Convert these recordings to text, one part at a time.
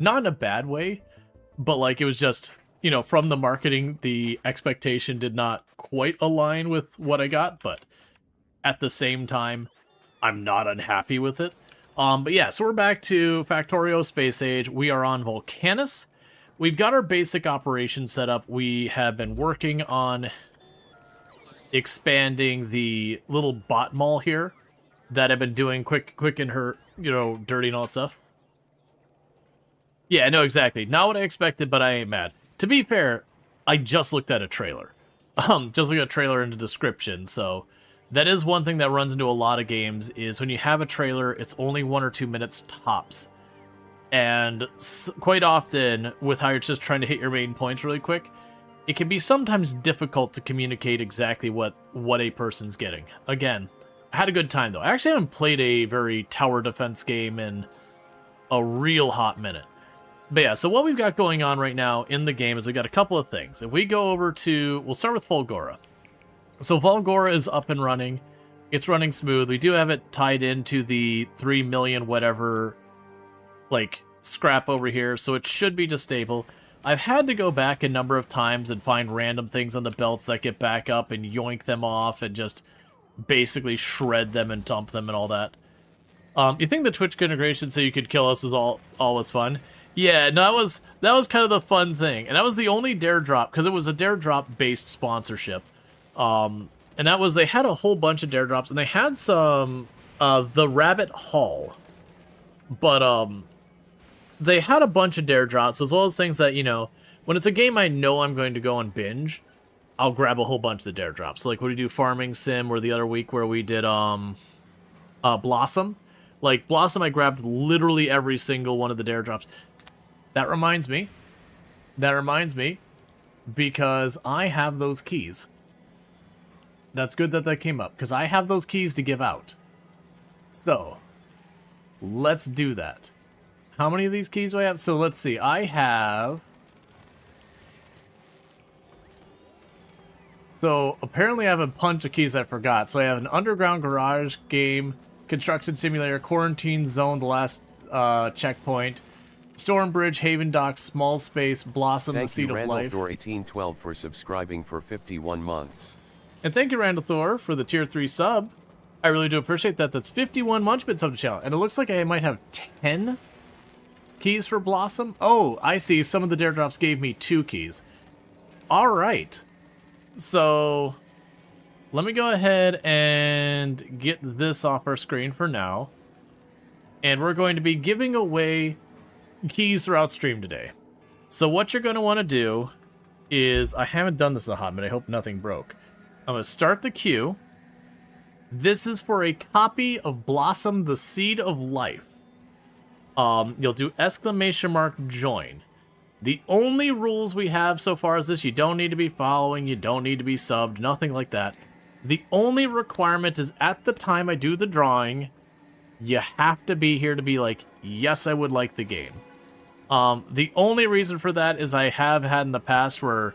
Not in a bad way, but like it was just, you know, from the marketing, the expectation did not quite align with what I got, but at the same time, I'm not unhappy with it. But yeah, so we're back to Factorio Space Age. We are on Volcanus. We've got our basic operation set up. We have been working on expanding the little bot mall here that I've been doing quick and her, you know, dirty and all that stuff. Yeah, no, exactly. Not what I expected, but I ain't mad. To be fair, I just looked at a trailer. Just looked at a trailer in the description, so that is one thing that runs into a lot of games, is when you have a trailer, it's only 1 or 2 minutes tops. And quite often, with how you're just trying to hit your main points really quick, it can be sometimes difficult to communicate exactly what a person's getting. Again, I had a good time, though. I actually haven't played a very tower defense game in a real hot minute. But yeah, so what we've got going on right now in the game is we've got a couple of things. If we go over to... We'll start with Fulgora. So Fulgora is up and running. It's running smooth. We do have it tied into the 3 million whatever, like, scrap over here, so it should be just stable. I've had to go back a number of times and find random things on the belts that get back up and yoink them off and just basically shred them and dump them and all that. You think the Twitch integration so you could kill us is all was fun? Yeah, no, that was kind of the fun thing. And that was the only dare drop, because it was a dare drop based sponsorship. And that was, they had a whole bunch of dare drops, and they had some, the Rabbit Hall. But, they had a bunch of dare drops, as well as things that, you know, when it's a game I know I'm going to go and binge, I'll grab a whole bunch of the dare drops. So, like, when we do Farming Sim, or the other week where we did, Blossom. Like, Blossom, I grabbed literally every single one of the dare drops. That reminds me, because I have those keys. That's good that that came up, because I have those keys to give out. So, let's do that. How many of these keys do I have? So, let's see. I have... So, apparently I have a bunch of keys I forgot. So, I have an underground garage game, construction simulator, quarantine zone, the last checkpoint, Storm Bridge, Haven Docks, Small Space, Blossom, the Seed of Life. Thank you, Randall1812, for subscribing for 51 months. And thank you, Randall Thor, for the tier 3 sub. I really do appreciate that. That's 51 Munchbits of the channel. And it looks like I might have 10 keys for Blossom. Oh, I see. Some of the dare drops gave me 2 keys. All right. So, let me go ahead and get this off our screen for now. And we're going to be giving away keys throughout stream today. So what you're going to want to do is, I haven't done this in a hot minute, I hope nothing broke. I'm going to start the queue. This is for a copy of Blossom, the Seed of Life. You'll do !join. The only rules we have so far is this: you don't need to be following, you don't need to be subbed, nothing like that. The only requirement is at the time I do the drawing, you have to be here to be like, yes, I would like the game. The only reason for that is I have had in the past where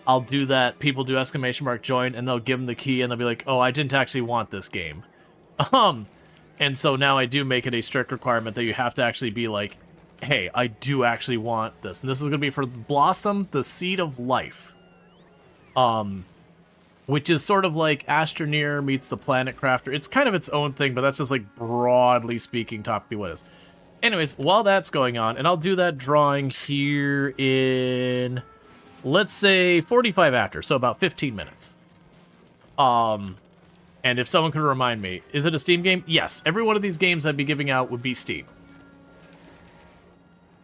I'll do that, people do !join, and they'll give them the key, and they'll be like, oh, I didn't actually want this game. And so now I do make it a strict requirement that you have to actually be like, hey, I do actually want this. And this is going to be for Blossom, the Seed of Life. Which is sort of like Astroneer meets the Planet Crafter. It's kind of its own thing, but that's just like broadly speaking topically what it is. Anyways, while that's going on, and I'll do that drawing here in, let's say, 45 after, so about 15 minutes. And if someone could remind me, is it a Steam game? Yes, every one of these games I'd be giving out would be Steam.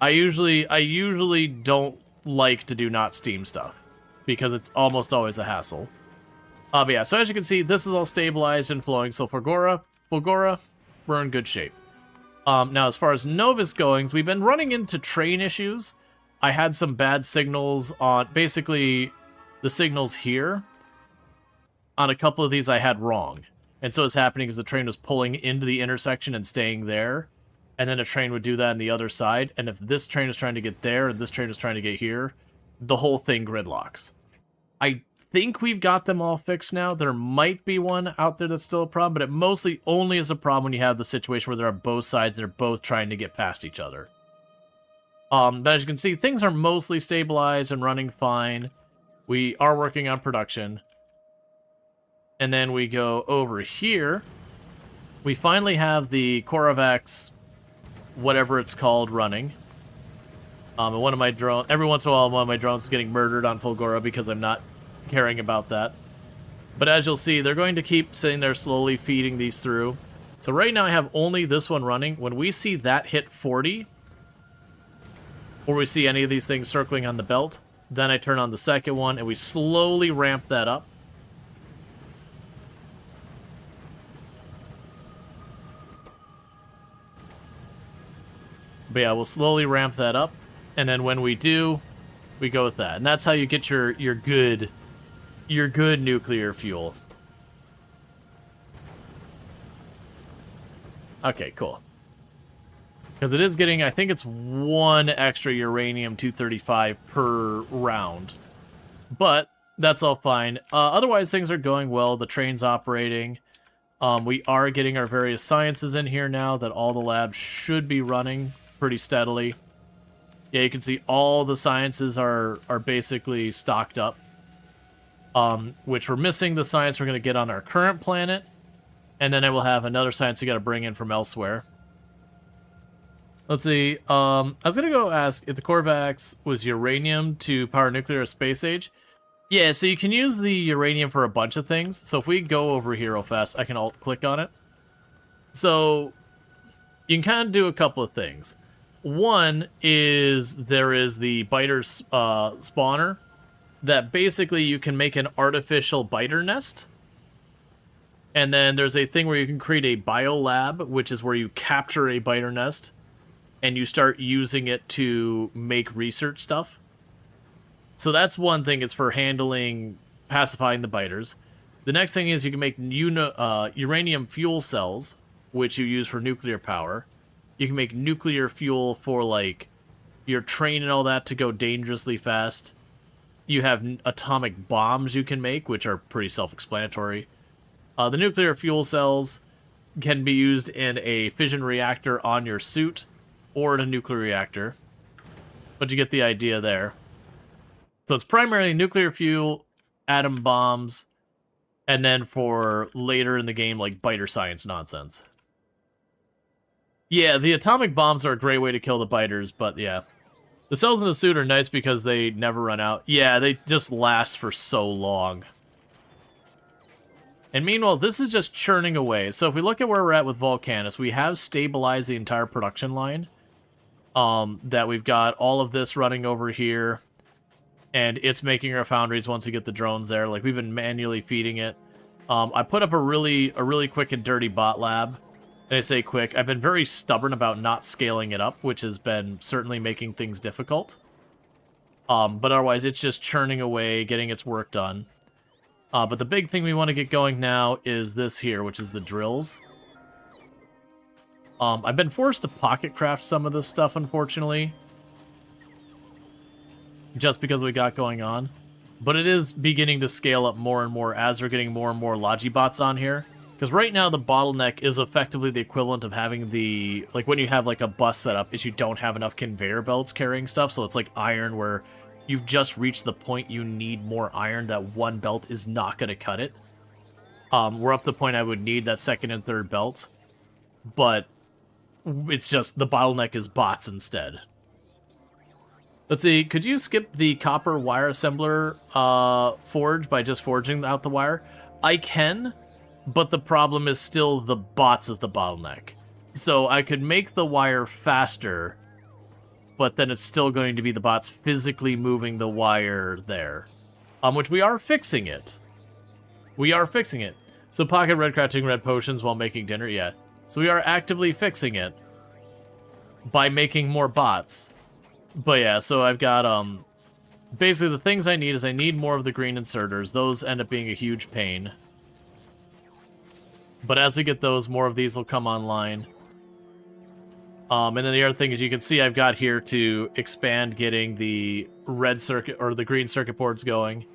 I usually don't like to do not Steam stuff, because it's almost always a hassle. But yeah, so as you can see, this is all stabilized and flowing, so Fulgora, we're in good shape. Now, as far as Novus goings, we've been running into train issues. I had some bad signals on, basically, the signals here. On a couple of these I had wrong. And so what's happening is the train was pulling into the intersection and staying there. And then a train would do that on the other side. And if this train is trying to get there and this train is trying to get here, the whole thing gridlocks. I think we've got them all fixed now. There might be one out there that's still a problem, but it mostly only is a problem when you have the situation where there are both sides and they're both trying to get past each other. But as you can see, things are mostly stabilized and running fine. We are working on production. And then we go over here. We finally have the Korvax, whatever it's called, running. And one of my drones, every once in a while, one of my drones is getting murdered on Fulgora because I'm not caring about that. But as you'll see, they're going to keep sitting there slowly feeding these through. So right now I have only this one running. When we see that hit 40, or we see any of these things circling on the belt, then I turn on the second one and we slowly ramp that up. But yeah, we'll slowly ramp that up, and then when we do, we go with that. And that's how you get your good nuclear fuel. Okay, cool. Because it is getting, I think it's 1 extra uranium-235 per round. But that's all fine. Otherwise, things are going well. The train's operating. We are getting our various sciences in here now that all the labs should be running pretty steadily. Yeah, you can see all the sciences are basically stocked up. Which we're missing the science we're going to get on our current planet. And then I will have another science we got to bring in from elsewhere. Let's see. I was going to go ask if the Korvax was uranium to power nuclear or space age. Yeah, so you can use the uranium for a bunch of things. So if we go over here real fast, I can alt-click on it. So you can kind of do a couple of things. One is there is the biter spawner that basically you can make an artificial biter nest. And then there's a thing where you can create a biolab, which is where you capture a biter nest and you start using it to make research stuff. So that's one thing. It's for handling, pacifying the biters. The next thing is you can make uranium fuel cells, which you use for nuclear power. You can make nuclear fuel for, like, your train and all that to go dangerously fast. You have atomic bombs you can make, which are pretty self-explanatory. The nuclear fuel cells can be used in a fission reactor on your suit or in a nuclear reactor. But you get the idea there. So it's primarily nuclear fuel, atom bombs, and then for later in the game, like biter science nonsense. Yeah, the atomic bombs are a great way to kill the biters, but yeah. The cells in the suit are nice because they never run out. Yeah, they just last for so long. And meanwhile, this is just churning away. So if we look at where we're at with Volcanus, we have stabilized the entire production line. That we've got all of this running over here. And it's making our foundries once we get the drones there. Like, we've been manually feeding it. I put up a really quick and dirty bot lab. And I say quick, I've been very stubborn about not scaling it up, which has been certainly making things difficult. But otherwise, it's just churning away, getting its work done. But the big thing we want to get going now is this here, which is the drills. I've been forced to pocket craft some of this stuff, unfortunately. Just because we got going on. But it is beginning to scale up more and more as we're getting more and more Logibots on here. Because right now the bottleneck is effectively the equivalent of having the... Like when you have like a bus setup, is you don't have enough conveyor belts carrying stuff. So it's like iron where you've just reached the point you need more iron. That one belt is not going to cut it. We're up to the point I would need that second and third belt. But it's just the bottleneck is bots instead. Let's see, could you skip the copper wire assembler forge by just forging out the wire? I can, but the problem is still the bots is the bottleneck. So I could make the wire faster, but then it's still going to be the bots physically moving the wire there. Which we are fixing it. We are fixing it. So pocket red crafting red potions while making dinner, yeah. So we are actively fixing it by making more bots. But yeah, so I've got, basically the things I need is I need more of the green inserters. Those end up being a huge pain. But as we get those, more of these will come online. And then the other thing is you can see I've got here to expand getting the red circuit, or the green circuit boards going.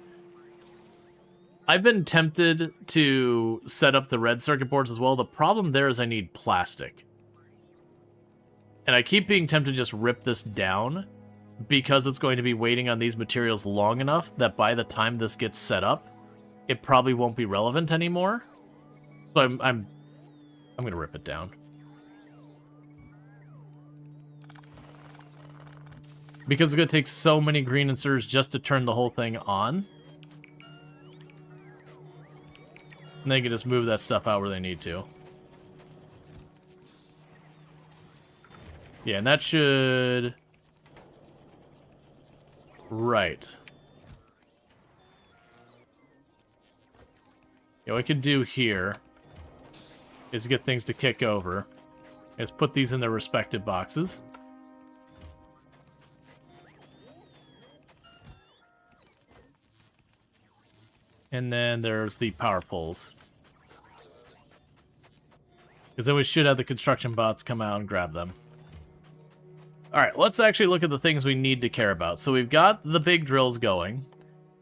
I've been tempted to set up the red circuit boards as well. The problem there is I need plastic. And I keep being tempted to just rip this down because it's going to be waiting on these materials long enough that by the time this gets set up, it probably won't be relevant anymore. So I'm going to rip it down. Because it's going to take so many green inserters just to turn the whole thing on. And they can just move that stuff out where they need to. Yeah, and that should... Right. Yeah, what I could do here is get things to kick over. Is put these in their respective boxes. And then there's the power poles. Because then we should have the construction bots come out and grab them. Alright, let's actually look at the things we need to care about. So we've got the big drills going.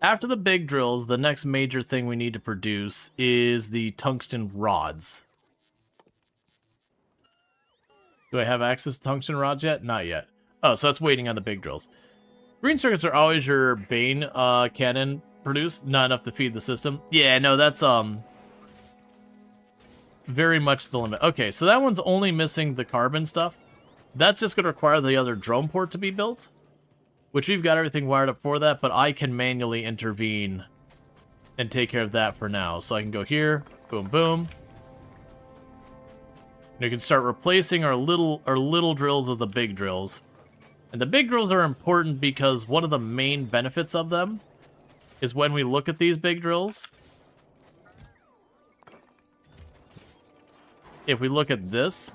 After the big drills, the next major thing we need to produce is the tungsten rods. Do I have access to tungsten rods yet? Not yet. Oh, so that's waiting on the big drills. Green circuits are always your bane cannon produced. Not enough to feed the system. Yeah, no, that's very much the limit. Okay, so that one's only missing the carbon stuff. That's just going to require the other drone port to be built, which we've got everything wired up for that, but I can manually intervene and take care of that for now. So I can go here, boom, boom. And we can start replacing our little drills with the big drills. And the big drills are important because one of the main benefits of them is when we look at these big drills. If we look at this,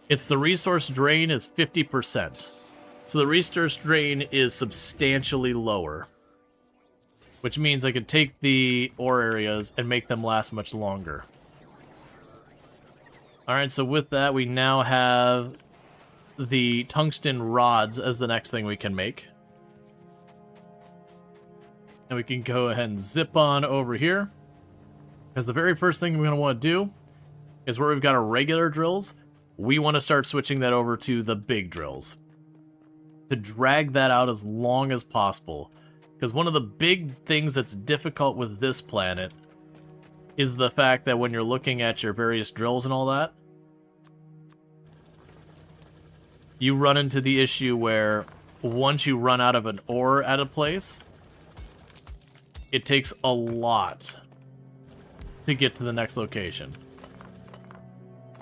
it's the resource drain is 50%. So the resource drain is substantially lower. Which means I could take the ore areas and make them last much longer. Alright, so with that, we now have the tungsten rods as the next thing we can make. And we can go ahead and zip on over here. Because the very first thing we're going to want to do is where we've got our regular drills, we want to start switching that over to the big drills. To drag that out as long as possible. Because one of the big things that's difficult with this planet is the fact that when you're looking at your various drills and all that, you run into the issue where once you run out of an ore at a place, it takes a lot to get to the next location.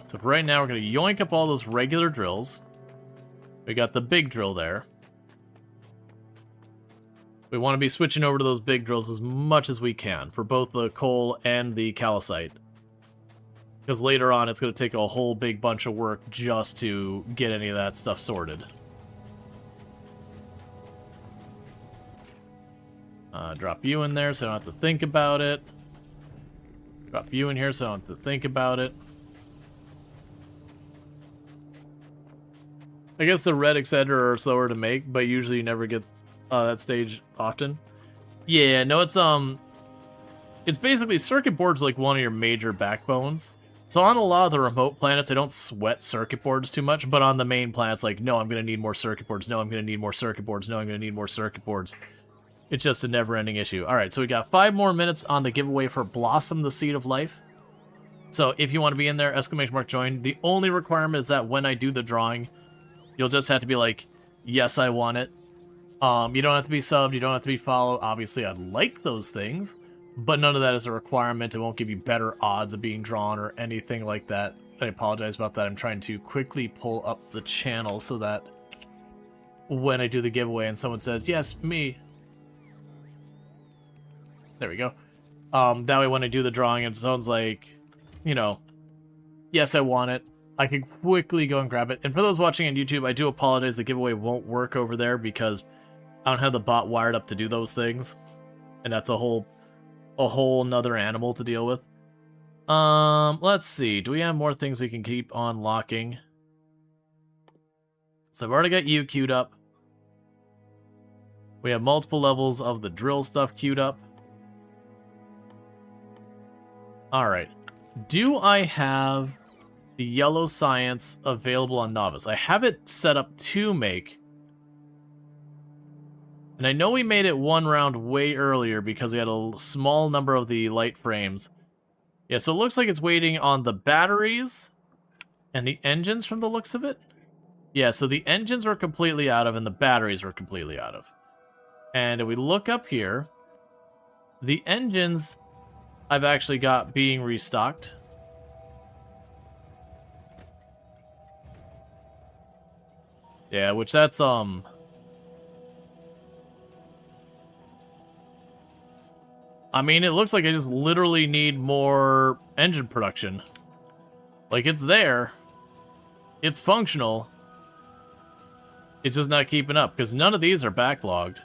So for right now, we're going to yoink up all those regular drills. We got the big drill there. We want to be switching over to those big drills as much as we can for both the coal and the calcite. Because later on, it's going to take a whole big bunch of work just to get any of that stuff sorted. Drop you in there so I don't have to think about it. Drop you in here so I don't have to think about it. I guess the red etc. are slower to make, but usually you never get that stage often. Yeah, no, it's basically circuit boards like one of your major backbones. So on a lot of the remote planets, I don't sweat circuit boards too much, but on the main planets, like, no, I'm going to need more circuit boards. No, I'm going to need more circuit boards. No, I'm going to need more circuit boards. It's just a never-ending issue. All right, so we got 5 more minutes on the giveaway for Blossom, the Seed of Life. So if you want to be in there, !join. The only requirement is that when I do the drawing, you'll just have to be like, yes, I want it. You don't have to be subbed. You don't have to be followed. Obviously, I'd like those things, but none of that is a requirement. It won't give you better odds of being drawn or anything like that. I apologize about that. I'm trying to quickly pull up the channel so that when I do the giveaway and someone says, yes, me. There we go. That way when I do the drawing, it sounds like, you know, yes, I want it. I can quickly go and grab it. And for those watching on YouTube, I do apologize. The giveaway won't work over there because I don't have the bot wired up to do those things. And that's a whole nother animal to deal with. Let's see. Do we have more things we can keep unlocking? So I've already got you queued up. We have multiple levels of the drill stuff queued up. Alright. Do I have the yellow science available on Novice. I have it set up to make. And I know we made it one round way earlier because we had a small number of the light frames. Yeah, so it looks like it's waiting on the batteries and the engines from the looks of it. Yeah, so the engines were completely out of and the batteries were completely out of. And if we look up here, the engines I've actually got being restocked. Yeah, which that's, I mean, it looks like I just literally need more engine production. Like, it's there. It's functional. It's just not keeping up, because none of these are backlogged.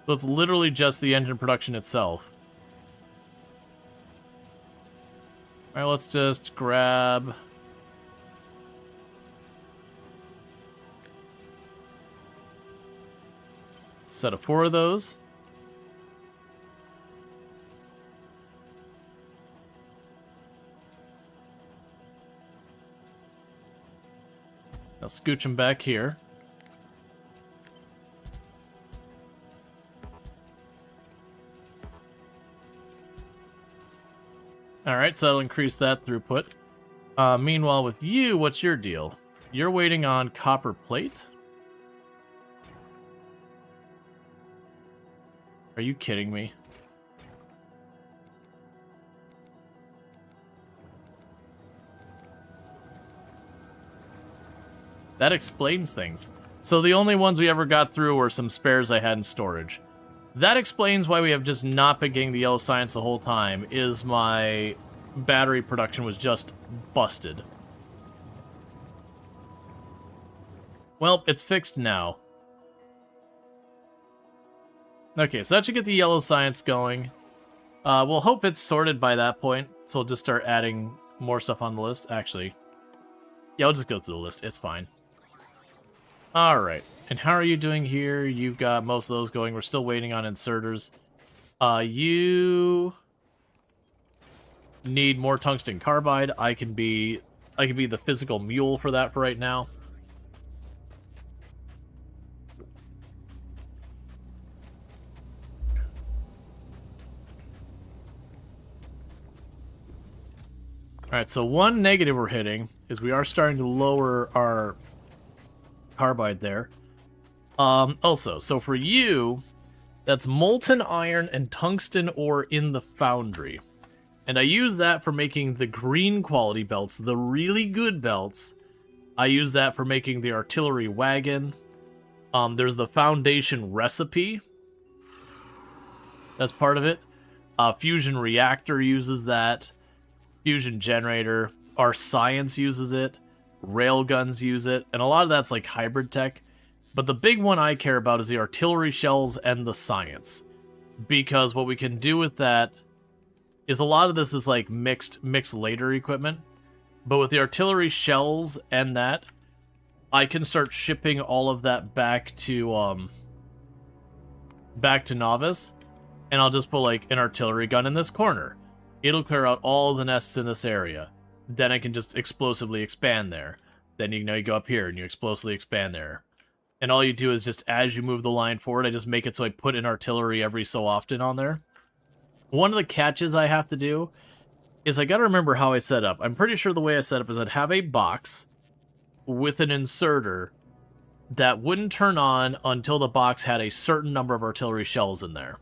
So it's literally just the engine production itself. Alright, let's just grab... set of 4 of those. I'll scooch them back here. Alright, so that'll increase that throughput. Meanwhile, with you, what's your deal? You're waiting on copper plate? Are you kidding me? That explains things. So the only ones we ever got through were some spares I had in storage. That explains why we have just not been getting the yellow science the whole time, is my battery production was just busted. Well, it's fixed now. Okay, so that should get the yellow science going. We'll hope it's sorted by that point, so we'll just start adding more stuff on the list. Actually, yeah, I'll just go through the list. It's fine. Alright, and how are you doing here? You've got most of those going. We're still waiting on inserters. You need more tungsten carbide. I can be the physical mule for that for right now. Alright, so one negative we're hitting is we are starting to lower our carbide there. Also, so for you, that's molten iron and tungsten ore in the foundry. And I use that for making the green quality belts, the really good belts. I use that for making the artillery wagon. There's the foundation recipe. That's part of it. Fusion reactor uses that. Fusion generator. Our science uses it. Railguns use it. And a lot of that's like hybrid tech. But the big one I care about is the artillery shells and the science. Because what we can do with that is a lot of this is like mixed later equipment. But with the artillery shells and that, I can start shipping all of that back to Novice. And I'll just put like an artillery gun in this corner. It'll clear out all the nests in this area. Then I can just explosively expand there. Then you go up here and you explosively expand there. And all you do is just as you move the line forward, I just make it so I put an artillery every so often on there. One of the catches I have to do is I gotta remember how I set up. I'm pretty sure the way I set up is I'd have a box with an inserter that wouldn't turn on until the box had a certain number of artillery shells in there.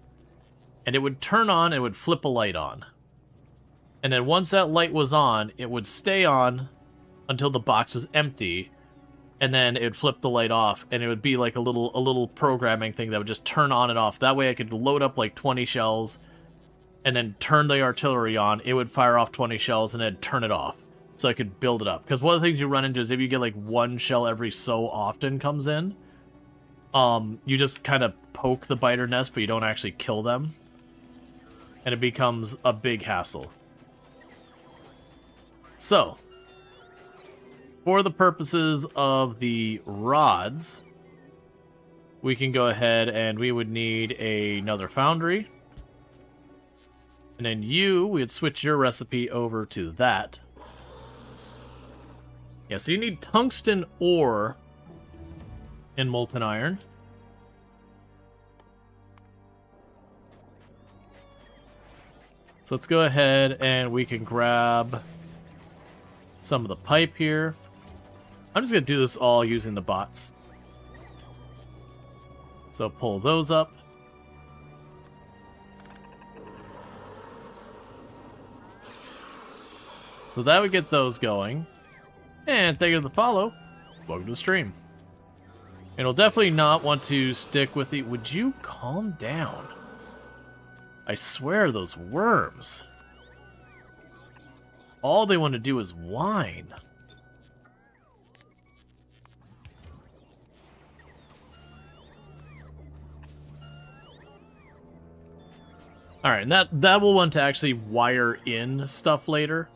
And it would turn on and it would flip a light on. And then once that light was on, it would stay on until the box was empty, and then it would flip the light off, and it would be like a little programming thing that would just turn on and off. That way I could load up like 20 shells, and then turn the artillery on. It would fire off 20 shells, and then turn it off, so I could build it up. Because one of the things you run into is if you get like one shell every so often comes in, you just kind of poke the biter nest, but you don't actually kill them, and it becomes a big hassle. So, for the purposes of the rods, we can go ahead and we would need another foundry. And then we would switch your recipe over to that. Yeah, so you need tungsten ore and molten iron. So let's go ahead and we can grab some of the pipe here. I'm just going to do this all using the bots. So pull those up. So that would get those going. And thank you for the follow. Welcome to the stream. And we'll definitely not want to stick with the... Would you calm down? I swear, those worms. All they want to do is whine. Alright, and that will want to actually wire in stuff later.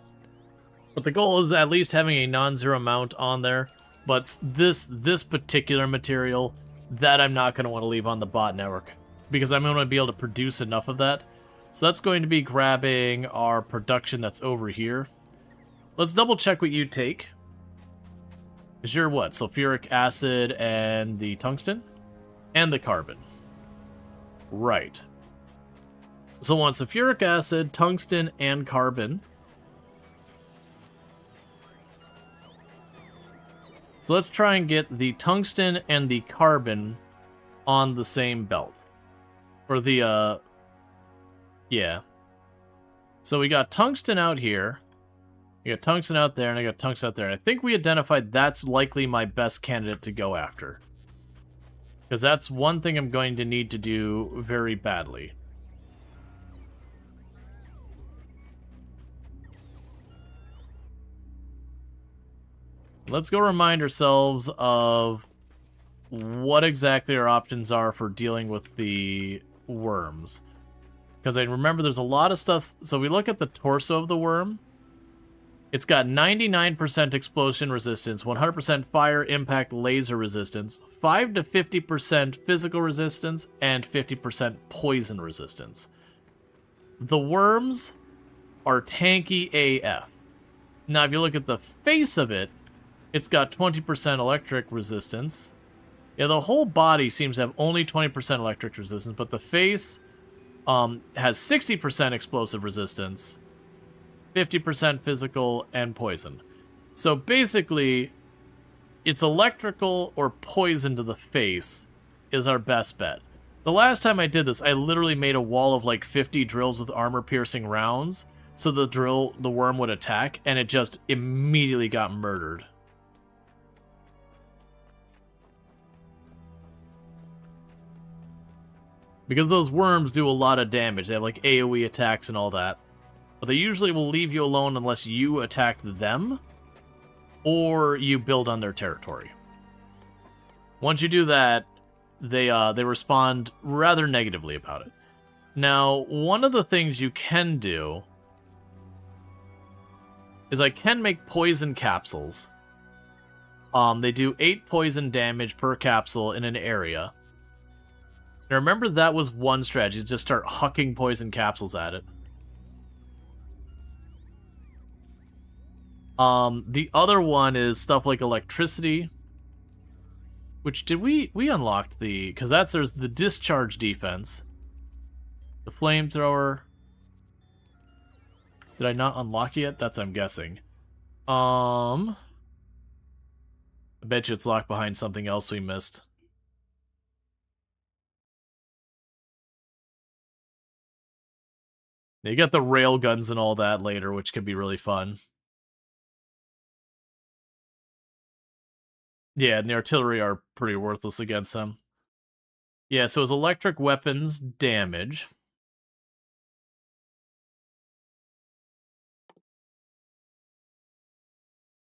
But the goal is at least having a non-zero mount on there. But this particular material, that I'm not going to want to leave on the bot network, because I'm going to be able to produce enough of that. So that's going to be grabbing our production that's over here. Let's double check what you take. Is your what? Sulfuric acid and the tungsten? And the carbon. Right. So I want sulfuric acid, tungsten, and carbon. So let's try and get the tungsten and the carbon on the same belt. Or the, yeah. So we got tungsten out here. We got tungsten out there, and I got tungsten out there. And I think we identified that's likely my best candidate to go after. Because that's one thing I'm going to need to do very badly. Let's go remind ourselves of what exactly our options are for dealing with the worms. Because I remember there's a lot of stuff. So we look at the torso of the worm. It's got 99% explosion resistance, 100% fire, impact, laser resistance, 5 to 50% physical resistance, and 50% poison resistance. The worms are tanky AF. Now, if you look at the face of it, it's got 20% electric resistance. Yeah, the whole body seems to have only 20% electric resistance, but the face has 60% explosive resistance, 50% physical, and poison. So basically, it's electrical or poison to the face is our best bet. The last time I did this, I literally made a wall of like 50 drills with armor-piercing rounds, so the worm would attack, and it just immediately got murdered. Because those worms do a lot of damage. They have like AoE attacks and all that. But they usually will leave you alone unless you attack them or you build on their territory. Once you do that, they respond rather negatively about it. Now, one of the things you can do is I can make poison capsules. They do 8 poison damage per capsule in an area. Now remember, that was one strategy, is just start hucking poison capsules at it. The other one is stuff like electricity. Which, did we unlocked the... Because there's the discharge defense. The flamethrower. Did I not unlock it yet? That's what I'm guessing. I bet you it's locked behind something else we missed. You got the rail guns and all that later, which could be really fun. Yeah, and the artillery are pretty worthless against them. Yeah, so his electric weapons damage.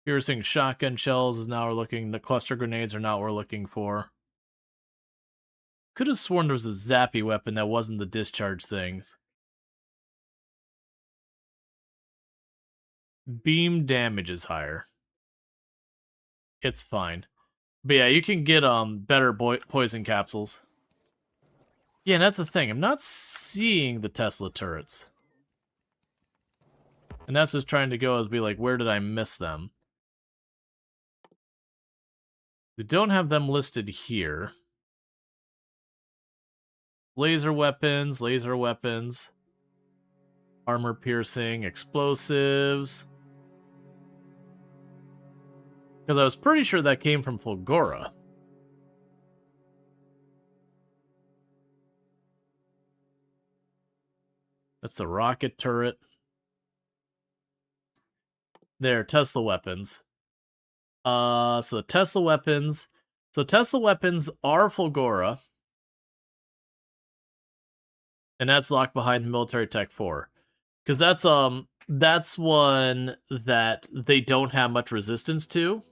Piercing shotgun shells is now we're looking. The cluster grenades are not what we're looking for. Could have sworn there was a zappy weapon that wasn't the discharge things. Beam damage is higher. It's fine. But yeah, you can get better poison capsules. Yeah, and that's the thing. I'm not seeing the Tesla turrets. And that's what's trying to go is be like, where did I miss them? They don't have them listed here. Laser weapons, armor piercing, explosives. Because I was pretty sure that came from Fulgora. That's the rocket turret. There, Tesla weapons. So Tesla weapons. So Tesla weapons are Fulgora. And that's locked behind Military Tech 4. Because that's one that they don't have much resistance to.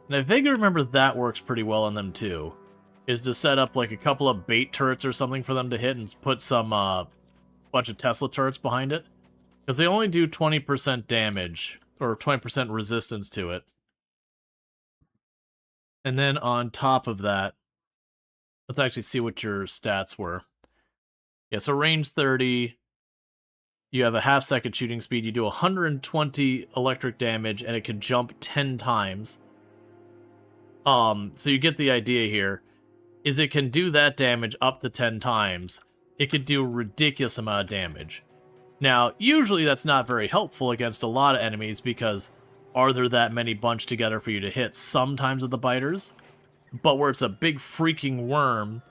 And I vaguely remember that works pretty well on them too. Is to set up like a couple of bait turrets or something for them to hit and put some bunch of Tesla turrets behind it. Because they only do 20% damage, or 20% resistance to it. And then on top of that, let's actually see what your stats were. Yeah, so range 30, you have a half-second shooting speed, you do 120 electric damage, and it can jump 10 times. So you get the idea here, is it can do that damage up to 10 times. It could do a ridiculous amount of damage. Now, usually that's not very helpful against a lot of enemies, because are there that many bunched together for you to hit? Sometimes with the biters, but where it's a big freaking worm,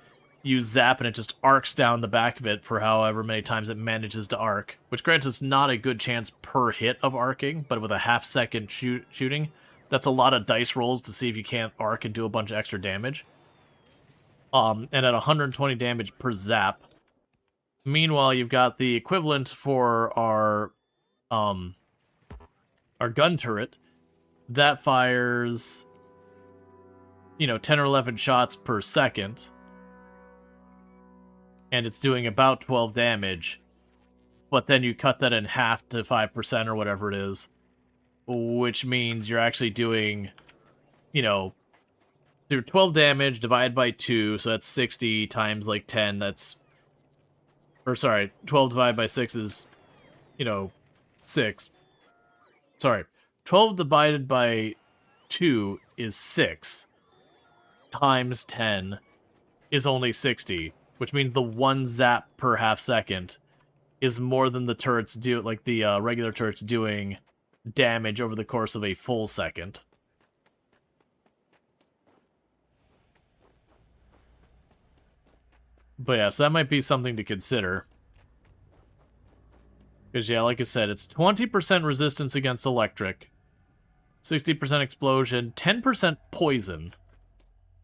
you zap and it just arcs down the back of it for however many times it manages to arc. Which, granted, it's not a good chance per hit of arcing, but with a half-second shooting, that's a lot of dice rolls to see if you can't arc and do a bunch of extra damage. And at 120 damage per zap. Meanwhile, you've got the equivalent for our gun turret. That fires, 10 or 11 shots per second. And it's doing about 12 damage. But then you cut that in half to 5% or whatever it is. Which means you're actually doing, through 12 damage divided by 2, so that's 60 times like 10, that's... Or sorry, 12 divided by 6 is, 6. Sorry, 12 divided by 2 is 6. Times 10 is only 60. Which means the one zap per half second is more than the turrets do, like the regular turrets doing damage over the course of a full second. But yeah, so that might be something to consider. Because yeah, like I said, it's 20% resistance against electric, 60% explosion, 10% poison.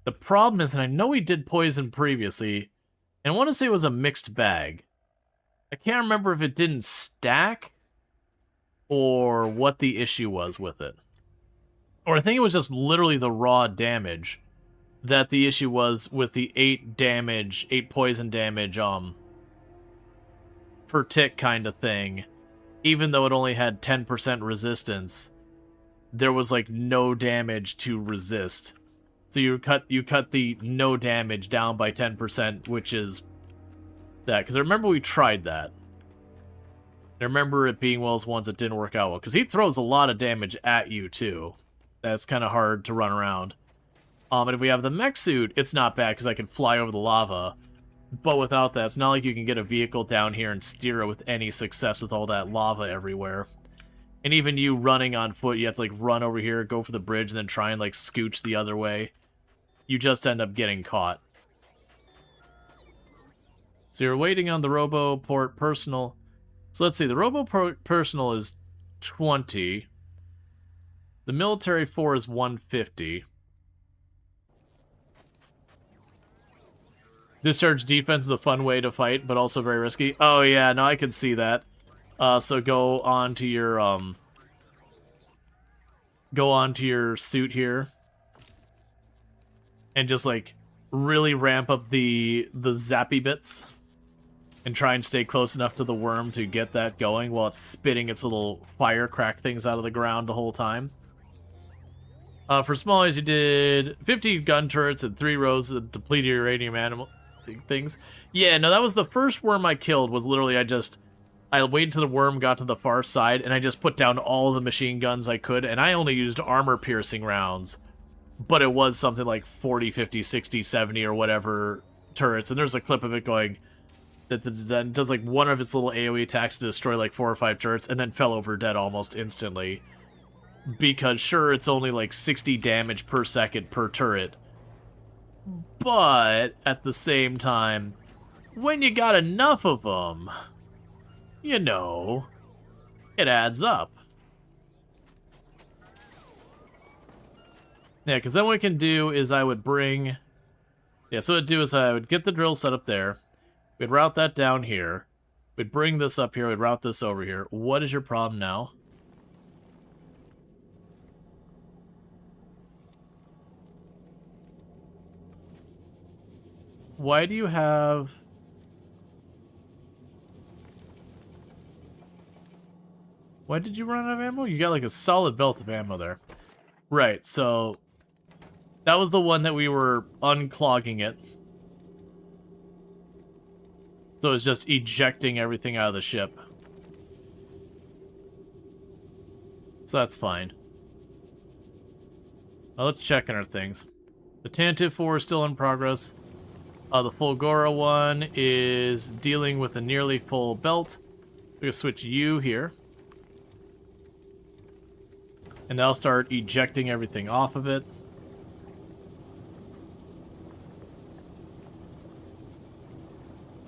The problem is, and I know we did poison previously, and I want to say it was a mixed bag. I can't remember if it didn't stack or what the issue was with it. Or I think it was just literally the raw damage that the issue was with the 8 poison damage, per tick kind of thing. Even though it only had 10% resistance, there was like no damage to resist. So you cut the no damage down by 10%, which is that. Because I remember we tried that. I remember it being one of those ones that didn't work out well. Because he throws a lot of damage at you, too. That's kind of hard to run around. And if we have the mech suit, it's not bad because I can fly over the lava. But without that, it's not like you can get a vehicle down here and steer it with any success with all that lava everywhere. And even you running on foot, you have to like run over here, go for the bridge, and then try and like scooch the other way. You just end up getting caught. So you're waiting on the Roboport Personal. So let's see, the Roboport Personal is 20. The Military 4 is 150. Discharge defense is a fun way to fight, but also very risky. Oh yeah, no, I can see that. So go on to your suit here. And just like really ramp up the zappy bits. And try and stay close enough to the worm to get that going while it's spitting its little fire crack things out of the ground the whole time. For smallies, you did 50 gun turrets and 3 rows of depleted uranium animal things. Yeah, no, that was the first worm I killed. Was literally I waited till the worm got to the far side, and I just put down all the machine guns I could, and I only used armor piercing rounds but it was something like 40, 50, 60, 70 or whatever turrets, and there's a clip of it going that does like one of its little AoE attacks to destroy like 4 or 5 turrets, and then fell over dead almost instantly. Because sure, it's only like 60 damage per second per turret, but at the same time, when you got enough of them, you know, it adds up. Yeah, because then what we can do is I would bring... Yeah, so what I'd do is I would get the drill set up there. We'd route that down here. We'd bring this up here. We'd route this over here. What is your problem now? Why do you have... Why did you run out of ammo? You got like a solid belt of ammo there. Right, so... That was the one that we were unclogging it. So it's just ejecting everything out of the ship. So that's fine. Now let's check on our things. The Tantive 4 is still in progress. The Fulgora one is dealing with a nearly full belt. We're going to switch you here. And now start ejecting everything off of it.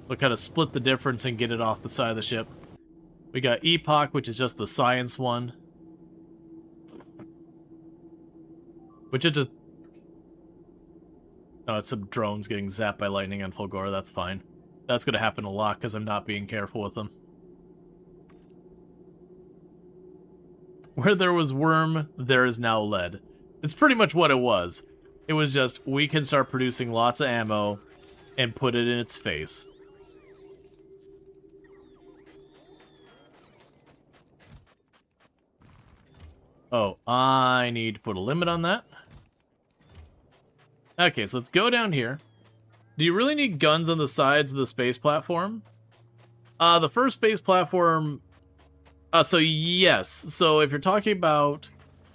We'll kind of split the difference and get it off the side of the ship. We got Epoch, which is just the science one. Which is just... No, it's some drones getting zapped by lightning on Fulgora, that's fine. That's going to happen a lot because I'm not being careful with them. Where there was worm, there is now lead. It's pretty much what it was. It was just, we can start producing lots of ammo and put it in its face. Oh, I need to put a limit on that. Okay, so let's go down here. Do you really need guns on the sides of the space platform? The first space platform... so yes. So if you're talking about...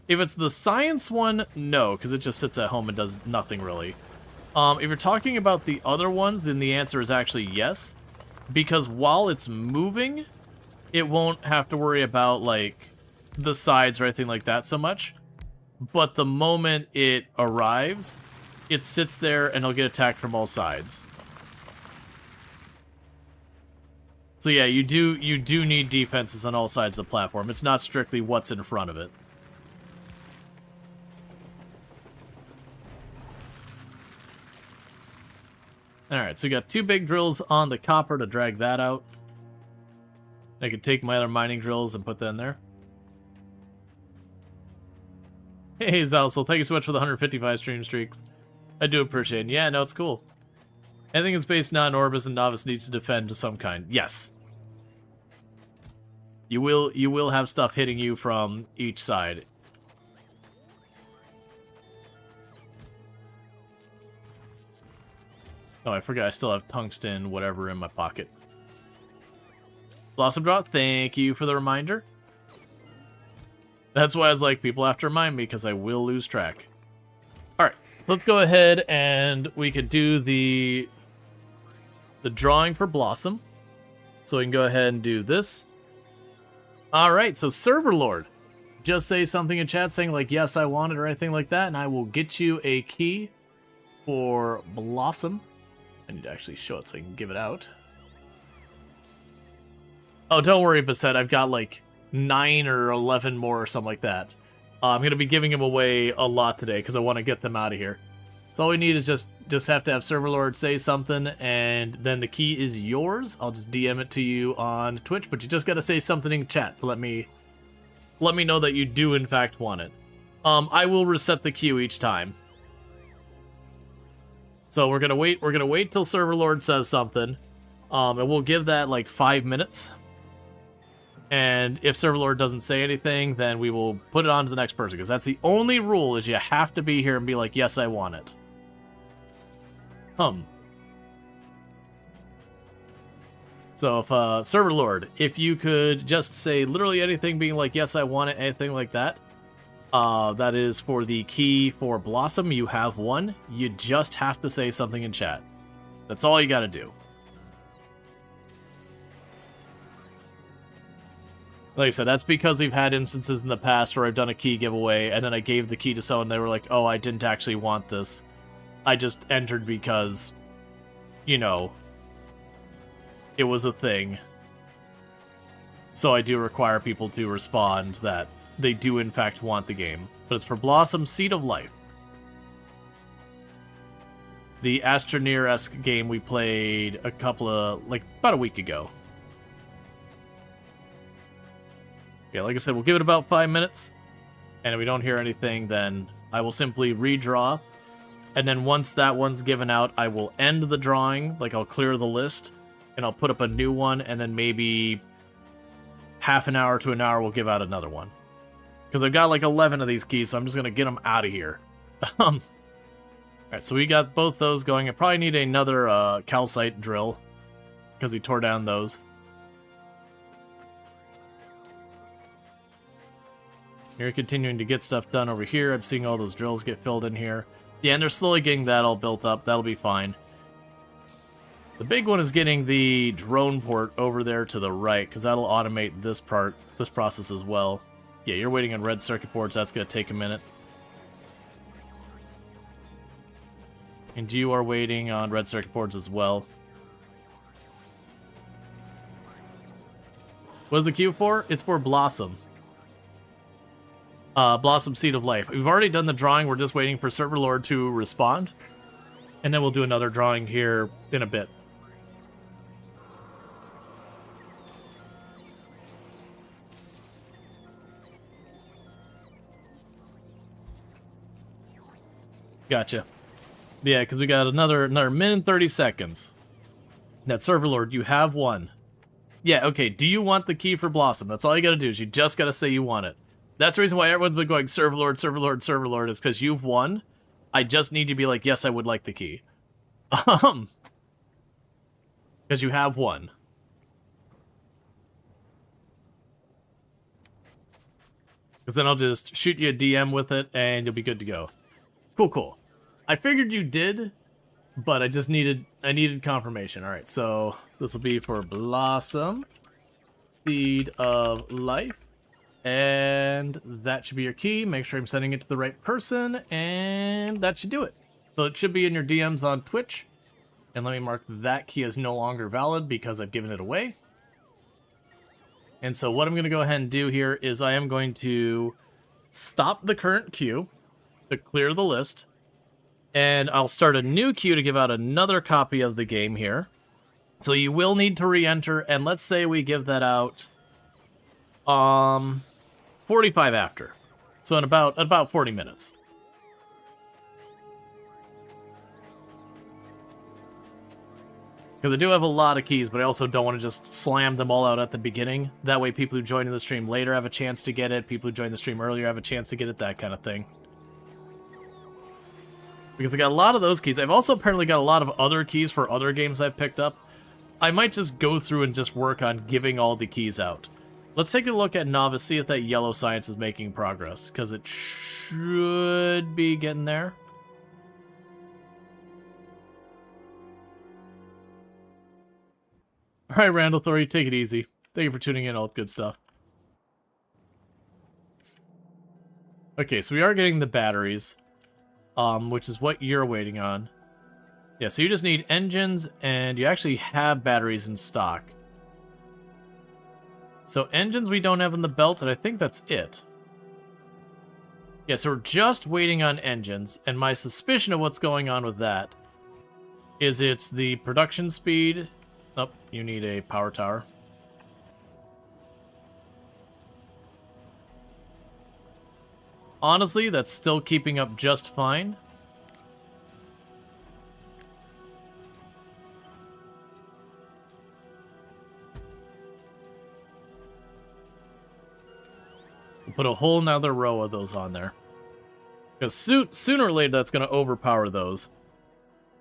If it's the science one, no, because it just sits at home and does nothing really. If you're talking about the other ones, then the answer is actually yes. Because while it's moving, it won't have to worry about, like, the sides or anything like that so much. But the moment it arrives, it sits there and it'll get attacked from all sides. So yeah, you do need defenses on all sides of the platform. It's not strictly what's in front of it. Alright, so we got 2 big drills on the copper to drag that out. I could take my other mining drills and put that in there. Hey, Zalsel, thank you so much for the 155 stream streaks. I do appreciate it. Yeah, no, it's cool. Anything in space not in orbit and novice needs to defend of some kind. Yes. You will have stuff hitting you from each side. Oh, I forgot I still have tungsten whatever in my pocket. Blossom Drop, thank you for the reminder. That's why I was like, people have to remind me because I will lose track. Alright, so let's go ahead and we could do the drawing for Blossom. So we can go ahead and do this. Alright, so Server Lord. Just say something in chat saying like, yes, I want it or anything like that, and I will get you a key for Blossom. I need to actually show it so I can give it out. Oh, don't worry, Basset. I've got like 9 or 11 more or something like that. I'm going to be giving them away a lot today because I want to get them out of here. So all we need is just have to have Server Lord say something, and then the key is yours. I'll just DM it to you on Twitch, but you just got to say something in chat to let me know that you do in fact want it. I will reset the queue each time. So we're gonna wait till Server Lord says something, and we'll give that like 5 minutes. And if Server Lord doesn't say anything, then we will put it on to the next person, because that's the only rule, is you have to be here and be like, yes, I want it. So if, Server Lord, if you could just say literally anything being like, yes, I want it, anything like that, That is for the key for Blossom. You have one. You just have to say something in chat. That's all you gotta do. Like I said, that's because we've had instances in the past where I've done a key giveaway, and then I gave the key to someone, and they were like, oh, I didn't actually want this. I just entered because, you know, it was a thing. So I do require people to respond that they do in fact want the game. But it's for Blossom Seed of Life. The Astroneer-esque game we played about a week ago. Yeah, like I said, we'll give it about 5 minutes. And if we don't hear anything, then I will simply redraw. And then once that one's given out, I will end the drawing. Like, I'll clear the list. And I'll put up a new one. And then maybe half an hour to an hour, we'll give out another one. Because I've got like 11 of these keys, so I'm just going to get them out of here. Alright, so we got both those going. I probably need another calcite drill. Because we tore down those. You're continuing to get stuff done over here. I'm seeing all those drills get filled in here. Yeah, and they're slowly getting that all built up. That'll be fine. The big one is getting the drone port over there to the right, because that'll automate this process as well. Yeah, you're waiting on red circuit boards. That's going to take a minute. And you are waiting on red circuit boards as well. What is the queue for? It's for Blossom. Blossom Seed of Life. We've already done the drawing. We're just waiting for Server Lord to respond. And then we'll do another drawing here in a bit. Gotcha. Yeah, because we got another minute and 30 seconds. That Server Lord, you have one. Yeah, okay, do you want the key for Blossom? That's all you gotta do, is you just gotta say you want it. That's the reason why everyone's been going Server Lord, Server Lord, Server Lord, is because you've won. I just need you to be like, yes, I would like the key. Because you have one. Because then I'll just shoot you a DM with it, and you'll be good to go. Cool, cool. I figured you did, but I needed confirmation. All right, so this will be for Blossom, Seed of Life, and that should be your key. Make sure I'm sending it to the right person, and that should do it. So it should be in your DMs on Twitch, and let me mark that key as no longer valid because I've given it away. And so what I'm going to go ahead and do here is I am going to stop the current queue to clear the list. And I'll start a new queue to give out another copy of the game here. So you will need to re-enter, and let's say we give that out 45 after. So in about 40 minutes. Because I do have a lot of keys, but I also don't want to just slam them all out at the beginning. That way people who join in the stream later have a chance to get it, people who join the stream earlier have a chance to get it, that kind of thing. Because I got a lot of those keys. I've also apparently got a lot of other keys for other games I've picked up. I might just go through and just work on giving all the keys out. Let's take a look at Novice, see if that yellow science is making progress, because it should be getting there. Alright, Randall Thor, take it easy. Thank you for tuning in, all good stuff. Okay, so we are getting the batteries. Which is what you're waiting on. Yeah, so you just need engines, and you actually have batteries in stock. So engines we don't have in the belt, and I think that's it. Yeah, so we're just waiting on engines, and my suspicion of what's going on with that is it's the production speed. Oh, you need a power tower. Honestly, that's still keeping up just fine. We'll put a whole nother row of those on there. Because sooner or later that's going to overpower those.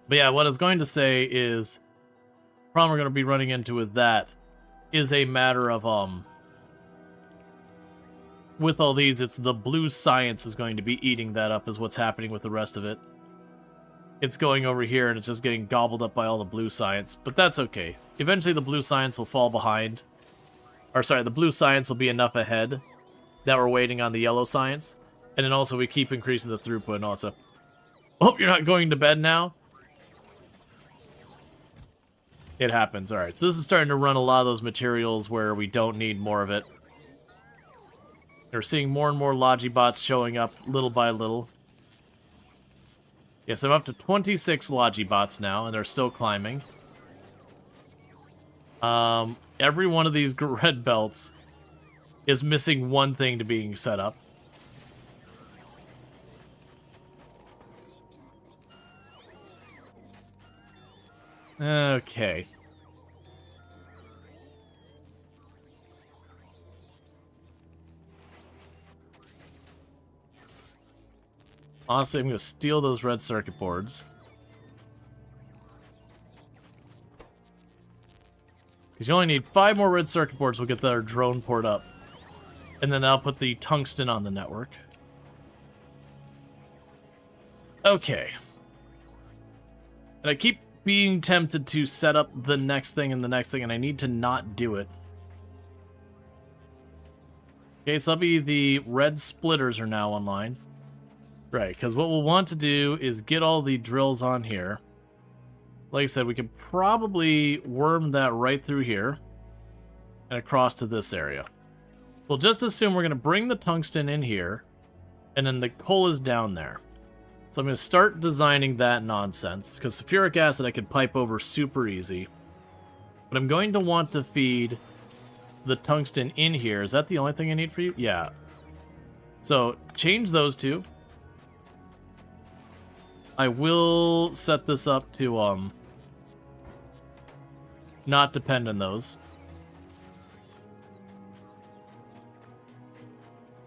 But yeah, what I was going to say is, the problem we're going to be running into with that is a matter of, with all these, it's the blue science is going to be eating that up is what's happening with the rest of it. It's going over here and it's just getting gobbled up by all the blue science, but that's okay. Eventually the blue science will fall behind. Or sorry, the blue science will be enough ahead that we're waiting on the yellow science. And then also we keep increasing the throughput and all that stuff. Hope you're not going to bed now. It happens. Alright, so this is starting to run a lot of those materials where we don't need more of it. We're seeing more and more Logibots showing up little by little. Yes, I'm up to 26 Logibots now, and they're still climbing. Every one of these red belts is missing one thing to being set up. Okay. Honestly, I'm going to steal those red circuit boards. Because you only need 5 more red circuit boards, we'll get our drone port up. And then I'll put the tungsten on the network. Okay. And I keep being tempted to set up the next thing and the next thing, and I need to not do it. Okay, so that'll be the red splitters are now online. Right, because what we'll want to do is get all the drills on here. Like I said, we can probably worm that right through here and across to this area. We'll just assume we're going to bring the tungsten in here, and then the coal is down there. So I'm going to start designing that nonsense, because sulfuric acid I could pipe over super easy. But I'm going to want to feed the tungsten in here. Is that the only thing I need for you? Yeah. So change those two. I will set this up to not depend on those.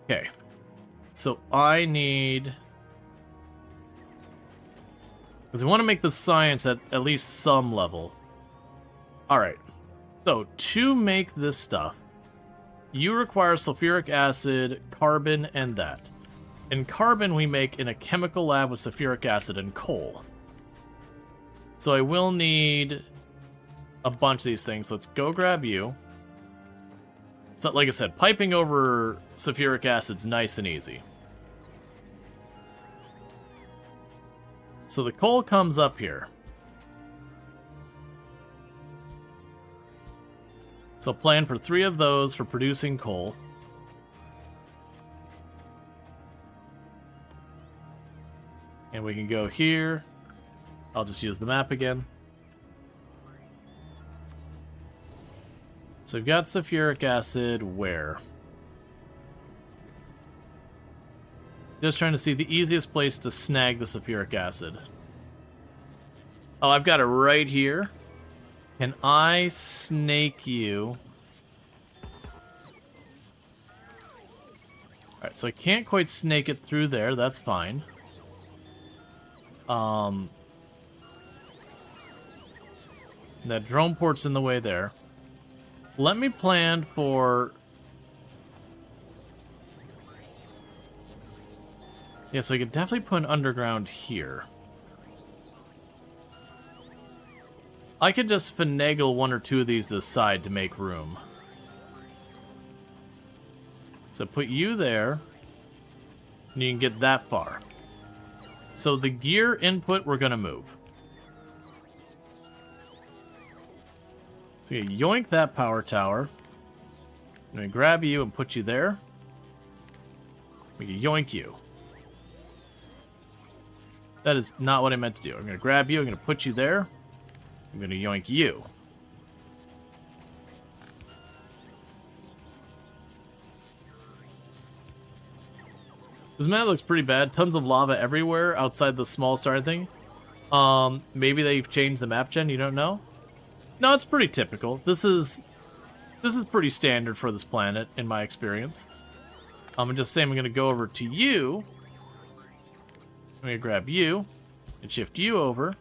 Okay. So I need... because we want to make the science at least some level. Alright. So, to make this stuff, you require sulfuric acid, carbon, and that. And carbon we make in a chemical lab with sulfuric acid and coal. So I will need a bunch of these things. Let's go grab you. So, like I said, piping over sulfuric acid's nice and easy. So the coal comes up here. So plan for 3 of those for producing coal. And we can go here. I'll just use the map again. So we've got sulfuric acid where? Just trying to see the easiest place to snag the sulfuric acid. Oh, I've got it right here. Can I snake you? Alright, so I can't quite snake it through there. That's fine. That drone port's in the way there. Let me plan for... yeah, so I could definitely put an underground here. I could just finagle 1 or 2 of these to the side to make room. So put you there, and you can get that far. So the gear input we're going to move. So you yoink that power tower. I'm going to grab you and put you there. We can yoink you. That is not what I meant to do. I'm going to grab you, I'm going to put you there. I'm going to yoink you. This map looks pretty bad. Tons of lava everywhere outside the small star thing. Maybe they've changed the map gen, you don't know? No, it's pretty typical. This is pretty standard for this planet, in my experience. I'm just saying I'm going to go over to you. I'm going to grab you and shift you over.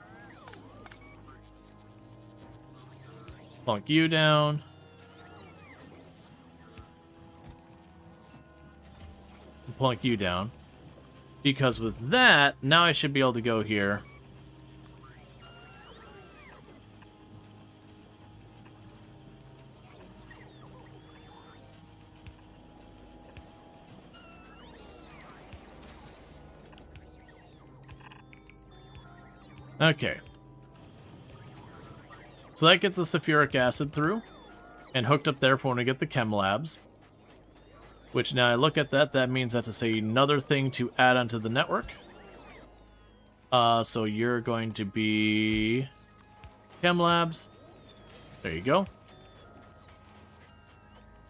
Plunk you down. plunk you down. Because with that, now I should be able to go here. Okay. So that gets the sulfuric acid through and hooked up there for when we get the chem labs. Which now I look at that, that means that's another thing to add onto the network. So you're going to be chem labs. There you go.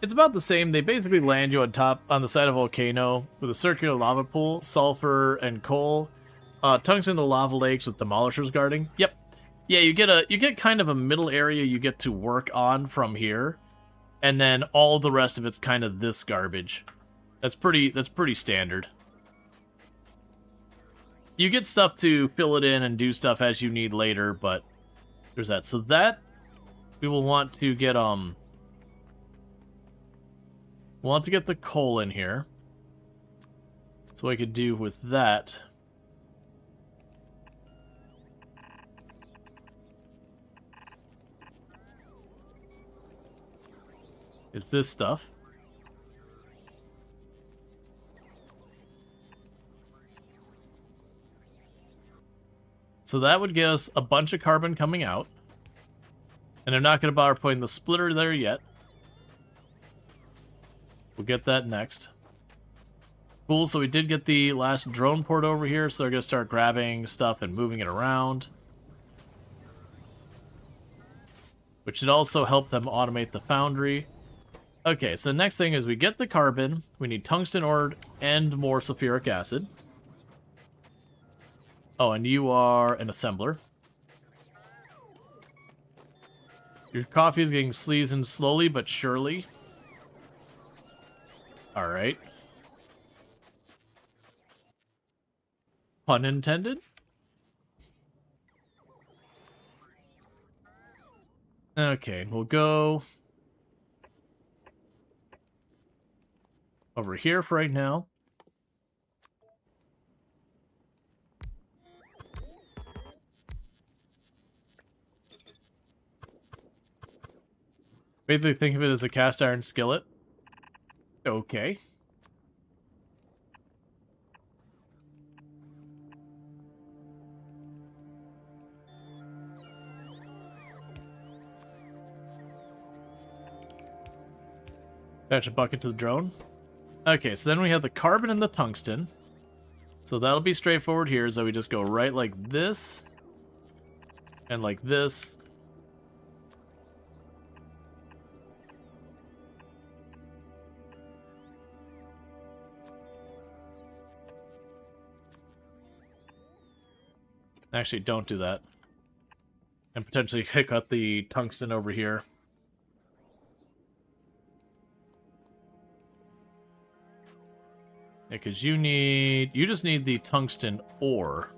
It's about the same. They basically land you on the side of a volcano with a circular lava pool, sulfur and coal, tungsten to lava lakes with demolishers guarding. Yep. Yeah, you get kind of a middle area you get to work on from here, and then all the rest of it's kind of this garbage. That's pretty standard. You get stuff to fill it in and do stuff as you need later, but there's that. So that we will want to get we'll want to get the coal in here. So what I could do with that is this stuff. So that would give us a bunch of carbon coming out. And they're not going to bother putting the splitter there yet. We'll get that next. Cool, so we did get the last drone port over here, so they're going to start grabbing stuff and moving it around. Which should also help them automate the foundry. Okay, so the next thing is we get the carbon, we need tungsten ore and more sulfuric acid. Oh, and you are an assembler. Your coffee is getting seasoned slowly but surely. Alright. Pun intended. Okay, we'll go over here for right now. Basically think of it as a cast iron skillet. Okay. Attach a bucket to the drone. Okay, so then we have the carbon and the tungsten. So that'll be straightforward here, so we just go right like this. And like this. Actually, don't do that. And potentially pick up the tungsten over here. Yeah, because you just need the tungsten ore.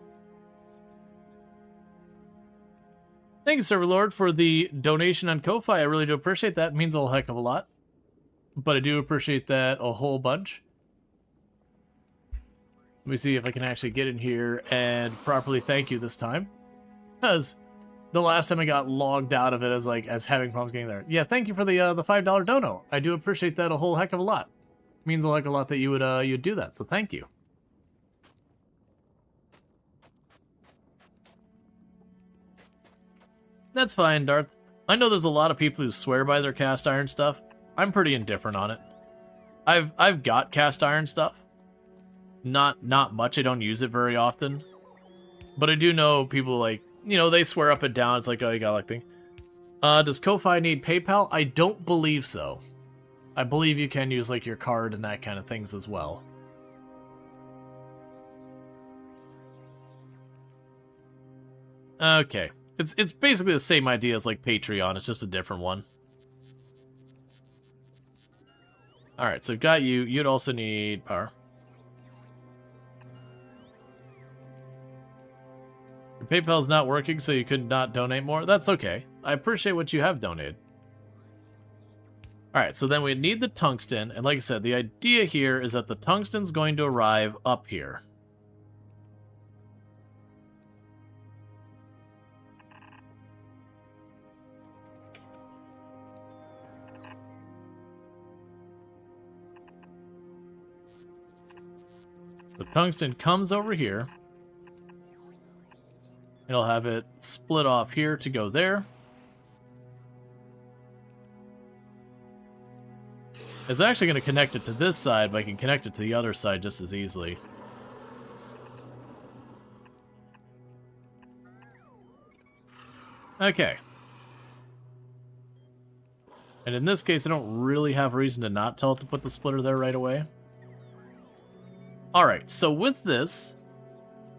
Thank you, Serverlord, for the donation on Ko-Fi. I really do appreciate that. It means a whole heck of a lot. But I do appreciate that a whole bunch. Let me see if I can actually get in here and properly thank you this time. Because the last time I got logged out of it as having problems getting there. Yeah, thank you for the $5 dono. I do appreciate that a whole heck of a lot. It means a heck of a lot that you'd do that, so thank you. That's fine, Darth. I know there's a lot of people who swear by their cast iron stuff. I'm pretty indifferent on it. I've got cast iron stuff. Not much. I don't use it very often. But I do know people they swear up and down. It's like, oh, you got like thing. Does Ko-Fi need PayPal? I don't believe so. I believe you can use like your card and that kind of things as well. Okay. It's basically the same idea as like Patreon. It's just a different one. Alright, so got you. You'd also need power. Your PayPal's not working, so you could not donate more. That's okay. I appreciate what you have donated. Alright, so then we need the tungsten, and like I said, the idea here is that the tungsten's going to arrive up here. The tungsten comes over here. It'll have it split off here to go there. It's actually going to connect it to this side, but I can connect it to the other side just as easily. Okay. And in this case, I don't really have a reason to not tell it to put the splitter there right away. Alright, so with this,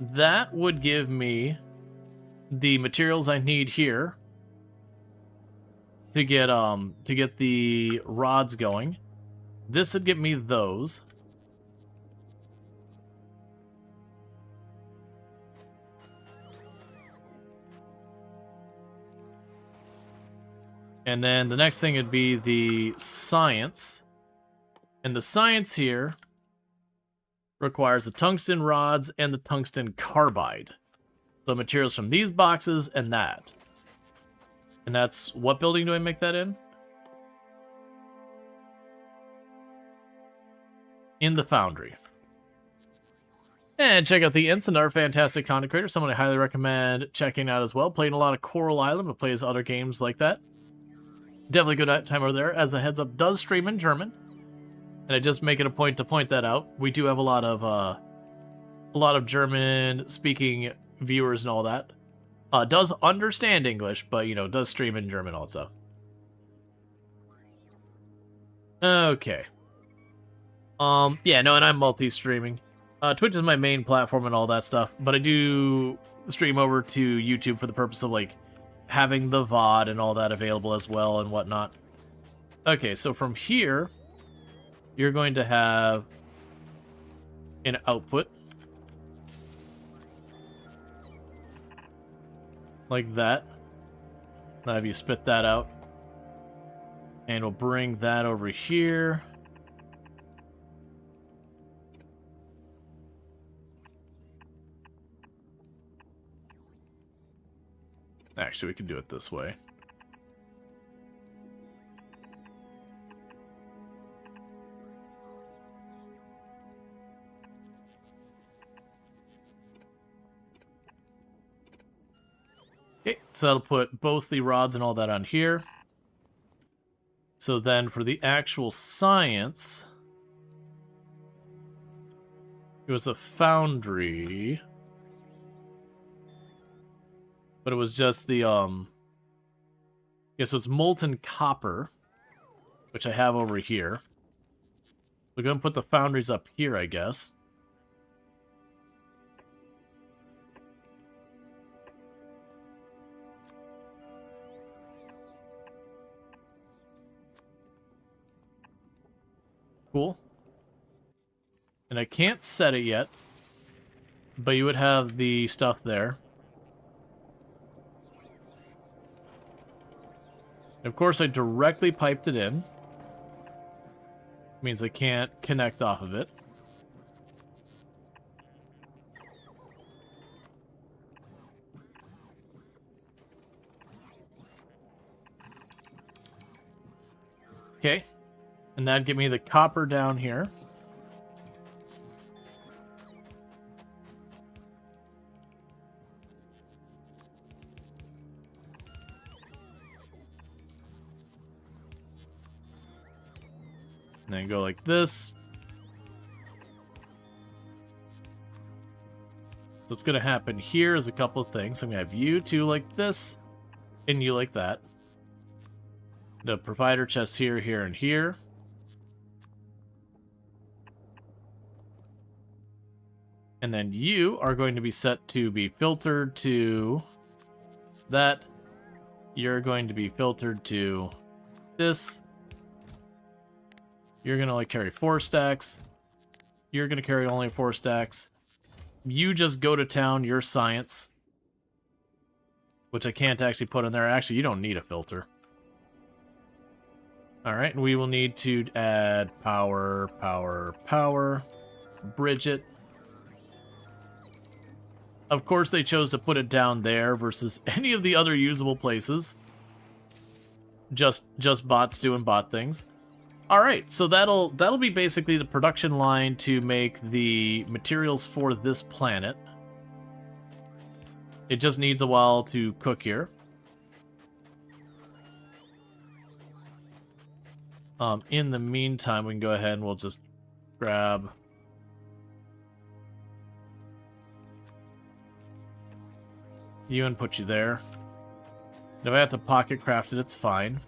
that would give me the materials I need here to get the rods going. This would get me those. And then the next thing would be the science. And the science here requires the tungsten rods and the tungsten carbide. The materials from these boxes and that. And that's, what building do I make that in? In the foundry. And check out the Ints, another fantastic content creator, someone I highly recommend checking out as well. Playing a lot of Coral Island, but plays other games like that. Definitely good time over there. As a heads up, does stream in German. And I just make it a point to point that out. We do have a lot of German-speaking viewers and all that. Does understand English, but, you know, does stream in German also. Okay. Yeah, no, and I'm multi-streaming. Twitch is my main platform and all that stuff, but I do stream over to YouTube for the purpose of, like, having the VOD and all that available as well and whatnot. Okay, so from here, you're going to have an output. Like that. Now have you spit that out. And we'll bring that over here. Actually, we can do it this way. Okay, so that'll put both the rods and all that on here. So then for the actual science, it was a foundry. But it was just the, yeah, so it's molten copper, which I have over here. We're going to put the foundries up here, I guess. Cool. And I can't set it yet, but you would have the stuff there. Of course, I directly piped it in. Means I can't connect off of it. Okay. And that'd give me the copper down here. And then go like this. What's going to happen here is a couple of things. I'm going to have you two like this, and you like that. The provider chest here, here, and here. And then you are going to be set to be filtered to that. You're going to be filtered to this. You're going to like carry 4 stacks. You're going to carry only 4 stacks. You just go to town, your science. Which I can't actually put in there. Actually, you don't need a filter. Alright, and we will need to add power, power, power. Bridge it. Of course, they chose to put it down there versus any of the other usable places. Just bots doing bot things. Alright, so that'll be basically the production line to make the materials for this planet. It just needs a while to cook here. In the meantime, we can go ahead and we'll just grab... you and put you there. If I have to pocket craft it, it's fine.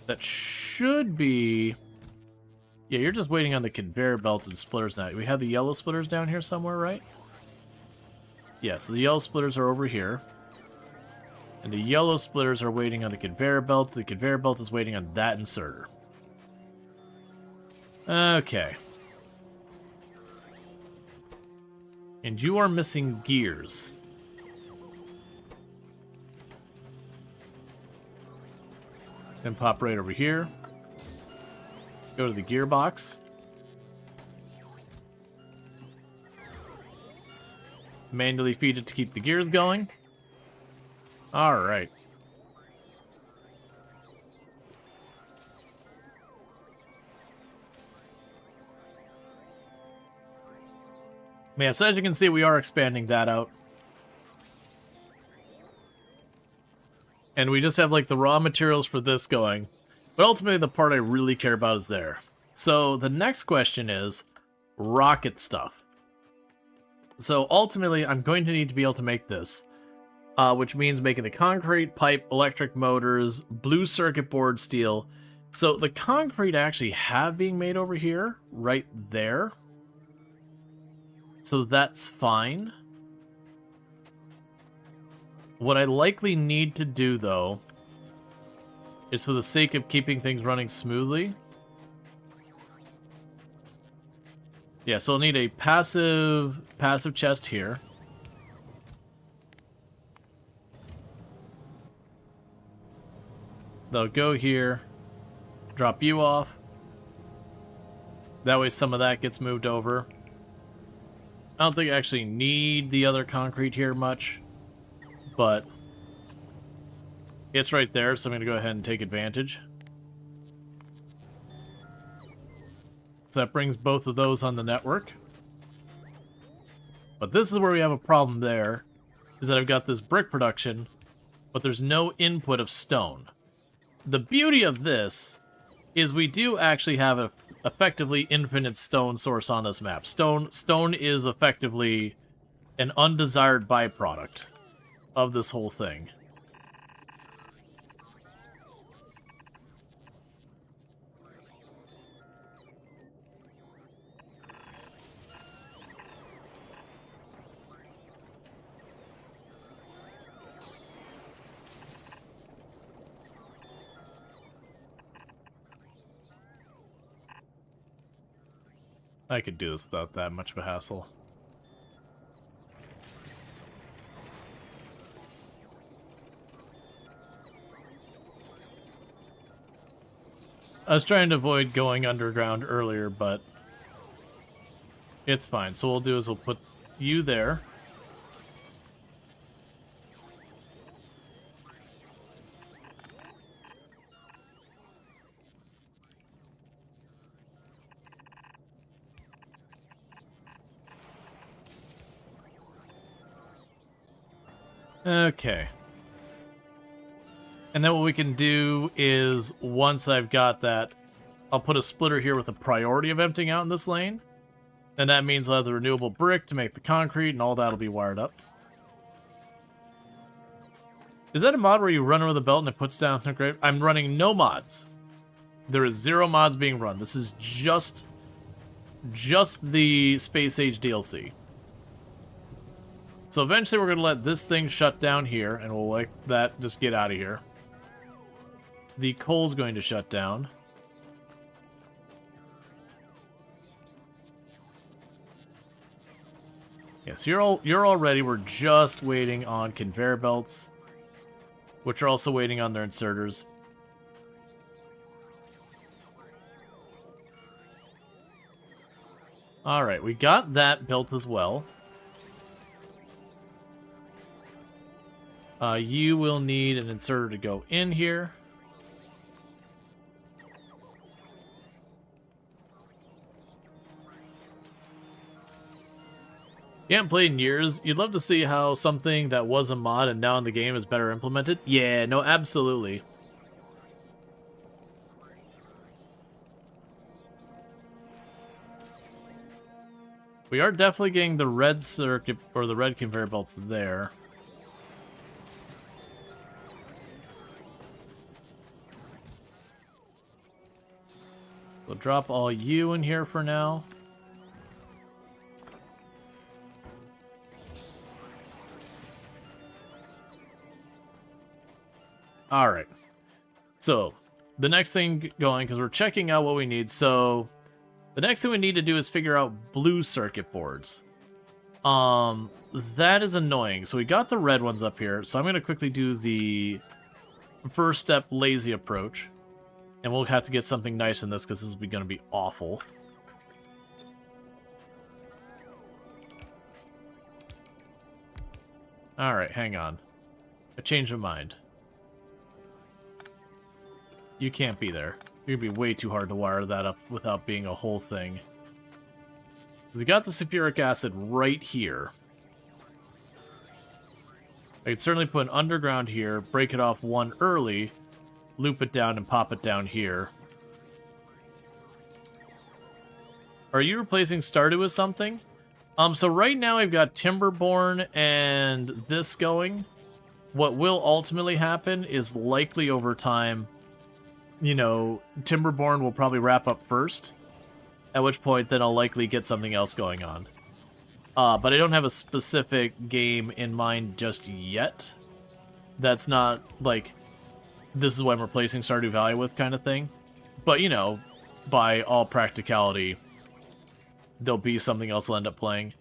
That should be... yeah, you're just waiting on the conveyor belts and splitters now. We have the yellow splitters down here somewhere, right? Yeah, so the yellow splitters are over here. And the yellow splitters are waiting on the conveyor belt. The conveyor belt is waiting on that inserter. Okay. And you are missing gears. Then pop right over here. Go to the gearbox. Manually feed it to keep the gears going. Alright. Yeah, so as you can see, we are expanding that out. And we just have, like, the raw materials for this going. But ultimately, the part I really care about is there. So, the next question is rocket stuff. So, ultimately, I'm going to need to be able to make this. Which means making the concrete, pipe, electric motors, blue circuit board steel. So, the concrete I actually have being made over here, right there. So that's fine. What I likely need to do, though, is for the sake of keeping things running smoothly. Yeah, so I'll need a passive chest here. They'll go here, drop you off. That way some of that gets moved over. I don't think I actually need the other concrete here much, but it's right there, so I'm going to go ahead and take advantage. So that brings both of those on the network. But this is where we have a problem there, is that I've got this brick production, but there's no input of stone. The beauty of this is we do actually have a effectively infinite stone source on this map. Stone is effectively an undesired byproduct of this whole thing. I could do this without that much of a hassle. I was trying to avoid going underground earlier, but it's fine. So what we'll do is we'll put you there. Okay. And then what we can do is, once I've got that, I'll put a splitter here with a priority of emptying out in this lane. And that means I'll have the renewable brick to make the concrete, and all that'll be wired up. Is that a mod where you run over the belt and it puts down the grave? I'm running no mods. There is 0 mods being run. This is just the Space Age DLC. So eventually we're going to let this thing shut down here, and we'll let that just get out of here. The coal's going to shut down. Yes, you're all ready. We're just waiting on conveyor belts. which are also waiting on their inserters. Alright, we got that built as well. You will need an inserter to go in here. You haven't played in years. You'd love to see how something that was a mod and now in the game is better implemented. Yeah, no, absolutely. We are definitely getting the red circuit, or the red conveyor belts there. We'll drop all you in here for now. Alright. So, the next thing going, because we're checking out what we need, so the next thing we need to do is figure out blue circuit boards. That is annoying. So we got the red ones up here, so I'm going to quickly do the first step lazy approach. And we'll have to get something nice in this, because this is going to be awful. Alright, hang on. I changed my mind. You can't be there. You're gonna be way too hard to wire that up without being a whole thing. We got the sulfuric acid right here. I could certainly put an underground here, break it off one early, loop it down and pop it down here. Are you replacing Stardew with something? So right now I've got Timberborn and this going. What will ultimately happen is likely over time, you know, Timberborn will probably wrap up first, at which point then I'll likely get something else going on. But I don't have a specific game in mind just yet. That's not, like, this is what I'm replacing Stardew Valley with kind of thing. But, you know, by all practicality, there'll be something else I'll end up playing.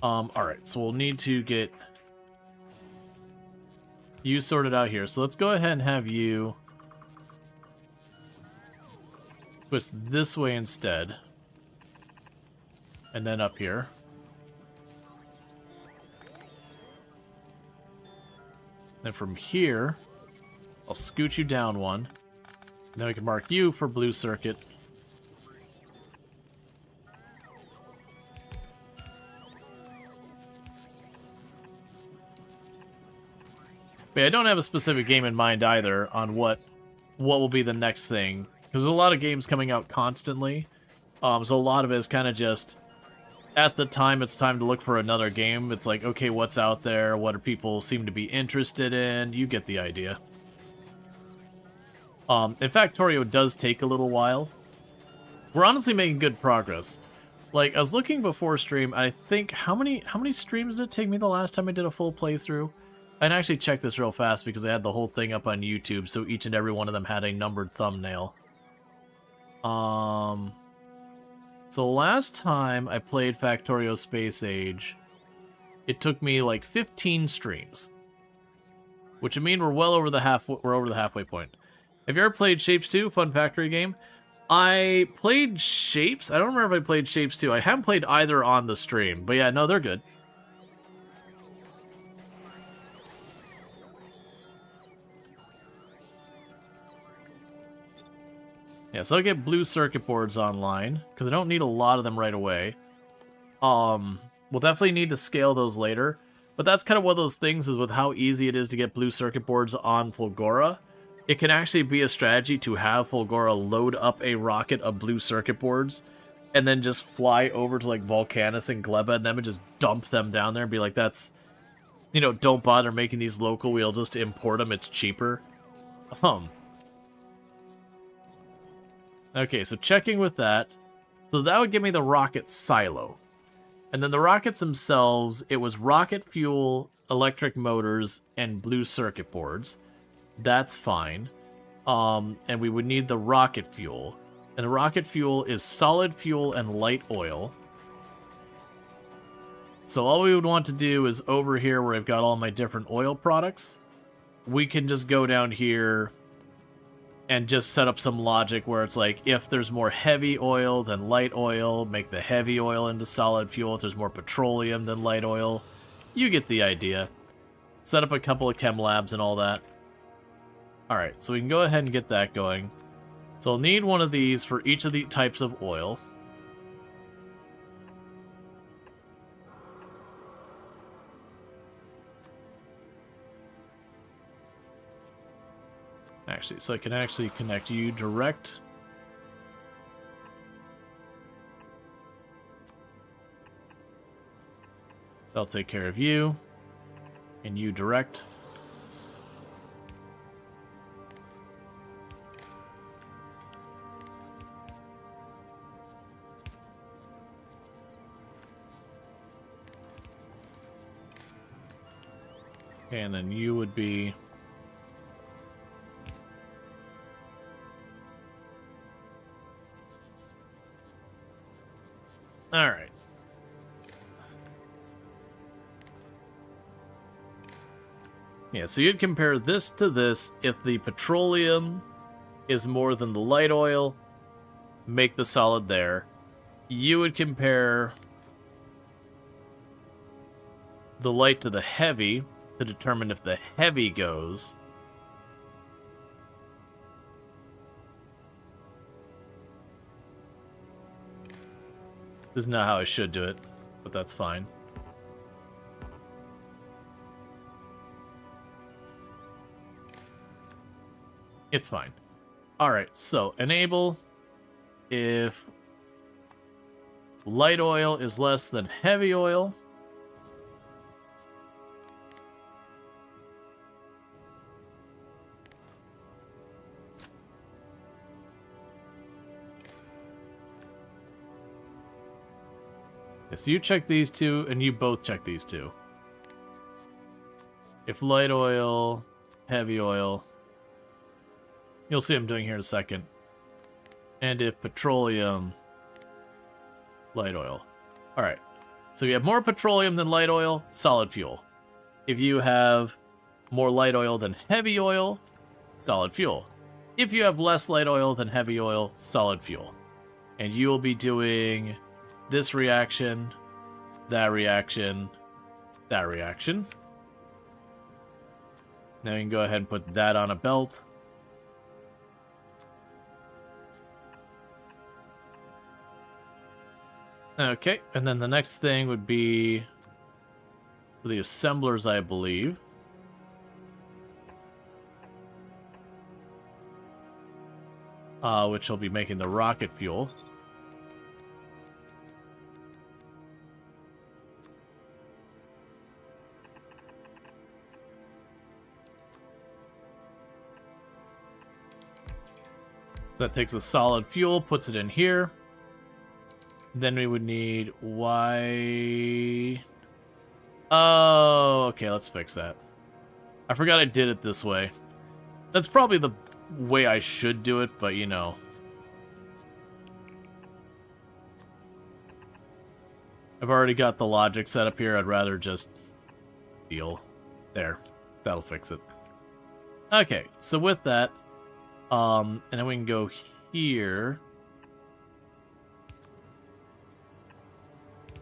Alright, so we'll need to get you sorted out here. So let's go ahead and have you twist this way instead. And then up here. Then from here, I'll scoot you down one. And then we can mark you for blue circuit. But yeah, I don't have a specific game in mind either on what will be the next thing. Because there's a lot of games coming out constantly. So a lot of it is kind of just, at the time it's time to look for another game. It's like, okay, what's out there? What do people seem to be interested in? You get the idea. In fact, Factorio does take a little while. We're honestly making good progress. Like, I was looking before stream, I think, how many streams did it take me the last time I did a full playthrough? I can actually check this real fast because I had the whole thing up on YouTube, so each and every one of them had a numbered thumbnail. So last time I played Factorio Space Age, it took me like 15 streams. Which would mean we're well over the halfway point. Have you ever played Shapes 2? Fun Factory game? I played Shapes. I don't remember if I played Shapes 2. I haven't played either on the stream. But yeah, no, they're good. Yeah, so I'll get blue circuit boards online, because I don't need a lot of them right away. We'll definitely need to scale those later. But that's kind of one of those things is with how easy it is to get blue circuit boards on Fulgora. It can actually be a strategy to have Fulgora load up a rocket of blue circuit boards and then just fly over to like Volcanus and Gleba and them and just dump them down there and be like, that's, you know, don't bother making these local, we'll just import them, it's cheaper. Okay, so checking with that. So that would give me the rocket silo. And then the rockets themselves, it was rocket fuel, electric motors, and blue circuit boards. That's fine. And we would need the rocket fuel. And the rocket fuel is solid fuel and light oil. So all we would want to do is over here where I've got all my different oil products. we can just go down here and just set up some logic where it's like, if there's more heavy oil than light oil, make the heavy oil into solid fuel. If there's more petroleum than light oil, you get the idea. Set up a couple of chem labs and all that. Alright, so we can go ahead and get that going. So I'll need one of these for each of the types of oil. Actually, so I can actually connect you direct. I'll take care of you. And you direct. Okay, and then you would be... Alright. Yeah, so you'd compare this to this. If the petroleum is more than the light oil, make the solid there. You would compare the light to the heavy to determine if the heavy goes. This is not how I should do it, but that's fine. It's fine. Alright, so enable if light oil is less than heavy oil. So you check these two, and you both check these two. If light oil, heavy oil, you'll see what I'm doing here in a second. And if petroleum, light oil. Alright, so you have more petroleum than light oil, solid fuel. If you have more light oil than heavy oil, solid fuel. If you have less light oil than heavy oil, solid fuel. And you will be doing... this reaction, that reaction, that reaction. Now you can go ahead and put that on a belt. Okay, and then the next thing would be the assemblers, I believe. Which will be making the rocket fuel. That takes a solid fuel, puts it in here. Then we would need Y... Oh, okay, let's fix that. I forgot I did it this way. That's probably the way I should do it, but you know. I've already got the logic set up here. I'd rather just deal. There. That'll fix it. Okay, so with that, and then we can go here.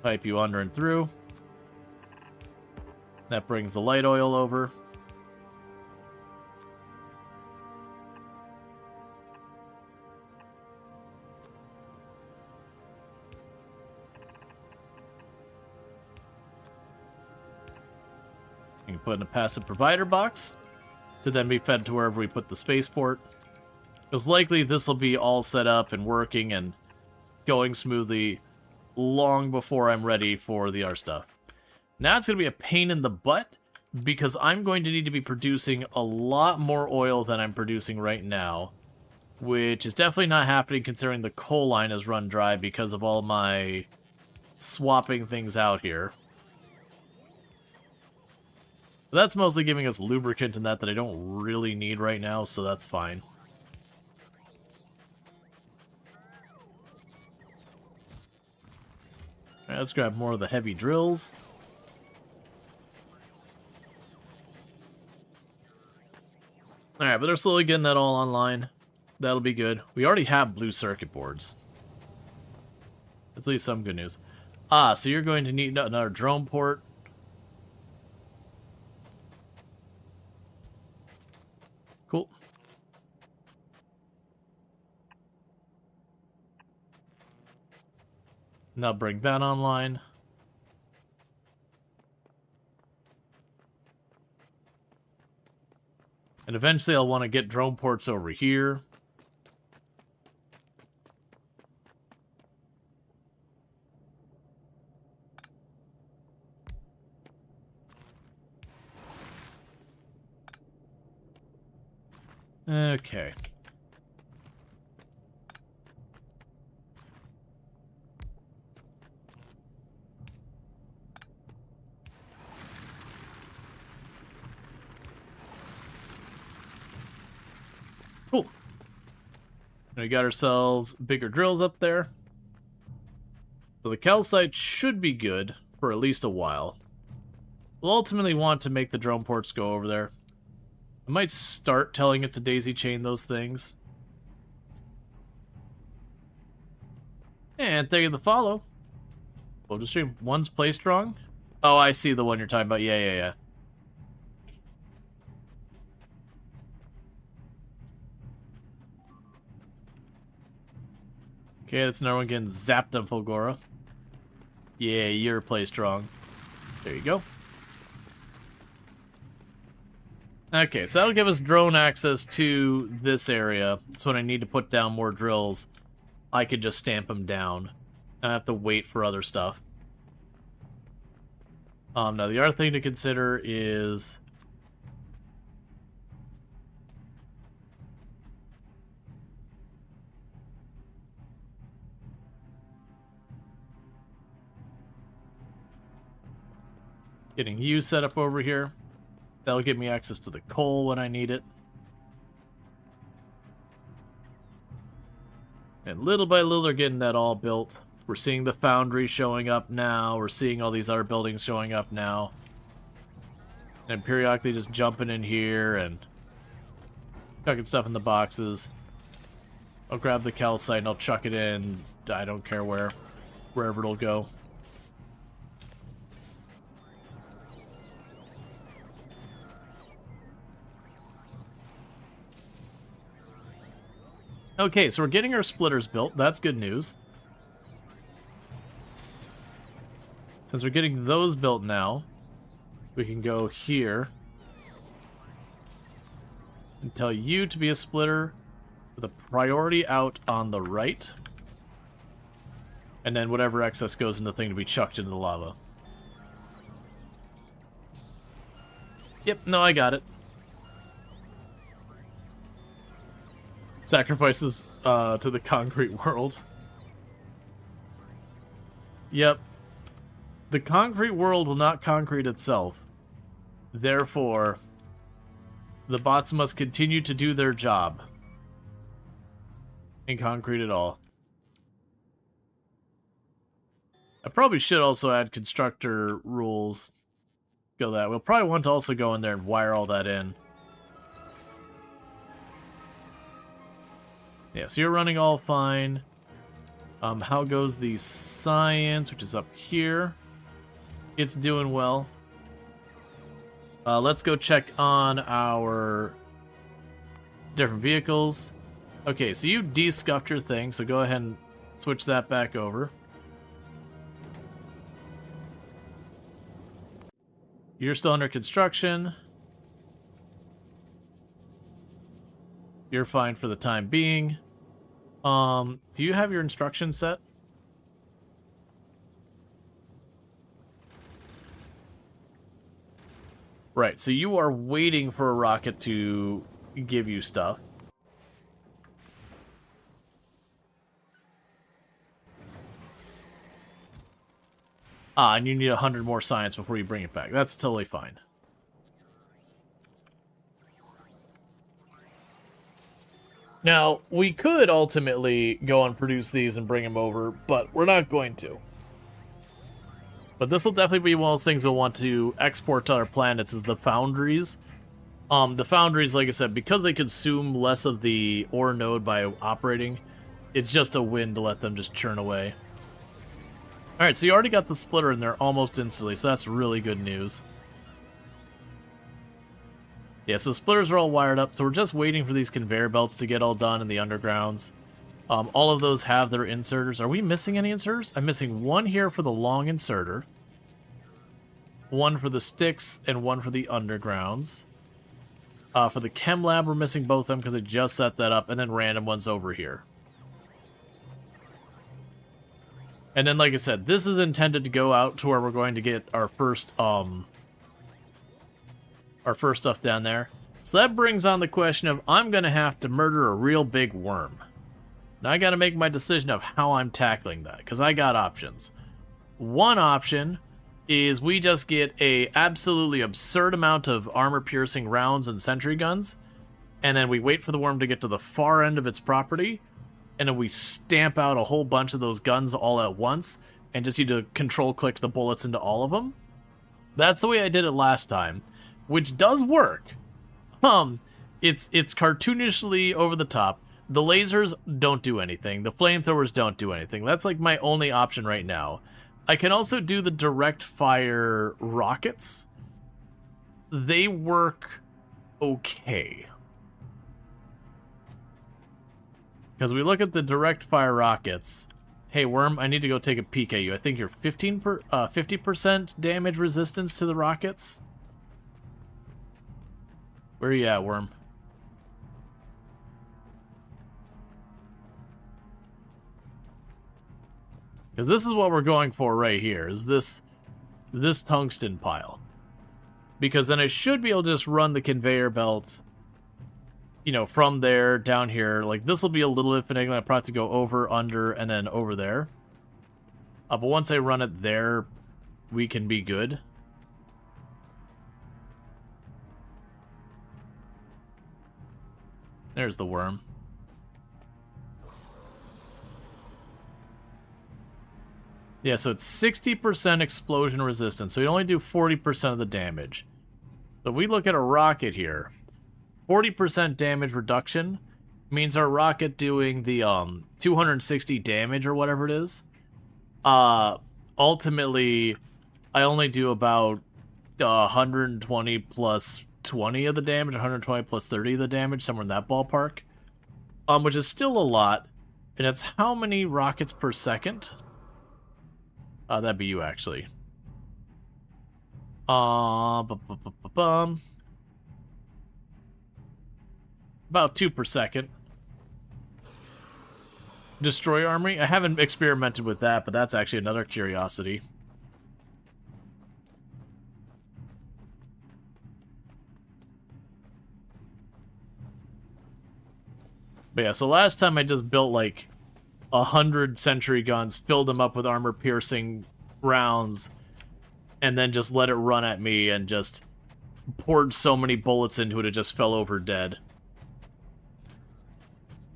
Pipe you under and through. That brings the light oil over. You can put in a passive provider box to then be fed to wherever we put the spaceport. Because likely this will be all set up and working and going smoothly long before I'm ready for the R stuff. Now it's going to be a pain in the butt because I'm going to need to be producing a lot more oil than I'm producing right now, which is definitely not happening considering the coal line is run dry because of all my swapping things out here. But that's mostly giving us lubricant and that I don't really need right now, so that's fine. Alright, let's grab more of the heavy drills. Alright, but they're slowly getting that all online. That'll be good. We already have blue circuit boards. That's at least some good news. Ah, so you're going to need another drone port. Cool. Now bring that online. And eventually I'll want to get drone ports over here. Okay. Cool. We got ourselves bigger drills up there. So the calcite should be good for at least a while. We'll ultimately want to make the drone ports go over there. I might start telling it to daisy chain those things. And thank you for the follow. We'll just stream. One's placed wrong? Oh, I see the one you're talking about. Yeah. Okay, that's another one getting zapped on Fulgora. Yeah, you're placed wrong. There you go. Okay, so that'll give us drone access to this area. So when I need to put down more drills, I could just stamp them down. I don't have to wait for other stuff. Now the other thing to consider is... getting you set up over here. That'll give me access to the coal when I need it. And little by little they're getting that all built. We're seeing the foundry showing up now. We're seeing all these other buildings showing up now. And periodically just jumping in here and chucking stuff in the boxes. I'll grab the calcite and I'll chuck it in. I don't care where. Wherever it'll go. Okay, so we're getting our splitters built. That's good news. Since we're getting those built now, we can go here and tell you to be a splitter with a priority out on the right. And then whatever excess goes in the thing to be chucked into the lava. Yep, no, I got it. Sacrifices to the concrete world. Yep. The concrete world will not concrete itself. Therefore, the bots must continue to do their job. And concrete it all. I probably should also add constructor rules. Go that. We'll probably want to also go in there and wire all that in. Yeah, so you're running all fine. How goes the science, which is up here? It's doing well. Let's go check on our different vehicles. Okay, so you de-scuffed your thing, so go ahead and switch that back over. You're still under construction. You're fine for the time being. Do you have your instructions set? Right, so you are waiting for a rocket to give you stuff. Ah, and you need 100 more science before you bring it back. That's totally fine. Now, we could ultimately go and produce these and bring them over, but we're not going to. But this will definitely be one of those things we'll want to export to other planets, is the foundries. The foundries, like I said, because they consume less of the ore node by operating, it's just a win to let them just churn away. Alright, so you already got the splitter in there almost instantly, so that's really good news. Yeah, so the splitters are all wired up, so we're just waiting for these conveyor belts to get all done in the undergrounds. All of those have their inserters. Are we missing any inserters? I'm missing one here for the long inserter, one for the sticks, and one for the undergrounds. For the chem lab, we're missing both of them because I just set that up, and then random ones over here. And then, like I said, this is intended to go out to where we're going to get our first stuff down there. So that brings on the question of, I'm going to have to murder a real big worm. Now I got to make my decision of how I'm tackling that, because I got options. One option is we just get a absolutely absurd amount of armor-piercing rounds and sentry guns, and then we wait for the worm to get to the far end of its property, and then we stamp out a whole bunch of those guns all at once, and just need to control-click the bullets into all of them. That's the way I did it last time, which does work. It's cartoonishly over the top. The lasers don't do anything. The flamethrowers don't do anything. That's like my only option right now. I can also do the direct fire rockets. They work okay. Because we look at the direct fire rockets. Hey, worm, I need to go take a peek at you. I think you're 50% damage resistance to the rockets. Where are you at, worm? Because this is what we're going for right here, is this tungsten pile. Because then I should be able to just run the conveyor belt, you know, from there down here. Like, this will be a little bit finagling. I probably have to go over, under, and then over there. But once I run it there, we can be good. There's the worm. Yeah, so it's 60% explosion resistance, so you only do 40% of the damage. So if we look at a rocket here, 40% damage reduction means our rocket doing the 260 damage or whatever it is. Ultimately, I only do about 120 plus 20 of the damage, 120 plus 30 of the damage, somewhere in that ballpark. Which is still a lot, and it's how many rockets per second? That'd be you, actually. About 2 per second. Destroy armory? I haven't experimented with that, but that's actually another curiosity. But yeah, so last time I just built like 100 sentry guns, filled them up with armor-piercing rounds, and then just let it run at me and just poured so many bullets into it, it just fell over dead.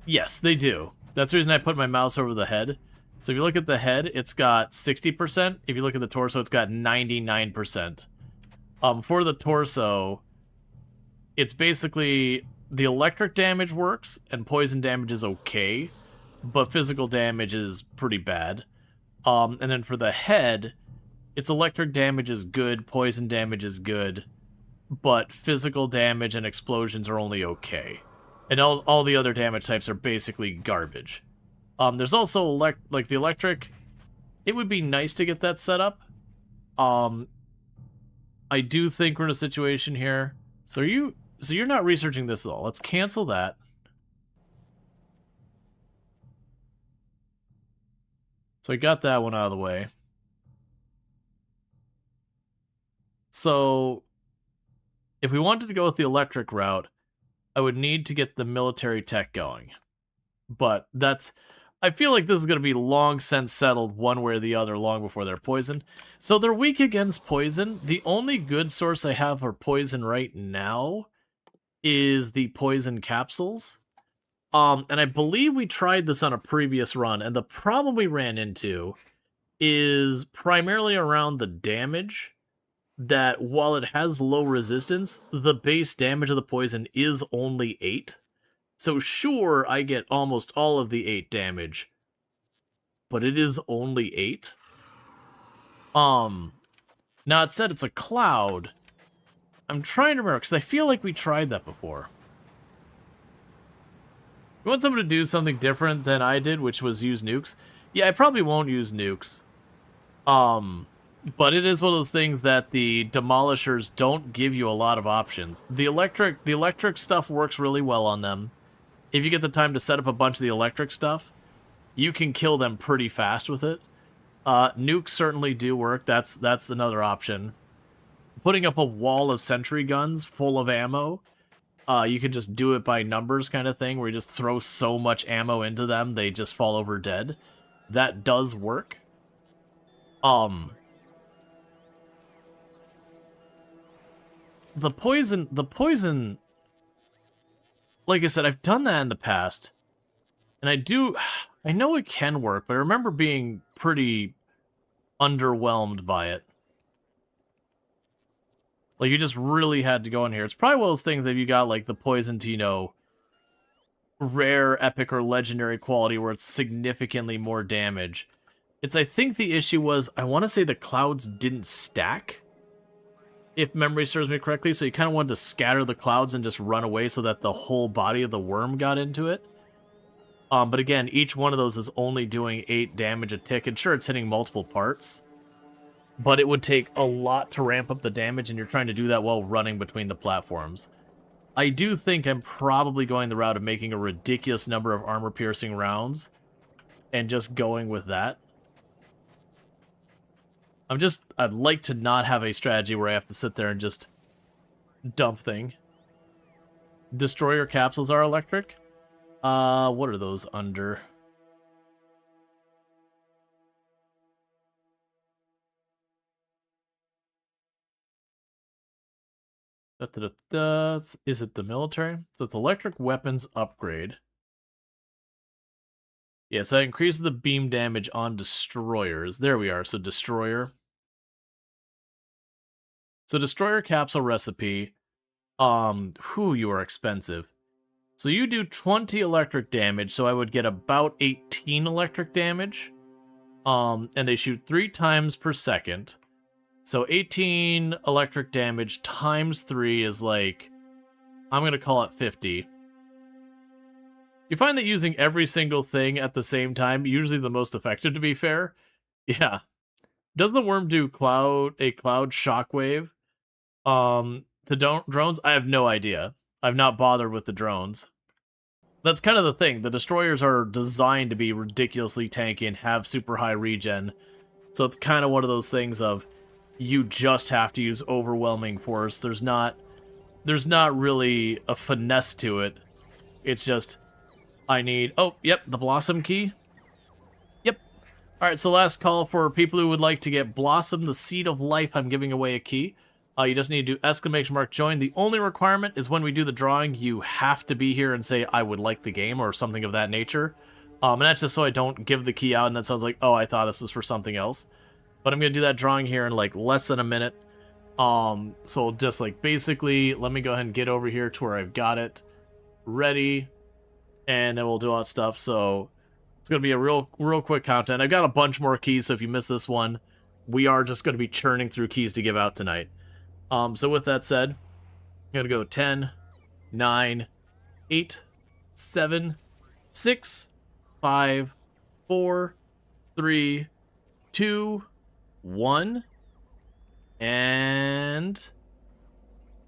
Yes, they do. That's the reason I put my mouse over the head. So if you look at the head, it's got 60%. If you look at the torso, it's got 99%. For the torso, it's basically the electric damage works, and poison damage is okay, but physical damage is pretty bad. And then for the head, its electric damage is good, poison damage is good, but physical damage and explosions are only okay. And all the other damage types are basically garbage. There's also like the electric. It would be nice to get that set up. I do think we're in a situation here. So you're not researching this at all. Let's cancel that. So I got that one out of the way. So if we wanted to go with the electric route, I would need to get the military tech going. But I feel like this is going to be long since settled one way or the other long before they're poisoned. So they're weak against poison. The only good source I have for poison right now is the poison capsules. And I believe we tried this on a previous run, and the problem we ran into is primarily around the damage. that while it has low resistance, the base damage of the poison is only 8. So sure, I get almost all of the 8 damage, but it is only 8. Now it said it's a cloud. I'm trying to remember, because I feel like we tried that before. You want someone to do something different than I did, which was use nukes? Yeah, I probably won't use nukes. But it is one of those things that the demolishers don't give you a lot of options. The electric stuff works really well on them. If you get the time to set up a bunch of the electric stuff, you can kill them pretty fast with it. Nukes certainly do work. That's another option. Putting up a wall of sentry guns full of ammo, you can just do it by numbers kind of thing, where you just throw so much ammo into them, they just fall over dead. That does work. The poison, like I said, I've done that in the past, and I know it can work, but I remember being pretty underwhelmed by it. Like, you just really had to go in here. It's probably one of those things that you got, like, the poison to, you know, rare, epic, or legendary quality where it's significantly more damage. I think the issue was, I want to say the clouds didn't stack, if memory serves me correctly, so you kind of wanted to scatter the clouds and just run away so that the whole body of the worm got into it. But again, each one of those is only doing 8 damage a tick, and sure, it's hitting multiple parts, but it would take a lot to ramp up the damage, and you're trying to do that while running between the platforms. I do think I'm probably going the route of making a ridiculous number of armor-piercing rounds, and just going with that. I'd like to not have a strategy where I have to sit there and just dump thing. Destroyer capsules are electric? What are those under? Is it the military? So it's electric weapons upgrade. Yes, that increases the beam damage on destroyers. There we are, so destroyer. So destroyer capsule recipe. You are expensive. So you do 20 electric damage, so I would get about 18 electric damage. And they shoot 3 times per second. So 18 electric damage times 3 is like, I'm going to call it 50. You find that using every single thing at the same time, usually the most effective, to be fair. Yeah. Doesn't the worm do a cloud shockwave? To drones? I have no idea. I've not bothered with the drones. That's kind of the thing. The destroyers are designed to be ridiculously tanky and have super high regen. So it's kind of one of those things of, you just have to use overwhelming force. There's not really a finesse to it. It's just, I need... Oh, yep, the Blossom key. Yep. Alright, so last call for people who would like to get Blossom, the Seed of Life. I'm giving away a key. You just need to do ! Join. The only requirement is when we do the drawing, you have to be here and say, I would like the game, or something of that nature. And that's just so I don't give the key out and that sounds like, oh, I thought this was for something else. But I'm going to do that drawing here in, like, less than a minute. So just, like, basically, let me go ahead and get over here to where I've got it ready. And then we'll do all that stuff. So it's going to be a real quick content. I've got a bunch more keys, so if you miss this one, we are just going to be churning through keys to give out tonight. So with that said, I'm going to go 10, 9, 8, 7, 6, 5, 4, 3, 2, 1. And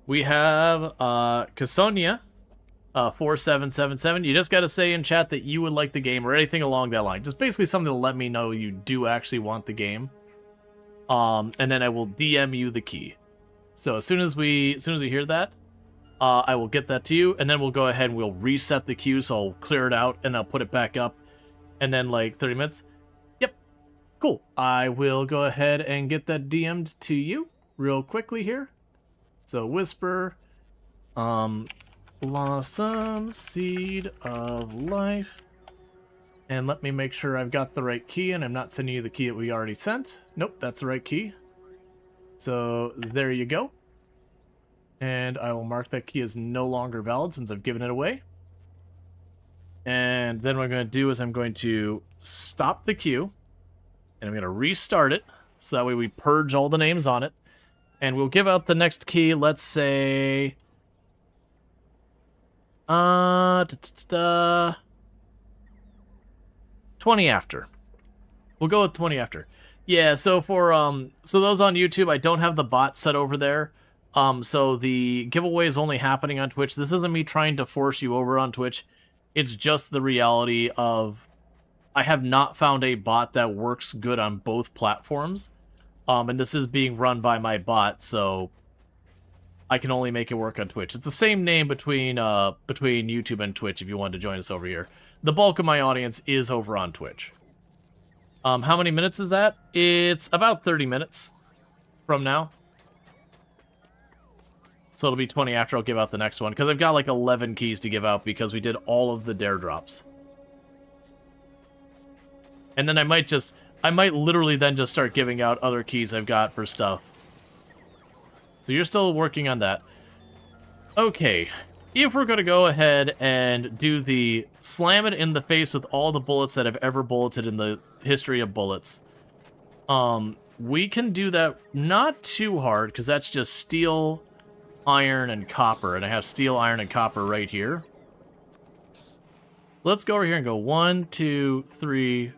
we have Kasonia 4777. You just got to say in chat that you would like the game or anything along that line. Just basically something to let me know you do actually want the game. And then I will DM you the key. So as soon as we hear that, I will get that to you, and then we'll go ahead and we'll reset the queue, so I'll clear it out, and I'll put it back up, and then, like, 30 minutes. Yep. Cool. I will go ahead and get that DM'd to you real quickly here. So, Whisper, Blossom, Seed of Life, and let me make sure I've got the right key, and I'm not sending you the key that we already sent. Nope, that's the right key. So there you go. And I will mark that key as no longer valid since I've given it away. And then what I'm going to do is I'm going to stop the queue. And I'm going to restart it. So that way we purge all the names on it. And we'll give out the next key, let's say... 20 after. We'll go with 20 after. Yeah, so for so those on YouTube, I don't have the bot set over there. So the giveaway is only happening on Twitch. This isn't me trying to force you over on Twitch. It's just the reality of I have not found a bot that works good on both platforms. And this is being run by my bot, so I can only make it work on Twitch. It's the same name between YouTube and Twitch if you wanted to join us over here. The bulk of my audience is over on Twitch. How many minutes is that? It's about 30 minutes from now. So it'll be 20 after I'll give out the next one, because I've got like 11 keys to give out because we did all of the dare drops. And then I might literally then just start giving out other keys I've got for stuff. So you're still working on that. Okay, if we're going to go ahead and do the slam it in the face with all the bullets that have ever bulleted in the history of bullets, we can do that not too hard, because that's just steel, iron, and copper, and I have steel, iron, and copper right here. Let's go over here and go 1, 2, 3,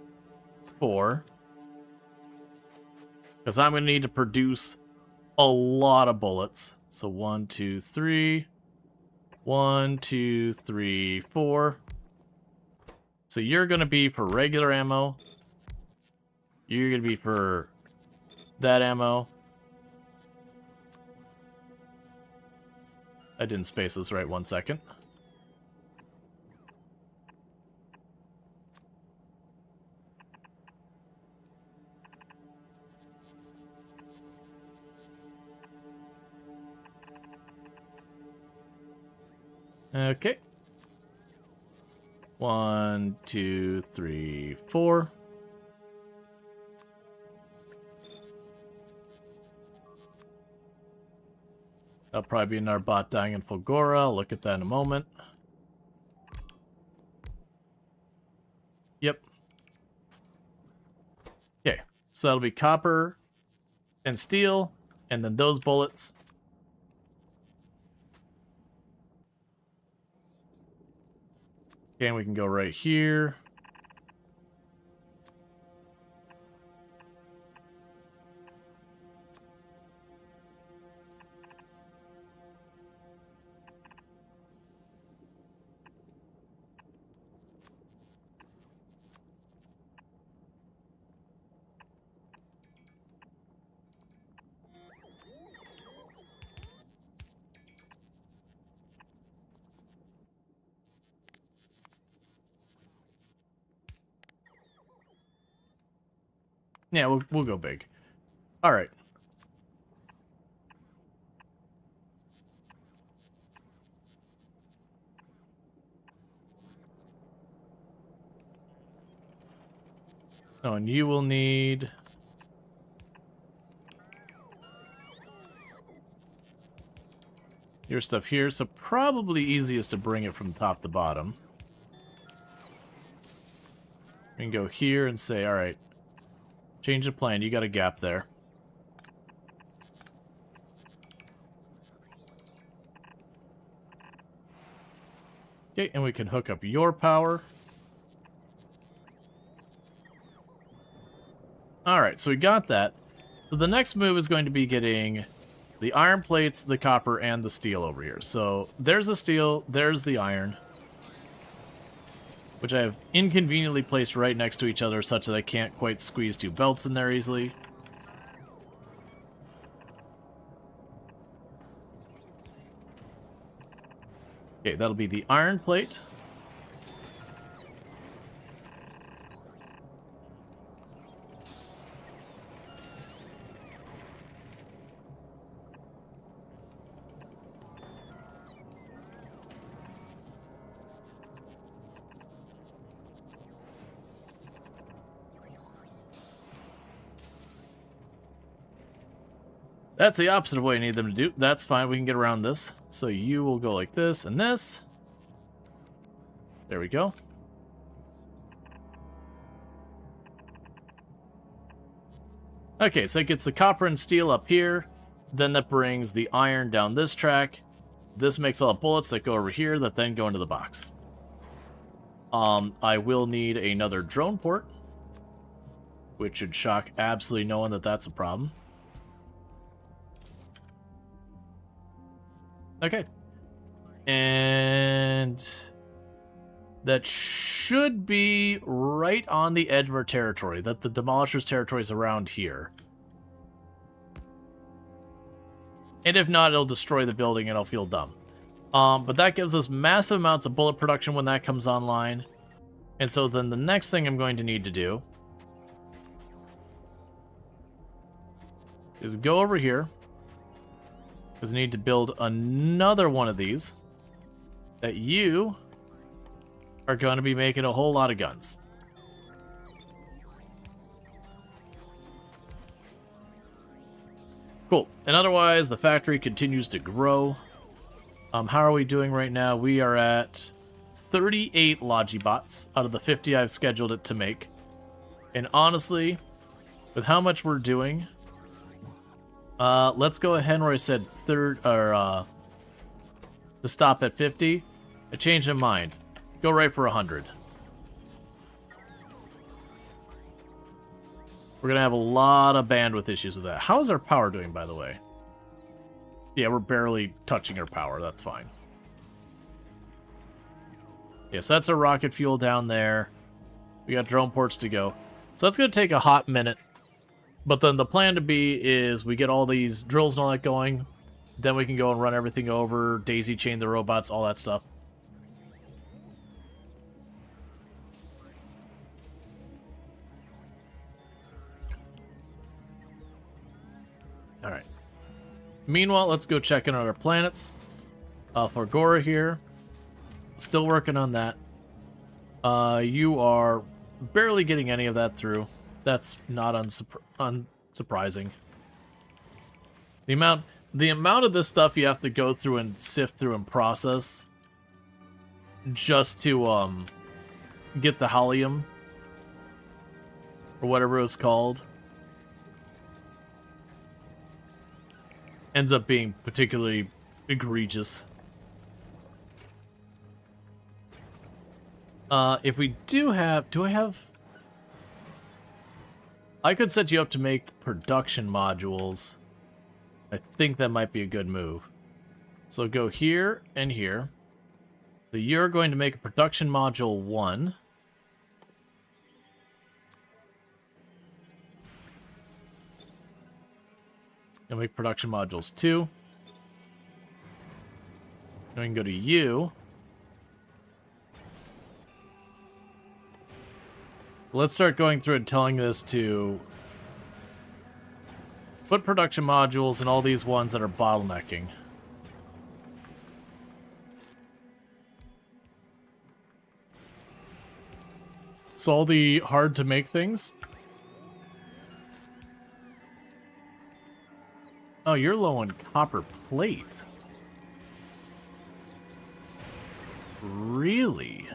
4. Because I'm going to need to produce a lot of bullets. So 1, 2, 3. 1, 2, 3, 4. So you're going to be for regular ammo. You're going to be for that ammo. I didn't space this right, 1 second. Okay. 1, 2, 3, 4. That'll probably be another bot dying in Fulgora. I'll look at that in a moment. Yep. Okay, so that'll be copper and steel, and then those bullets. Okay, and we can go right here. Yeah, we'll go big. All right. Oh, and you will need... your stuff here, so probably easiest to bring it from top to bottom. We can go here and say, all right, change the plan. You got a gap there. Okay, and we can hook up your power. Alright, so we got that. So the next move is going to be getting the iron plates, the copper, and the steel over here. So there's the steel, there's the iron, which I have inconveniently placed right next to each other such that I can't quite squeeze two belts in there easily. Okay, that'll be the iron plate. That's the opposite of what you need them to do. That's fine. We can get around this. So you will go like this and this. There we go. Okay, so it gets the copper and steel up here. Then that brings the iron down this track. This makes all the bullets that go over here that then go into the box. I will need another drone port, which should shock absolutely no one that that's a problem. Okay. And that should be right on the edge of our territory, that the Demolisher's territory is around here. And if not, it'll destroy the building and I'll feel dumb. But that gives us massive amounts of bullet production when that comes online. And so then the next thing I'm going to need to do is go over here. Because I need to build another one of these that you are going to be making a whole lot of guns. Cool. And otherwise, the factory continues to grow. How are we doing right now? We are at 38 Logibots out of the 50 I've scheduled it to make. And honestly, with how much we're doing, let's go ahead where I said to stop at 50. I changed my mind. Go right for 100. We're going to have a lot of bandwidth issues with that. How is our power doing, by the way? Yeah, we're barely touching our power. That's fine. Yes, that's our rocket fuel down there. We got drone ports to go. So that's going to take a hot minute. But then the plan to be is we get all these drills and all that going. Then we can go and run everything over, daisy chain the robots, all that stuff. Alright. Meanwhile, let's go check in on our planets. Fargora here. Still working on that. You are barely getting any of that through. That's not unsurprising. The amount of this stuff you have to go through and sift through and process just to get the helium or whatever it was called ends up being particularly egregious. If we do I have... I could set you up to make production modules. I think that might be a good move. So go here and here. So you're going to make a production module 1. You'll make production modules 2. Then we can go to you. Let's start going through and telling this to put production modules in all these ones that are bottlenecking. So all the hard to make things. Oh, you're low on copper plate. Really?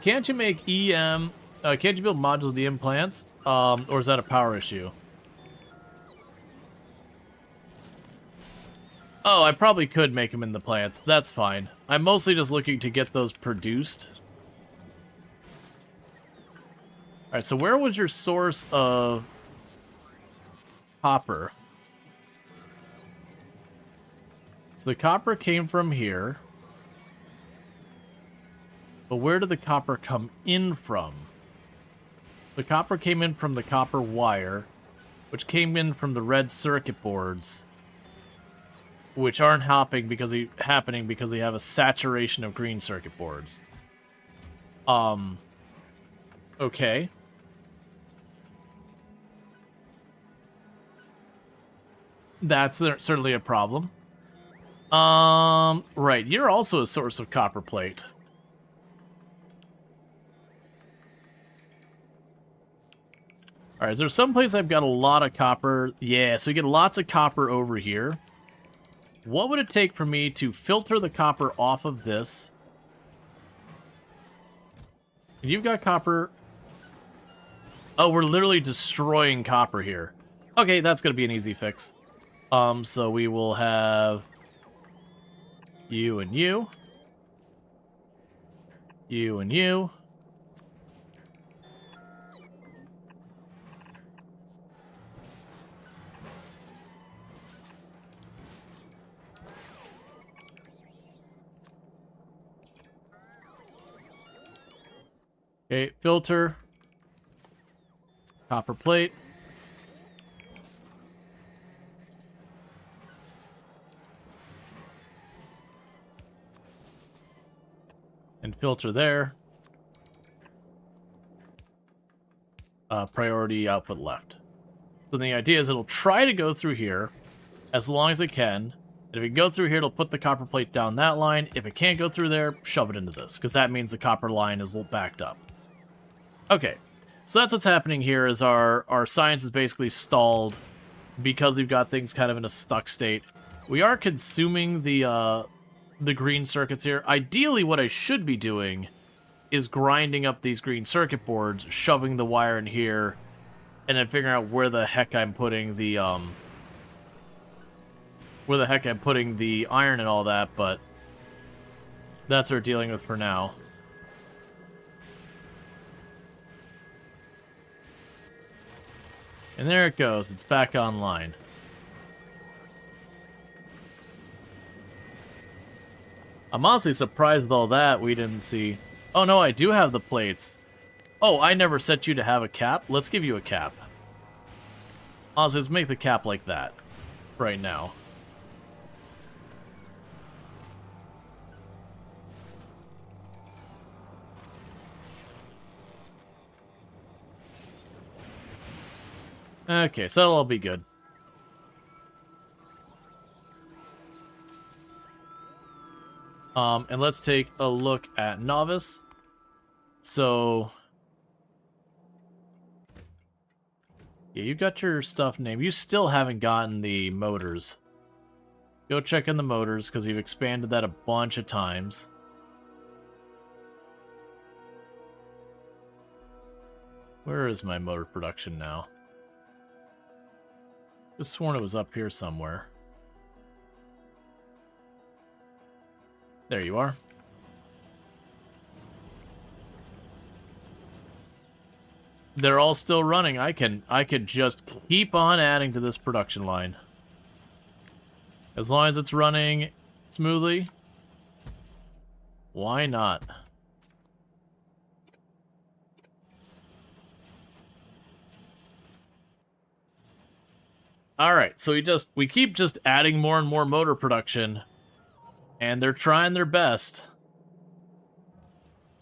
Can't you make EM... can't you build modules to EM plants? Or is that a power issue? Oh, I probably could make them in the plants. That's fine. I'm mostly just looking to get those produced. Alright, so where was your source of copper? So the copper came from here. But where did the copper come in from? The copper came in from the copper wire, which came in from the red circuit boards, which aren't happening because they have a saturation of green circuit boards. Okay. That's certainly a problem. Right, you're also a source of copper plate. All right, is there some place I've got a lot of copper? Yeah, so you get lots of copper over here. What would it take for me to filter the copper off of this? You've got copper. Oh, we're literally destroying copper here. Okay, that's going to be an easy fix. So we will have you and you. You and you. Okay, filter. Copper plate. And filter there. Priority output left. So the idea is it'll try to go through here as long as it can. And if it can go through here, it'll put the copper plate down that line. If it can't go through there, shove it into this, because that means the copper line is a little backed up. Okay, so that's what's happening here is our science is basically stalled because we've got things kind of in a stuck state. We are consuming the green circuits here. Ideally, what I should be doing is grinding up these green circuit boards, shoving the wire in here, and then figuring out where the heck I'm putting the iron and all that, but that's what we're dealing with for now. And there it goes. It's back online. I'm honestly surprised with all that we didn't see. Oh no, I do have the plates. Oh, I never set you to have a cap. Let's give you a cap. Honestly, let's make the cap like that right now. Okay, so that'll all be good. And let's take a look at Novice. So, yeah, you got your stuff named. You still haven't gotten the motors. Go check on the motors, because we've expanded that a bunch of times. Where is my motor production now? I could have sworn it was up here somewhere. There you are. They're all still running. I could just keep on adding to this production line. As long as it's running smoothly, why not? Alright, so we keep just adding more and more motor production, and they're trying their best,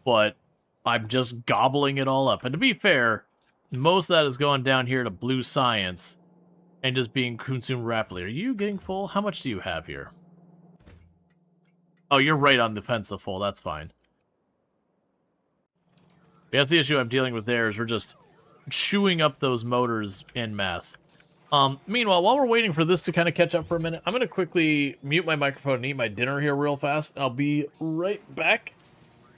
but I'm just gobbling it all up. And to be fair, most of that is going down here to blue science and just being consumed rapidly. Are you getting full? How much do you have here? Oh, you're right on defensive full. That's fine. Yeah, that's the issue I'm dealing with there, is we're just chewing up those motors en masse. Meanwhile, while we're waiting for this to kind of catch up for a minute, I'm going to quickly mute my microphone and eat my dinner here real fast. I'll be right back.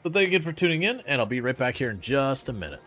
So thank you again for tuning in, and I'll be right back here in just a minute.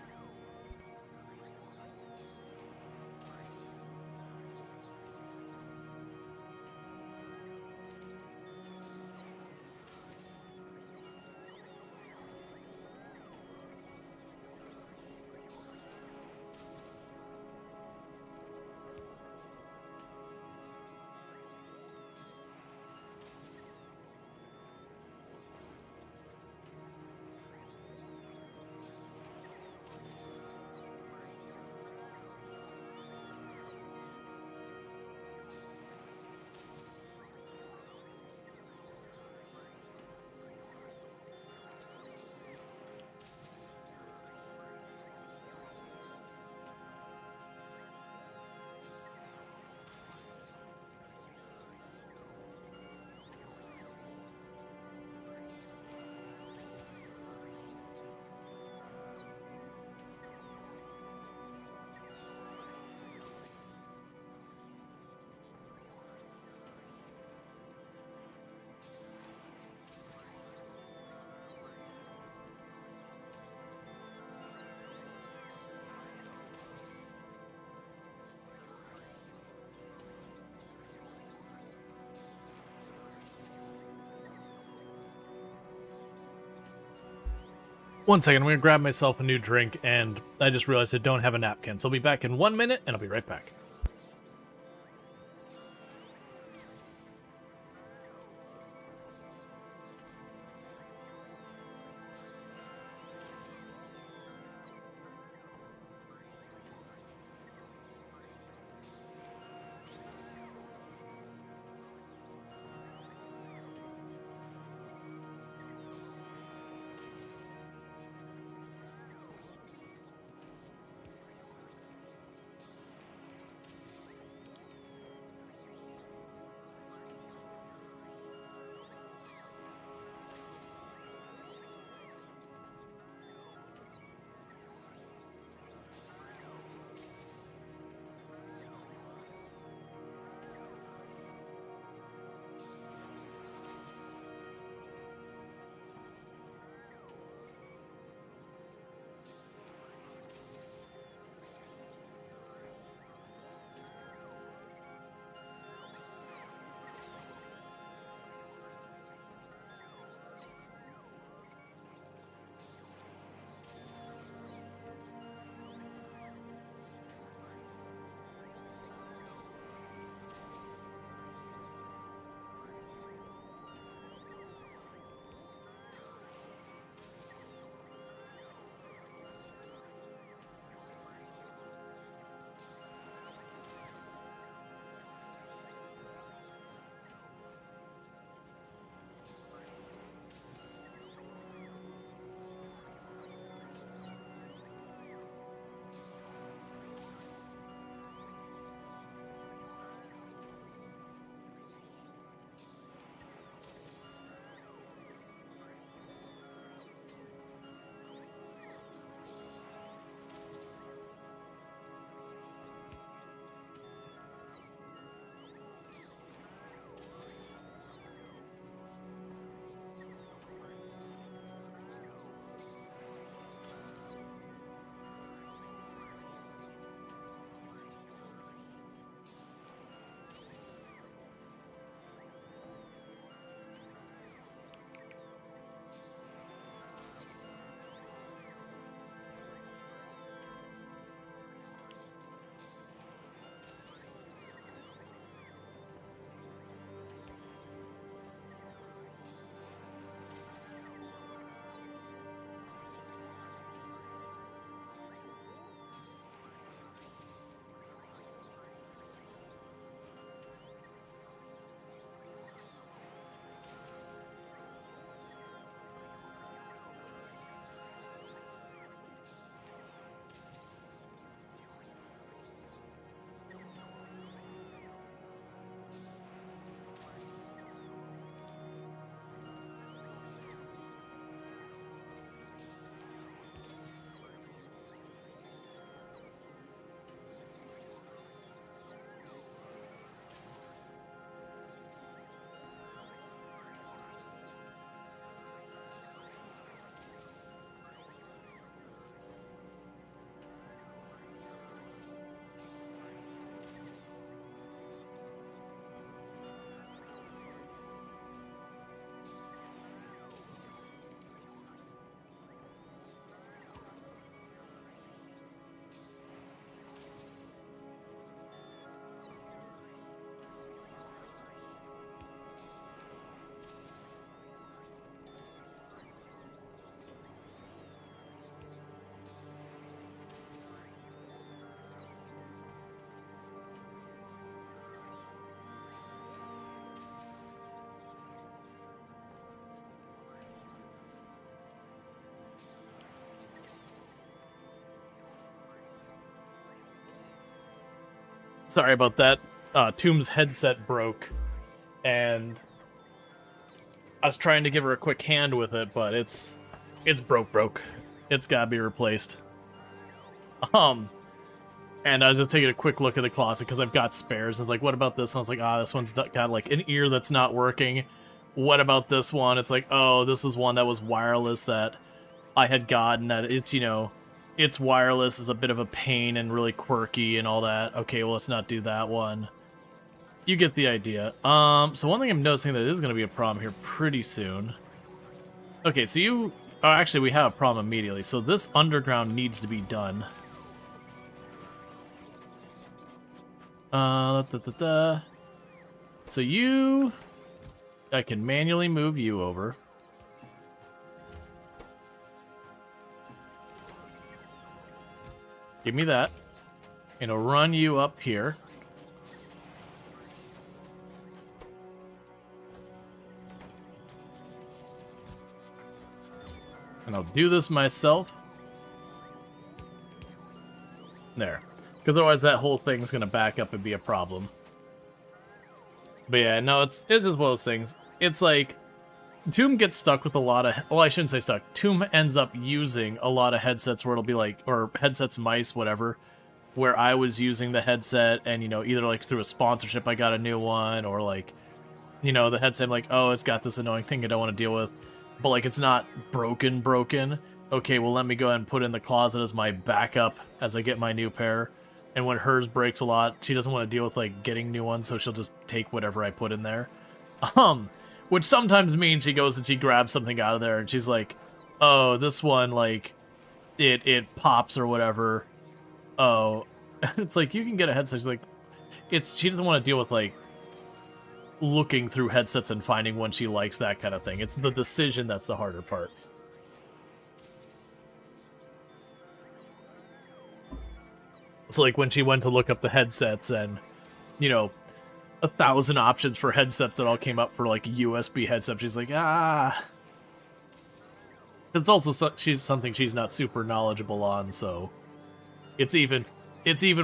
1 second, I'm gonna grab myself a new drink, and I just realized I don't have a napkin. So I'll be back in 1 minute, and I'll be right back. Sorry about that. Tomb's headset broke, and I was trying to give her a quick hand with it, but it's broke. It's gotta be replaced. And I was just taking a quick look at the closet because I've got spares. I was like, what about this one? I was like, this one's got like an ear that's not working. What about this one? It's like, oh, this is one that was wireless that I had gotten. That it's, it's wireless is a bit of a pain and really quirky and all that. Okay, well, let's not do that one. You get the idea. So one thing I'm noticing that is going to be a problem here pretty soon. Okay, so you Oh, actually, we have a problem immediately. So this underground needs to be done. So you... I can manually move you over. Give me that. And I'll run you up here. And I'll do this myself. There. Because otherwise that whole thing's going to back up and be a problem. But yeah, no, it's just one of those things. It's like, Tomb gets stuck with a lot of... Well, I shouldn't say stuck. Tomb ends up using a lot of headsets where it'll be like... Or headsets, mice, whatever. Where I was using the headset and, you know, either like through a sponsorship I got a new one, or like, you know, the headset, I'm like, oh, it's got this annoying thing I don't want to deal with. But like, it's not broken. Okay, well, let me go ahead and put it in the closet as my backup as I get my new pair. And when hers breaks a lot, she doesn't want to deal with, like, getting new ones, so she'll just take whatever I put in there. Which sometimes means she goes and she grabs something out of there, and she's like, oh, this one, like, it pops or whatever. Oh. It's like, you can get a headset. She's like, she doesn't want to deal with, like, looking through headsets and finding one she likes, that kind of thing. It's the decision that's the harder part. It's like when she went to look up the headsets and, you know, 1,000 options for headsets that all came up for, like, USB headsets. She's like, ah. It's also something she's not super knowledgeable on, so it's even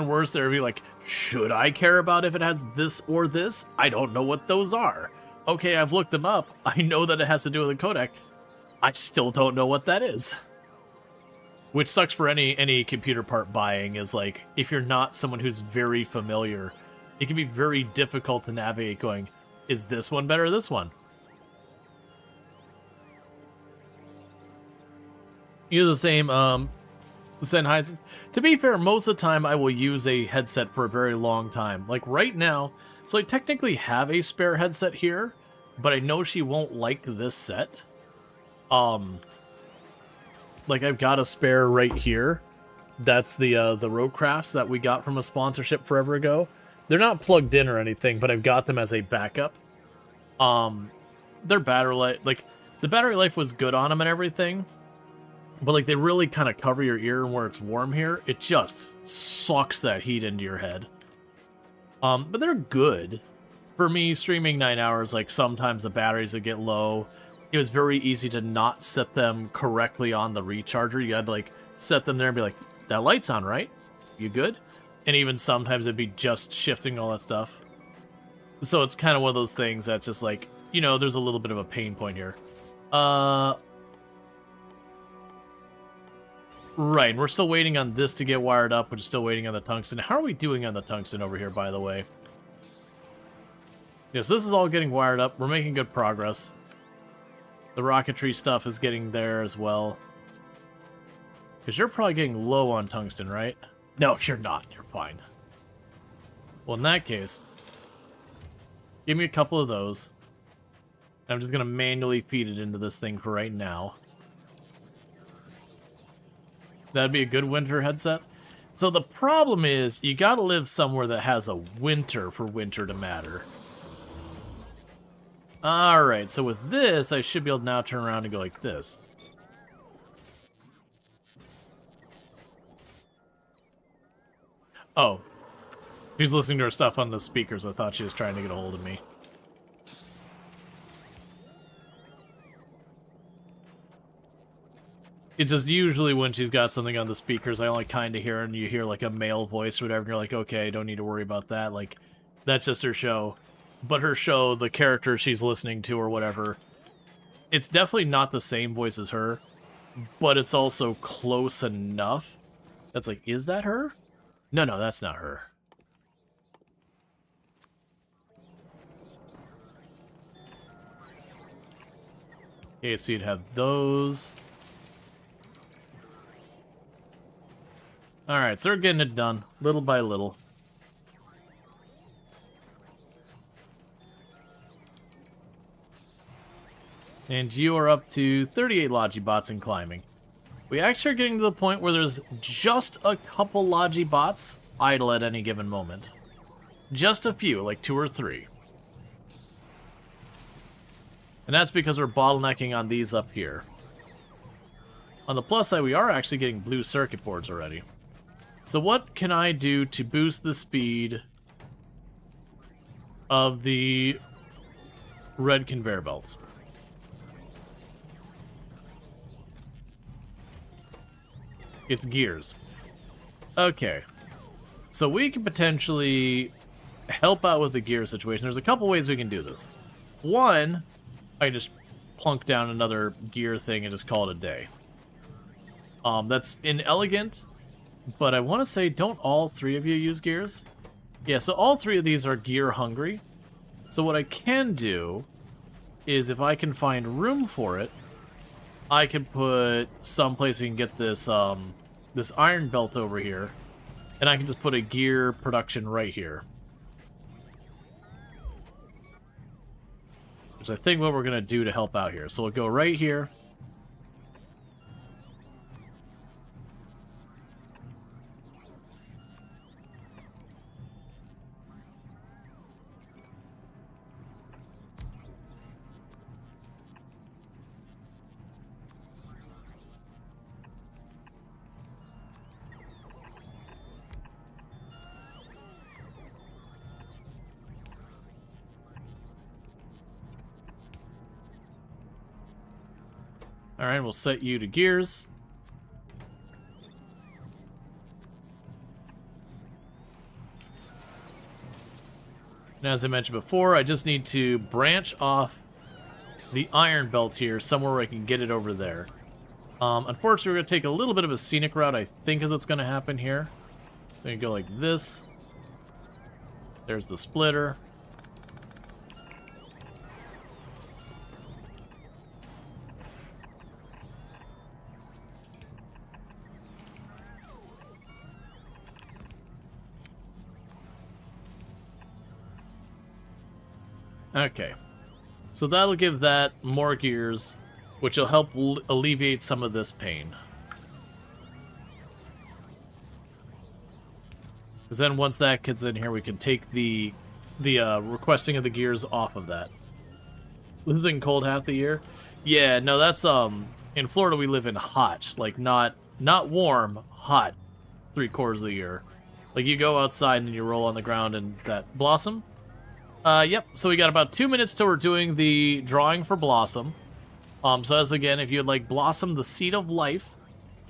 worse there to be like, should I care about if it has this or this? I don't know what those are. Okay, I've looked them up. I know that it has to do with a codec. I still don't know what that is. Which sucks for any computer part buying, is like, if you're not someone who's very familiar, it can be very difficult to navigate going, is this one better or this one? Use the same, Sennheiser. To be fair, most of the time I will use a headset for a very long time. Like right now, so I technically have a spare headset here, but I know she won't like this set. Like, I've got a spare right here. That's the Roadcrafts that we got from a sponsorship forever ago. They're not plugged in or anything, but I've got them as a backup. Their battery life, like, the battery life was good on them and everything, but, like, they really kind of cover your ear where it's warm here. It just sucks that heat into your head. But they're good. For me, streaming 9 hours, like, sometimes the batteries would get low. It was very easy to not set them correctly on the recharger. You had to, like, set them there and be like, that light's on, right? You good? And even sometimes it'd be just shifting all that stuff. So it's kind of one of those things that's just like, you know, there's a little bit of a pain point here. Right, and we're still waiting on this to get wired up. We're just still waiting on the tungsten. How are we doing on the tungsten over here, by the way? Yes, this is all getting wired up. We're making good progress. The rocketry stuff is getting there as well. Because you're probably getting low on tungsten, right? No, you're not. You're fine. Well, in that case, give me a couple of those. I'm just going to manually feed it into this thing for right now. That'd be a good winter headset. So the problem is, you got to live somewhere that has a winter for winter to matter. Alright, so with this, I should be able to now turn around and go like this. Oh. She's listening to her stuff on the speakers. I thought she was trying to get a hold of me. It's just usually when she's got something on the speakers, I only kind of hear, and you hear like a male voice or whatever, and you're like, okay, don't need to worry about that. Like, that's just her show. But her show, the character she's listening to or whatever, it's definitely not the same voice as her, but it's also close enough. That's like, is that her? No, no, that's not her. Okay, so you'd have those. Alright, so we're getting it done, little by little. And you are up to 38 Logibots and climbing. We actually are getting to the point where there's just a couple Logibots idle at any given moment. Just a few, like 2 or 3. And that's because we're bottlenecking on these up here. On the plus side, we are actually getting blue circuit boards already. So what can I do to boost the speed of the red conveyor belts? It's gears. Okay. So we can potentially help out with the gear situation. There's a couple ways we can do this. One, I just plunk down another gear thing and just call it a day. That's inelegant, but I want to say, don't all 3 of you use gears? Yeah, so all 3 of these are gear hungry. So what I can do is, if I can find room for it, I can put someplace we can get this this iron belt over here, and I can just put a gear production right here. Which I think what we're gonna do to help out here. So we'll go right here. Alright, we'll set you to gears. Now, as I mentioned before, I just need to branch off the iron belt here somewhere where I can get it over there. Unfortunately, we're going to take a little bit of a scenic route, I think is what's going to happen here. I'm going to go like this. There's the splitter. Okay, so that'll give that more gears, which will help alleviate some of this pain. Because then once that gets in here, we can take the requesting of the gears off of that. Losing cold half the year? Yeah, no, that's, in Florida we live in hot, like not warm, hot 3/4 of the year. Like you go outside and you roll on the ground and that Blossom? Yep, so we got about 2 minutes till we're doing the drawing for Blossom. So as again, if you'd like Blossom, the Seed of Life,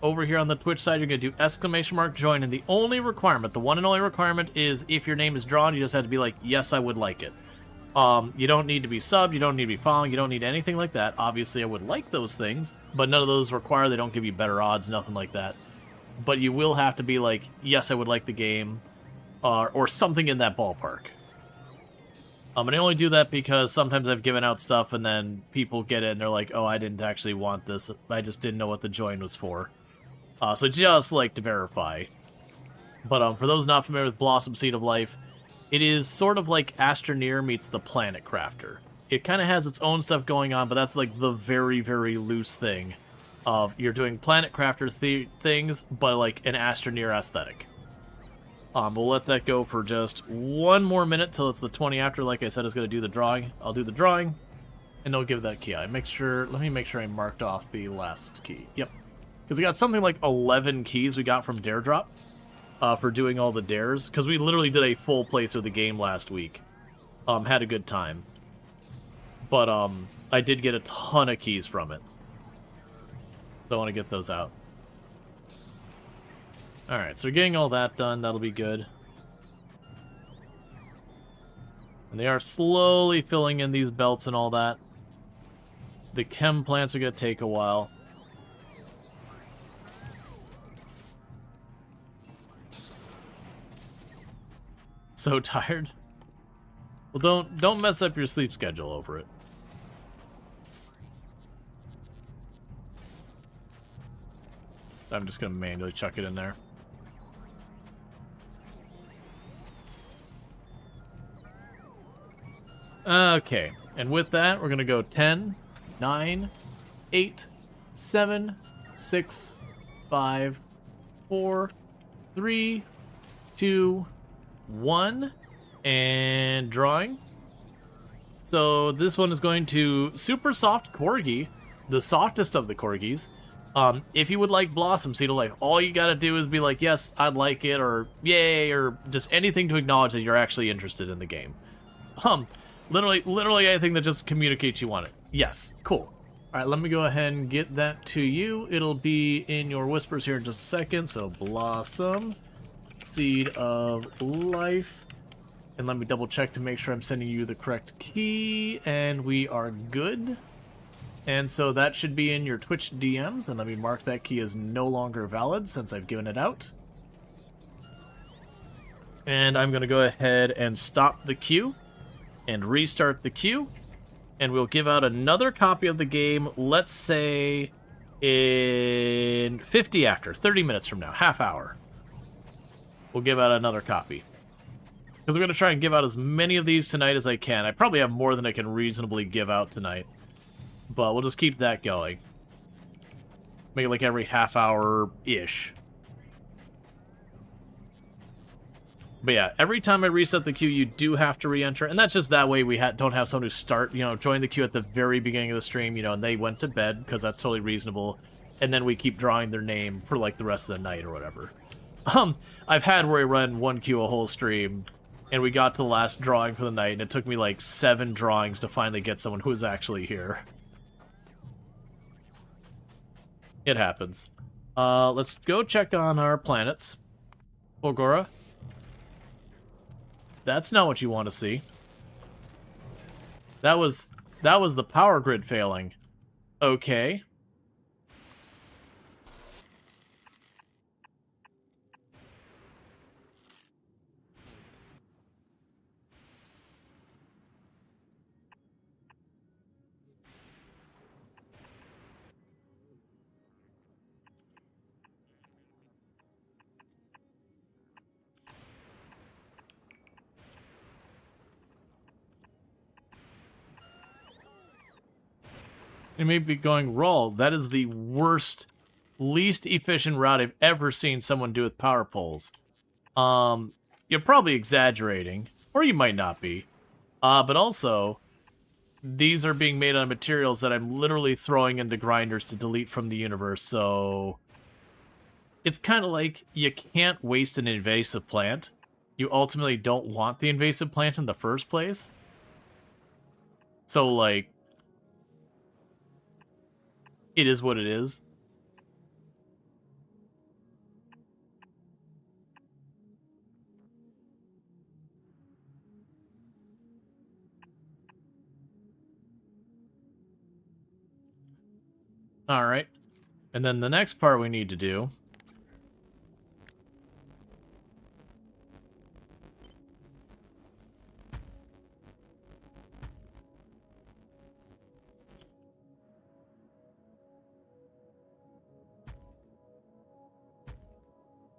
over here on the Twitch side, you're going to do ! Join, and the only requirement, the one and only requirement, is if your name is drawn, you just have to be like, yes, I would like it. You don't need to be subbed, you don't need to be following, you don't need anything like that. Obviously, I would like those things, but none of those require, they don't give you better odds, nothing like that. But you will have to be like, yes, I would like the game, or something in that ballpark. And I only do that because sometimes I've given out stuff and then people get it and they're like, oh, I didn't actually want this. I just didn't know what the join was for. So just like to verify. But for those not familiar with Blossom Seed of Life, it is sort of like Astroneer meets the Planet Crafter. It kind of has its own stuff going on, but that's like the very, very loose thing of you're doing Planet Crafter things, but like an Astroneer aesthetic. We'll let that go for just 1 more minute till it's the 20 after. Like I said, is going to do the drawing. I'll do the drawing, and they'll give that key. Let me make sure I marked off the last key. Yep. Because we got something like 11 keys we got from Dare Drop for doing all the dares. Because we literally did a full playthrough of the game last week. Had a good time. But I did get a ton of keys from it. So I want to get those out. Alright, so getting all that done, that'll be good. And they are slowly filling in these belts and all that. The chem plants are going to take a while. So tired? Well, don't mess up your sleep schedule over it. I'm just going to manually chuck it in there. Okay, and with that, we're going to go 10, 9, 8, 7, 6, 5, 4, 3, 2, 1, and drawing. So this one is going to Super Soft Corgi, the softest of the Corgis. If you would like Blossom Seed of Life, all you gotta do is be like, yes, I'd like it, or yay, or just anything to acknowledge that you're actually interested in the game. Literally anything that just communicates you want it. Yes, cool. All right, let me go ahead and get that to you. It'll be in your whispers here in just a second. So Blossom Seed of Life. And let me double check to make sure I'm sending you the correct key, and we are good. And so that should be in your Twitch DMs, and let me mark that key as no longer valid since I've given it out. And I'm going to go ahead and stop the queue and restart the queue, and we'll give out another copy of the game, let's say in 50 after, 30 minutes from now, half hour. We'll give out another copy. Because I'm going to try and give out as many of these tonight as I can. I probably have more than I can reasonably give out tonight. But we'll just keep that going. Make it like every half hour-ish. But yeah, every time I reset the queue, you do have to re-enter. And that's just that way we don't have someone who join the queue at the very beginning of the stream, and they went to bed, because that's totally reasonable. And then we keep drawing their name for like the rest of the night or whatever. I've had where I run one queue a whole stream, and we got to the last drawing for the night, and it took me like 7 drawings to finally get someone who was actually here. It happens. Let's go check on our planets. Fulgora. That's not what you want to see. That was the power grid failing. Okay. You may be going, Rual, that is the worst, least efficient route I've ever seen someone do with power poles. You're probably exaggerating, or you might not be. But also, these are being made out of materials that I'm literally throwing into grinders to delete from the universe, so... It's kind of like, you can't waste an invasive plant. You ultimately don't want the invasive plant in the first place. So, like... It is what it is. Alright. And then the next part we need to do...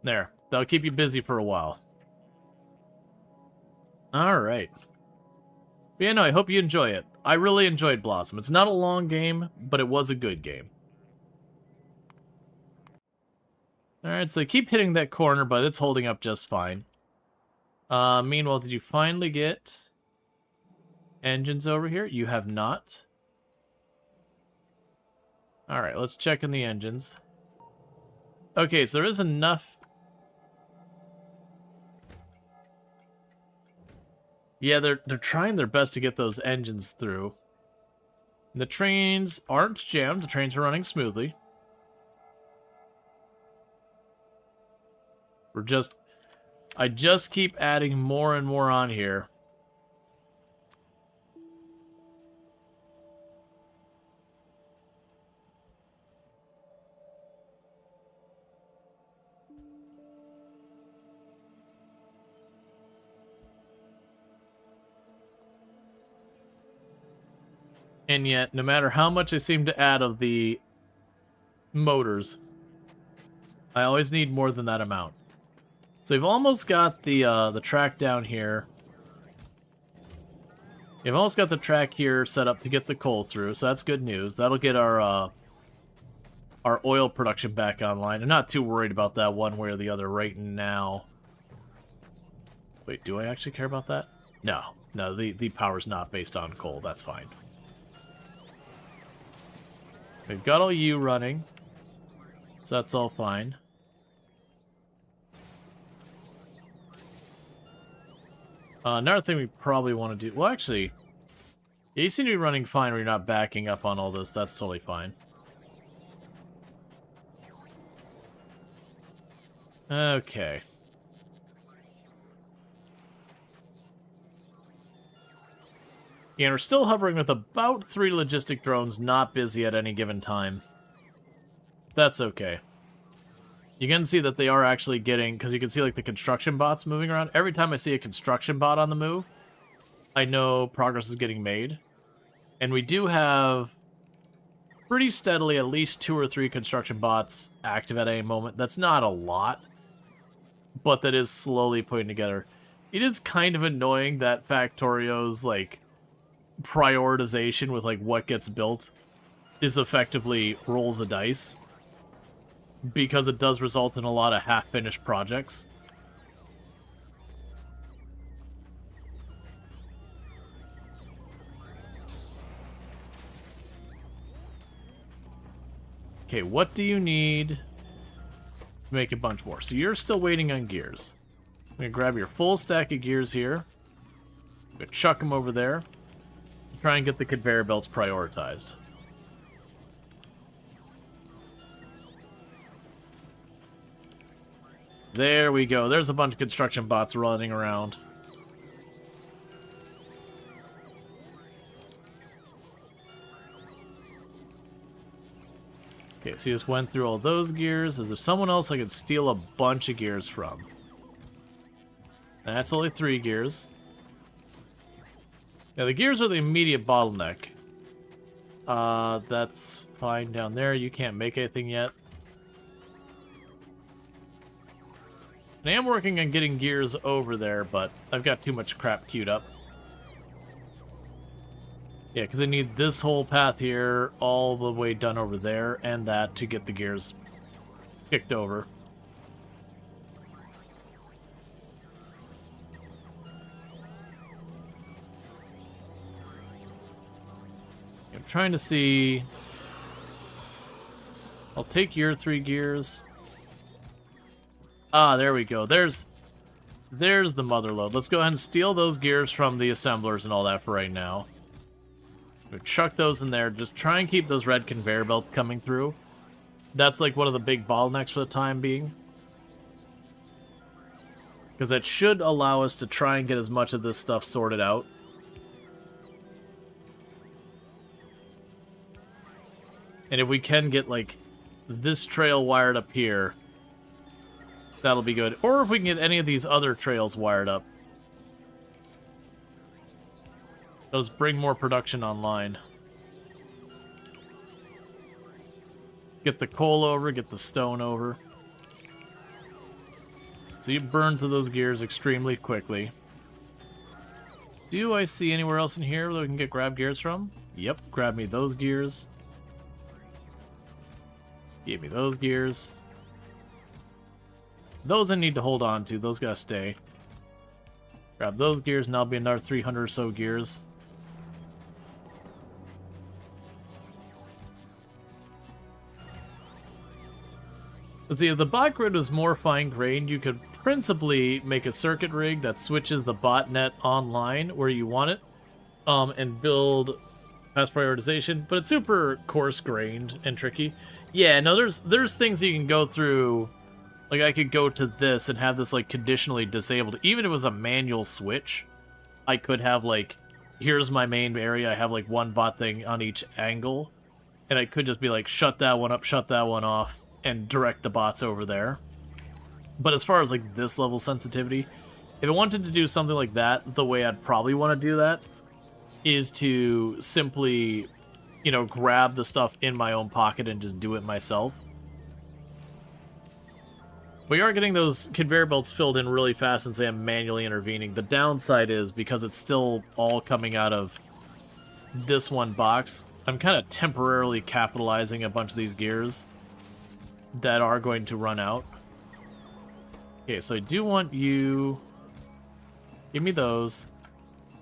There. That'll keep you busy for a while. Alright. But yeah, no, I hope you enjoy it. I really enjoyed Blossom. It's not a long game, but it was a good game. Alright, so keep hitting that corner, but it's holding up just fine. Meanwhile, did you finally get engines over here? You have not. Alright, let's check in the engines. Okay, so there is enough... Yeah, they're trying their best to get those engines through. The trains aren't jammed. The trains are running smoothly. I just keep adding more and more on here. And yet, no matter how much I seem to add of the motors, I always need more than that amount. So we've almost got the track down here. We've almost got the track here set up to get the coal through, so that's good news. That'll get our oil production back online. I'm not too worried about that one way or the other right now. Wait, do I actually care about that? No. No, the power's not based on coal. That's fine. We've got all you running, so that's all fine. Another thing we probably want to do... Well, actually, yeah, you seem to be running fine where you're not backing up on all this. That's totally fine. Okay. Yeah, and we're still hovering with about 3 logistic drones not busy at any given time. That's okay. You can see that they are actually getting, because you can see like the construction bots moving around. Every time I see a construction bot on the move, I know progress is getting made. And we do have pretty steadily at least 2 or 3 construction bots active at any moment. That's not a lot, but that is slowly putting together. It is kind of annoying that Factorio's like prioritization with like what gets built is effectively roll the dice, because it does result in a lot of half-finished projects. Okay, what do you need to make a bunch more? So you're still waiting on gears. I'm gonna grab your full stack of gears here. I'm gonna chuck them over there. Try and get the conveyor belts prioritized. There we go. There's a bunch of construction bots running around. Okay, so you just went through all those gears. Is there someone else I could steal a bunch of gears from? That's only 3 gears. Yeah, the gears are the immediate bottleneck. That's fine down there. You can't make anything yet. And I am working on getting gears over there, but I've got too much crap queued up. Yeah, because I need this whole path here all the way done over there and that to get the gears kicked over. I'm trying to see... I'll take your 3 gears. Ah, there we go. There's the mother load. Let's go ahead and steal those gears from the assemblers and all that for right now. We'll chuck those in there. Just try and keep those red conveyor belts coming through. That's like one of the big bottlenecks for the time being. Because that should allow us to try and get as much of this stuff sorted out. And if we can get, like, this trail wired up here, that'll be good. Or if we can get any of these other trails wired up. Those bring more production online. Get the coal over, get the stone over. So you burn through those gears extremely quickly. Do I see anywhere else in here that we can get grab gears from? Yep, grab me those gears. Give me those gears. Those I need to hold on to. Those gotta stay. Grab those gears, and that'll be another 300 or so gears. Let's see, if the bot grid was more fine-grained, you could principally make a circuit rig that switches the botnet online where you want it, and build fast prioritization, but it's super coarse-grained and tricky. Yeah, no, there's things you can go through. Like, I could go to this and have this, like, conditionally disabled. Even if it was a manual switch, I could have, like, here's my main area. I have, like, one bot thing on each angle. And I could just be like, shut that one up, shut that one off, and direct the bots over there. But as far as, like, this level sensitivity, if I wanted to do something like that, the way I'd probably want to do that is to simply, you know, grab the stuff in my own pocket and just do it myself. We are getting those conveyor belts filled in really fast since I am manually intervening. The downside is, because it's still all coming out of this one box, I'm kind of temporarily capitalizing a bunch of these gears that are going to run out. Okay, so I do want you... Give me those.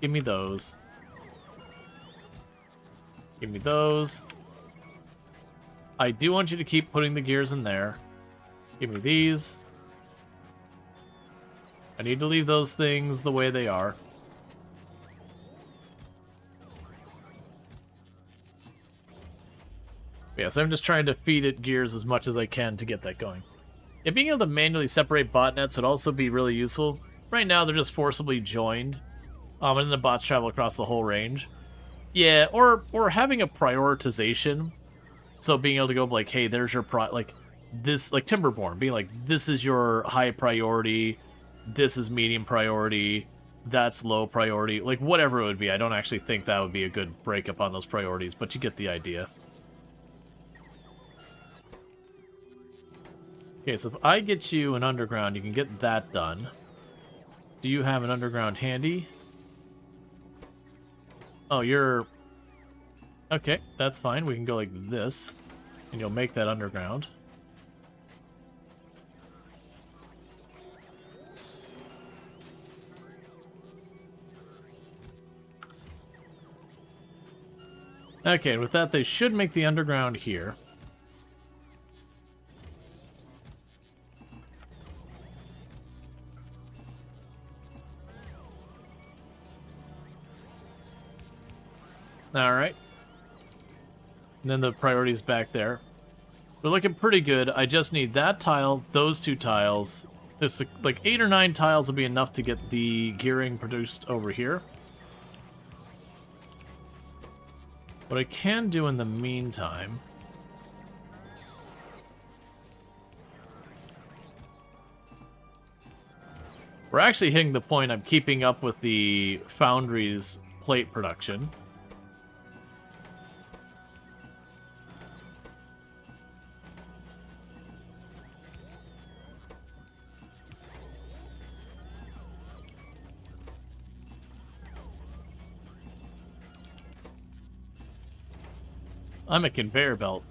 Give me those. Give me those. I do want you to keep putting the gears in there. Give me these. I need to leave those things the way they are. Yeah, so I'm just trying to feed it gears as much as I can to get that going. Yeah, being able to manually separate botnets would also be really useful. Right now, they're just forcibly joined, and then the bots travel across the whole range. Yeah, or having a prioritization. So being able to go like, hey, there's your like Timberborn, being like, this is your high priority, this is medium priority, that's low priority, like whatever it would be. I don't actually think that would be a good breakup on those priorities, but you get the idea. Okay, so if I get you an underground, you can get that done. Do you have an underground handy? Oh, you're... Okay, that's fine. We can go like this, and you'll make that underground. Okay, with that, they should make the underground here. Alright. And then the priority's back there. We're looking pretty good. I just need that tile, those two tiles. There's like 8 or 9 tiles will be enough to get the gearing produced over here. What I can do in the meantime... We're actually hitting the point I'm keeping up with the foundry's plate production. I'm a conveyor belt.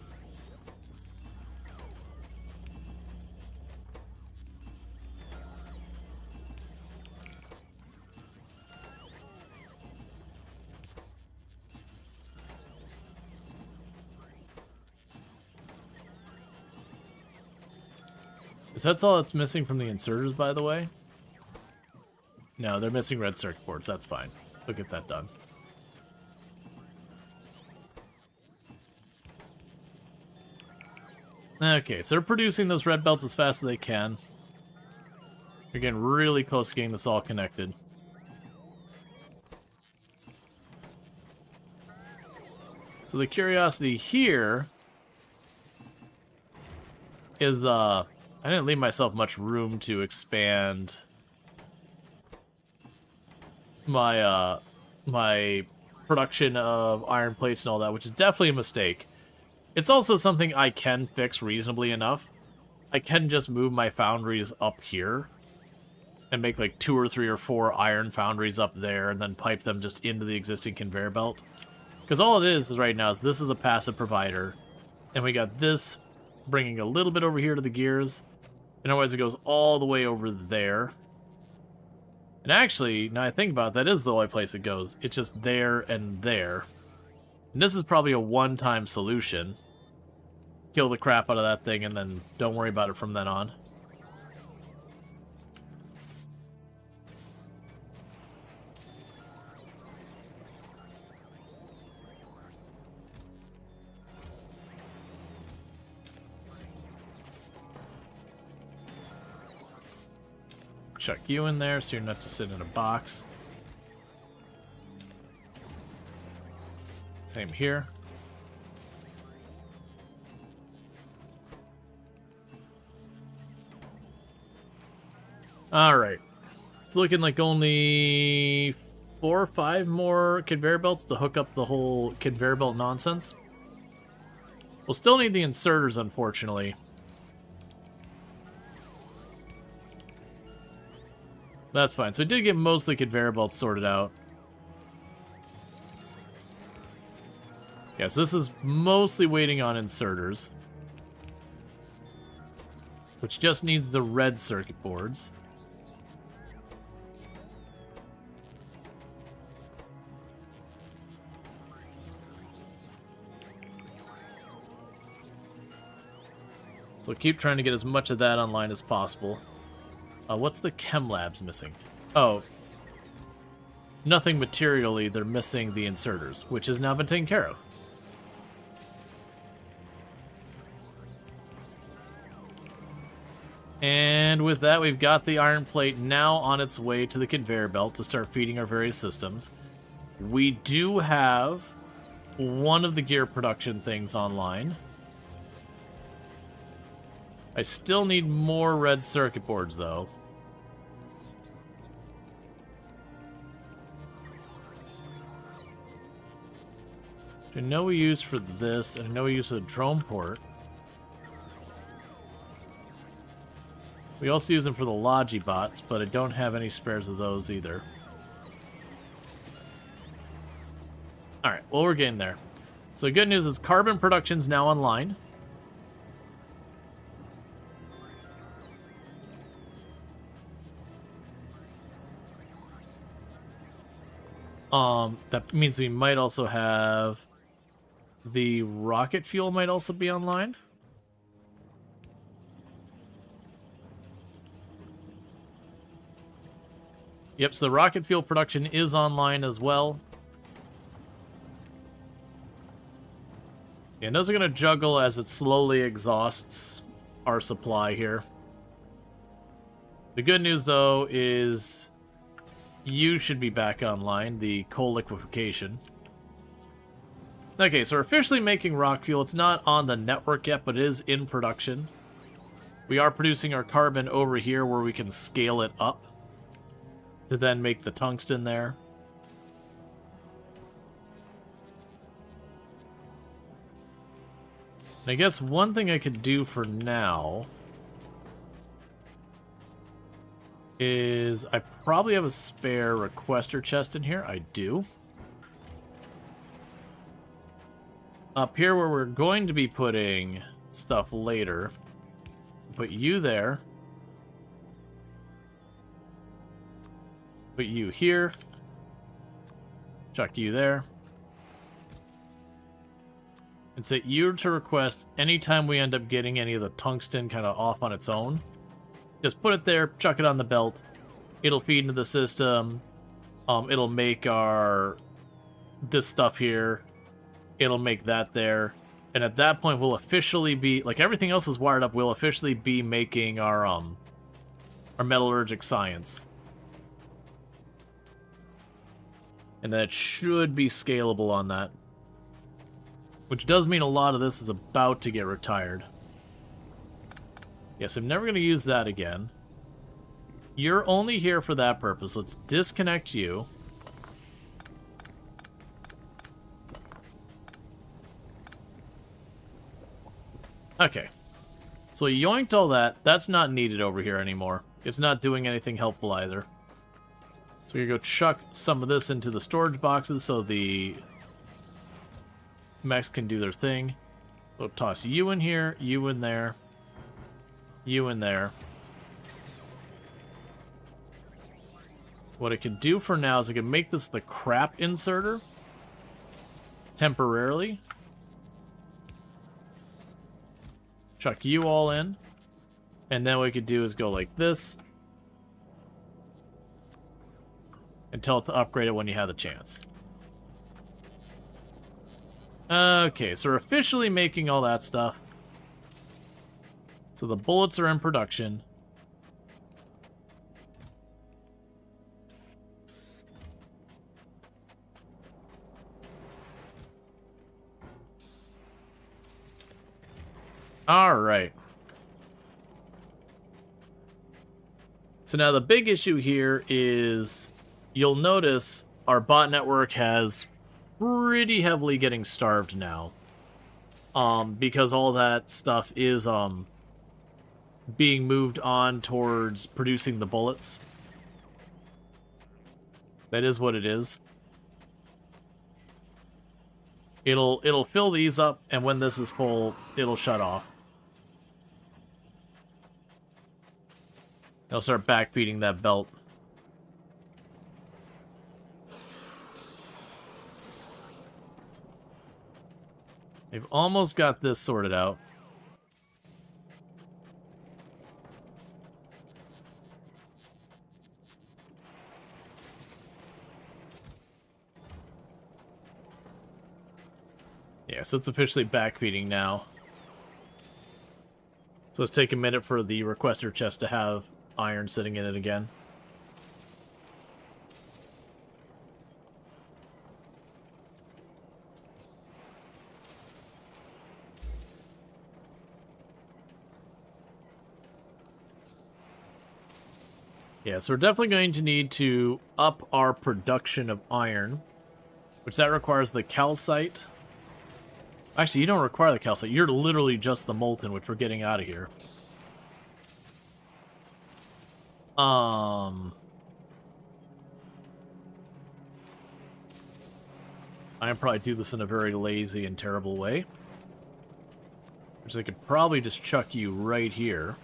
Is that all that's missing from the inserters, by the way? No, they're missing red circuit boards. That's fine. We'll get that done. Okay, so they're producing those red belts as fast as they can. They're getting really close to getting this all connected. So the curiosity here is, I didn't leave myself much room to expand my, my production of iron plates and all that, which is definitely a mistake. It's also something I can fix reasonably enough. I can just move my foundries up here and make like 2 or 3 or 4 iron foundries up there and then pipe them just into the existing conveyor belt. Because all it is right now is this is a passive provider, and we got this bringing a little bit over here to the gears, and otherwise it goes all the way over there. And actually, now I think about it, that is the only place it goes. It's just there and there. And this is probably a one-time solution. Kill the crap out of that thing and then don't worry about it from then on. Chuck you in there so you're not just sitting in a box. Same here. Alright. It's looking like only 4 or 5 more conveyor belts to hook up the whole conveyor belt nonsense. We'll still need the inserters, unfortunately. That's fine. So we did get most of the conveyor belts sorted out. Yes, this is mostly waiting on inserters, which just needs the red circuit boards. So keep trying to get as much of that online as possible. What's the chem labs missing? Oh, nothing materially. They're missing the inserters, which has now been taken care of. And with that, we've got the iron plate now on its way to the conveyor belt to start feeding our various systems. We do have one of the gear production things online. I still need more red circuit boards, though. I know we use for this, and I know we use for the drone port. We also use them for the Logibots, but I don't have any spares of those either. Alright, well, we're getting there. So good news is carbon production's now online. That means we might also have the rocket fuel might also be online. Yep, so the rocket fuel production is online as well. And those are going to juggle as it slowly exhausts our supply here. The good news, though, is you should be back online, the coal liquefaction. Okay, so we're officially making rock fuel. It's not on the network yet, but it is in production. We are producing our carbon over here where we can scale it up to then make the tungsten there. And I guess one thing I could do for now is I probably have a spare requester chest in here. I do. Up here where we're going to be putting stuff later, put you there. Put you here. Chuck you there. And set you to request anytime we end up getting any of the tungsten kind of off on its own. Just put it there, chuck it on the belt. It'll feed into the system. It'll make this stuff here. It'll make that there. And at that point, we'll officially be, like everything else is wired up, we'll officially be making our metallurgic science. And then it should be scalable on that. Which does mean a lot of this is about to get retired. Yes, I'm never going to use that again. You're only here for that purpose. Let's disconnect you. Okay. So we yoinked all that. That's not needed over here anymore. It's not doing anything helpful either. So we're going to go chuck some of this into the storage boxes so the mechs can do their thing. We'll toss you in here, you in there, you in there. What I can do for now is I can make this the crap inserter temporarily. Chuck you all in. And then what we could do is go like this. And tell it to upgrade it when you have the chance. Okay, so we're officially making all that stuff. So the bullets are in production. Alright. So now the big issue here is you'll notice our bot network has pretty heavily getting starved now. Because all that stuff is being moved on towards producing the bullets. That is what it is. It'll fill these up, and when this is full, it'll shut off. It'll start backfeeding that belt. They've almost got this sorted out. Yeah, so it's officially backfeeding now. So let's take a minute for the requester chest to have iron sitting in it again. Yeah, so we're definitely going to need to up our production of iron, which that requires the calcite. Actually, you don't require the calcite. You're literally just the molten, which we're getting out of here. I probably do this in a very lazy and terrible way. Which I could probably just chuck you right here.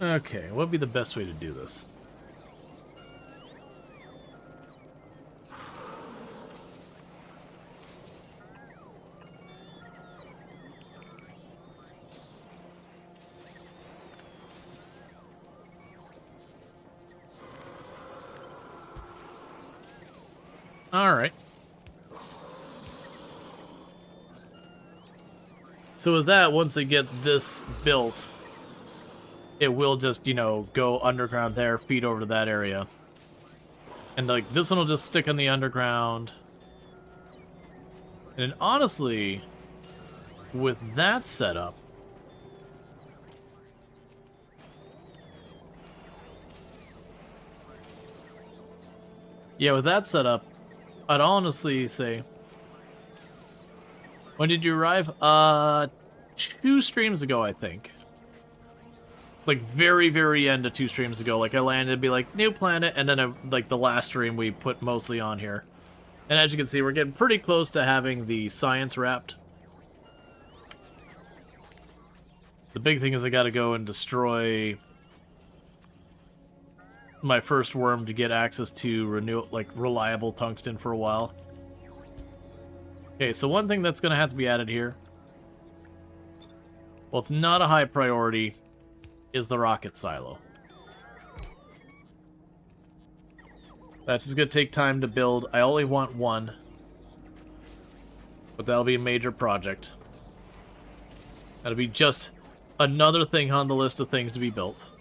Okay, what would be the best way to do this? Alright. So with that, once they get this built, it will just, you know, go underground there, feed over to that area. And, like, this one will just stick in the underground. And honestly, with that setup, yeah, with that setup, I'd honestly say... When did you arrive? 2 streams ago, I think. Like, very, very end of 2 streams ago. Like, I landed, be like, new planet, and then, like, the last stream we put mostly on here. And as you can see, we're getting pretty close to having the science wrapped. The big thing is I gotta go and destroy my first worm to get access to reliable tungsten for a while. Okay, so one thing that's gonna have to be added here, well, it's not a high priority, is the rocket silo. That's just gonna take time to build. I only want one, but that'll be a major project. That'll be just another thing on the list of things to be built.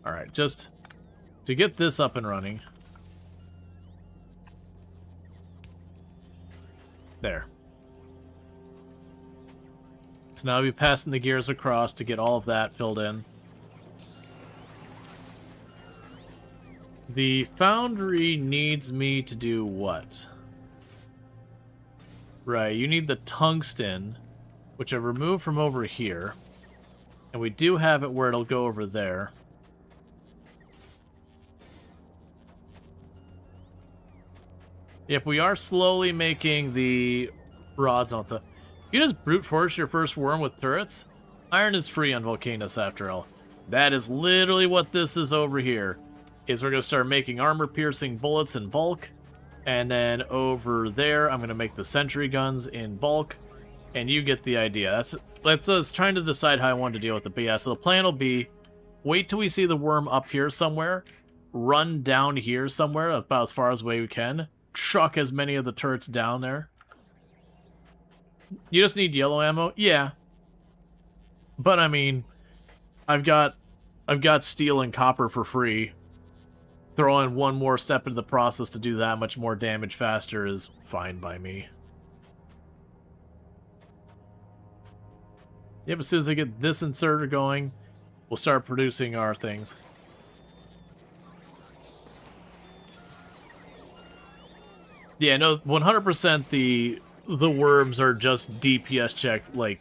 Alright, just to get this up and running. There. So now I'll be passing the gears across to get all of that filled in. The foundry needs me to do what? Right, you need the tungsten, which I removed from over here. And we do have it where it'll go over there. Yep, we are slowly making the rods and stuff. You just brute force your first worm with turrets? Iron is free on Volcanus after all. That is literally what this is over here. Is we're going to start making armor-piercing bullets in bulk. And then over there, I'm going to make the sentry guns in bulk. And you get the idea. That's us trying to decide how I want to deal with it. But yeah, so the plan will be, wait till we see the worm up here somewhere. Run down here somewhere, about as far as away we can. Chuck as many of the turrets down there. You just need yellow ammo? Yeah. But I mean, I've got steel and copper for free. Throw in one more step into the process to do that much more damage faster is fine by me. Yep, as soon as I get this inserter going, we'll start producing our things. Yeah, no, 100% the worms are just DPS check, like,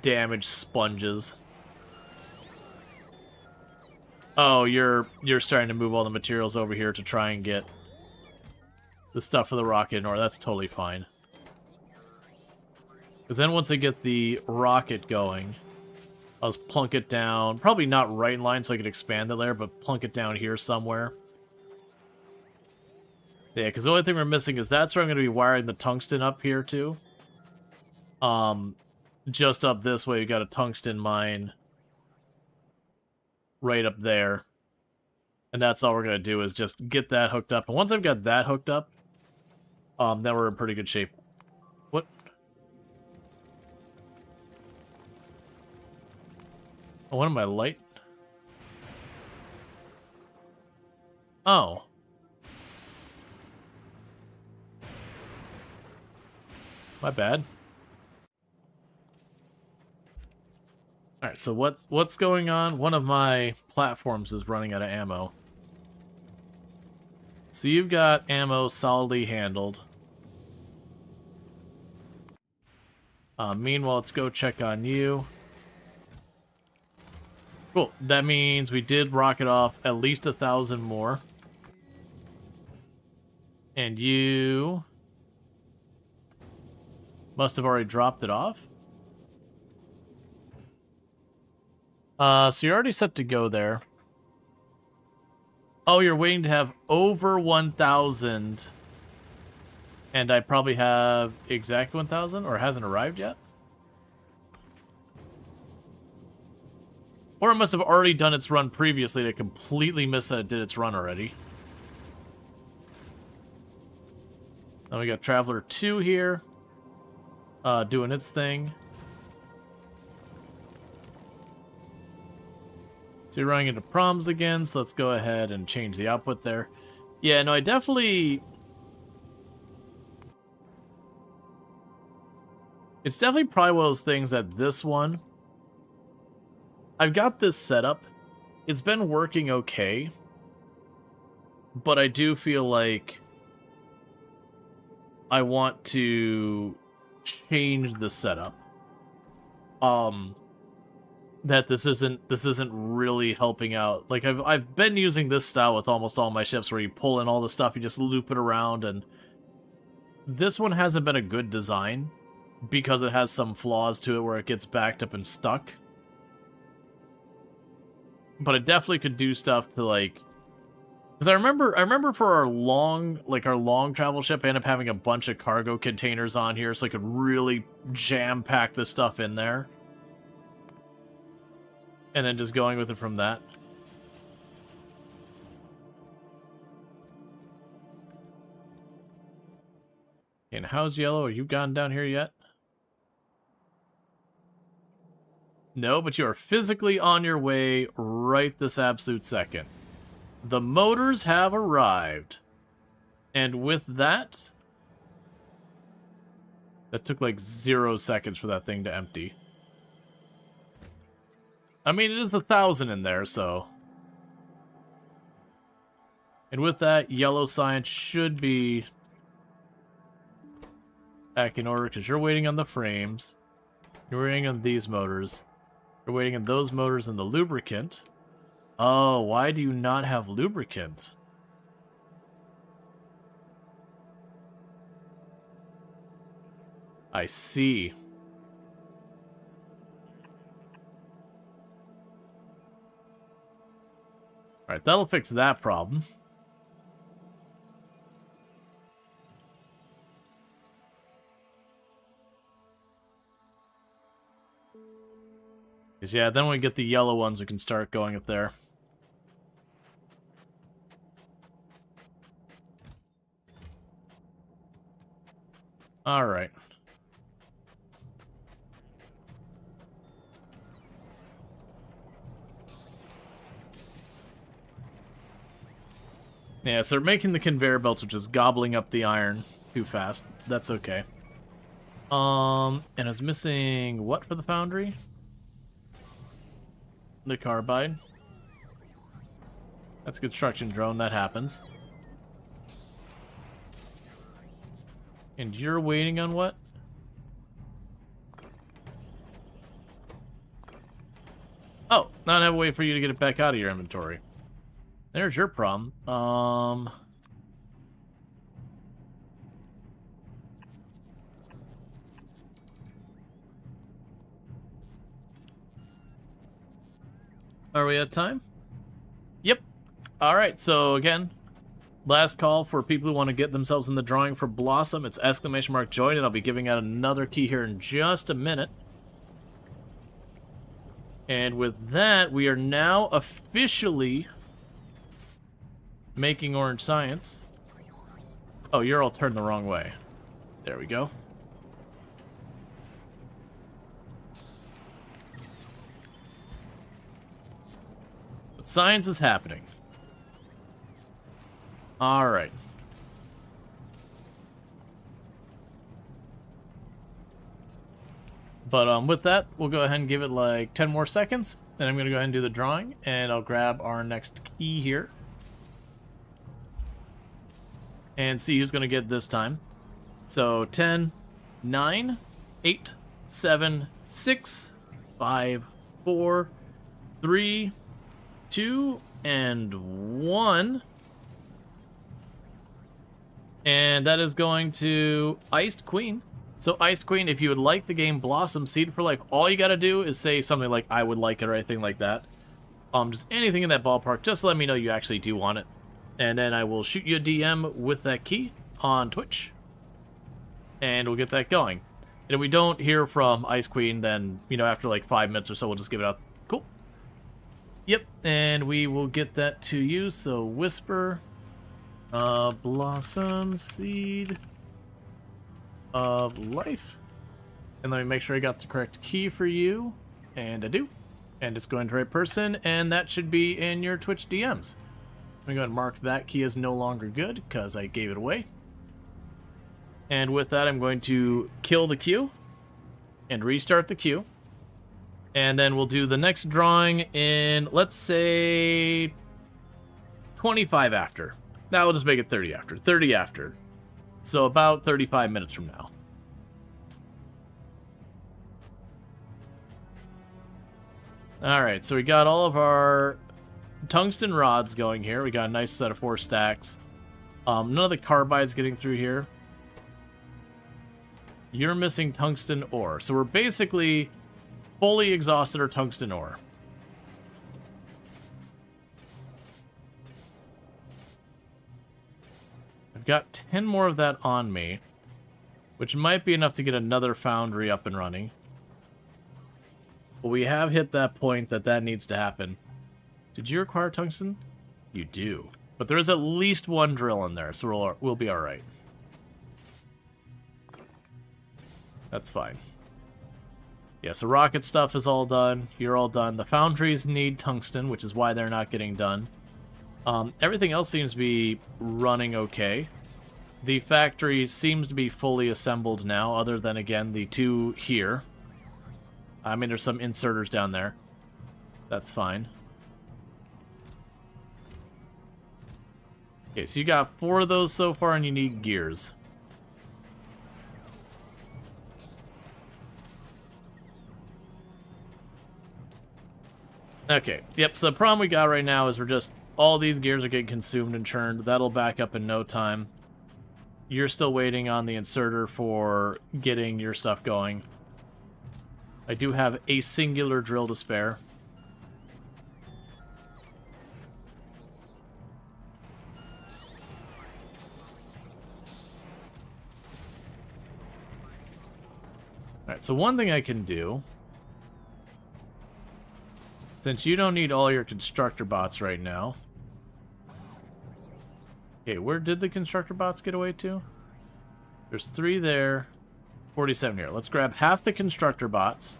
damage sponges. Oh, you're starting to move all the materials over here to try and get the stuff for the rocket, or that's totally fine. Because then once I get the rocket going, I'll just plunk it down. Probably not right in line so I could expand the layer, but plunk it down here somewhere. Yeah, because the only thing we're missing is that's where I'm going to be wiring the tungsten up here, too. Just up this way, we got a tungsten mine right up there. And that's all we're going to do is just get that hooked up. And once I've got that hooked up, then we're in pretty good shape. What? Oh, what am I light? Oh. My bad. Alright, so what's going on? One of my platforms is running out of ammo. So you've got ammo solidly handled. Meanwhile, let's go check on you. Cool. That means we did rocket off at least 1,000 more. And you must have already dropped it off. So you're already set to go there. Oh, you're waiting to have over 1,000. And I probably have exactly 1,000, or it hasn't arrived yet? Or it must have already done its run previously to completely miss that it did its run already. Then we got Traveler 2 here. Doing its thing. So you're running into problems again, so let's go ahead and change the output there. Yeah, no, I definitely... It's definitely probably one of those things that this one... I've got this set up. It's been working okay. But I do feel like I want to change the setup. That this isn't really helping out. Like I've been using this style with almost all my ships where you pull in all the stuff, you just loop it around, and this one hasn't been a good design because it has some flaws to it where it gets backed up and stuck. But it definitely could do stuff to like, because I remember for our long travel ship, I ended up having a bunch of cargo containers on here so I could really jam pack this stuff in there. And then just going with it from that. And how's Yellow? Have you gone down here yet? No, but you are physically on your way right this absolute second. The motors have arrived. And with that... That took like 0 seconds for that thing to empty. I mean, it is 1,000 in there, so... And with that, yellow science should be back in order, because you're waiting on the frames. You're waiting on these motors. You're waiting on those motors and the lubricant. Oh, why do you not have lubricant? I see. Alright, that'll fix that problem. Because, yeah, then when we get the yellow ones, we can start going up there. Alright. Yeah, so they're making the conveyor belts, which is gobbling up the iron too fast. That's okay. And I was missing what for the foundry? The carbide. That's a construction drone, that happens. And you're waiting on what? Oh, not have a way for you to get it back out of your inventory. There's your problem. Are we at time? Yep. Alright, so again, last call for people who want to get themselves in the drawing for Blossom. It's !join, and I'll be giving out another key here in just a minute. And with that, we are now officially making Orange Science. Oh, you're all turned the wrong way. There we go. But science is happening. All right. But with that, we'll go ahead and give it like 10 more seconds. Then I'm going to go ahead and do the drawing, and I'll grab our next key here. And see who's going to get this time. So 10, 9, 8, 7, 6, 5, 4, 3, 2, and 1. And that is going to Iced Queen. So Iced Queen, if you would like the game Blossom Seed for Life, all you gotta do is say something like, I would like it, or anything like that. Just anything in that ballpark, just let me know you actually do want it. And then I will shoot you a DM with that key on Twitch. And we'll get that going. And if we don't hear from Ice Queen, then, you know, after like 5 minutes or so, we'll just give it up. Cool. Yep, and we will get that to you. So Whisper, Blossom Seed of Life. And let me make sure I got the correct key for you. And I do. And it's going to the right person, and that should be in your Twitch DMs. I'm going to go ahead and mark that key as no longer good, because I gave it away. And with that, I'm going to kill the queue and restart the queue. And then we'll do the next drawing in, let's say, 25 after. Now we'll just make it 30 after. 30 after. So about 35 minutes from now. Alright, so we got all of our tungsten rods going here. We got a nice set of 4 stacks. None of the carbide's getting through here. You're missing tungsten ore. So we're basically fully exhausted our tungsten ore. I've got 10 more of that on me, which might be enough to get another foundry up and running. But we have hit that point that needs to happen. Did you require tungsten? You do. But there is at least 1 drill in there, so we'll be alright. That's fine. Yeah, so rocket stuff is all done. You're all done. The foundries need tungsten, which is why they're not getting done. Everything else seems to be running okay. The factory seems to be fully assembled now, other than, again, the 2 here. I mean, there's some inserters down there. That's fine. Okay, so you got 4 of those so far, and you need gears. Okay, yep, so the problem we got right now is we're just... all these gears are getting consumed and churned. That'll back up in no time. You're still waiting on the inserter for getting your stuff going. I do have a singular drill to spare. Alright, so one thing I can do, since you don't need all your constructor bots right now. Okay, where did the constructor bots get away to? There's 3 there, 47 here. Let's grab half the constructor bots.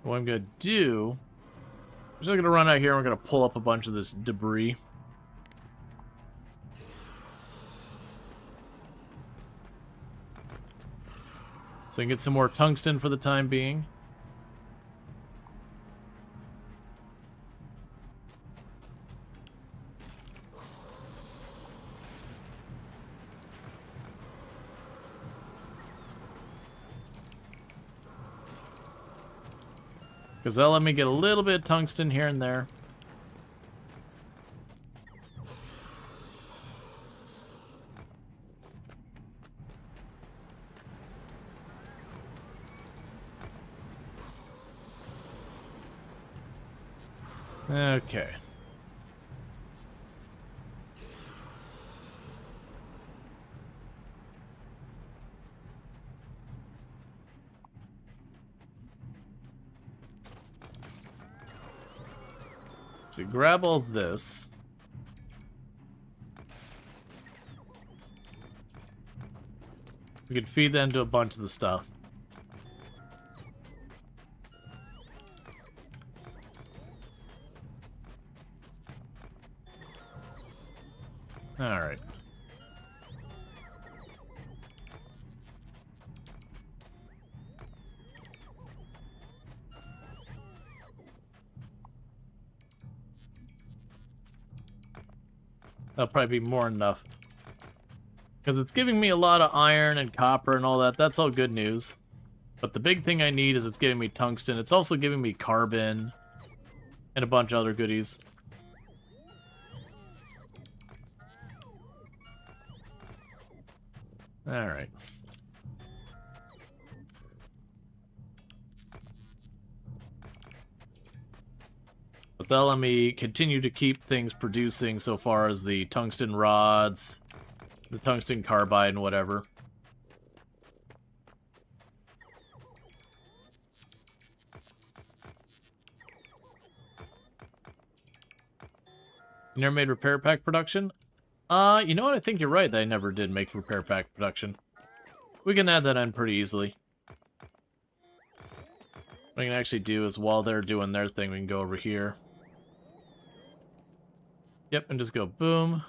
What I'm going to do, I'm just gonna run out here and we're gonna pull up a bunch of this debris. So we can get some more tungsten for the time being. Because that'll let me get a little bit of tungsten here and there. Okay. So grab all this. We can feed that into a bunch of the stuff. Alright. That'll probably be more than enough. Because it's giving me a lot of iron and copper and all that. That's all good news. But the big thing I need is it's giving me tungsten. It's also giving me carbon and a bunch of other goodies. Alright. But that'll let me continue to keep things producing so far as the tungsten rods, the tungsten carbide, and whatever. You never made repair pack production? You know what? I think you're right that I never did make repair pack production. We can add that in pretty easily. What I can actually do is while they're doing their thing, we can go over here. Yep, and just go boom.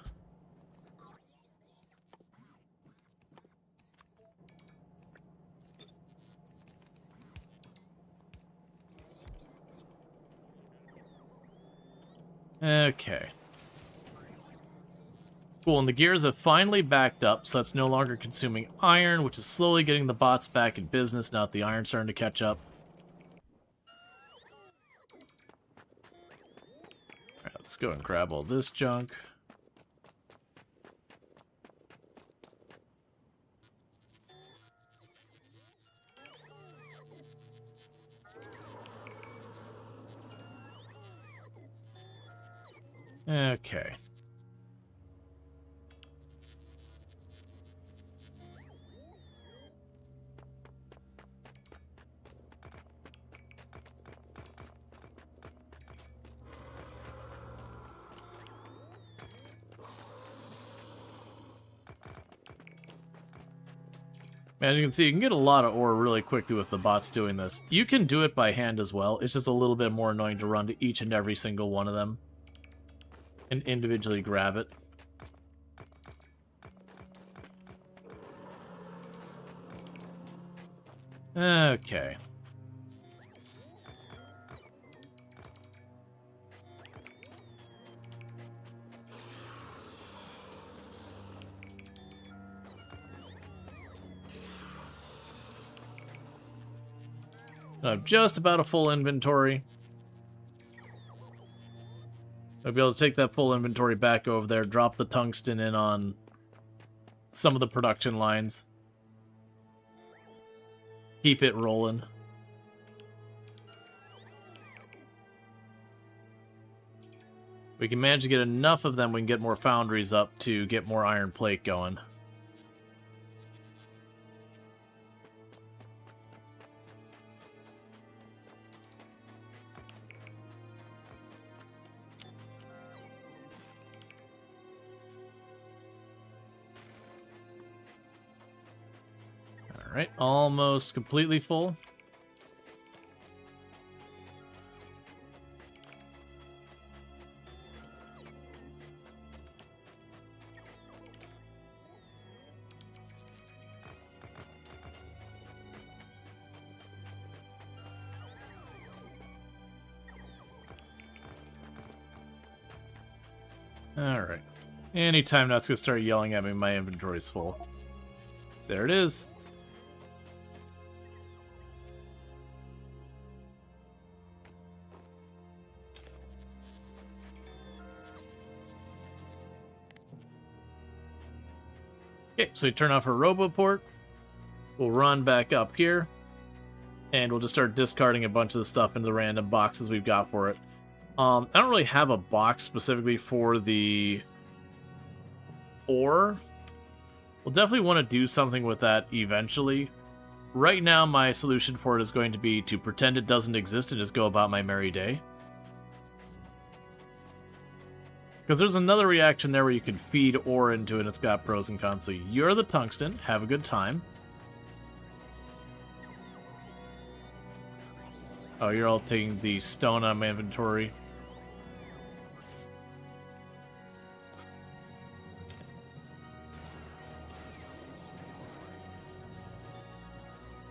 Okay. Cool, and the gears have finally backed up, so that's no longer consuming iron, which is slowly getting the bots back in business now that the iron's starting to catch up. Alright, let's go and grab all this junk. Okay. As you can see, you can get a lot of ore really quickly with the bots doing this. You can do it by hand as well. It's just a little bit more annoying to run to each and every single one of them and individually grab it. Okay. I have just about a full inventory. I'll be able to take that full inventory back over there, drop the tungsten in on some of the production lines. Keep it rolling. We can manage to get enough of them, we can get more foundries up to get more iron plate going. Alright, almost completely full. Alright. Anytime that's gonna start yelling at me, my inventory's full. There it is. Okay, so we turn off our roboport. We'll run back up here. And we'll just start discarding a bunch of the stuff into the random boxes we've got for it. I don't really have a box specifically for the ore. We'll definitely want to do something with that eventually. Right now, my solution for it is going to be to pretend it doesn't exist and just go about my merry day. Because there's another reaction there where you can feed ore into it and it's got pros and cons. So you're the tungsten. Have a good time. Oh, you're all taking the stone out of my inventory.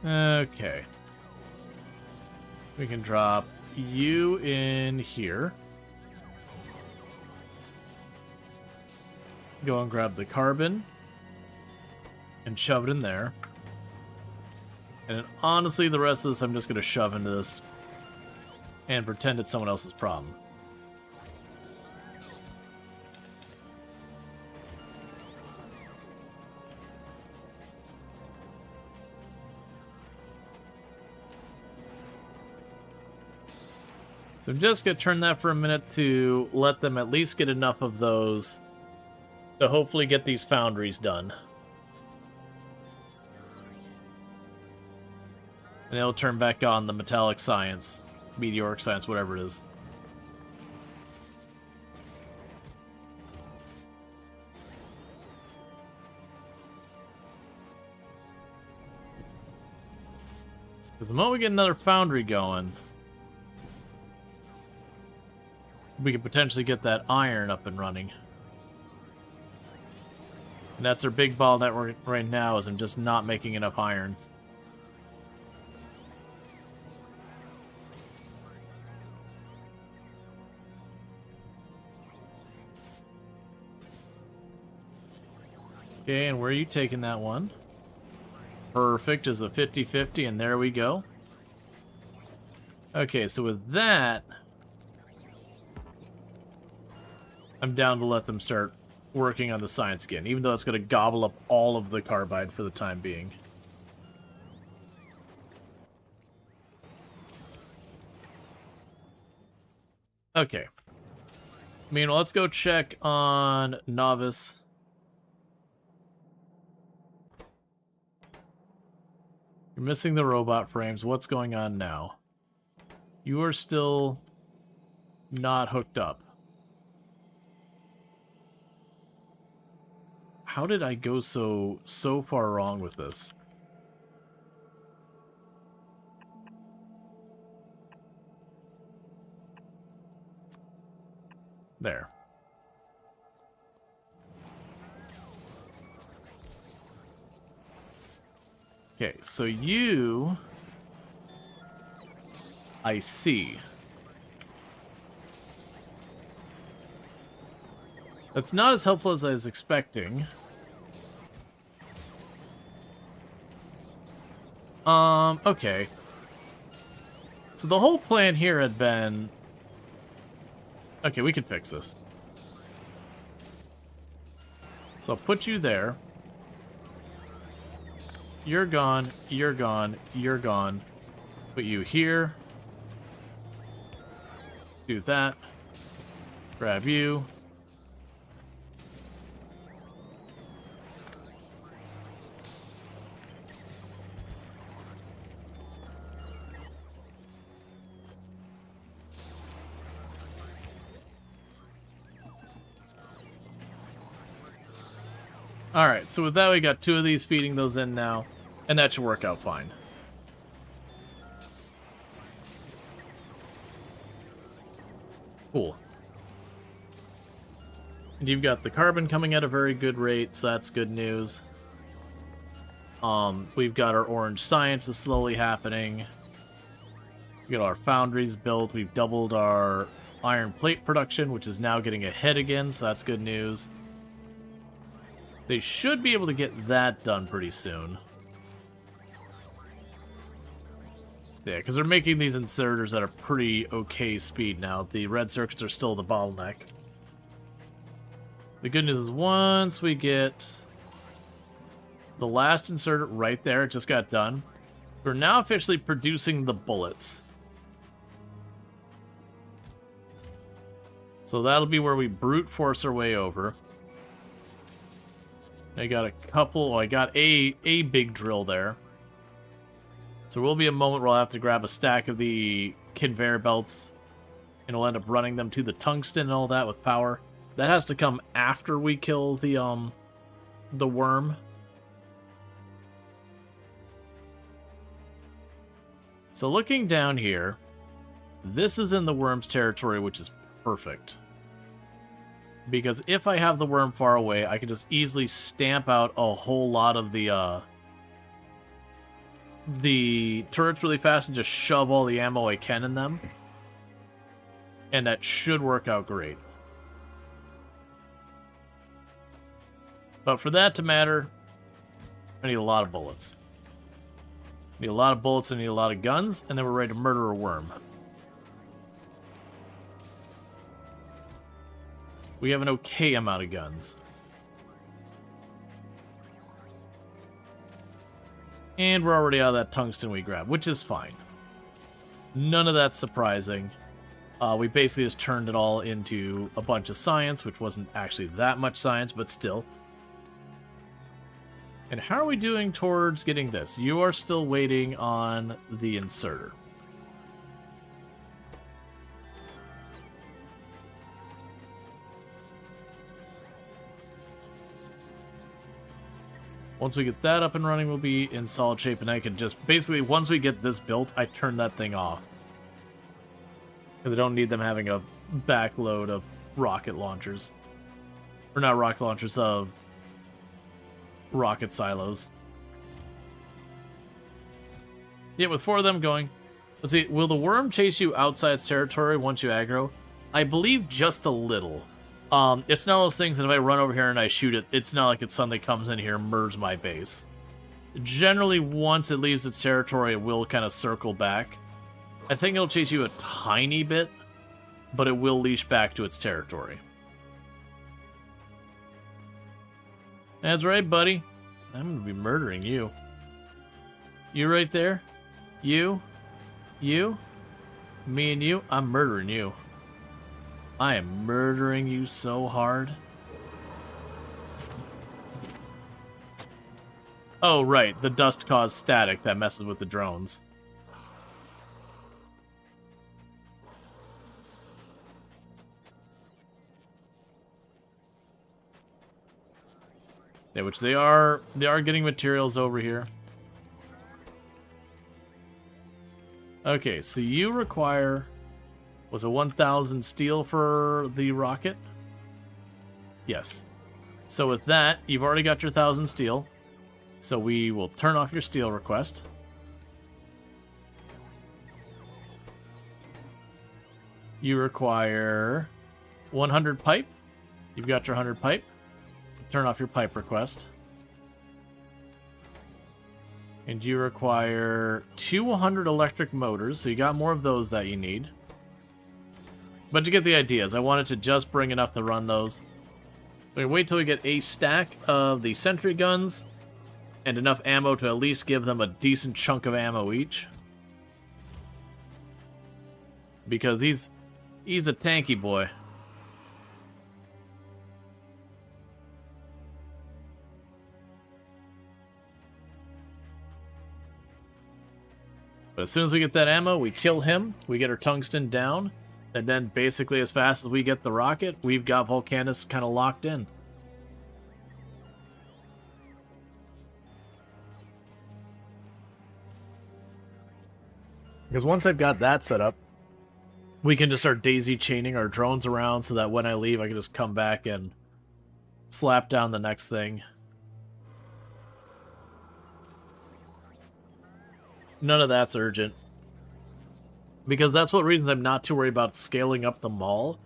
Okay. We can drop you in here. Go and grab the carbon and shove it in there. And then, honestly, the rest of this I'm just going to shove into this and pretend it's someone else's problem. So I'm just going to turn that for a minute to let them at least get enough of those to hopefully get these foundries done. And they'll turn back on the metallic science, meteoric science, whatever it is. Because the moment we get another foundry going, we could potentially get that iron up and running. And that's our big bottleneck right now, is I'm just not making enough iron. Okay, and where are you taking that one? Perfect, is a 50-50, and there we go. Okay, so with that, I'm down to let them start working on the science again, even though it's going to gobble up all of the carbide for the time being. Okay. Meanwhile, let's go check on Novice. You're missing the robot frames. What's going on now? You are still not hooked up. How did I go so far wrong with this? There. Okay, so you... I see. That's not as helpful as I was expecting. Okay. So the whole plan here had been... Okay, we can fix this. So I'll put you there. You're gone, you're gone, you're gone. Put you here. Do that. Grab you. Alright, so with that we got two of these feeding those in now, and that should work out fine. Cool. And you've got the carbon coming at a very good rate, so that's good news. We've got our orange science is slowly happening. We got our foundries built, we've doubled our iron plate production, which is now getting ahead again, so that's good news. They should be able to get that done pretty soon. Yeah, because they're making these inserters at a pretty okay speed now. The red circuits are still the bottleneck. The good news is once we get the last inserter right there, it just got done, we're now officially producing the bullets. So that'll be where we brute force our way over. I got a couple, I got a big drill there. So there will be a moment where I'll have to grab a stack of the conveyor belts and we'll end up running them to the tungsten and all that with power. That has to come after we kill the worm. So looking down here, this is in the worm's territory, which is perfect. Because if I have the worm far away, I can just easily stamp out a whole lot of the turrets really fast and just shove all the ammo I can in them. And that should work out great. But for that to matter, I need a lot of bullets. I need a lot of bullets, I need a lot of guns, and then we're ready to murder a worm. We have an okay amount of guns. And we're already out of that tungsten we grabbed, which is fine. None of that's surprising. We basically just turned it all into a bunch of science, which wasn't actually that much science, but still. And how are we doing towards getting this? You are still waiting on the inserter. Once we get that up and running, we'll be in solid shape, and I can just... Basically, once we get this built, I turn that thing off. Because I don't need them having a backload of rocket launchers. Or not rocket launchers, of rocket silos. Yeah, with 4 of them going. Let's see, will the worm chase you outside its territory once you aggro? I believe just a little. It's not those things that if I run over here and I shoot it, it's not like it suddenly comes in here and murders my base. Generally, once it leaves its territory, it will kind of circle back. I think it'll chase you a tiny bit, but it will leash back to its territory. That's right, buddy. I'm going to be murdering you. You right there? You? You? Me and you? I'm murdering you. I am murdering you so hard. Oh, right. The dust caused static that messes with the drones. Yeah, which they are getting materials over here. Okay, so you require... Was it 1,000 steel for the rocket? Yes. So with that, you've already got your 1,000 steel. So we will turn off your steel request. You require 100 pipe. You've got your 100 pipe. Turn off your pipe request. And you require 200 electric motors, so you got more of those that you need. But you get the ideas. I wanted to just bring enough to run those. We wait till we get a stack of the sentry guns and enough ammo to at least give them a decent chunk of ammo each. Because he's a tanky boy. But as soon as we get that ammo, we kill him, we get our tungsten down, and then basically as fast as we get the rocket, we've got Volcanus kind of locked in. Because once I've got that set up, we can just start daisy chaining our drones around so that when I leave, I can just come back and slap down the next thing. None of that's urgent. Because that's what reasons I'm not too worried about scaling up the mall.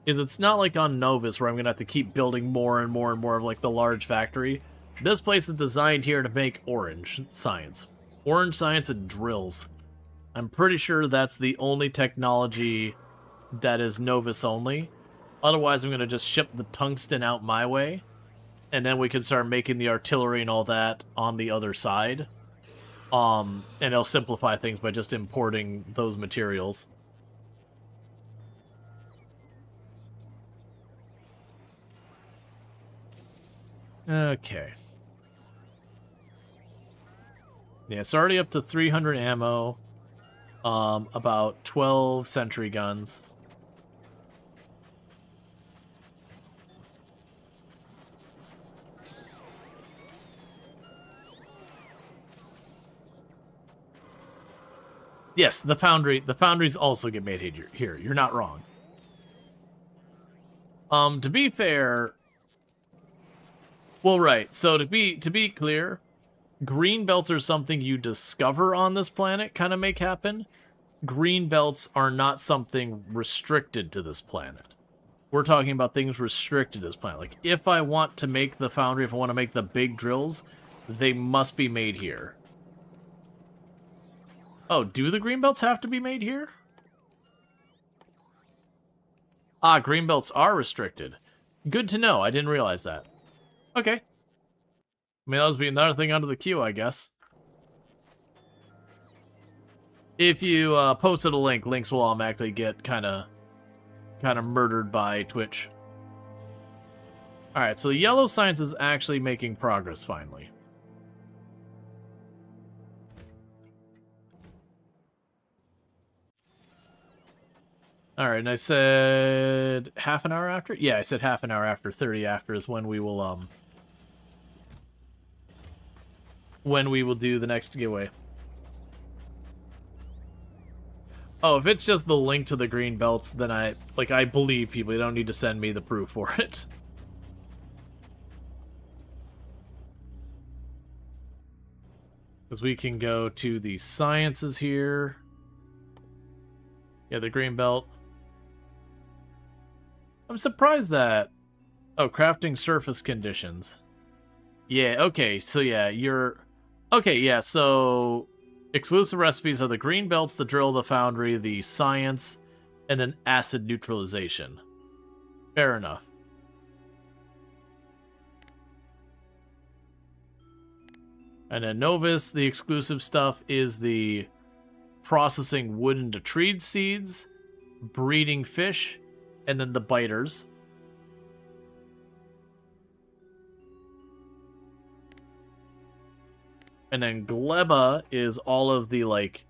Is it's not like on Novus where I'm going to have to keep building more and more and more of like the large factory. This place is designed here to make orange science. Orange science and drills. I'm pretty sure that's the only technology that is Novus only. Otherwise, I'm going to just ship the tungsten out my way. And then we can start making the artillery and all that on the other side. And it'll simplify things by just importing those materials. Okay. Yeah, it's already up to 300 ammo. About 12 sentry guns. Yes, the foundries also get made here. You're not wrong. To be fair, well, right. So to be clear, green belts are something you discover on this planet, kind of make happen. Green belts are not something restricted to this planet. We're talking about things restricted to this planet. Like, if I want to make the foundry, if I want to make the big drills, they must be made here. Oh, do the green belts have to be made here? Ah, green belts are restricted. Good to know. I didn't realize that. Okay. I mean, that would be another thing under the queue, I guess. If you posted a link, links will automatically get kind of murdered by Twitch. All right, so the yellow science is actually making progress finally. All right, and I said half an hour after? Yeah, I said half an hour after. 30 after is when we will do the next giveaway. Oh, if it's just the link to the green belts, then I believe people. You don't need to send me the proof for it. Because we can go to the sciences here. Yeah, the green belt. I'm surprised that... Oh, crafting surface conditions. Yeah, okay, so yeah, you're... Okay, yeah, so... Exclusive recipes are the green belts, the drill, the foundry, the science, and then acid neutralization. Fair enough. And then Novus, the exclusive stuff is the processing wood into treed seeds, breeding fish, and then the biters. And then Gleba is all of the, like,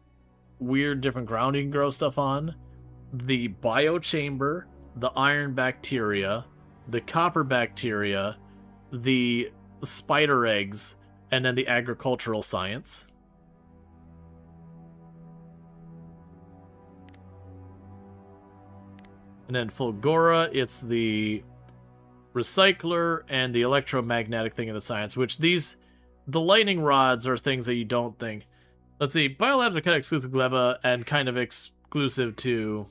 weird different ground you can grow stuff on. The biochamber, the iron bacteria, the copper bacteria, the spider eggs, and then the agricultural science. And then Fulgora, it's the recycler and the electromagnetic thing in the science, which these... The lightning rods are things that you don't think. Let's see, biolabs are kind of exclusive to Gleba and kind of exclusive to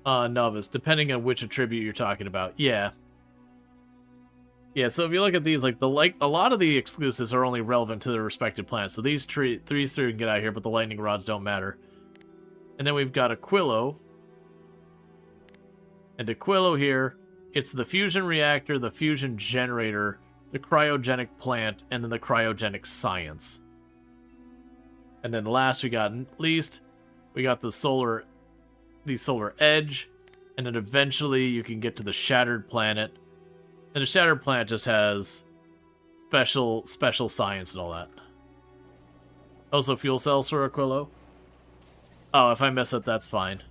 Novus, depending on which attribute you're talking about. Yeah. Yeah, so if you look at these, like a lot of the exclusives are only relevant to their respective planets. So these three can get out of here, but the lightning rods don't matter. And then we've got Aquilo. And Aquilo here, it's the fusion reactor, the fusion generator, the cryogenic plant, and then the cryogenic science. And then last we got the solar edge, and then eventually you can get to the shattered planet. And the shattered planet just has special science and all that. Also fuel cells for Aquilo. Oh, if I miss it, that's fine.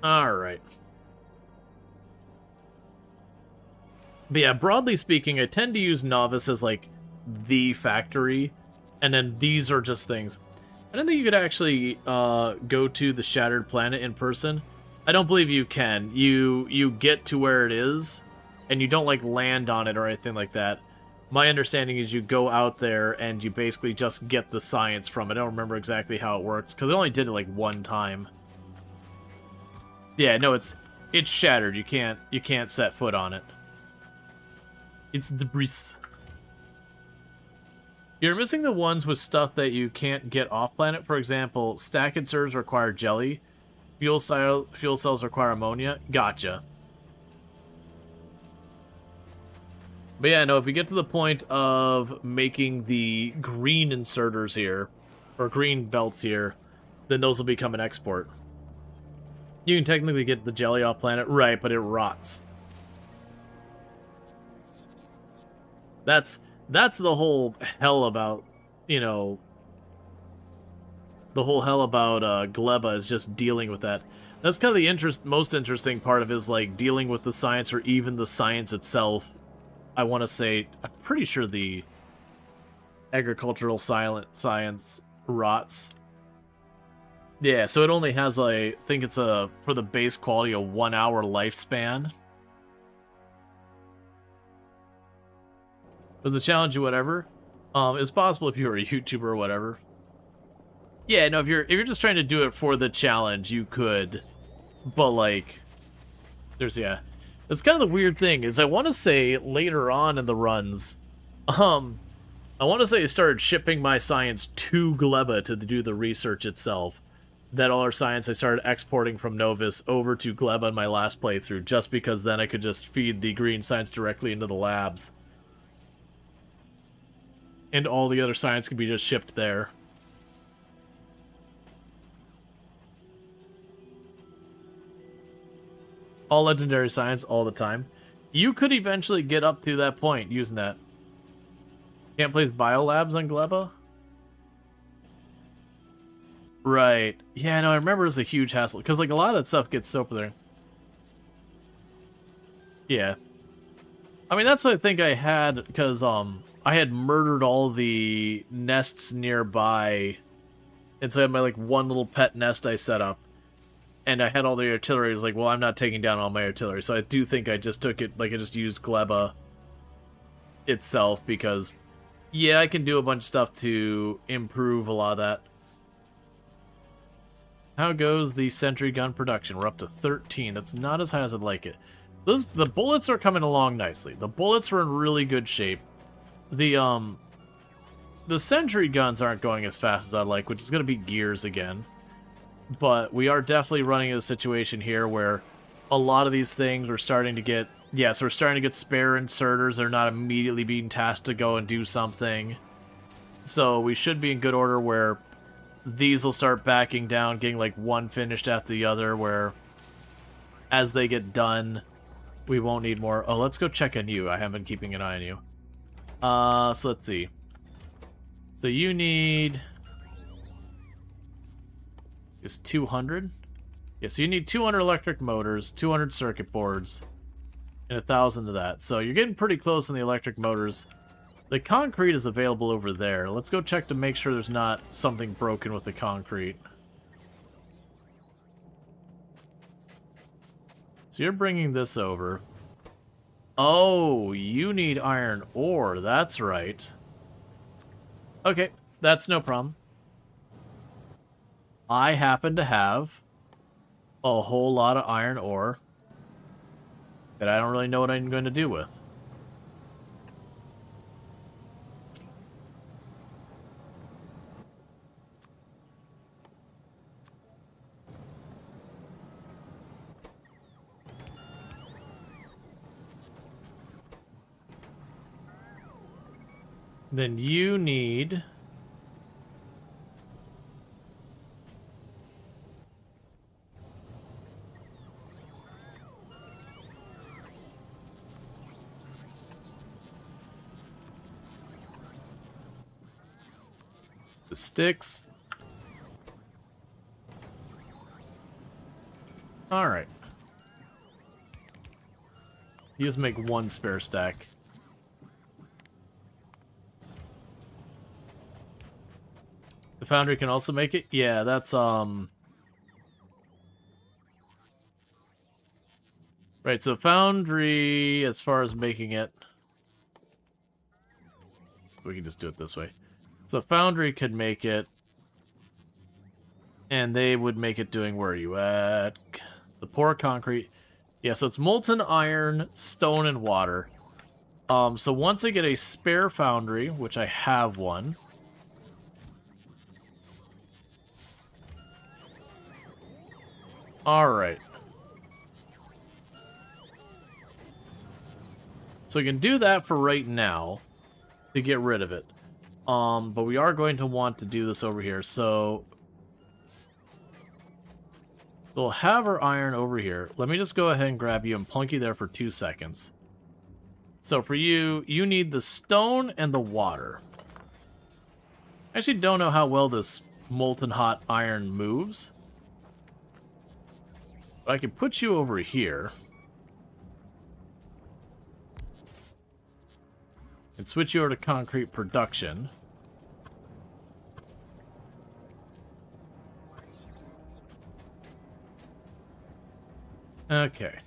Alright. But yeah, broadly speaking, I tend to use Novus as, like, the factory, and then these are just things. I don't think you could actually go to the Shattered Planet in person. I don't believe you can. You get to where it is, and you don't, like, land on it or anything like that. My understanding is you go out there and you basically just get the science from it. I don't remember exactly how it works, because I only did it like one time. Yeah, no, it's shattered. You can't set foot on it. It's debris. You're missing the ones with stuff that you can't get off planet. For example, stack inserters require jelly. Fuel cells require ammonia. Gotcha. But yeah, no, if we get to the point of making the green inserters here, or green belts here, then those will become an export. You can technically get the jelly off planet, right, but it rots. That's the whole hell about, you know, the whole hell about Gleba is just dealing with that. That's kind of the most interesting part of it, is like dealing with the science, or even the science itself. I want to say, I'm pretty sure the agricultural science rots. Yeah, so it only has, I think it's for the base quality, a 1 hour lifespan. But the challenge or whatever, it's possible if you're a YouTuber or whatever. Yeah, no, if you're just trying to do it for the challenge, you could. But like, that's kind of the weird thing, is I want to say later on in the runs, I want to say I started shipping my science to Gleba to do the research itself. That all our science I started exporting from Novus over to Gleba in my last playthrough, just because then I could just feed the green science directly into the labs. And all the other science could be just shipped there. All legendary science all the time. You could eventually get up to that point using that. Can't place biolabs on Gleba? Right. Yeah, no, I remember it was a huge hassle, because like a lot of that stuff gets soap there. Yeah. I mean, that's what I think I had, because I had murdered all the nests nearby, and so I had my like one little pet nest I set up. And I had all the artillery. I was like, well, I'm not taking down all my artillery. So I do think I just took it, like I just used Gleba itself, because, yeah, I can do a bunch of stuff to improve a lot of that. How goes the sentry gun production? We're up to 13. That's not as high as I'd like it. The bullets are coming along nicely. The bullets are in really good shape. The sentry guns aren't going as fast as I'd like, which is going to be gears again. But we are definitely running into a situation here where a lot of these things we're starting to get... Yeah, so we're starting to get spare inserters. They're not immediately being tasked to go and do something. So we should be in good order where these will start backing down, getting like one finished after the other, where as they get done, we won't need more. Oh, let's go check on you. I haven't been keeping an eye on you. So let's see. So you need... is 200? Yeah, so you need 200 electric motors, 200 circuit boards, and 1,000 of that. So you're getting pretty close on the electric motors. The concrete is available over there. Let's go check to make sure there's not something broken with the concrete. So you're bringing this over. Oh, you need iron ore. That's right. Okay, that's no problem. I happen to have a whole lot of iron ore that I don't really know what I'm going to do with. Then you need... the sticks. Alright. You just make one spare stack. The foundry can also make it? Yeah, that's, Right, so foundry, as far as making it... We can just do it this way. So the foundry could make it, and they would make it doing, where are you at? The pour concrete. Yeah, so it's molten iron, stone, and water. So once I get a spare foundry, which I have one. Alright. So we can do that for right now to get rid of it. But we are going to want to do this over here. So we'll have our iron over here. Let me just go ahead and grab you and plunk you there for 2 seconds. So for you, you need the stone and the water. I actually don't know how well this molten hot iron moves. But I can put you over here. And switch you over to concrete production. Okay.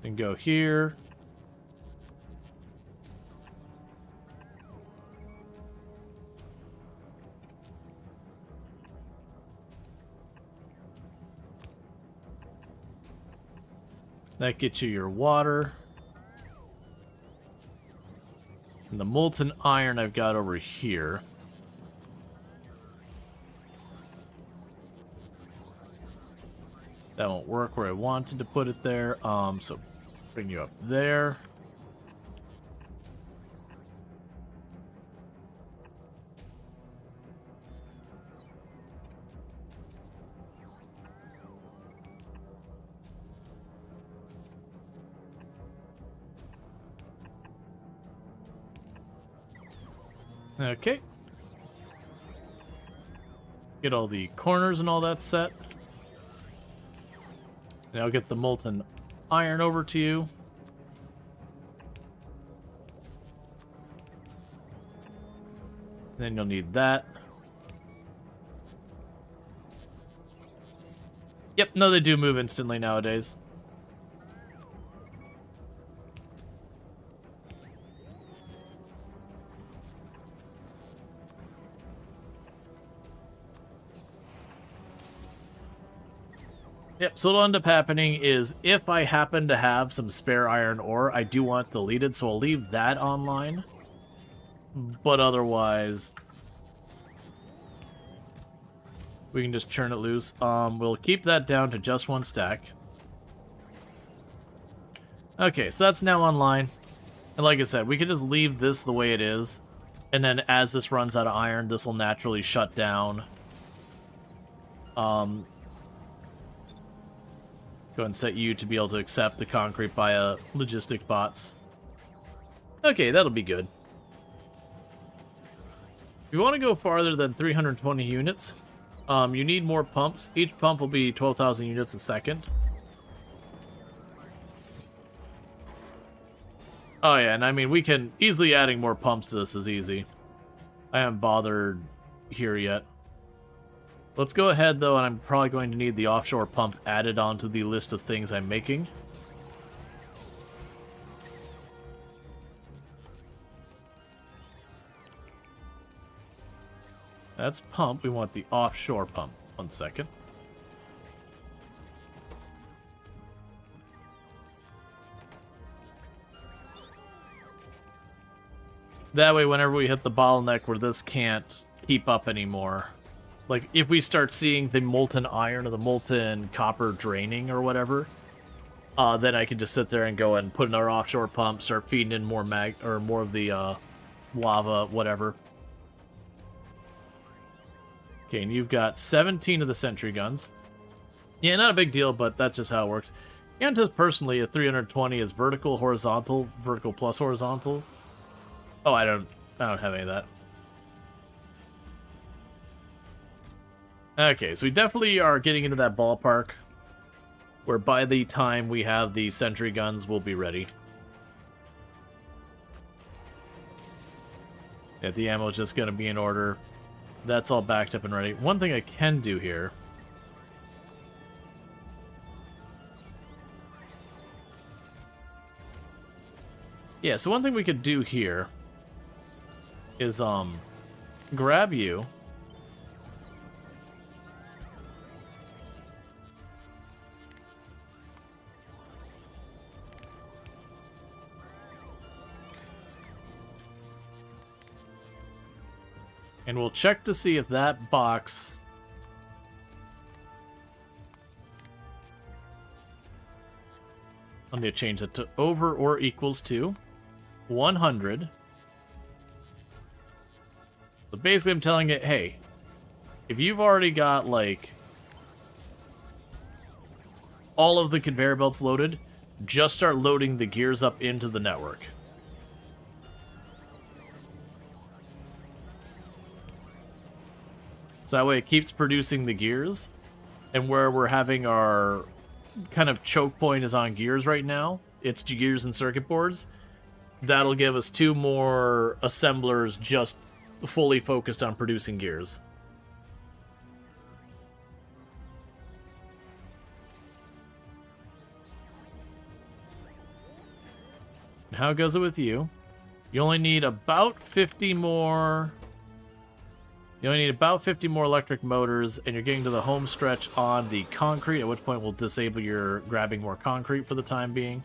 Then go here. That gets you your water. And the molten iron I've got over here. That won't work where I wanted to put it there. So bring you up there. Okay. Get all the corners and all that set. And I'll get the molten iron over to you. Then you'll need that. Yep, no, they do move instantly nowadays. Yep, so what'll end up happening is if I happen to have some spare iron ore, I do want deleted, so I'll leave that online. But otherwise, we can just churn it loose. We'll keep that down to just 1 stack. Okay, so that's now online. And like I said, we can just leave this the way it is. And then as this runs out of iron, this will naturally shut down. Go ahead and set you to be able to accept the concrete via logistic bots. Okay, that'll be good. If you want to go farther than 320 units, you need more pumps. Each pump will be 12,000 units a second. Oh yeah, and I mean, we can easily adding more pumps to this is easy. I haven't bothered here yet. Let's go ahead, though, and I'm probably going to need the offshore pump added onto the list of things I'm making. That's pump. We want the offshore pump. 1 second. That way, whenever we hit the bottleneck where this can't keep up anymore, like, if we start seeing the molten iron or the molten copper draining or whatever, then I can just sit there and go and put in our offshore pump, start feeding in more more of the lava, whatever. Okay, and you've got 17 of the sentry guns. Yeah, not a big deal, but that's just how it works. And just personally, a 320 is vertical, horizontal, vertical plus horizontal. Oh, I don't have any of that. Okay, so we definitely are getting into that ballpark where by the time we have the sentry guns, we'll be ready. Yeah, the ammo is just going to be in order. That's all backed up and ready. One thing I can do here Yeah, so one thing we could do here is grab you. And we'll check to see if that box... I'm going to change it to over or equals to 100. So basically I'm telling it, hey, if you've already got, like, all of the conveyor belts loaded, just start loading the gears up into the network. So that way it keeps producing the gears, and where we're having our kind of choke point is on gears right now, it's gears and circuit boards. That'll give us 2 more assemblers just fully focused on producing gears. And how goes it with you? You only need about 50 more... You only need about 50 more electric motors, and you're getting to the home stretch on the concrete, at which point we'll disable your grabbing more concrete for the time being.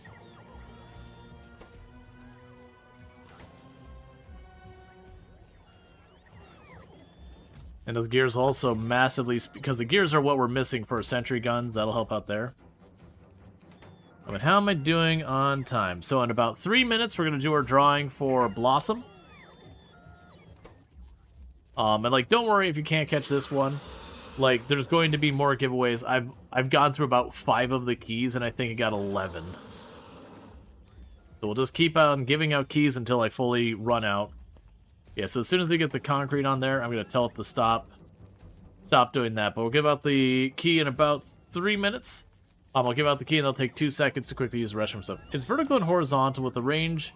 And those gears also massively... because the gears are what we're missing for sentry guns. That'll help out there. I mean, how am I doing on time? So in about 3 minutes, we're going to do our drawing for Blossom. And, like, don't worry if you can't catch this one. Like, there's going to be more giveaways. I've gone through about 5 of the keys, and I think I got 11. So we'll just keep on giving out keys until I fully run out. Yeah, so as soon as we get the concrete on there, I'm going to tell it to stop doing that. But we'll give out the key in about 3 minutes. I'll give out the key, and it'll take 2 seconds to quickly use the restroom stuff. It's vertical and horizontal with the range.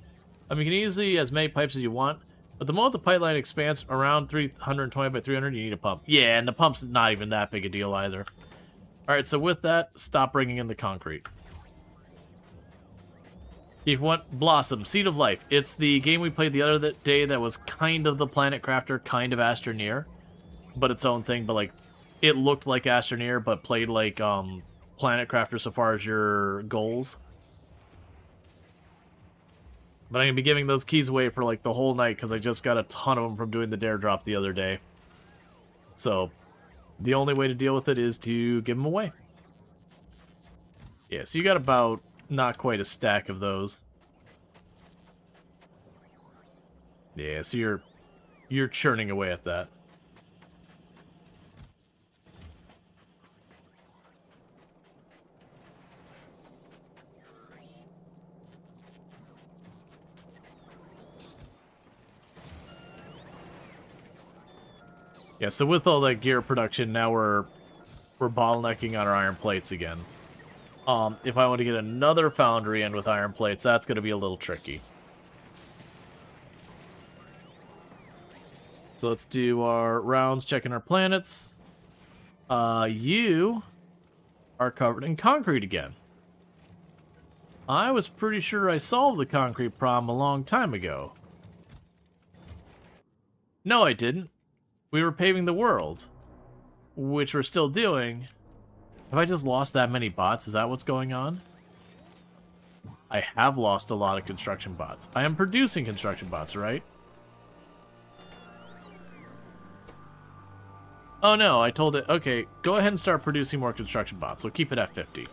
I mean, you can easily as many pipes as you want. But the moment the pipeline expands around 320 by 300, you need a pump. Yeah, and the pump's not even that big a deal either. Alright, so with that, stop bringing in the concrete. If you want Blossom, Seed of Life. It's the game we played the other day that was kind of the Planet Crafter, kind of Astroneer. But its own thing, but, like, it looked like Astroneer, but played like Planet Crafter so far as your goals. But I'm going to be giving those keys away for, like, the whole night, because I just got a ton of them from doing the dare drop the other day. So, the only way to deal with it is to give them away. Yeah, so you got about not quite a stack of those. Yeah, so you're churning away at that. Yeah, so with all that gear production, now we're bottlenecking on our iron plates again. If I want to get another foundry in with iron plates, that's going to be a little tricky. So let's do our rounds, checking our planets. You are covered in concrete again. I was pretty sure I solved the concrete problem a long time ago. No, I didn't. We were paving the world, which we're still doing. Have I just lost that many bots? Is that what's going on? I have lost a lot of construction bots. I am producing construction bots, right? Oh no, I told it, okay, go ahead and start producing more construction bots. So keep it at 50.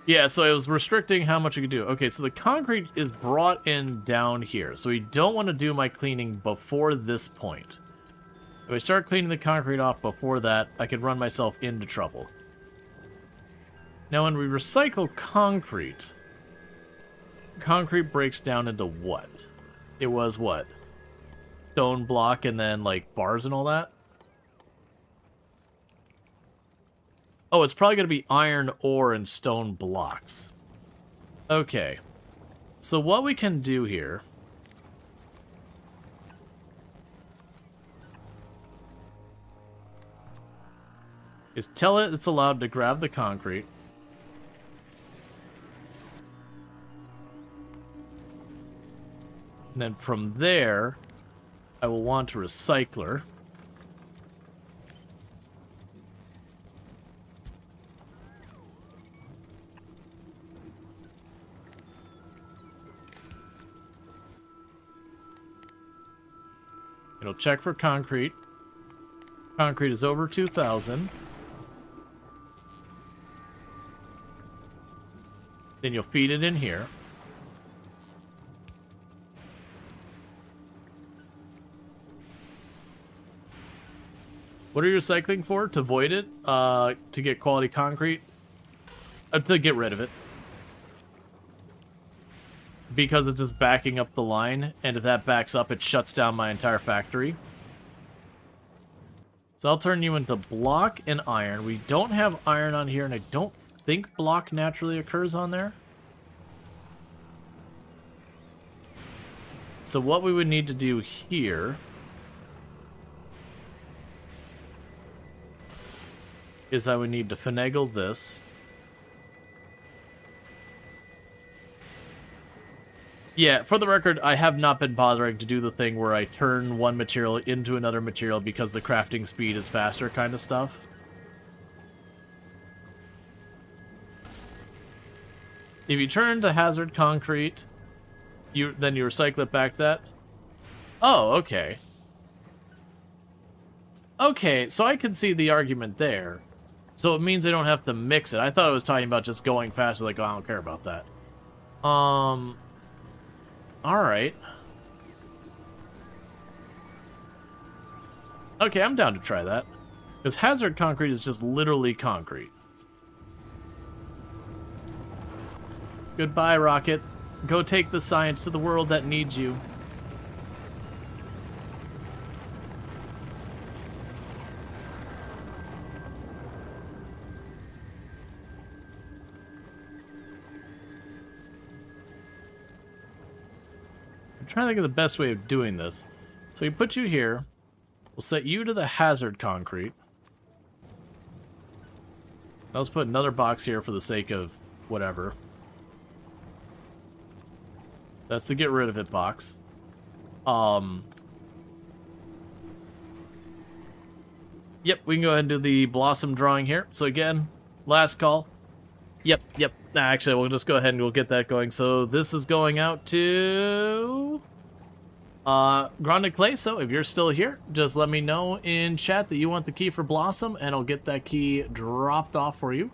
Yeah, so it was restricting how much you could do. Okay, so the concrete is brought in down here. So we don't want to do my cleaning before this point. If I start cleaning the concrete off before that, I could run myself into trouble. Now, when we recycle concrete, concrete breaks down into what? It was what? Stone block and then, like, bars and all that? Oh, it's probably going to be iron ore and stone blocks. Okay. So what we can do here... is tell it it's allowed to grab the concrete. And then from there, I will want a recycler. It'll check for concrete. Concrete is over 2,000. Then you'll feed it in here. What are you recycling for? To void it? To get quality concrete? To get rid of it. Because it's just backing up the line, and if that backs up, it shuts down my entire factory. So I'll turn you into block and iron. We don't have iron on here, and I don't think block naturally occurs on there. So what we would need to do here is I would need to finagle this. Yeah, for the record, I have not been bothering to do the thing where I turn one material into another material because the crafting speed is faster kind of stuff. If you turn to hazard concrete, then you recycle it back to that. Oh, okay. Okay, so I can see the argument there. So it means I don't have to mix it. I thought I was talking about just going faster, like, oh, I don't care about that. Alright. Okay, I'm down to try that. Because hazard concrete is just literally concrete. Goodbye, Rocket. Go take the science to the world that needs you. I'm trying to think of the best way of doing this. So we put you here. We'll set you to the hazard concrete. Now let's put another box here for the sake of whatever. That's the get rid of it box. Yep, we can go ahead and do the blossom drawing here. So again, last call. Yep. Actually, we'll just go ahead and we'll get that going. So this is going out to Grande Clay. So if you're still here, just let me know in chat that you want the key for Blossom, and I'll get that key dropped off for you.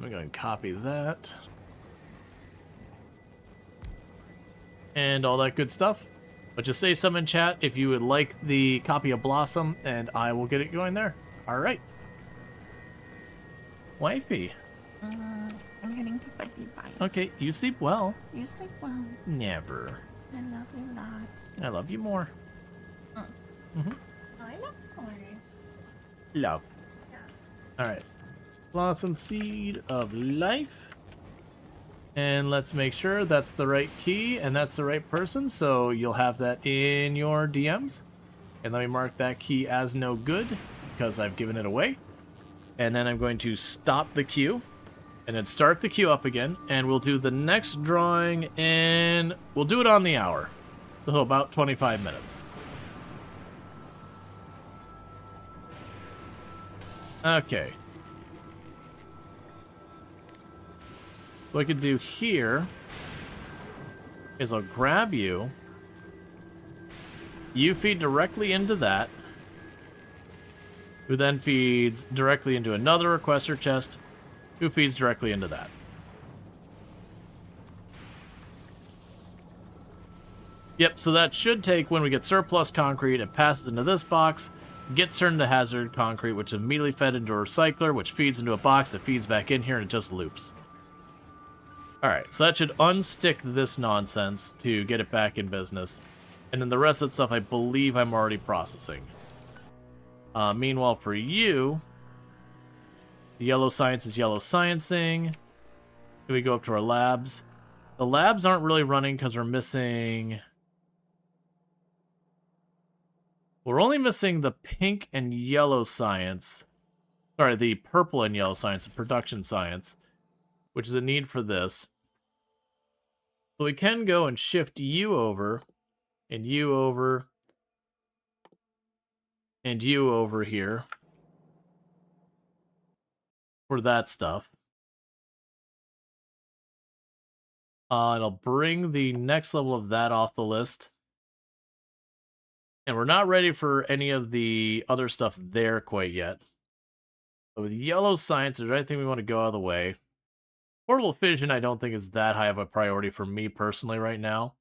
I'm going to copy that. And all that good stuff. But just say something in chat if you would like the copy of Blossom, and I will get it going there. Alright. Wifey. I'm heading to bed, you guys. Okay, you sleep well. You sleep well. Never. I love you lots. I love you more. I love Corey. Love. Alright. Blossom Seed of Life. And let's make sure that's the right key and that's the right person, so you'll have that in your DMs. And let me mark that key as no good, because I've given it away. And then I'm going to stop the queue, and then start the queue up again, and we'll do the next drawing, and we'll do it on the hour. So about 25 minutes. Okay. What I could do here is I'll grab you. You feed directly into that. Who then feeds directly into another requester chest. Who feeds directly into that. Yep, so that should take, when we get surplus concrete, it passes into this box, gets turned into hazard concrete, which is immediately fed into a recycler, which feeds into a box that feeds back in here, and it just loops. Alright, so that should unstick this nonsense to get it back in business. And then the rest of the stuff I believe I'm already processing. Meanwhile, for you, the yellow science is yellow sciencing. Here we go up to our labs. The labs aren't really running because we're missing... We're only missing the pink and yellow science. Sorry, the purple and yellow science, the production science, which is a need for this. So we can go and shift you over And you over. And you over here. For that stuff. And I'll bring the next level of that off the list. And we're not ready for any of the other stuff there quite yet. But with yellow science, is there anything we want to go out of the way? Portable fission, I don't think is that high of a priority for me personally right now.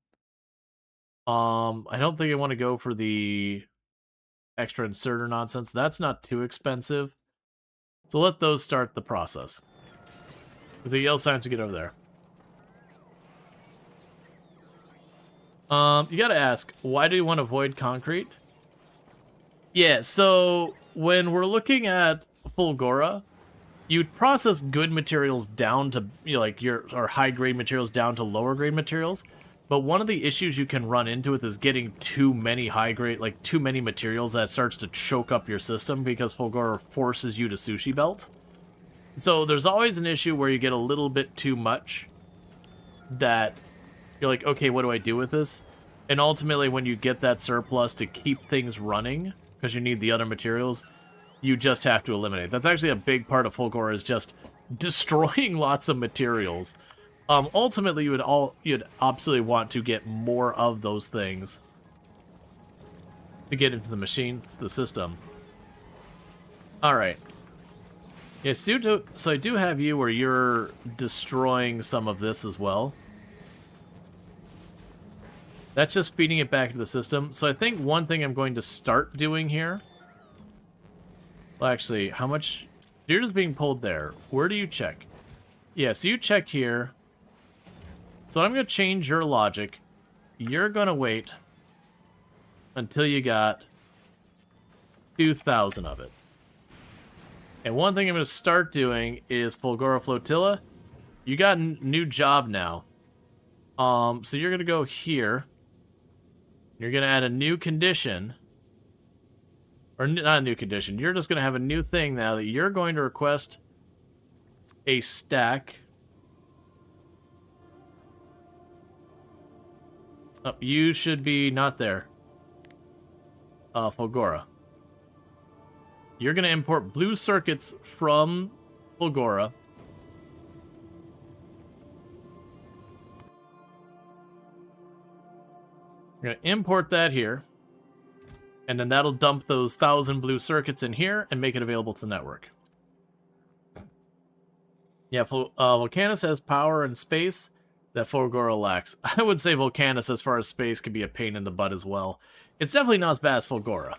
I don't think I want to go for the extra inserter nonsense. That's not too expensive. So let those start the process. There's a yellow science to get over there. You gotta ask, why do you want to avoid concrete? Yeah, so when we're looking at Fulgora, you process good materials down to, you know, like or high grade materials down to lower grade materials. But one of the issues you can run into with is getting too many high grade, like too many materials that starts to choke up your system because Fulgora forces you to sushi belt. So there's always an issue where you get a little bit too much that you're like, okay, what do I do with this? And ultimately, when you get that surplus to keep things running, because you need the other materials, you just have to eliminate. That's actually a big part of Fulgora, is just destroying lots of materials. Ultimately, you'd absolutely want to get more of those things to get into the machine, the system. All right. Yeah, so I do have you where you're destroying some of this as well. That's just feeding it back into the system. So I think one thing I'm going to start doing here... Well, actually, how much... You're just being pulled there. Where do you check? Yeah, so you check here. So I'm going to change your logic. You're going to wait until you got 2,000 of it. And one thing I'm going to start doing is Fulgora Flotilla. You got a new job now. So you're going to go here. You're going to add a new condition. Or not a new condition. You're just going to have a new thing now that you're going to request a stack. Oh, you should be not there. Fulgora. You're going to import blue circuits from Fulgora. You're going to import that here. And then that'll dump those 1,000 blue circuits in here and make it available to the network. Yeah, Volcanus has power and space that Fulgora lacks. I would say Volcanus, as far as space, could be a pain in the butt as well. It's definitely not as bad as Fulgora.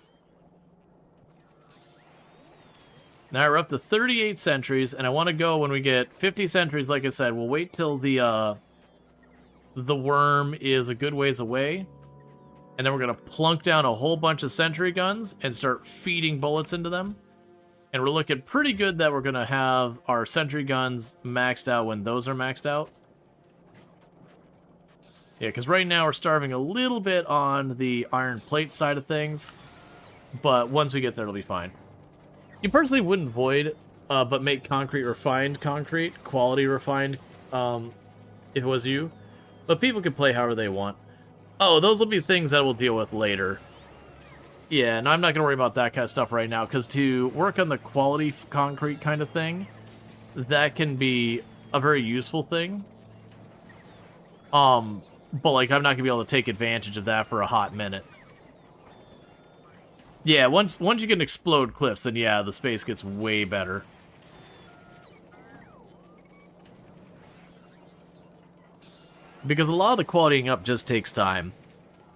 Now we're up to 38 sentries, and I want to go when we get 50 sentries. Like I said, we'll wait till the worm is a good ways away, and then we're going to plunk down a whole bunch of sentry guns and start feeding bullets into them. And we're looking pretty good that we're going to have our sentry guns maxed out when those are maxed out. Yeah, because right now we're starving a little bit on the iron plate side of things, but once we get there, it'll be fine. You personally wouldn't void, but make concrete refined concrete, quality refined, if it was you. But people can play however they want. Oh, those will be things that we'll deal with later. Yeah, and I'm not going to worry about that kind of stuff right now, because to work on the quality concrete kind of thing, that can be a very useful thing. But, like, I'm not going to be able to take advantage of that for a hot minute. Yeah, once you can explode cliffs, then yeah, the space gets way better. Because a lot of the qualitying up just takes time.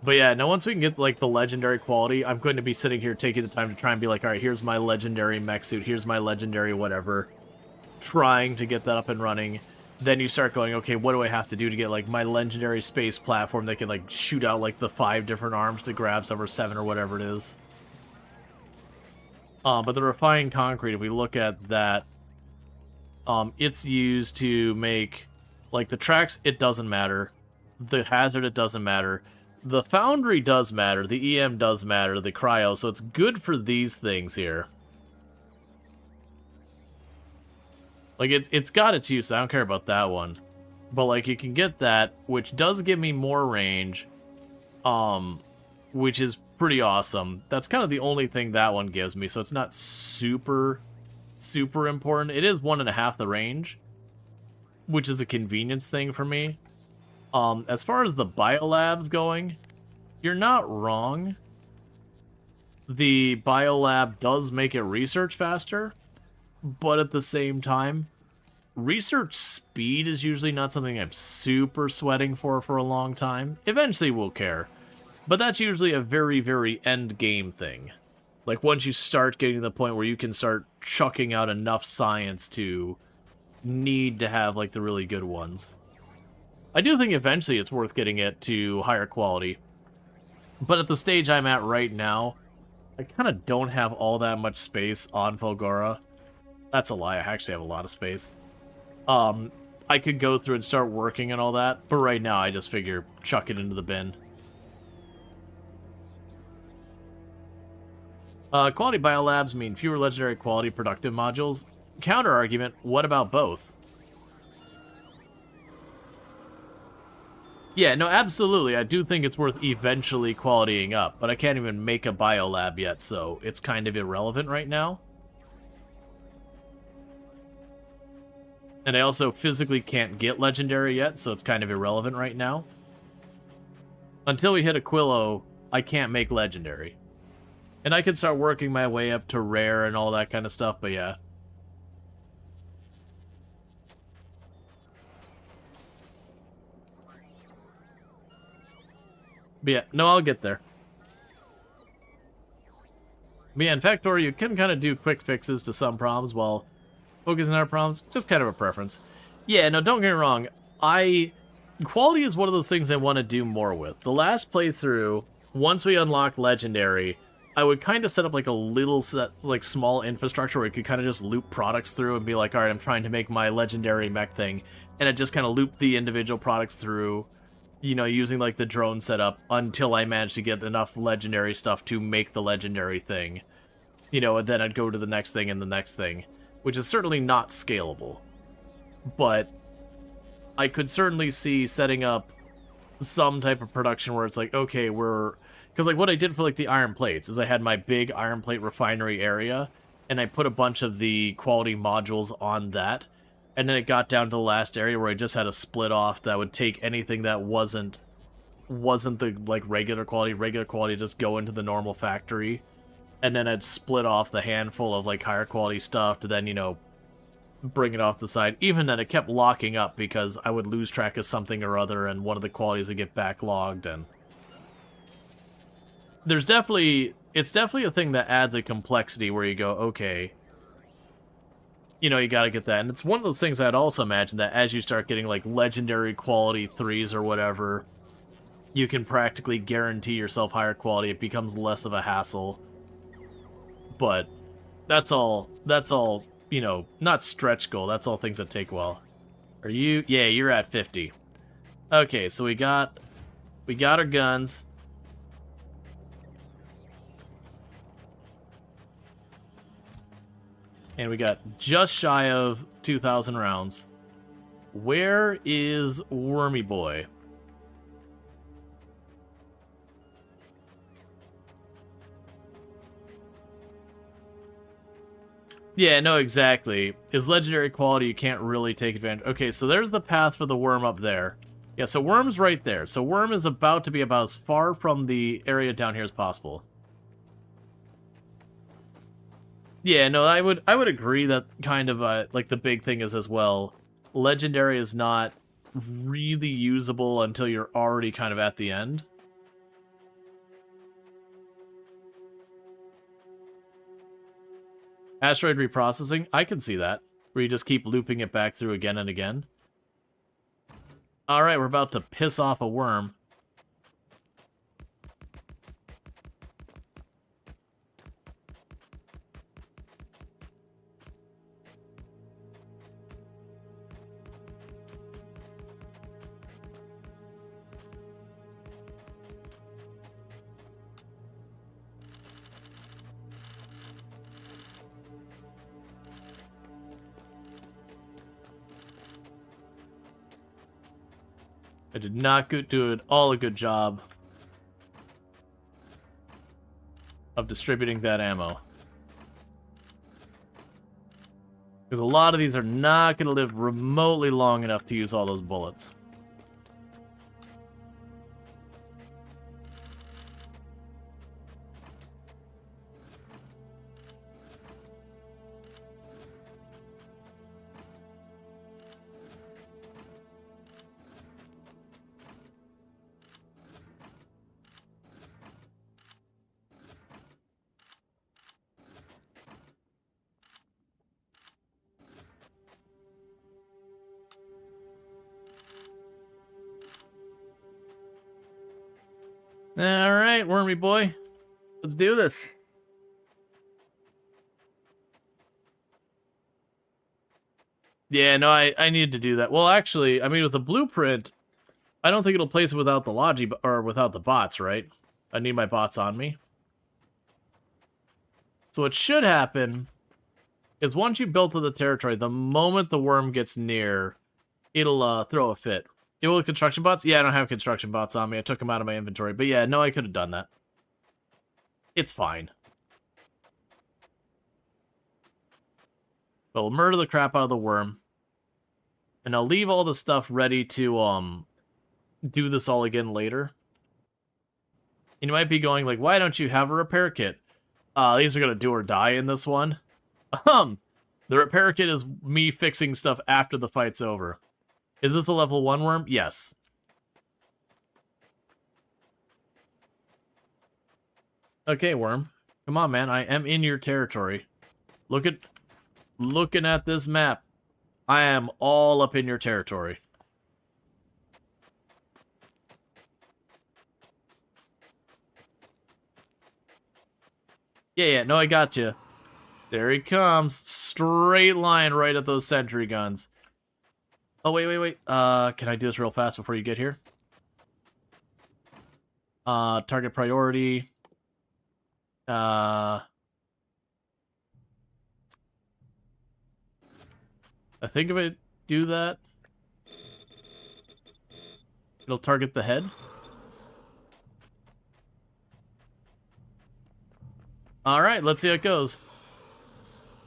But yeah, now once we can get, like, the legendary quality, I'm going to be sitting here taking the time to try and be like, alright, here's my legendary mech suit, here's my legendary whatever. Trying to get that up and running. Then you start going, okay, what do I have to do to get, like, my legendary space platform that can, like, shoot out, like, the 5 different arms to grab some, or 7 or whatever it is. But the refined concrete, if we look at that, it's used to make, like, the tracks, it doesn't matter. The hazard, it doesn't matter. The foundry does matter. The EM does matter. The cryo, so it's good for these things here. Like, it's got its use. I don't care about that one. But, like, you can get that, which does give me more range. which is pretty awesome. That's kind of the only thing that one gives me, so it's not super important. It is 1.5 the range, which is a convenience thing for me. As far as the biolabs going, you're not wrong. The biolab does make it research faster, but at the same time, research speed is usually not something I'm super sweating for a long time. Eventually we'll care, but that's usually a very end game thing. Like, once you start getting to the point where you can start chucking out enough science to need to have, like, the really good ones. I do think eventually it's worth getting it to higher quality. But at the stage I'm at right now, I kind of don't have all that much space on Fulgora. That's a lie, I actually have a lot of space. I could go through and start working and all that, but right now I just figure chuck it into the bin. Quality biolabs mean fewer legendary quality productive modules. Counter argument, what about both? Yeah, no, absolutely. I do think it's worth eventually qualitying up, but I can't even make a biolab yet, so it's kind of irrelevant right now. And I also physically can't get legendary yet, so it's kind of irrelevant right now. Until we hit Aquilo, I can't make legendary. And I can start working my way up to rare and all that kind of stuff, but yeah. But yeah, no, I'll get there. But yeah, in Factorio, you can kind of do quick fixes to some problems while focusing on our problems. Just kind of a preference. Yeah, no, don't get me wrong. Quality is one of those things I want to do more with. The last playthrough, once we unlocked Legendary, I would kind of set up like a little small infrastructure where you could kind of just loop products through and be like, all right, I'm trying to make my legendary mech thing. And it just kind of looped the individual products through, you know, using like the drone setup until I managed to get enough legendary stuff to make the legendary thing. You know, and then I'd go to the next thing and the next thing, which is certainly not scalable. But I could certainly see setting up some type of production where it's like, okay, because like what I did for like the iron plates is I had my big iron plate refinery area, and I put a bunch of the quality modules on that, and then it got down to the last area where I just had a split off that would take anything that wasn't the like regular quality just go into the normal factory, and then I'd split off the handful of like higher quality stuff to then, you know, bring it off the side. Even then, it kept locking up because I would lose track of something or other, and one of the qualities would get backlogged, and it's definitely a thing that adds a complexity where you go, okay, you know, you gotta get that. And it's one of those things I'd also imagine that as you start getting like legendary quality 3s or whatever, you can practically guarantee yourself higher quality. It becomes less of a hassle. But that's all, you know, not stretch goal. That's all things that take a while. Are you? Yeah, you're at 50. Okay, so we got our guns. And we got just shy of 2,000 rounds. Where is Wormy Boy? Yeah, no, exactly. Is legendary quality, you can't really take advantage. Okay, so there's the path for the worm up there. Yeah, so worm's right there. So worm is about to be about as far from the area down here as possible. Yeah, no, I would agree that kind of like the big thing is as well, legendary is not really usable until you're already kind of at the end. Asteroid reprocessing, I can see that, where you just keep looping it back through again and again. Alright, we're about to piss off a worm. I did not do at all a good job of distributing that ammo. Because a lot of these are not going to live remotely long enough to use all those bullets. Alright, wormy boy. Let's do this. Yeah, no, I needed to do that. Well, actually, I mean, with the blueprint, I don't think it'll place it without the logi, or without the bots, right? I need my bots on me. So what should happen is once you built to the territory, the moment the worm gets near, it'll throw a fit. You will construction bots? Yeah, I don't have construction bots on me. I took them out of my inventory. But yeah, no, I could have done that. It's fine. But we'll murder the crap out of the worm. And I'll leave all the stuff ready to do this all again later. And you might be going like, why don't you have a repair kit? These are gonna do or die in this one. The repair kit is me fixing stuff after the fight's over. Is this a level 1 worm? Yes. Okay, worm. Come on, man. I am in your territory. Looking at this map. I am all up in your territory. Yeah, no, I got you. There he comes. Straight line right at those sentry guns. Oh, wait. Can I do this real fast before you get here? Target priority. I think if I do that, it'll target the head. Alright, let's see how it goes.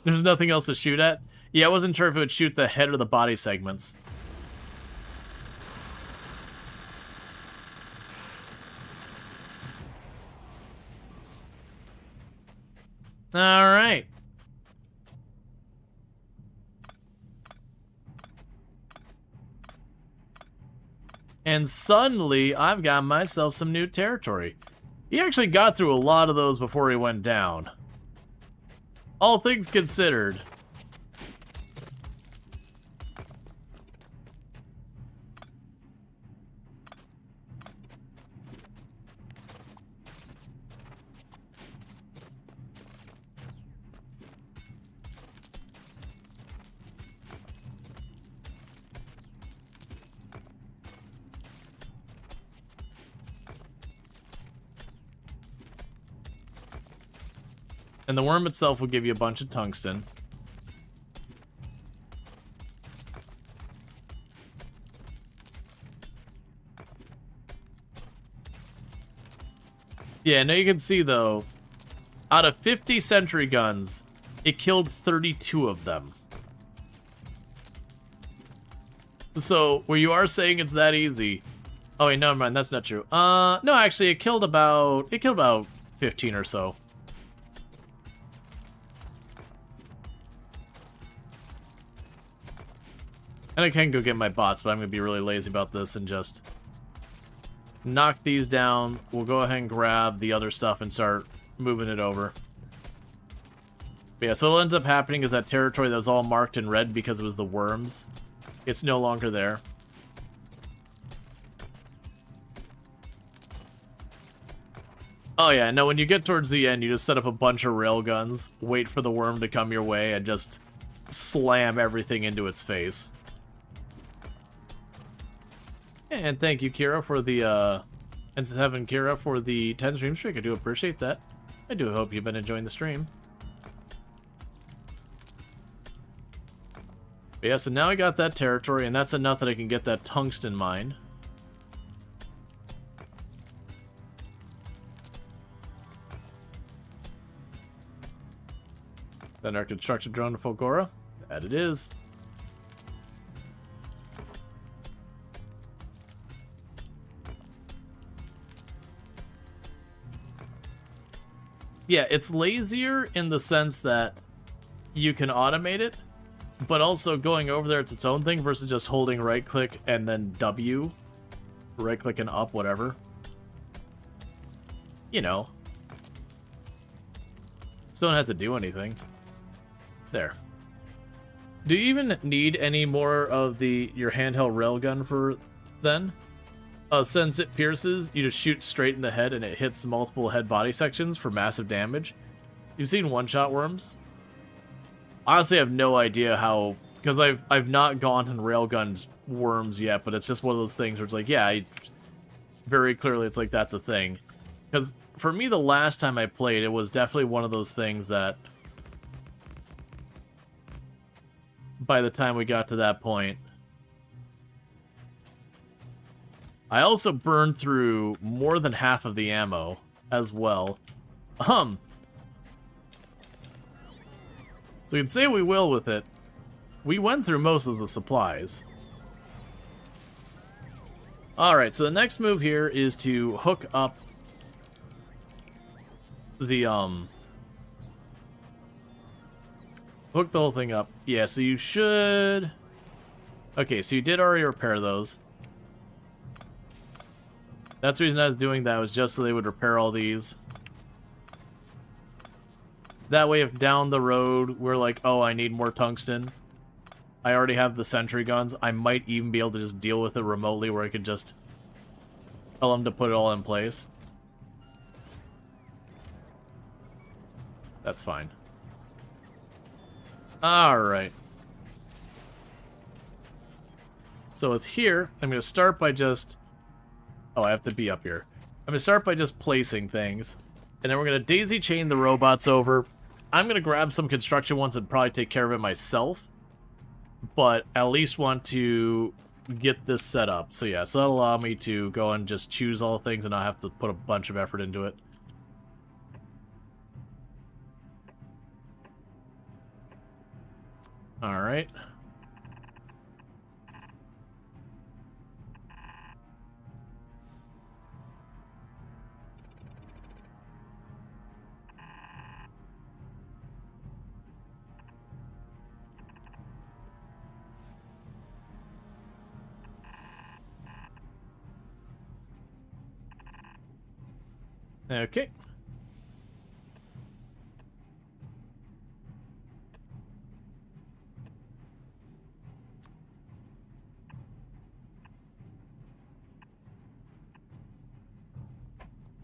There's nothing else to shoot at? Yeah, I wasn't sure if it would shoot the head or the body segments. Alright. And suddenly, I've got myself some new territory. He actually got through a lot of those before he went down. All things considered. And the worm itself will give you a bunch of tungsten. Yeah, now you can see, though, out of 50 sentry guns, it killed 32 of them. So, where you are saying it's that easy... Oh, wait, never mind, that's not true. No, actually, it killed about 15 or so. And I can go get my bots, but I'm going to be really lazy about this and just knock these down. We'll go ahead and grab the other stuff and start moving it over. But yeah, so what ends up happening is that territory that was all marked in red because it was the worms, it's no longer there. Oh yeah, no, when you get towards the end, you just set up a bunch of railguns, wait for the worm to come your way, and just slam everything into its face. And thank you, Kira, for the, and Heaven Kira for the 10 stream streak. I do appreciate that. I do hope you've been enjoying the stream. But yeah, so now I got that territory, and that's enough that I can get that tungsten mine. Then our construction drone to Fulgora. That it is. Yeah, it's lazier in the sense that you can automate it, but also going over there, it's its own thing versus just holding right click and then W. Right click and up, whatever. You know. Still don't have to do anything. There. Do you even need any more of your handheld railgun for then? Since it pierces, you just shoot straight in the head and it hits multiple head body sections for massive damage. You've seen one-shot worms? Honestly, I have no idea how, because I've not gone and railgunned worms yet, but it's just one of those things where it's like, yeah, very clearly it's like that's a thing. Because for me, the last time I played, it was definitely one of those things that by the time we got to that point, I also burned through more than half of the ammo as well. So we can say we will with it. We went through most of the supplies. Alright, so the next move here is to hook up the, hook the whole thing up. Yeah, so you should... Okay, so you did already repair those. That's the reason I was doing that, was just so they would repair all these. That way, if down the road we're like, oh, I need more tungsten, I already have the sentry guns. I might even be able to just deal with it remotely where I could just tell them to put it all in place. That's fine. Alright. So with here, I'm going to start by just... Oh, I have to be up here. I'm going to start by just placing things. And then we're going to daisy chain the robots over. I'm going to grab some construction ones and probably take care of it myself. But at least want to get this set up. So yeah, so that'll allow me to go and just choose all things and not have to put a bunch of effort into it. Alright. Okay.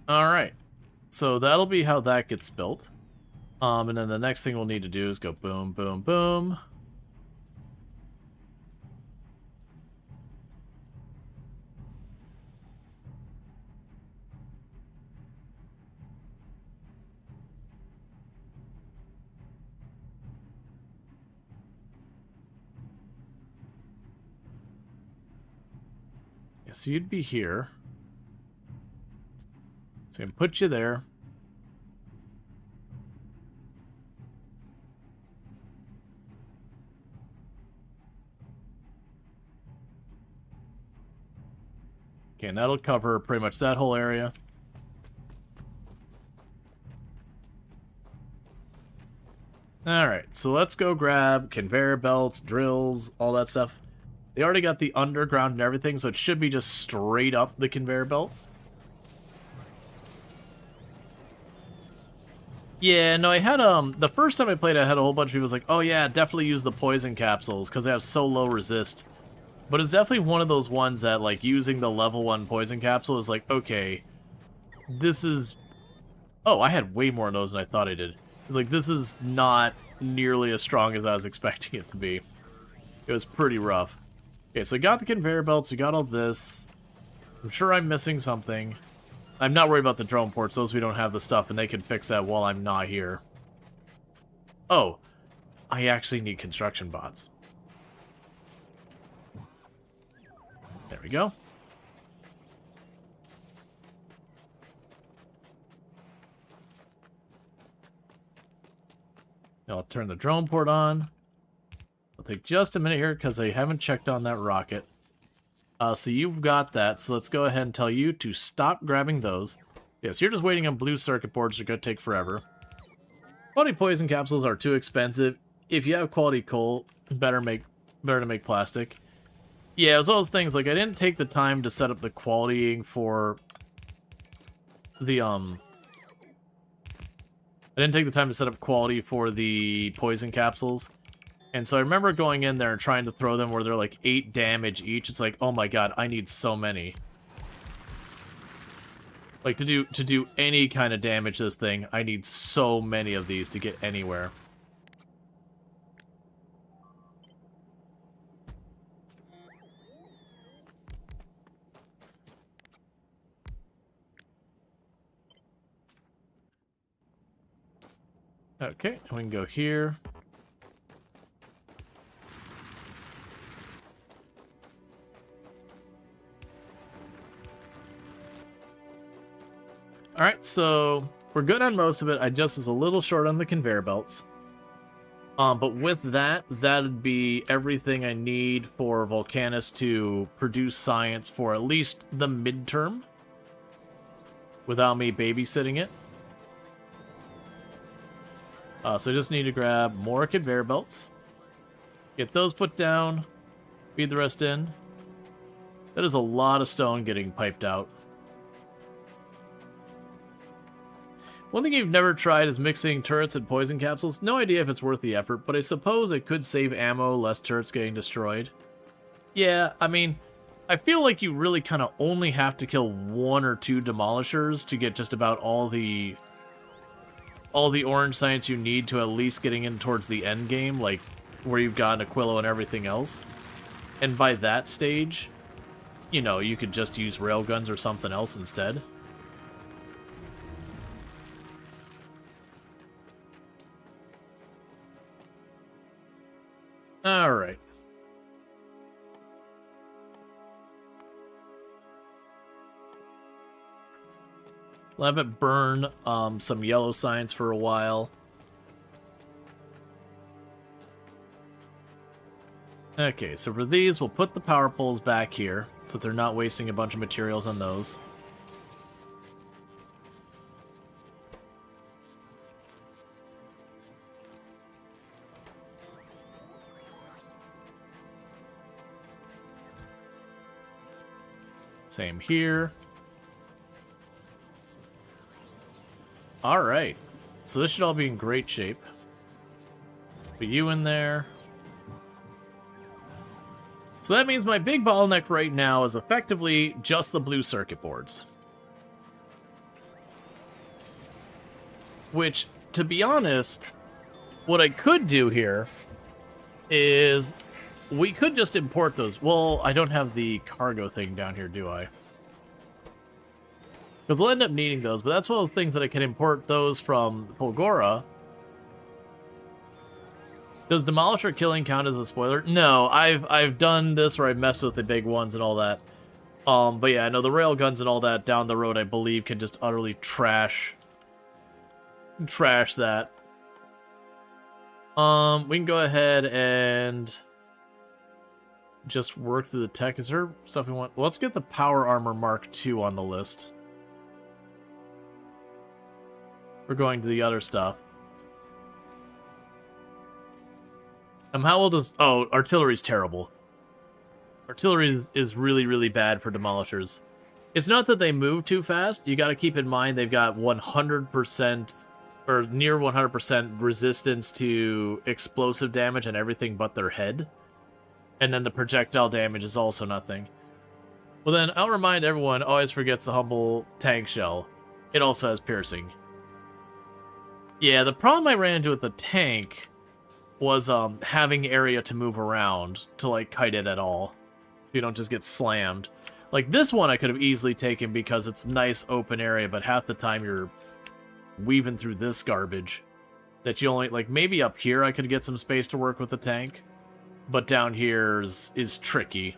Alright. So that'll be how that gets built. And then the next thing we'll need to do is go boom, boom, boom. So you'd be here. So I can put you there. Okay, and that'll cover pretty much that whole area. Alright, so let's go grab conveyor belts, drills, all that stuff. They already got the underground and everything, so it should be just straight up the conveyor belts. Yeah, no, I had, the first time I played, I had a whole bunch of people like, oh yeah, definitely use the poison capsules, because they have so low resist. But it's definitely one of those ones that, like, using the level 1 poison capsule is like, okay, this is... Oh, I had way more of those than I thought I did. It's like, this is not nearly as strong as I was expecting it to be. It was pretty rough. Okay, so I got the conveyor belts, we got all this. I'm sure I'm missing something. I'm not worried about the drone ports, those we don't have the stuff, and they can fix that while I'm not here. Oh, I actually need construction bots. There we go. I'll turn the drone port on. I'll take just a minute here because I haven't checked on that rocket. So you've got that, so let's go ahead and tell you to stop grabbing those. Yes, you're just waiting on blue circuit boards. They're going to take forever. Quality poison capsules are too expensive. If you have quality coal, better to make plastic. Yeah, it was all those things. Like, I didn't take the time to set up the qualitying for the, I didn't take the time to set up quality for the poison capsules. And so I remember going in there and trying to throw them where they're like 8 damage each. It's like, oh my god, I need so many. Like, to do any kind of damage to this thing, I need so many of these to get anywhere. Okay, we can go here. Alright, so we're good on most of it. I just was a little short on the conveyor belts. But with that, that'd be everything I need for Volcanus to produce science for at least the midterm. Without me babysitting it. So I just need to grab more conveyor belts. Get those put down. Feed the rest in. That is a lot of stone getting piped out. One thing you've never tried is mixing turrets and poison capsules. No idea if it's worth the effort, but I suppose it could save ammo, less turrets getting destroyed. Yeah, I mean, I feel like you really kind of only have to kill 1 or 2 demolishers to get just about all the orange science you need to at least getting in towards the end game, like where you've got Aquilo and everything else. And by that stage, you know, you could just use railguns or something else instead. Alright. We'll have it burn some yellow science for a while. Okay, so for these, we'll put the power poles back here, so that they're not wasting a bunch of materials on those. Same here. Alright. So this should all be in great shape. Put you in there. So that means my big bottleneck right now is effectively just the blue circuit boards. Which, to be honest, what I could do here is we could just import those. Well, I don't have the cargo thing down here, do I? Because we'll end up needing those, but that's one of those things that I can import those from Polgora. Does Demolisher killing count as a spoiler? No, I've done this where I've messed with the big ones and all that. But yeah, no, the railguns and all that down the road, I believe, can just utterly trash that. We can go ahead and just work through the tech. Is there stuff we want? Well, let's get the Power Armor Mark II on the list. We're going to the other stuff. How old is... Oh, artillery's terrible. Artillery is really, really bad for demolishers. It's not that they move too fast. You got to keep in mind they've got 100% or near 100% resistance to explosive damage and everything but their head. And then the projectile damage is also nothing. Well then, I'll remind everyone, always forgets the humble tank shell. It also has piercing. Yeah, the problem I ran into with the tank was having area to move around to like kite it at all. You don't just get slammed. Like this one I could have easily taken because it's nice open area, but half the time you're weaving through this garbage that you only, like maybe up here I could get some space to work with the tank, but down here is tricky.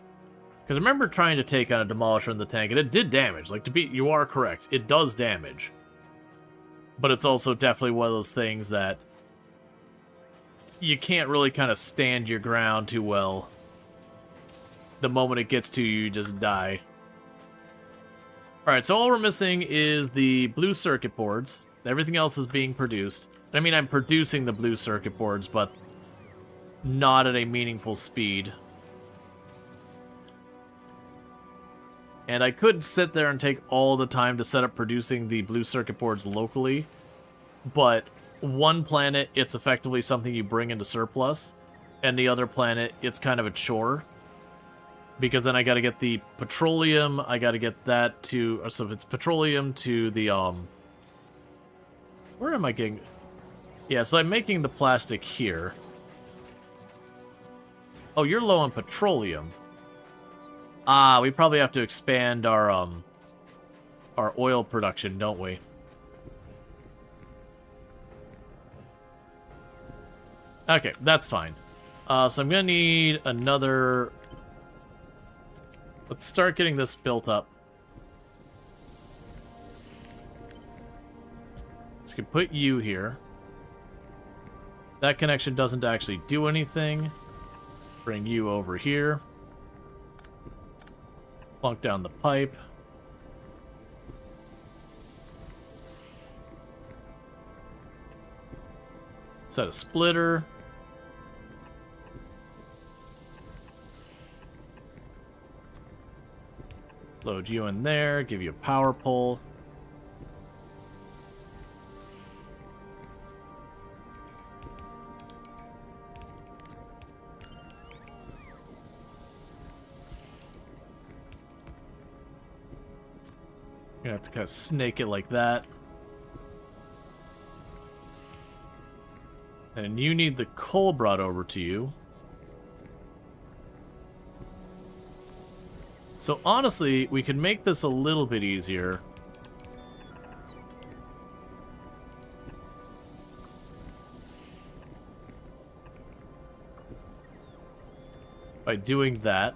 Because I remember trying to take on a demolisher in the tank and it did damage. Like you are correct, it does damage. But it's also definitely one of those things that you can't really kind of stand your ground too well. The moment it gets to you, you just die. Alright, so all we're missing is the blue circuit boards. Everything else is being produced. I mean, I'm producing the blue circuit boards, but not at a meaningful speed. And I could sit there and take all the time to set up producing the blue circuit boards locally, but one planet, it's effectively something you bring into surplus, and the other planet, it's kind of a chore. Because then I gotta get the petroleum, I gotta get that to, so if it's petroleum to the, where am I getting? Yeah, so I'm making the plastic here. Oh, you're low on petroleum. Ah, we probably have to expand our oil production, don't we? Okay, that's fine. So I'm gonna need another... Let's start getting this built up. So we can put you here. That connection doesn't actually do anything. Bring you over here. Plunk down the pipe. Set a splitter. Load you in there, give you a power pole. Gonna have to kind of snake it like that. And you need the coal brought over to you. So honestly, we can make this a little bit easier. By doing that.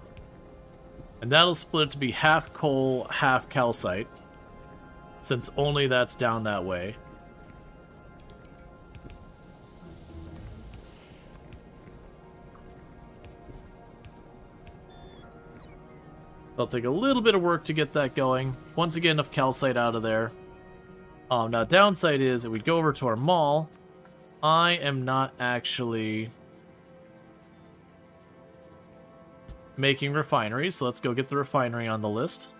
And that'll split it to be half coal, half calcite. Since only that's down that way. It'll take a little bit of work to get that going. Once again, enough calcite out of there. Now, downside is, if we go over to our mall, I am not actually making refineries, so let's go get the refinery on the list.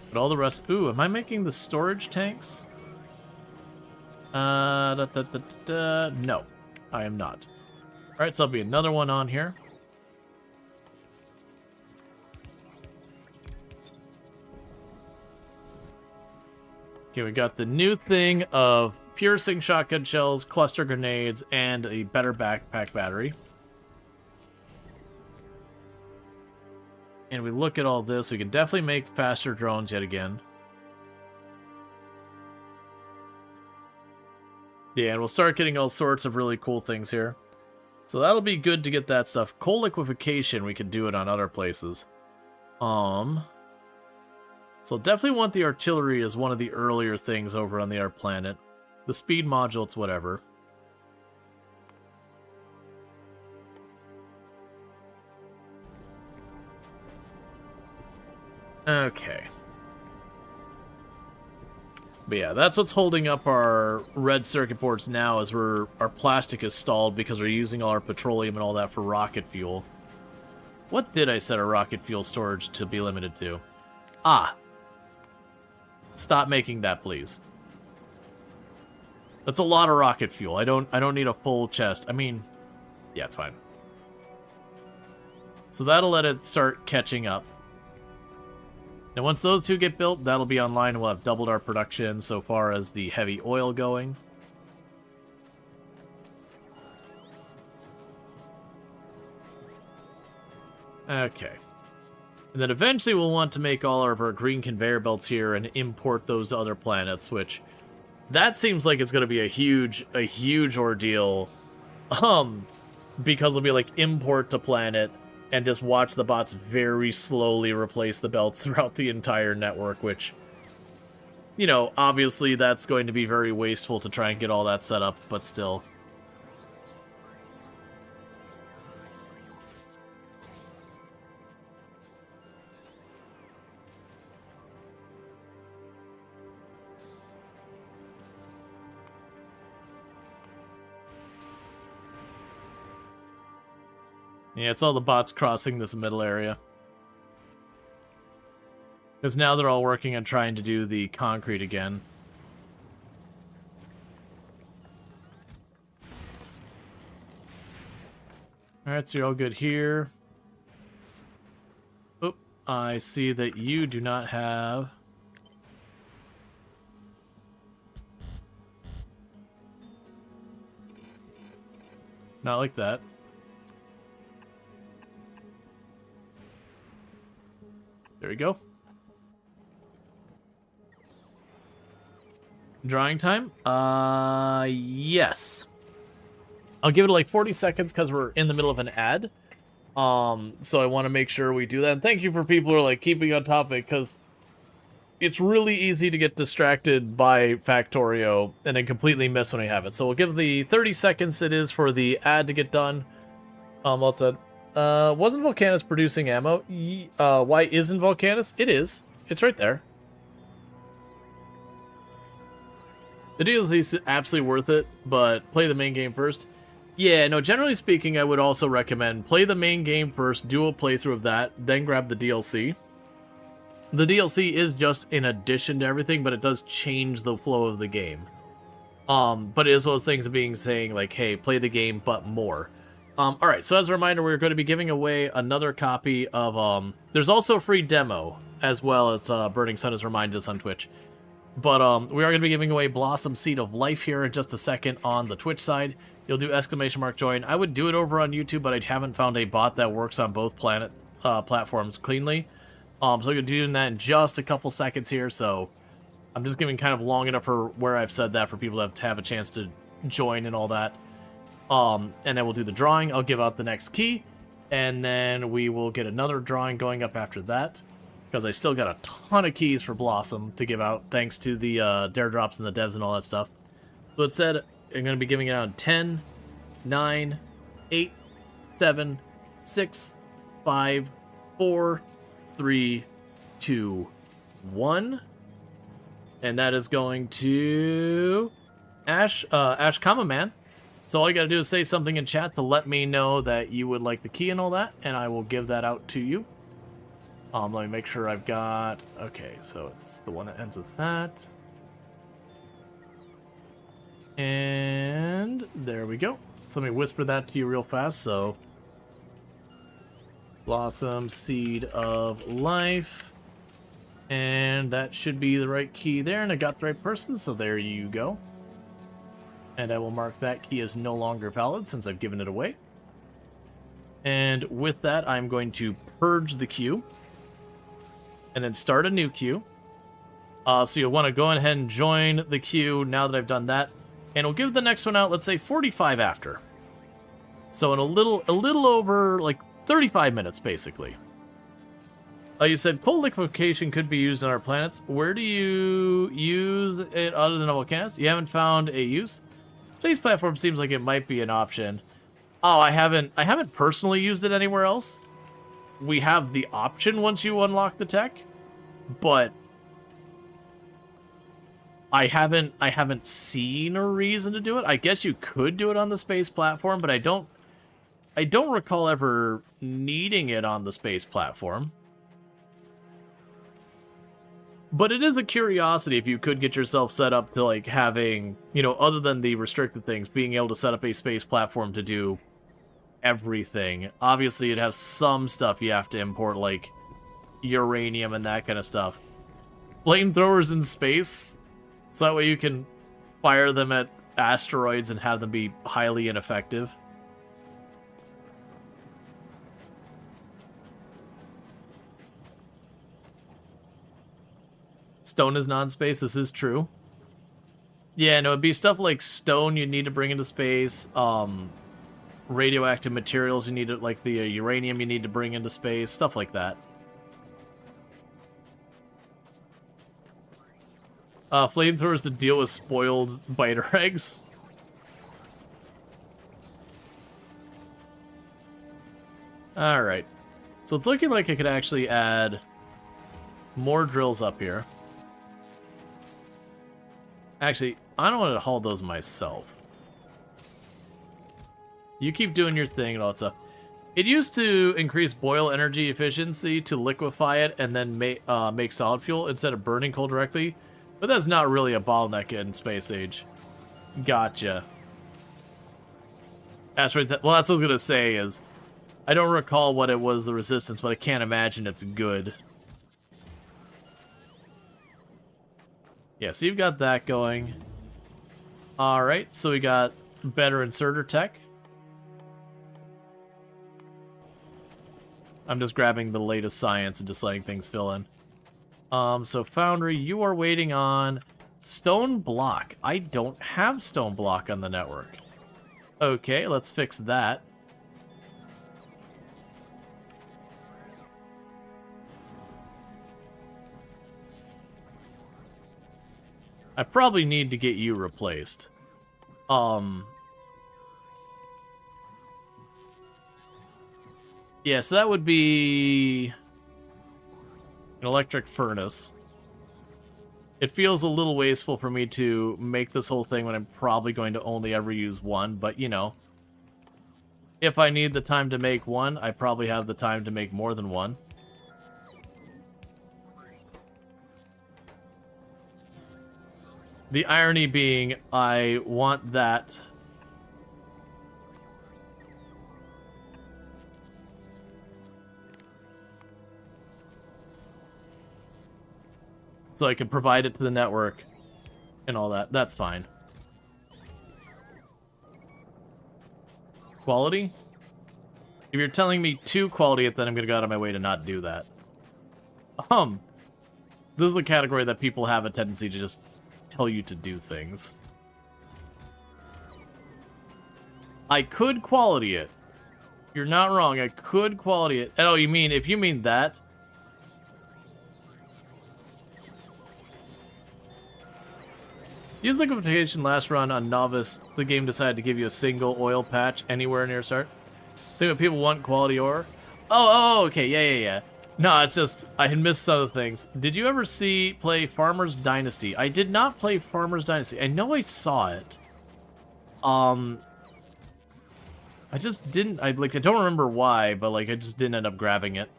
But all the rest... Ooh, am I making the storage tanks? No, I am not. Alright, so there'll be another one on here. Okay, we got the new thing of piercing shotgun shells, cluster grenades, and a better backpack battery. And we look at all this, we can definitely make faster drones yet again. Yeah, and we'll start getting all sorts of really cool things here. So that'll be good to get that stuff. Coal liquefaction, we can do it on other places. So definitely want the artillery as one of the earlier things over on our planet. The speed module, it's whatever. Okay. But yeah, that's what's holding up our red circuit boards now, is our plastic is stalled because we're using all our petroleum and all that for rocket fuel. What did I set our rocket fuel storage to be limited to? Ah. Stop making that, please. That's a lot of rocket fuel. I don't need a full chest. I mean, yeah, it's fine. So that'll let it start catching up. Now, once those two get built, that'll be online, and we'll have doubled our production so far as the heavy oil going. Okay. And then eventually we'll want to make all of our green conveyor belts here and import those to other planets, which... that seems like it's going to be a huge ordeal. Because it'll be like import to planet, and just watch the bots very slowly replace the belts throughout the entire network, which, you know, obviously that's going to be very wasteful to try and get all that set up, but still. Yeah, it's all the bots crossing this middle area. Because now they're all working on trying to do the concrete again. Alright, so you're all good here. Oop, I see that you do not have... Not like that. There we go. Drawing time? Yes. I'll give it like 40 seconds because we're in the middle of an ad. So I want to make sure we do that. And thank you for people who are like keeping on top of it, because it's really easy to get distracted by Factorio and then completely miss when we have it. So we'll give the 30 seconds it is for the ad to get done. What's that? Wasn't Volcanus producing ammo? Why isn't Volcanus? It is. It's right there. The DLC is absolutely worth it, but play the main game first. Yeah, no, generally speaking, I would also recommend play the main game first, do a playthrough of that, then grab the DLC. The DLC is just an addition to everything, but it does change the flow of the game. But it is one of those things of being saying, like, hey, play the game, but more. Alright, so as a reminder, we're going to be giving away another copy of, there's also a free demo, as well as, Burning Sun has reminded us on Twitch. But, we are going to be giving away Blossom Seed of Life here in just a second on the Twitch side. You'll do ! join. I would do it over on YouTube, but I haven't found a bot that works on both platforms cleanly. So I'm going to do that in just a couple seconds here, so I'm just giving kind of long enough for where I've said that for people to have a chance to join and all that. And then we'll do the drawing. I'll give out the next key, and then we will get another drawing going up after that, because I still got a ton of keys for Blossom to give out, thanks to the dare drops and the devs and all that stuff. So it said I'm going to be giving it out in 10, 9, 8, 7, 6, 5, 4, 3, 2, 1. And that is going to Ash Kama Man. So all you gotta do is say something in chat to let me know that you would like the key and all that, and I will give that out to you. Let me make sure I've got... Okay, so it's the one that ends with that. And there we go. So let me whisper that to you real fast, so... Blossom Seed of Life. And that should be the right key there, and I got the right person, so there you go. And I will mark that key as no longer valid since I've given it away. And with that, I'm going to purge the queue. And then start a new queue. So you'll want to go ahead and join the queue now that I've done that. And we'll give the next one out, let's say 45 after. So in a little over, like, 35 minutes, basically. You said coal liquefaction could be used on our planets. Where do you use it other than Volcanus? You haven't found a use? Space platform seems like it might be an option. Oh, I haven't personally used it anywhere else. We have the option once you unlock the tech, but I haven't seen a reason to do it. I guess you could do it on the space platform, but I don't recall ever needing it on the space platform. But it is a curiosity if you could get yourself set up to, like, having, you know, other than the restricted things, being able to set up a space platform to do everything. Obviously, you'd have some stuff you have to import, like uranium and that kind of stuff. Flamethrowers in space, so that way you can fire them at asteroids and have them be highly ineffective. Stone is non-space, this is true. Yeah, no, it'd be stuff like stone you'd need to bring into space. radioactive materials you need to, like the uranium you need to bring into space, stuff like that. Flamethrowers to deal with spoiled biter eggs. Alright. So it's looking like I could actually add more drills up here. Actually, I don't want to haul those myself. You keep doing your thing and all that stuff. It used to increase boil energy efficiency to liquefy it and then make solid fuel instead of burning coal directly. But that's not really a bottleneck in Space Age. Gotcha. Asteroids. Well, that's what I was going to say is, I don't recall what it was, the resistance, but I can't imagine it's good. Yeah, so you've got that going. Alright, so we got better inserter tech. I'm just grabbing the latest science and just letting things fill in. So Foundry, you are waiting on stone block. I don't have stone block on the network. Okay, let's fix that. I probably need to get you replaced. Yeah, so that would be an electric furnace. It feels a little wasteful for me to make this whole thing when I'm probably going to only ever use one, but you know, if I need the time to make one, I probably have the time to make more than one. The irony being, I want that so I can provide it to the network and all that. That's fine. Quality? If you're telling me 2 quality, then I'm gonna go out of my way to not do that. This is the category that people have a tendency to just tell you to do things. I could quality it. You're not wrong, I could quality it. Oh, you mean, if you mean that... Use liquefaction last run on Novice. The game decided to give you a single oil patch anywhere near start. Think what people want, quality ore. Oh, okay, yeah. No, it's just, I had missed some of the things. Did you ever play Farmer's Dynasty? I did not play Farmer's Dynasty. I know I saw it. I just didn't, I don't remember why, but like, I just didn't end up grabbing it.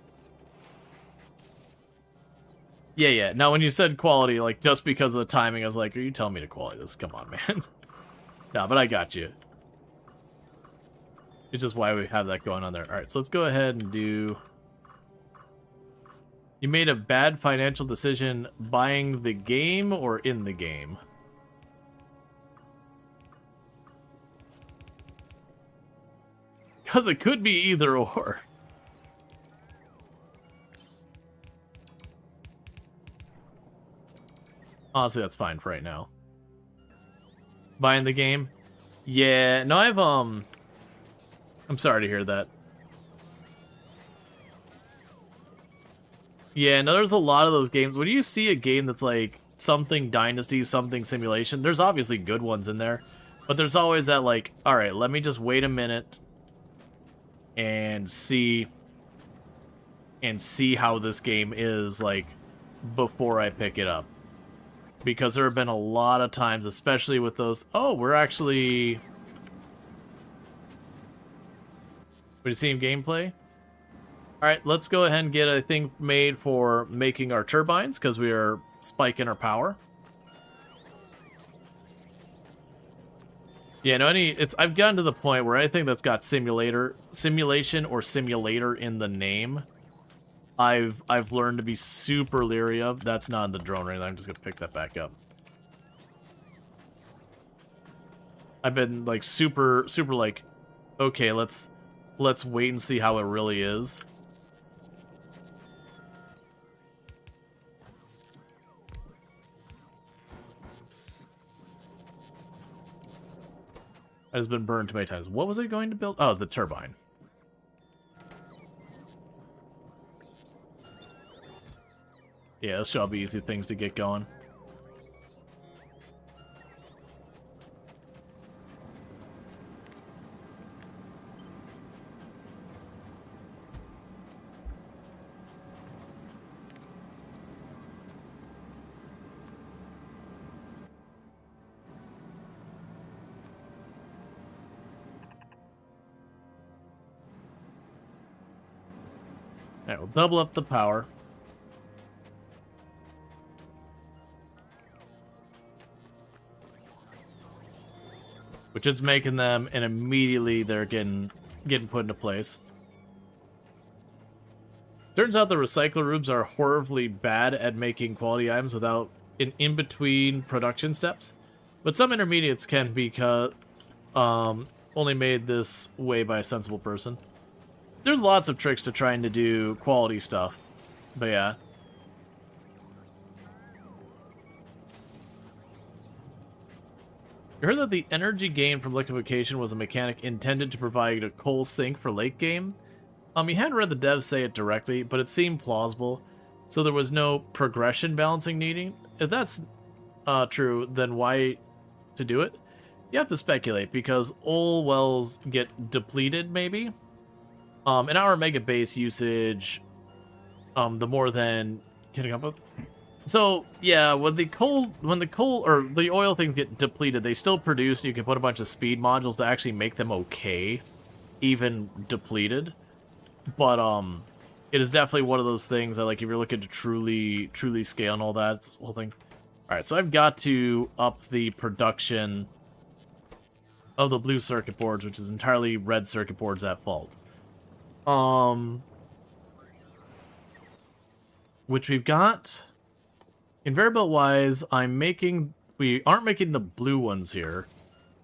Yeah. Now, when you said quality, like, just because of the timing, I was like, are you telling me to quality this? Come on, man. No, but I got you. It's just why we have that going on there. Alright, so let's go ahead and do... You made a bad financial decision buying the game or in the game? Because it could be either or. Honestly, that's fine for right now. Buying the game? Yeah, no, I'm sorry to hear that. Yeah, no, there's a lot of those games. When you see a game that's like something Dynasty, something Simulation, there's obviously good ones in there. But there's always that like, alright, let me just wait a minute and see how this game is, like, before I pick it up. Because there have been a lot of times, especially with those... Oh, we're actually... We seen gameplay? Alright, let's go ahead and get a thing made for making our turbines, because we are spiking our power. Yeah, no, I've gotten to the point where anything that's got simulation or simulator in the name, I've learned to be super leery of. That's not in the drone right now. I'm just gonna pick that back up. I've been like super like, okay, let's wait and see how it really is. has been burned too many times. What was it going to build? Oh, the turbine. Yeah, those shall be easy things to get going. Alright, we'll double up the power. Which is making them, and immediately they're getting put into place. Turns out the recycler rooms are horribly bad at making quality items without an in-between production steps. But some intermediates can because only made this way by a sensible person. There's lots of tricks to trying to do quality stuff. But yeah. You heard that the energy gained from liquefaction was a mechanic intended to provide a coal sink for late game? You hadn't read the devs say it directly, but it seemed plausible, so there was no progression balancing needing. If that's true, then why to do it? You have to speculate, because oil wells get depleted, maybe? In our mega base usage, the more than getting up with. So yeah, when the coal or the oil things get depleted, they still produce. You can put a bunch of speed modules to actually make them okay, even depleted. But it is definitely one of those things that, like, if you're looking to truly scale and all that, it's the whole thing. All right, so I've got to up the production of the blue circuit boards, which is entirely red circuit boards at fault. Which we've got. Conveyor belt wise, we aren't making the blue ones here.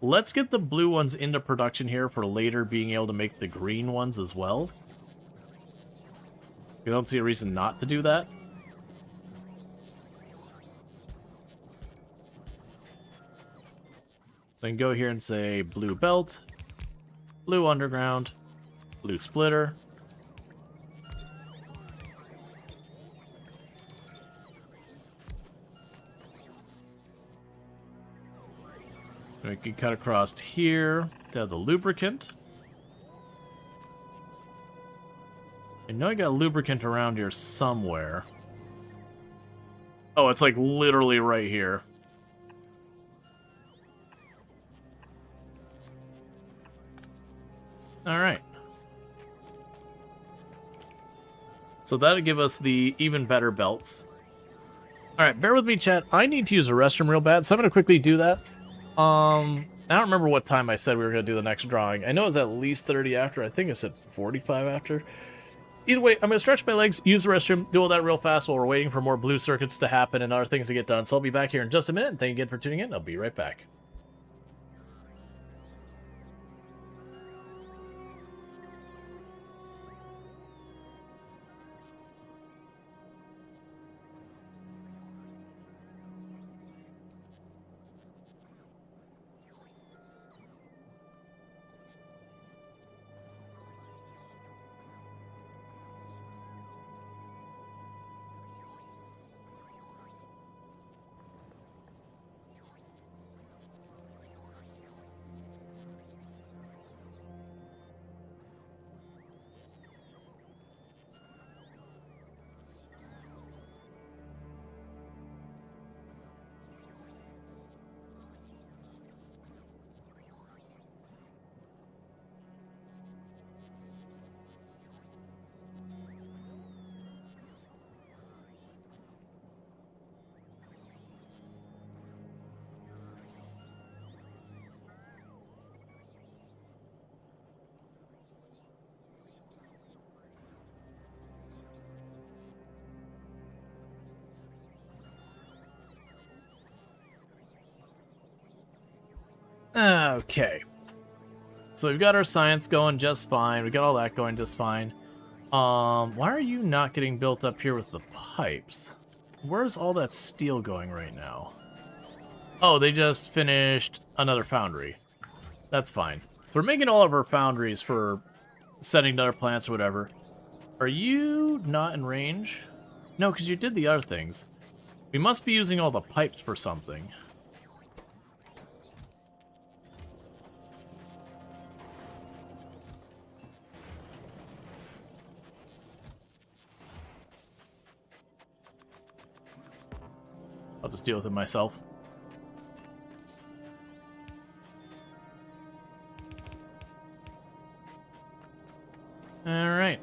Let's get the blue ones into production here for later being able to make the green ones as well. We don't see a reason not to do that. So I can go here and say blue belt, blue underground, blue splitter. We can cut across here to have the lubricant. I know I got lubricant around here somewhere. Oh, it's like literally right here. Alright. So that'll give us the even better belts. Alright, bear with me, chat. I need to use a restroom real bad, so I'm going to quickly do that. I don't remember what time I said we were going to do the next drawing. I know it's at least 30 after. I think I said 45 after. Either way, I'm going to stretch my legs, use the restroom, do all that real fast while we're waiting for more blue circuits to happen and other things to get done. So I'll be back here in just a minute. Thank you again for tuning in. I'll be right back. Okay. So we've got our science going just fine. We got all that going just fine. Why are you not getting built up here with the pipes? Where's all that steel going right now? Oh, they just finished another foundry. That's fine. So we're making all of our foundries for setting to other plants or whatever. Are you not in range? No, because you did the other things. We must be using all the pipes for something. I'll just deal with it myself. Alright.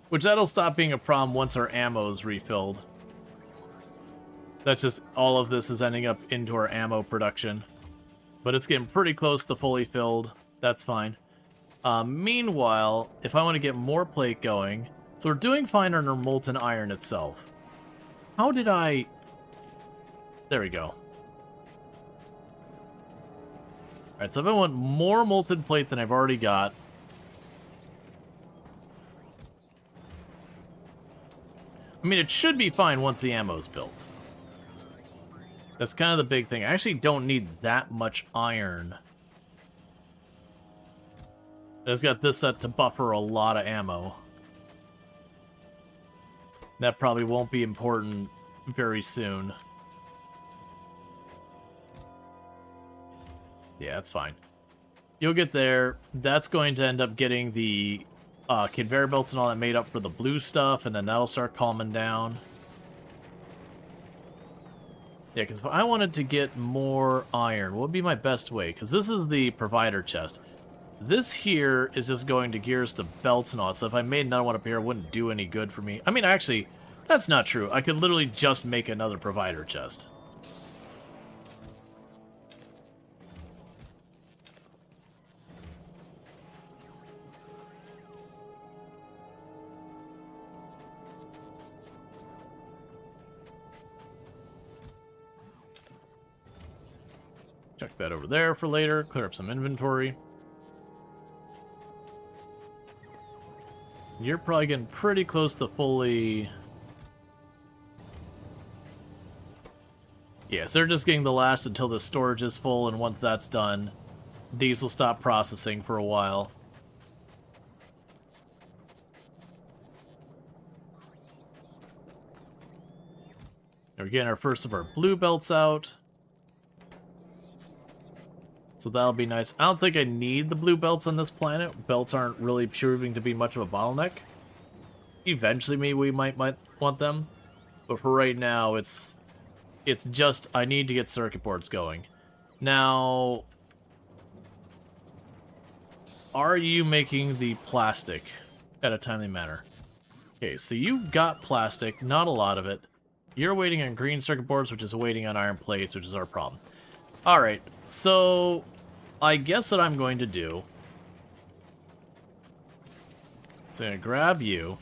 Which that'll stop being a problem once our ammo's refilled. That's just, all of this is ending up into our ammo production. But it's getting pretty close to fully filled. That's fine. Meanwhile, if I want to get more plate going, so we're doing fine on our molten iron itself. How did I... There we go. Alright, so if I want more molten plate than I've already got, I mean, it should be fine once the ammo's built. That's kind of the big thing. I actually don't need that much iron. I just got this set to buffer a lot of ammo. That probably won't be important very soon. Yeah, that's fine. You'll get there. That's going to end up getting the conveyor belts and all that made up for the blue stuff, and then that'll start calming down. Yeah, because if I wanted to get more iron, what would be my best way? Because this is the provider chest. This here is just going to gears to belts and all that, so if I made another one up here, it wouldn't do any good for me. I mean, actually, that's not true. I could literally just make another provider chest. Check that over there for later, clear up some inventory. You're probably getting pretty close to fully... Yes, they're just getting the last until the storage is full, and once that's done, these will stop processing for a while. We're getting our first of our blue belts out. So that'll be nice. I don't think I need the blue belts on this planet. Belts aren't really proving to be much of a bottleneck. Eventually, maybe we might want them. But for right now, it's just, I need to get circuit boards going. Now, are you making the plastic at a timely manner? Okay, so you've got plastic, not a lot of it. You're waiting on green circuit boards, which is waiting on iron plates, which is our problem. Alright, so I guess what I'm going to do is I'm going to grab you.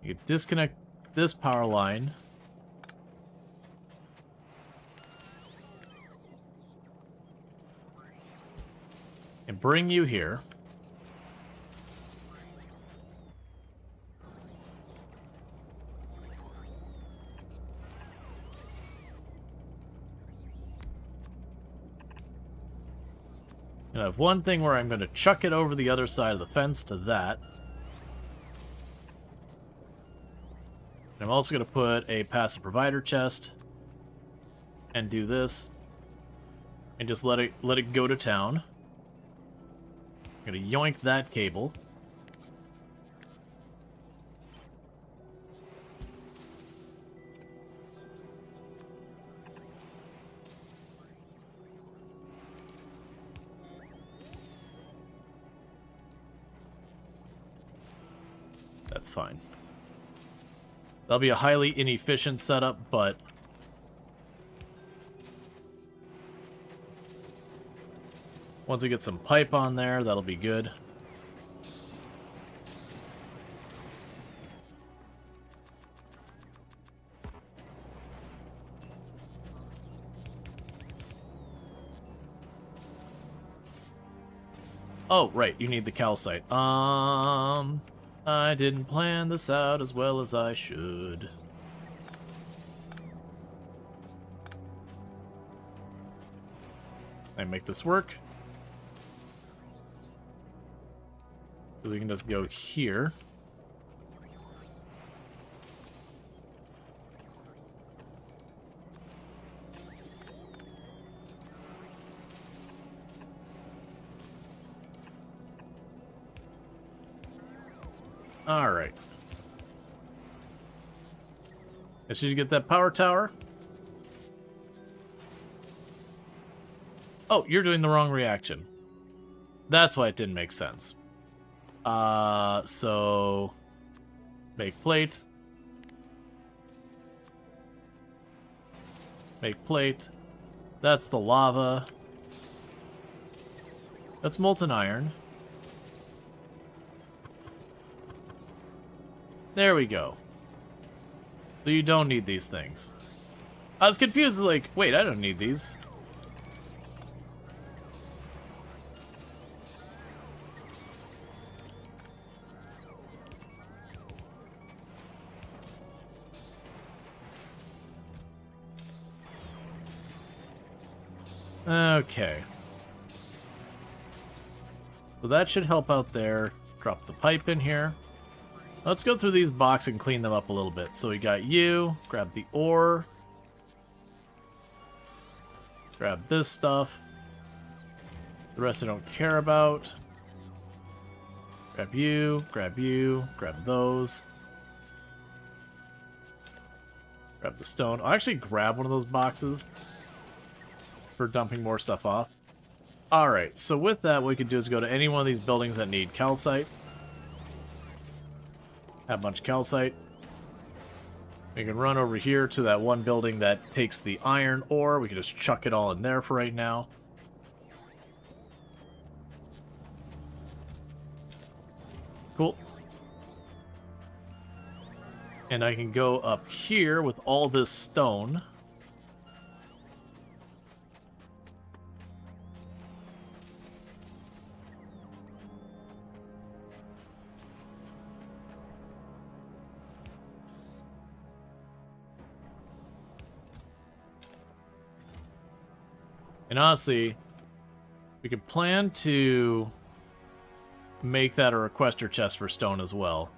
You disconnect this power line. And bring you here. And I have one thing where I'm going to chuck it over the other side of the fence to that. And I'm also going to put a passive provider chest and do this and just let it go to town. I'm going to yoink that cable. That's fine. That'll be a highly inefficient setup, but once we get some pipe on there, that'll be good. Oh, right, you need the calcite. I didn't plan this out as well as I should. I make this work. So we can just go here. Alright. As soon as you get that power tower. Oh, you're doing the wrong reaction. That's why it didn't make sense. So... Make plate. Make plate. That's the lava. That's molten iron. There we go. So you don't need these things. I was confused, like, wait, I don't need these. Okay. So that should help out there. Drop the pipe in here. Let's go through these boxes and clean them up a little bit. So we got you. Grab the ore. Grab this stuff. The rest I don't care about. Grab you. Grab you. Grab those. Grab the stone. I'll actually grab one of those boxes for dumping more stuff off. Alright, so with that, what we could do is go to any one of these buildings that need calcite. Have a bunch of calcite. We can run over here to that one building that takes the iron ore. We can just chuck it all in there for right now. Cool. And I can go up here with all this stone. And honestly, we could plan to make that a requester chest for stone as well.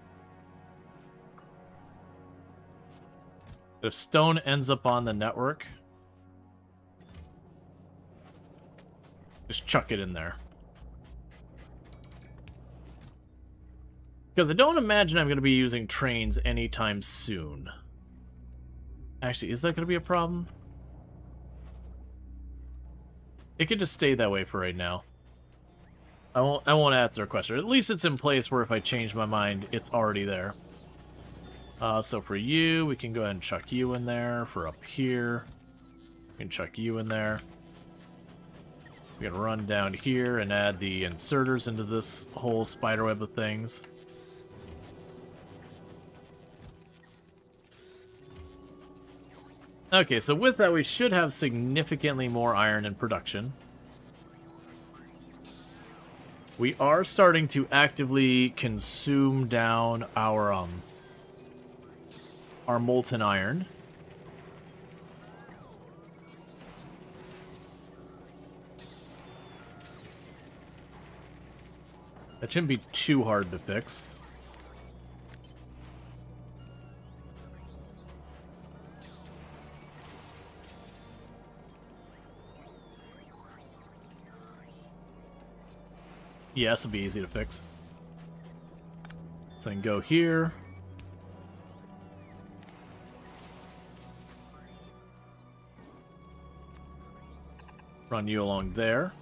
If stone ends up on the network, just chuck it in there. Because I don't imagine I'm going to be using trains anytime soon. Actually, is that going to be a problem? It could just stay that way for right now. I won't add the requester. At least it's in place where if I change my mind, it's already there. So for you, we can go ahead and chuck you in there. For up here, we can chuck you in there. We can run down here and add the inserters into this whole spiderweb of things. Okay, so with that, we should have significantly more iron in production. We are starting to actively consume down our molten iron. That shouldn't be too hard to fix. Yeah, this will be easy to fix. So I can go here. Run you along there.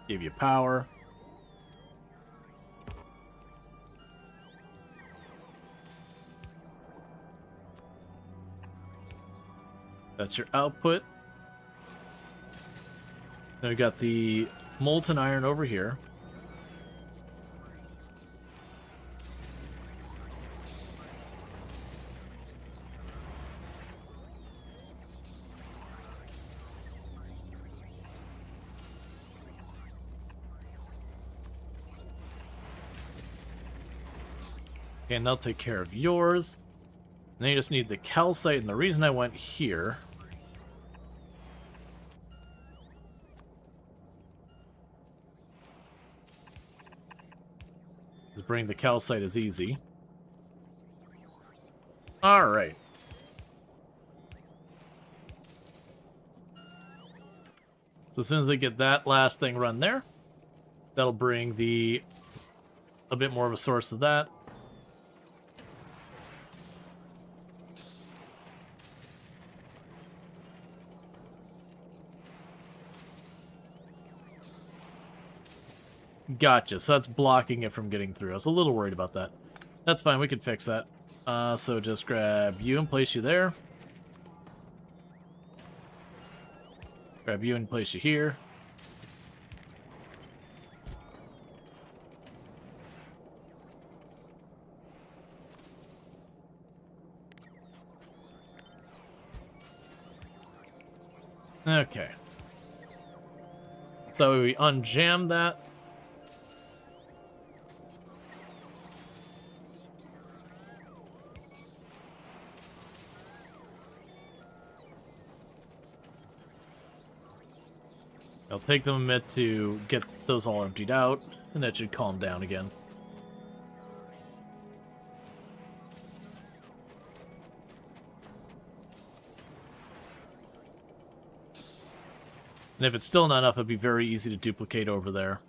Give you power. That's your output. Now we got the molten iron over here. Okay, and they'll take care of yours. And then you just need the calcite, and the reason I went here... is bring the calcite is easy. Alright. So as soon as I get that last thing run there, that'll bring a bit more of a source of that. Gotcha, so that's blocking it from getting through. I was a little worried about that. That's fine, we can fix that. So just grab you and place you there. Grab you and place you here. Okay. So we unjam that. It'll take them a minute to get those all emptied out, and that should calm down again. And if it's still not enough, it'd be very easy to duplicate over there.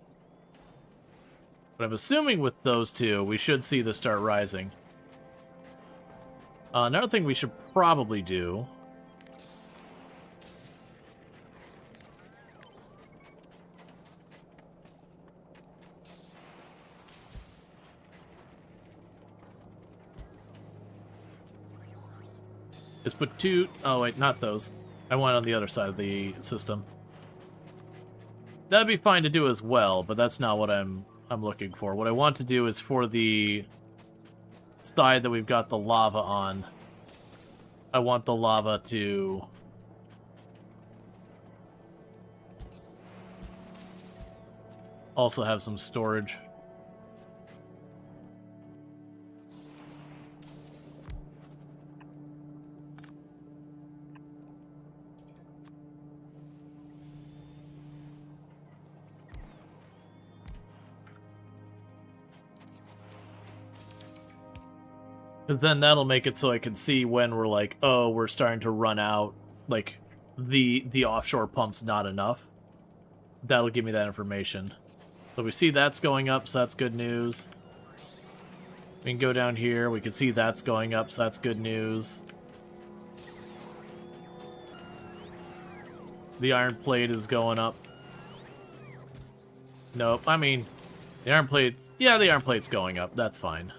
But I'm assuming with those two, we should see this start rising. Another thing we should probably do... is put two... oh wait, not those. I went on the other side of the system. That'd be fine to do as well, but that's not what I'm looking for. What I want to do is for the side that we've got the lava on, I want the lava to also have some storage. Because then that'll make it so I can see when we're like, oh, we're starting to run out, like, the offshore pump's not enough. That'll give me that information. So we see that's going up, so that's good news. We can go down here, we can see that's going up, so that's good news. The iron plate is going up. Nope, I mean, the iron plate's... yeah, the iron plate's going up, that's fine.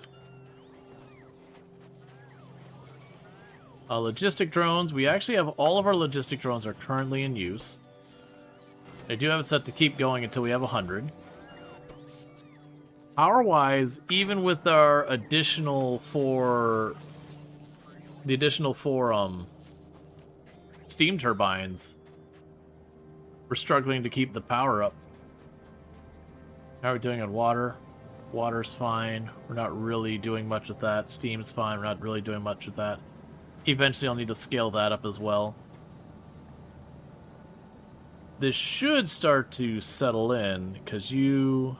Logistic drones. We actually have all of our logistic drones are currently in use. I do have it set to keep going until we have 100. Power-wise, even with our additional four... the additional four, steam turbines, we're struggling to keep the power up. How are we doing on water? Water's fine. We're not really doing much with that. Steam's fine. We're not really doing much with that. Eventually I'll need to scale that up as well. This should start to settle in, because you...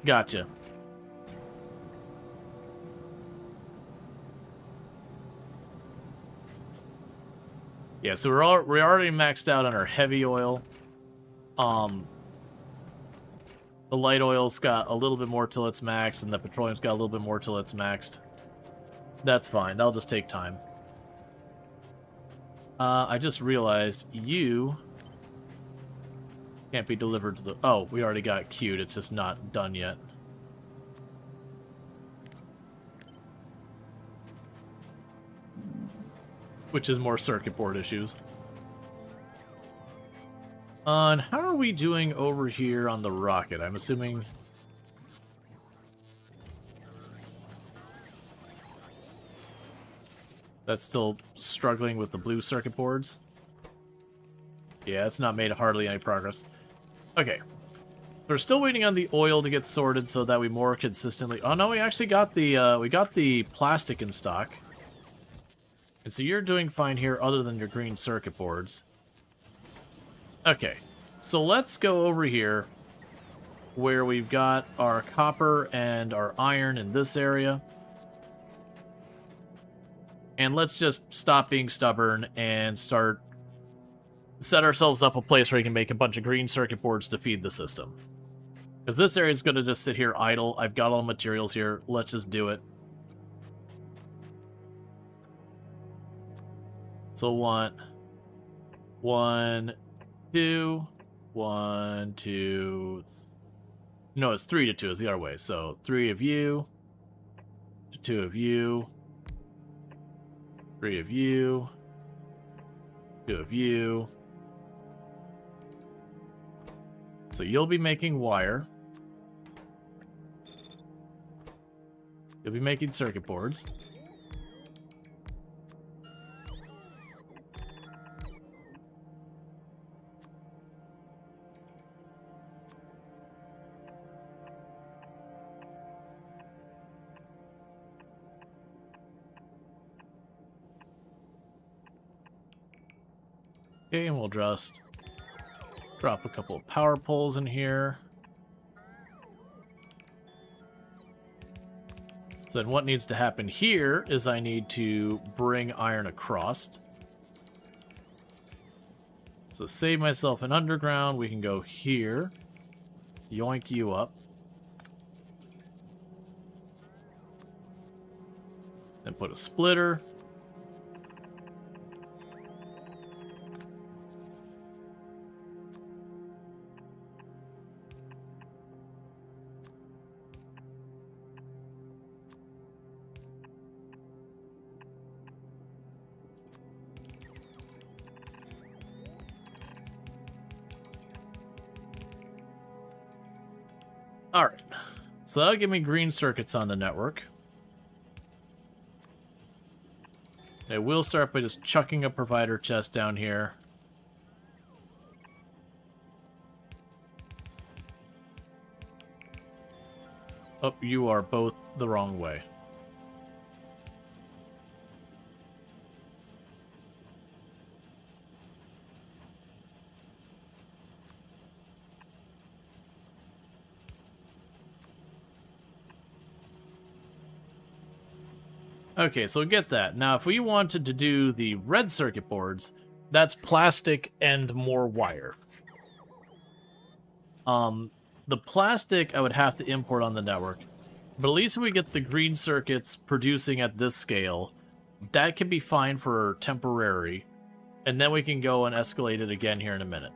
gotcha. Yeah, so we're already maxed out on our heavy oil. The light oil's got a little bit more till it's maxed, and the petroleum's got a little bit more till it's maxed. That's fine. That'll just take time. I just realized you can't be delivered to the... oh, we already got it queued. It's just not done yet. Which is more circuit board issues. And how are we doing over here on the rocket? I'm assuming... that's still struggling with the blue circuit boards. Yeah, it's not made hardly any progress. Okay. We're still waiting on the oil to get sorted so that we more consistently... Oh, no, we actually got the plastic in stock. And so you're doing fine here other than your green circuit boards. Okay, so let's go over here where we've got our copper and our iron in this area. And let's just stop being stubborn and set ourselves up a place where we can make a bunch of green circuit boards to feed the system. Because this area is going to just sit here idle. I've got all the materials here. Let's just do it. So one, 2, 1, 2. No, it's 3 to 2 is the other way. So 3 of you, 2 of you, 3 of you, 2 of you. So you'll be making wire. You'll be making circuit boards. Okay, and we'll just drop a couple of power poles in here. So then what needs to happen here is I need to bring iron across. So save myself an underground. We can go here. Yoink you up. Then put a splitter. Alright, so that'll give me green circuits on the network. I will start by just chucking a provider chest down here. Oh, you are both the wrong way. Okay, so get that. Now, if we wanted to do the red circuit boards, that's plastic and more wire. The plastic I would have to import on the network, but at least if we get the green circuits producing at this scale, that can be fine for temporary, and then we can go and escalate it again here in a minute.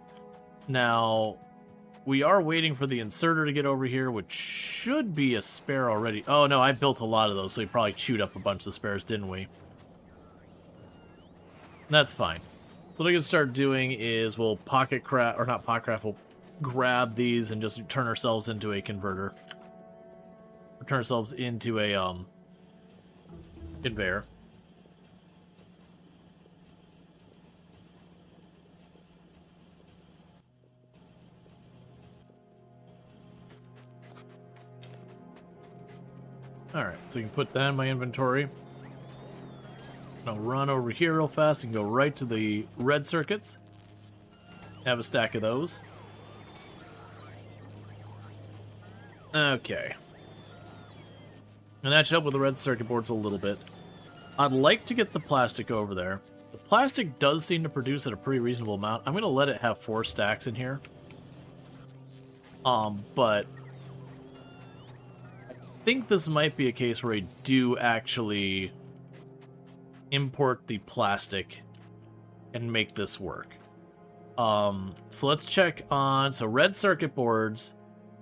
Now, we are waiting for the inserter to get over here, which should be a spare already. Oh, no, I built a lot of those, so we probably chewed up a bunch of spares, didn't we? That's fine. So what we can start doing is we'll pocket craft, or not pocket craft, we'll grab these and just turn ourselves into a converter. Or turn ourselves into a, conveyor. Alright, so you can put that in my inventory. I'll run over here real fast and go right to the red circuits. Have a stack of those. Okay. And that should help with the red circuit boards a little bit. I'd like to get the plastic over there. The plastic does seem to produce at a pretty reasonable amount. I'm going to let it have 4 stacks in here. But I think this might be a case where I do actually import the plastic and make this work. So let's check on... So red circuit boards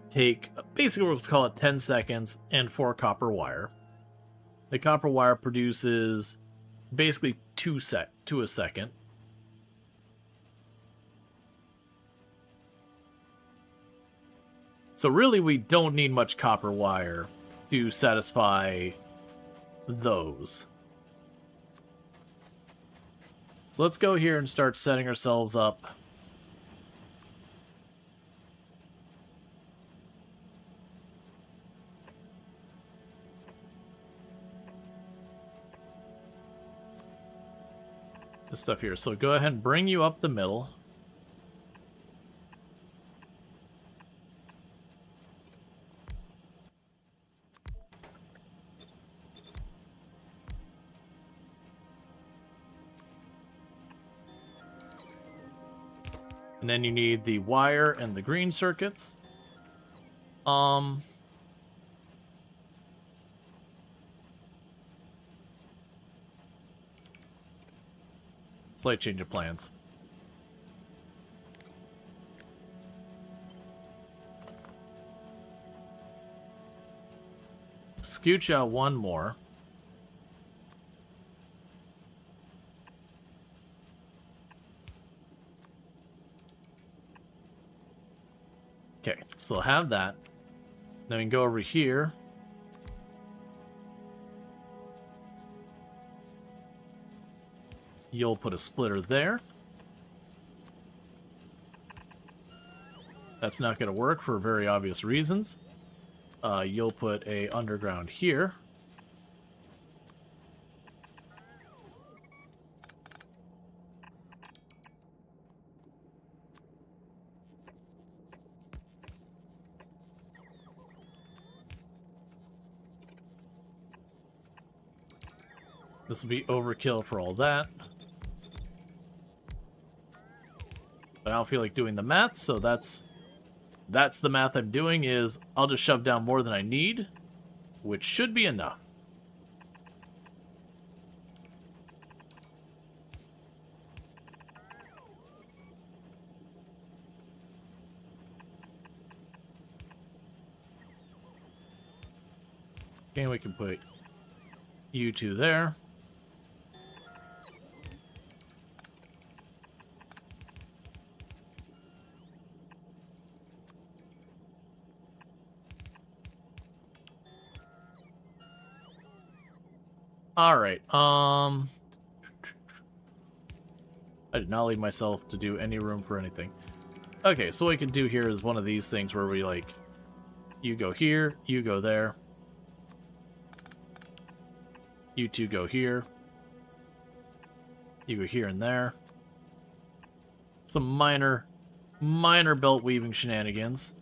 take basically let's call it 10 seconds and 4 copper wire. The copper wire produces basically 2 a second. So really we don't need much copper wire to satisfy those. So let's go here and start setting ourselves up. this stuff here. So go ahead and bring you up the middle. And then you need the wire and the green circuits. Slight change of plans. Scooch out one more. Okay, so I'll have that. Then we can go over here. You'll put a splitter there. That's not going to work for very obvious reasons. You'll put a underground here. This will be overkill for all that. But I don't feel like doing the math, so that's the math I'm doing. Is I'll just shove down more than I need, which should be enough. Okay, we can put you two there. Alright, I did not leave myself to do any room for anything. Okay, so what we can do here is one of these things where we, like, you go here, you go there. You two go here. You go here and there. Some minor belt weaving shenanigans.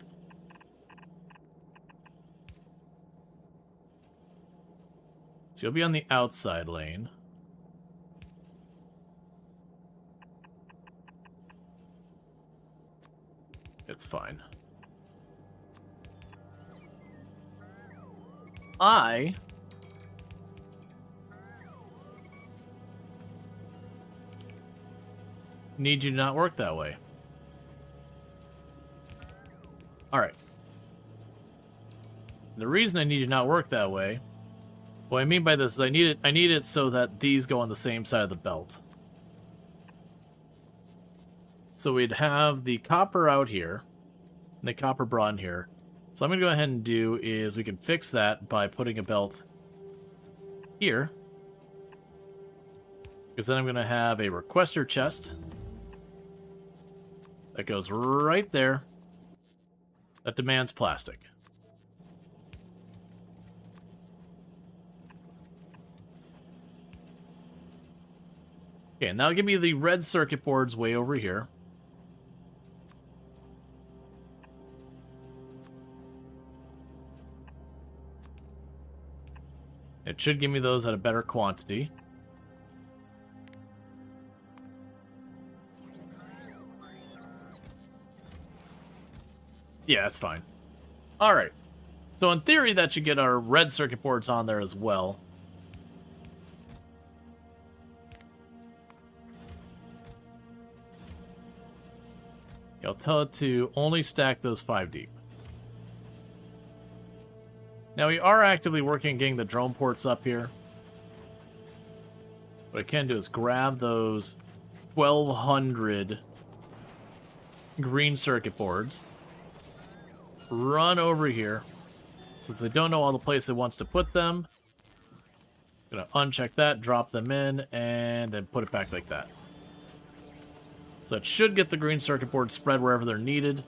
So you'll be on the outside lane. It's fine. I need you to not work that way. Alright. The reason I need you to not work that way, what I mean by this is I need it so that these go on the same side of the belt. So we'd have the copper out here, and the copper brought in here. So I'm going to go ahead and do is we can fix that by putting a belt here. Because then I'm going to have a requester chest that goes right there that demands plastic. Okay, now give me the red circuit boards way over here. It should give me those at a better quantity. Yeah, that's fine. Alright. So in theory, that should get our red circuit boards on there as well. I'll tell it to only stack those 5 deep. Now we are actively working on getting the drone ports up here. What I can do is grab those 1,200 green circuit boards, run over here. Since I don't know all the place it wants to put them, I'm gonna uncheck that, drop them in, and then put it back like that. So it should get the green circuit boards spread wherever they're needed.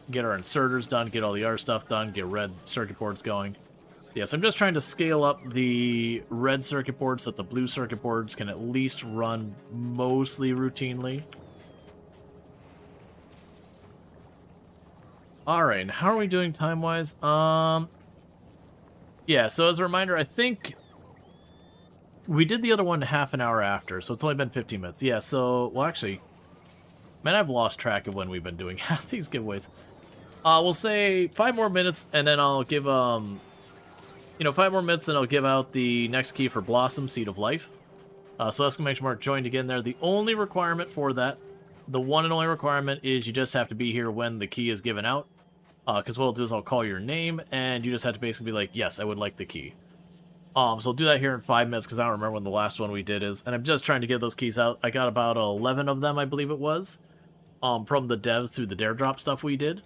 Get our inserters done, get all the other stuff done, get red circuit boards going. Yes, I'm just trying to scale up the red circuit board so that the blue circuit boards can at least run mostly routinely. Alright, and how are we doing time-wise? Yeah, so as a reminder, I think we did the other one half an hour after, so it's only been 15 minutes. Yeah, so, well, actually, man, I've lost track of when we've been doing half these giveaways. We'll say 5 more minutes, and then I'll give, 5 more minutes, and I'll give out the next key for Blossom, Seed of Life. So exclamation mark join to get in there. The only requirement for that, the one and only requirement, is you just have to be here when the key is given out. Because what I'll do is I'll call your name, and you just have to basically be like, yes, I would like the key. So I'll do that here in 5 minutes, because I don't remember when the last one we did is. And I'm just trying to get those keys out. I got about 11 of them, I believe it was, from the devs through the dare drop stuff we did.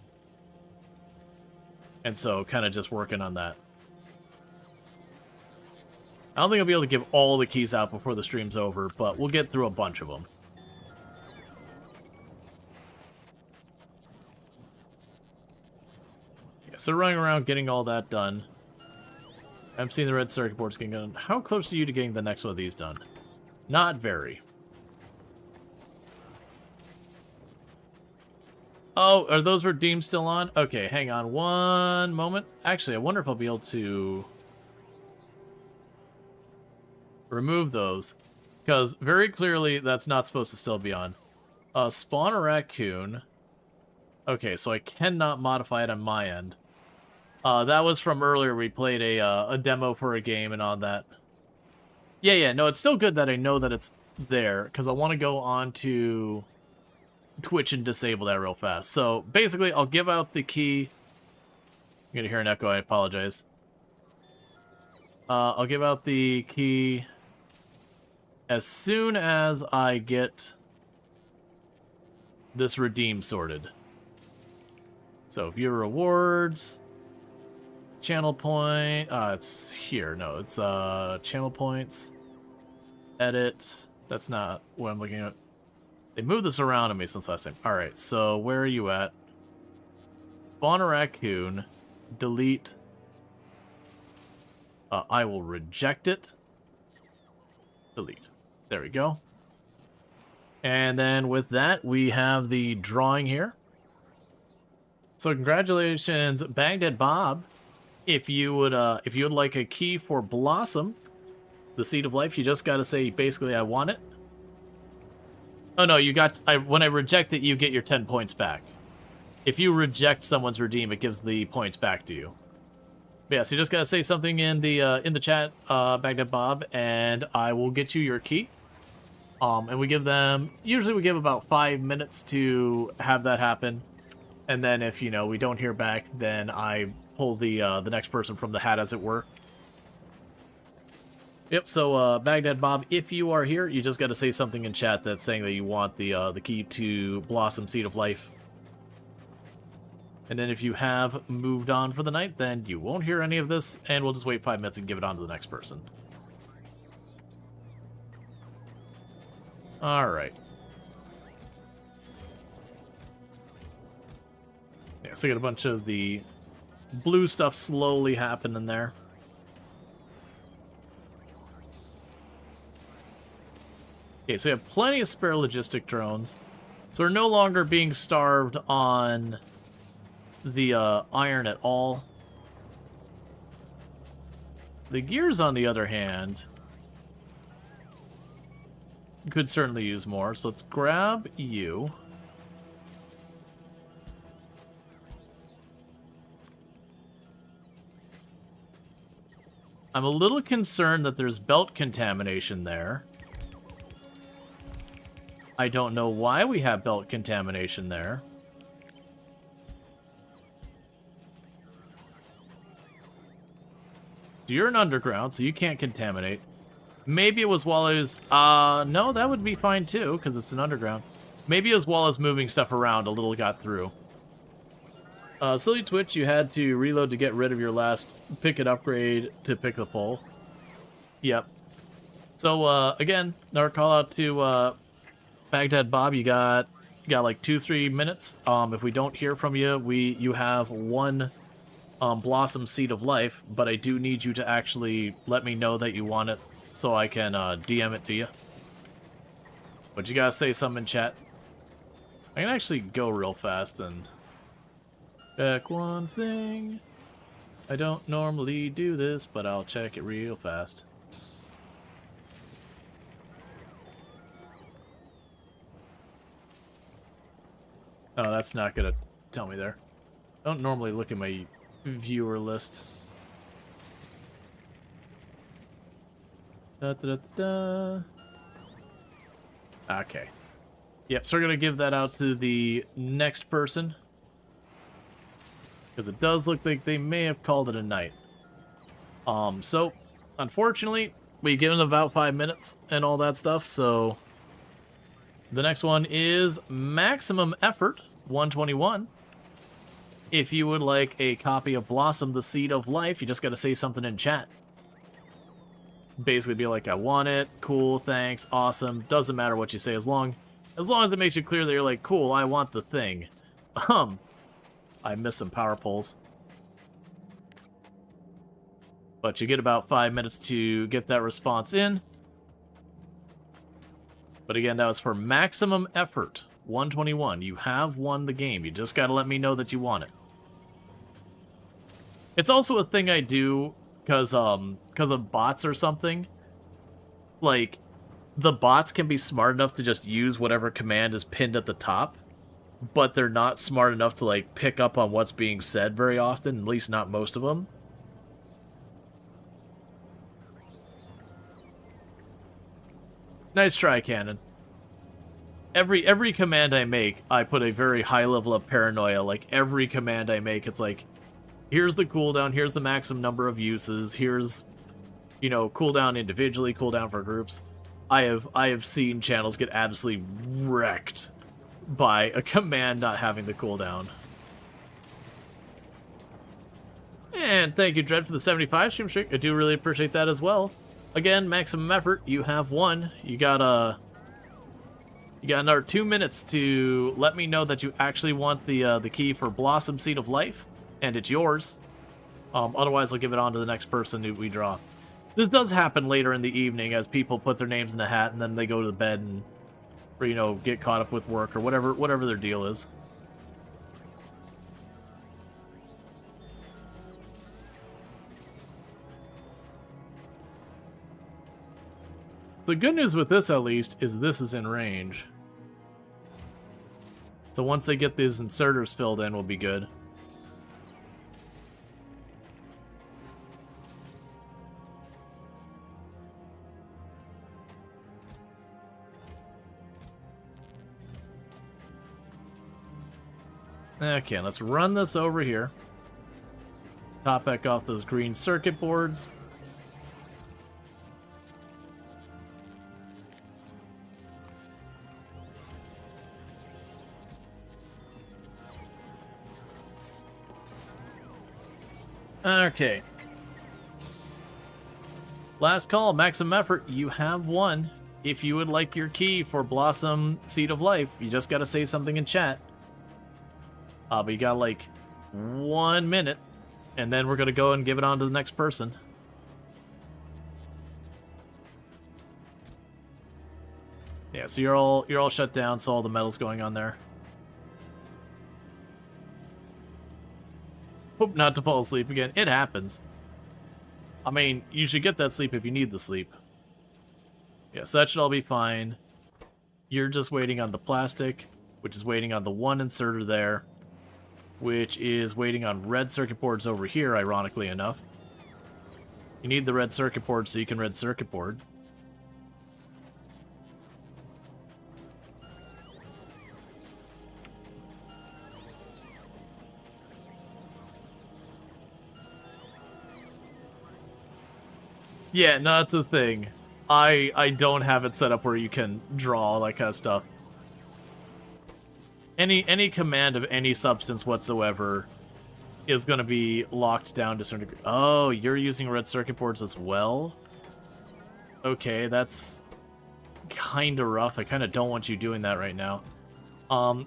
And so, kind of just working on that. I don't think I'll be able to give all the keys out before the stream's over, but we'll get through a bunch of them. Yeah, so running around getting all that done. I'm seeing the red circuit boards getting done. How close are you to getting the next one of these done? Not very. Oh, are those redeemed still on? Okay, hang on one moment. Actually, I wonder if I'll be able to remove those, because very clearly that's not supposed to still be on. Spawn a raccoon. Okay, so I cannot modify it on my end. That was from earlier. We played a demo for a game and on that. Yeah, no, it's still good that I know that it's there, because I want to go on to Twitch and disable that real fast. So basically, I'll give out the key. I'm gonna hear an echo. I apologize. I'll give out the key as soon as I get this redeem sorted. So viewer rewards, channel point. It's here. No, it's channel points. Edit. That's not what I'm looking at. They moved this around on me since last time. Alright, so where are you at? Spawn a raccoon. Delete. I will reject it. Delete. There we go. And then with that, we have the drawing here. So congratulations, Baghdad Bob. If you would like a key for Blossom, the Seed of Life, you just gotta say basically I want it. Oh no, when I reject it, you get your 10 points back. If you reject someone's redeem, it gives the points back to you. But yeah, so you just gotta say something in the chat, Baghdad Bob, and I will get you your key. And we give them, usually we give about 5 minutes to have that happen. And then if, we don't hear back, then I pull the next person from the hat, as it were. Yep, so Baghdad Bob, if you are here, you just got to say something in chat that's saying that you want the key to Blossom Seed of Life. And then if you have moved on for the night, then you won't hear any of this, and we'll just wait 5 minutes and give it on to the next person. Alright. Yeah, so we got a bunch of the blue stuff slowly happening there. Okay, so we have plenty of spare logistic drones. So we're no longer being starved on the iron at all. The gears, on the other hand, could certainly use more. So let's grab you. I'm a little concerned that there's belt contamination there. I don't know why we have belt contamination there. So you're an underground, so you can't contaminate. Maybe it was while I was... no, that would be fine too, because it's an underground. Maybe it was while I was moving stuff around, a little got through. Silly Twitch, you had to reload to get rid of your last pick and upgrade to pick the pole. Yep. So, again, another call out to, Baghdad Bob, you got like 2-3 minutes. If we don't hear from you, you have one Blossom Seed of Life, but I do need you to actually let me know that you want it so I can DM it to you. But you gotta say something in chat. I can actually go real fast and check one thing. I don't normally do this, but I'll check it real fast. Oh, that's not gonna tell me there. I don't normally look at my viewer list. Da, da, da, da. Okay. Yep, so we're gonna give that out to the next person. Because it does look like they may have called it a night. So, unfortunately, we give them about 5 minutes and all that stuff, so... The next one is Maximum Effort, 121. If you would like a copy of Blossom, the Seed of Life, you just gotta say something in chat. Basically be like, I want it, cool, thanks, awesome, doesn't matter what you say, as long as it makes you clear that you're like, cool, I want the thing. I missed some power poles. But you get about 5 minutes to get that response in. But again, that was for Maximum Effort, 121. You have won the game. You just gotta let me know that you want it. It's also a thing I do because of bots or something. Like, the bots can be smart enough to just use whatever command is pinned at the top, but they're not smart enough to, like, pick up on what's being said very often, at least not most of them. Nice try, Cannon. Every command I make, I put a very high level of paranoia. Like, every command I make, it's like, here's the cooldown, here's the maximum number of uses, here's, you know, cooldown individually, cooldown for groups. I have seen channels get absolutely wrecked by a command not having the cooldown. And thank you, Dread, for the 75 stream streak. I do really appreciate that as well. Again, Maximum Effort, you have won. You got another 2 minutes to let me know that you actually want the key for Blossom Seed of Life, and it's yours. Otherwise, I'll give it on to the next person who we draw. This does happen later in the evening as people put their names in the hat and then they go to bed and, or, you know, get caught up with work or whatever their deal is. The good news with this, at least, is this is in range. So once they get these inserters filled in, we'll be good. Okay, let's run this over here. Top back off those green circuit boards. Okay. Last call, Maximum Effort. You have won. If you would like your key for Blossom Seed of Life, you just gotta say something in chat. But you got like 1 minute, and then we're gonna go and give it on to the next person. Yeah, so you're all shut down, so all the metal's going on there. Hope not to fall asleep again. It happens. I mean, you should get that sleep if you need the sleep. Yeah, so that should all be fine. You're just waiting on the plastic, which is waiting on the one inserter there, which is waiting on red circuit boards over here, ironically enough. You need the red circuit board so you can red circuit board. Yeah, no, that's the thing. I don't have it set up where you can draw all that kind of stuff. Any command of any substance whatsoever is going to be locked down to a certain degree. Oh, you're using red circuit boards as well? Okay, that's kind of rough. I kind of don't want you doing that right now.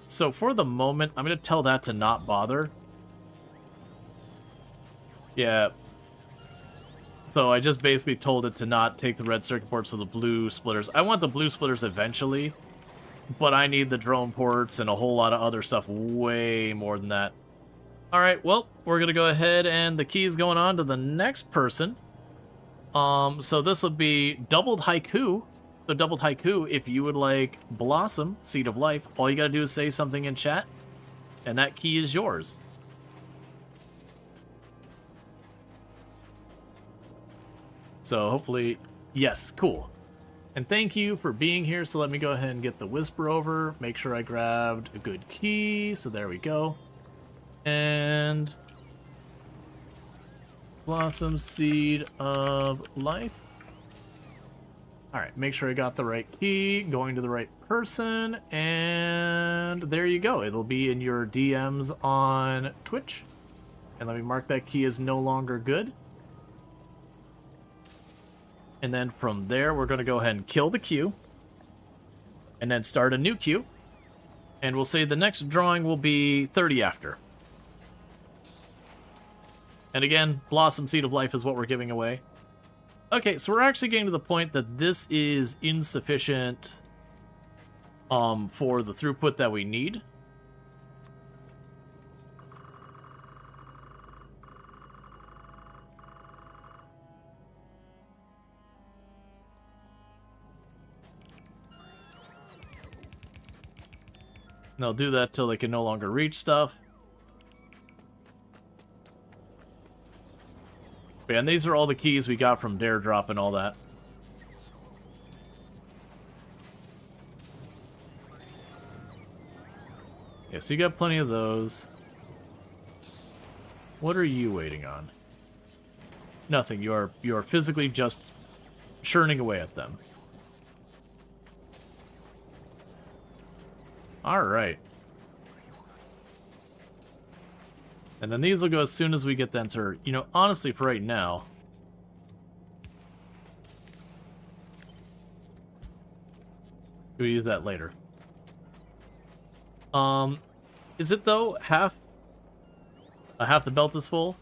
So for the moment, I'm going to tell that to not bother. Yeah. So I just basically told it to not take the red circuit boards to the blue splitters. I want the blue splitters eventually, but I need the drone ports and a whole lot of other stuff way more than that. Alright, well, we're going to go ahead and the key is going on to the next person. So this will be doubled haiku. So doubled haiku, if you would like Blossom, Seed of Life, all you got to do is say something in chat, and that key is yours. So hopefully, yes, cool. And thank you for being here. So let me go ahead and get the whisper over. Make sure I grabbed a good key. So there we go. And Blossom Seed of Life. All right, make sure I got the right key, going to the right person, and there you go. It'll be in your DMs on Twitch. And let me mark that key as no longer good. And then from there, we're going to go ahead and kill the queue. And then start a new queue. And we'll say the next drawing will be 30 after. And again, Blossom Seed of Life is what we're giving away. Okay, so we're actually getting to the point that this is insufficient for the throughput that we need. And they'll do that till they can no longer reach stuff. And these are all the keys we got from Dare Drop and all that. Yeah, so you got plenty of those. What are you waiting on? Nothing. You are physically just churning away at them. Alright. And then these will go as soon as we get the enter. You know, honestly, for right now... we'll use that later. Is it, though? Half the belt is full?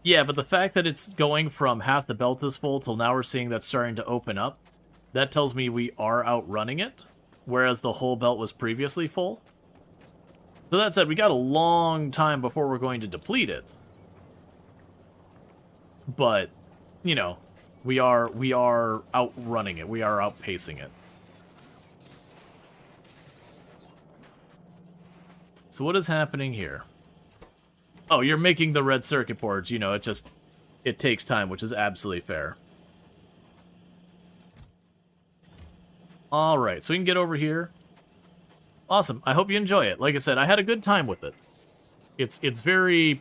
Yeah, but the fact that it's going from half the belt is full till now we're seeing that's starting to open up, that tells me we are outrunning it, whereas the whole belt was previously full. So that said, we got a long time before we're going to deplete it. But, you know, we are outrunning it. We are outpacing it. So what is happening here? Oh, you're making the red circuit boards. You know, it takes time, which is absolutely fair. All right, so we can get over here. Awesome. I hope you enjoy it. Like I said, I had a good time with it. It's aesthetically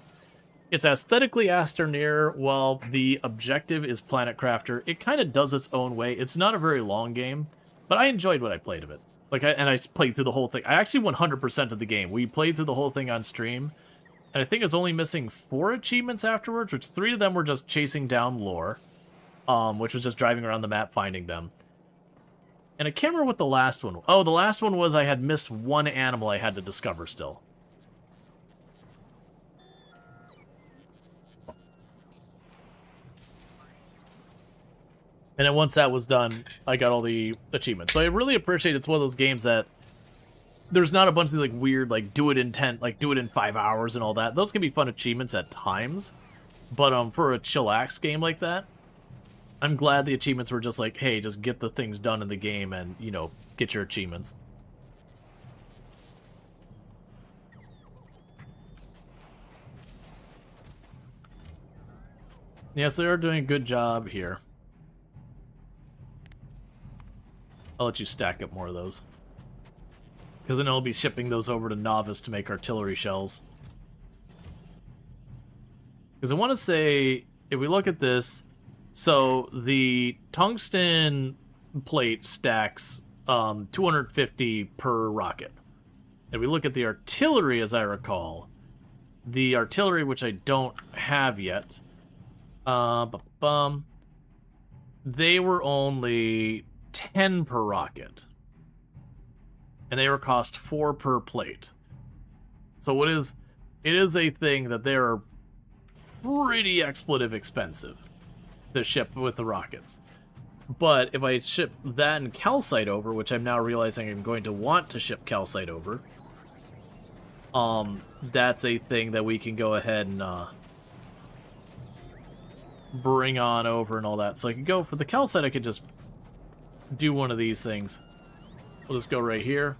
Astroneer, while the objective is Planet Crafter. It kind of does its own way. It's not a very long game, but I enjoyed what I played of it. And I played through the whole thing. I actually 100% of the game. We played through the whole thing on stream, and I think it's only missing 4 achievements afterwards, which 3 of them were just chasing down lore, which was just driving around the map finding them. And I can't remember what the last one was. Oh, the last one was I had missed 1 animal I had to discover still. And then once that was done, I got all the achievements. So I really appreciate it's one of those games that there's not a bunch of like weird, like do it in 5 hours and all that. Those can be fun achievements at times. But for a chillax game like that, I'm glad the achievements were just like, hey, just get the things done in the game and, you know, get your achievements. Yes, they are doing a good job here. I'll let you stack up more of those. Because then I'll be shipping those over to Novice to make artillery shells. Because I want to say, if we look at this, so the tungsten plate stacks 250 per rocket. And we look at the artillery, as I recall. The artillery, which I don't have yet, they were only 10 per rocket. And they were cost 4 per plate. So it is a thing that there are pretty expletive expensive to ship with the rockets. But if I ship that and calcite over, which I'm now realizing I'm going to want to ship calcite over, that's a thing that we can go ahead and bring on over and all that. So I can go for the calcite, I could just do one of these things. We'll just go right here.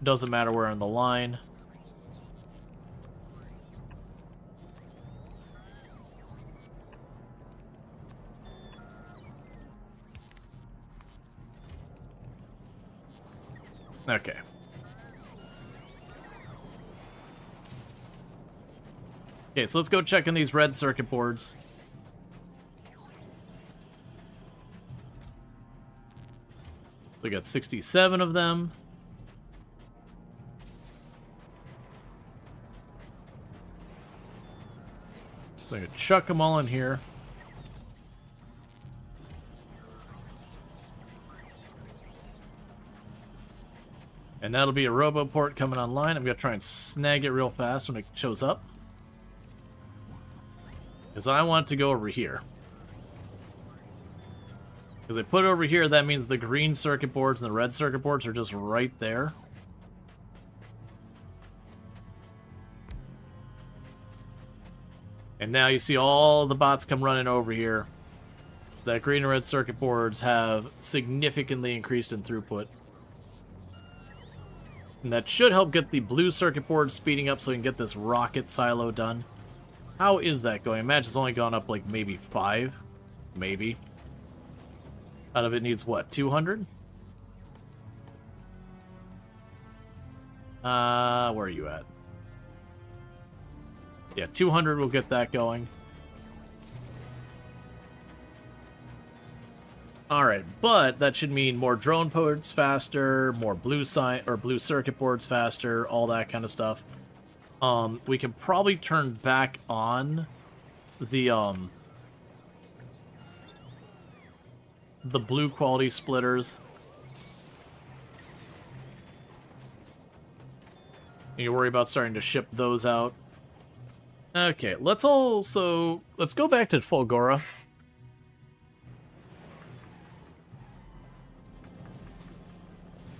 Doesn't matter where on the line. Okay. Okay, so let's go check in these red circuit boards. We got 67 of them. So I'm gonna chuck them all in here. And that'll be a robo port coming online. I'm gonna try and snag it real fast when it shows up, because I want to go over here. Because they put it over here, that means the green circuit boards and the red circuit boards are just right there. And now you see all the bots come running over here. That green and red circuit boards have significantly increased in throughput. And that should help get the blue circuit board speeding up so we can get this rocket silo done. How is that going? I imagine it's only gone up like maybe 5. Maybe. Out of it needs what, 200? Where are you at? Yeah, 200 will get that going. Alright, but that should mean more drone ports faster, more blue circuit boards faster, all that kind of stuff. We can probably turn back on the blue quality splitters. You worry about starting to ship those out. Okay, let's go back to Fulgora.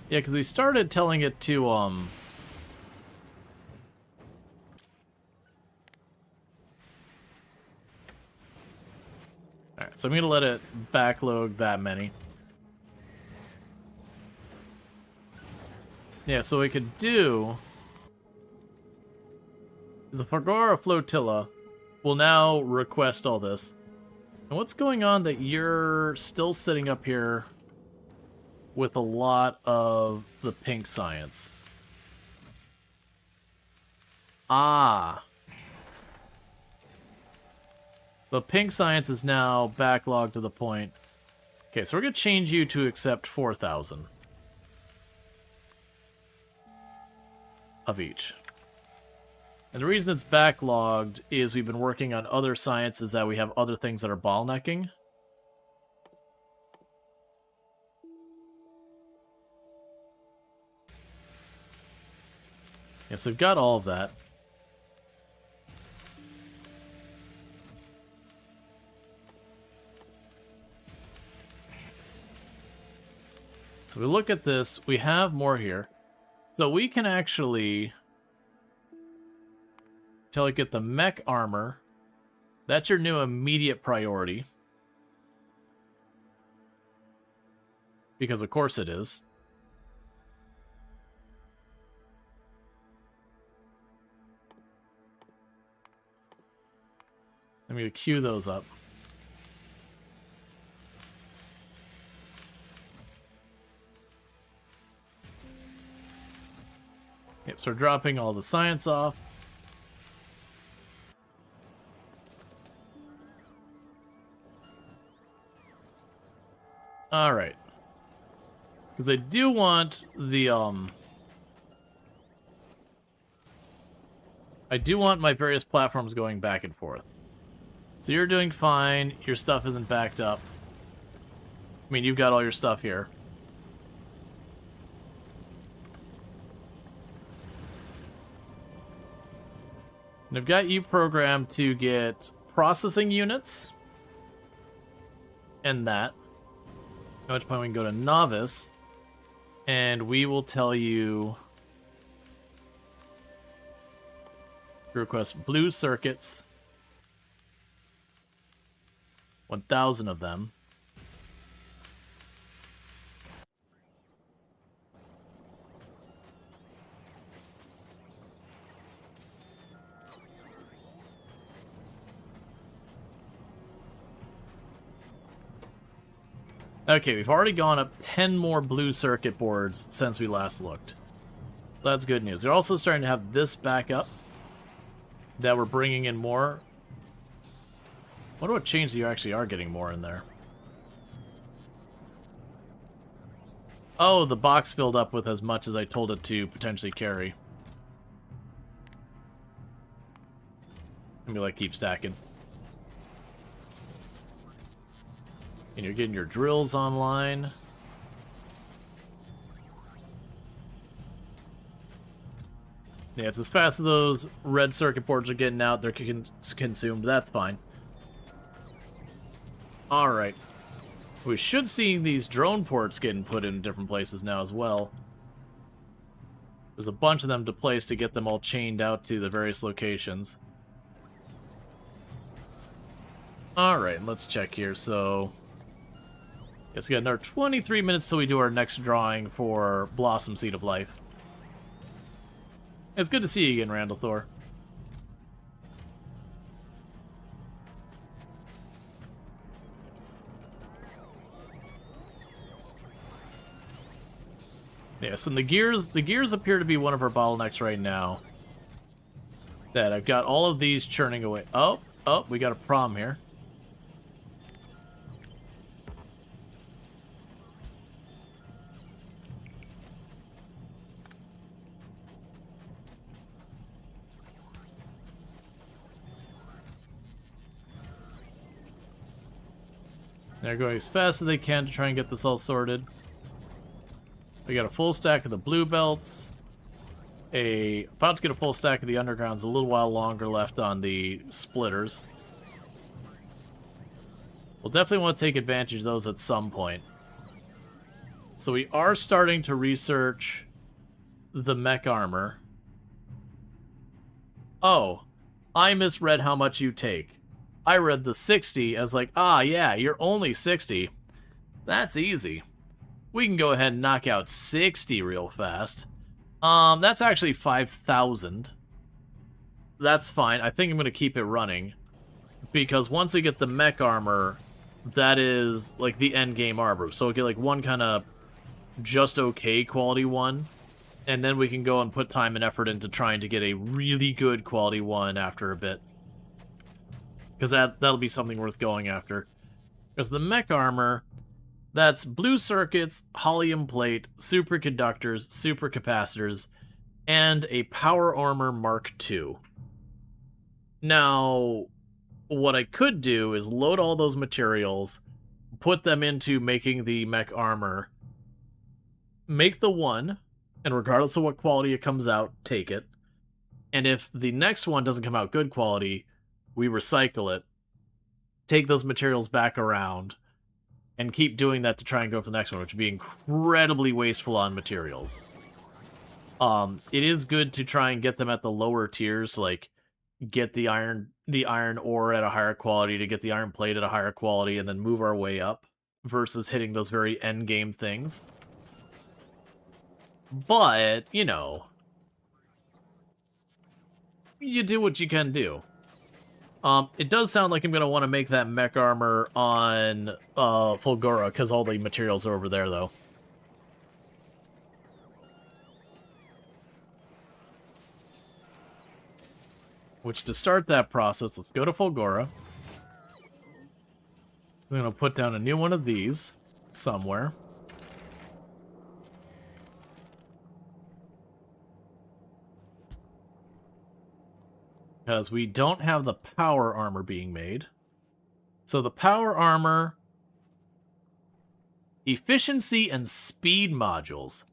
Yeah, because we started telling it to, Alright, so I'm going to let it backload that many. Yeah, so we could do is the Fulgora flotilla will now request all this. And what's going on that you're still sitting up here with a lot of the pink science? Ah. The pink science is now backlogged to the point. Okay, so we're going to change you to accept 4,000 of each. And the reason it's backlogged is we've been working on other sciences that we have other things that are bottlenecking. Yeah, so we've got all of that. So we look at this, we have more here. So we can actually till I get the mech armor. That's your new immediate priority. Because of course it is. I'm going to queue those up. Yep, so we're dropping all the science off. Alright. Because I do want the, I do want my various platforms going back and forth. So you're doing fine. Your stuff isn't backed up. I mean, you've got all your stuff here. And I've got you programmed to get processing units. And that. At which point we can go to Novice. And we will tell you... request blue circuits. 1,000 of them. Okay, we've already gone up 10 more blue circuit boards since we last looked. That's good news. They're also starting to have this back up. That we're bringing in more. What do it change that you actually are getting more in there? Oh, the box filled up with as much as I told it to potentially carry. Let me like keep stacking. And you're getting your drills online. Yeah, it's as fast as those red circuit boards are getting out, they're consumed. That's fine. Alright. We should see these drone ports getting put in different places now as well. There's a bunch of them to place to get them all chained out to the various locations. Alright, let's check here. So, guess we got another 23 minutes till we do our next drawing for Blossom Seed of Life. It's good to see you again, Randall Thor. Yes, and the gears appear to be one of our bottlenecks right now. That I've got all of these churning away. Oh, we got a problem here. They're going as fast as they can to try and get this all sorted. We got a full stack of the blue belts. About to get a full stack of the undergrounds, a little while longer left on the splitters. We'll definitely want to take advantage of those at some point. So we are starting to research the mech armor. Oh, I misread how much you take. I read the 60 as like, ah, yeah, you're only 60. That's easy. We can go ahead and knock out 60 real fast. That's actually 5,000. That's fine. I think I'm going to keep it running. Because once we get the mech armor, that is like the end game armor. So we'll get like one kind of just okay quality one. And then we can go and put time and effort into trying to get a really good quality one after a bit. Because that'll be something worth going after. Because the mech armor, that's blue circuits, helium plate, superconductors, supercapacitors, and a power armor Mark II. Now, what I could do is load all those materials, put them into making the mech armor, make the one, and regardless of what quality it comes out, take it. And if the next one doesn't come out good quality, we recycle it, take those materials back around, and keep doing that to try and go for the next one, which would be incredibly wasteful on materials. It is good to try and get them at the lower tiers, like get the iron ore at a higher quality, to get the iron plate at a higher quality, and then move our way up, versus hitting those very end game things. But, you know, you do what you can do. It does sound like I'm going to want to make that mech armor on Fulgora, because all the materials are over there, though. Which, to start that process, let's go to Fulgora. I'm going to put down a new one of these somewhere. Because we don't have the power armor being made. So the power armor, efficiency and speed modules.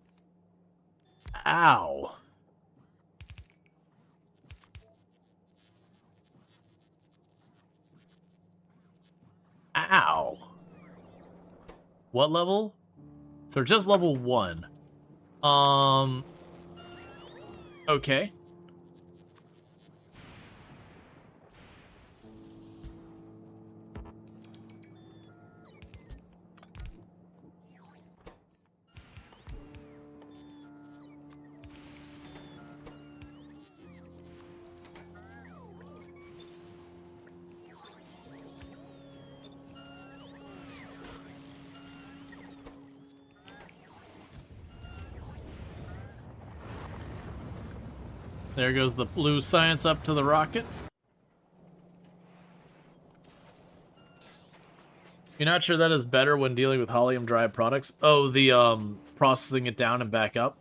Ow. Ow. What level? So we're just level 1. Okay. There goes the blue science up to the rocket. You're not sure that is better when dealing with helium-derived products? Oh, the, processing it down and back up?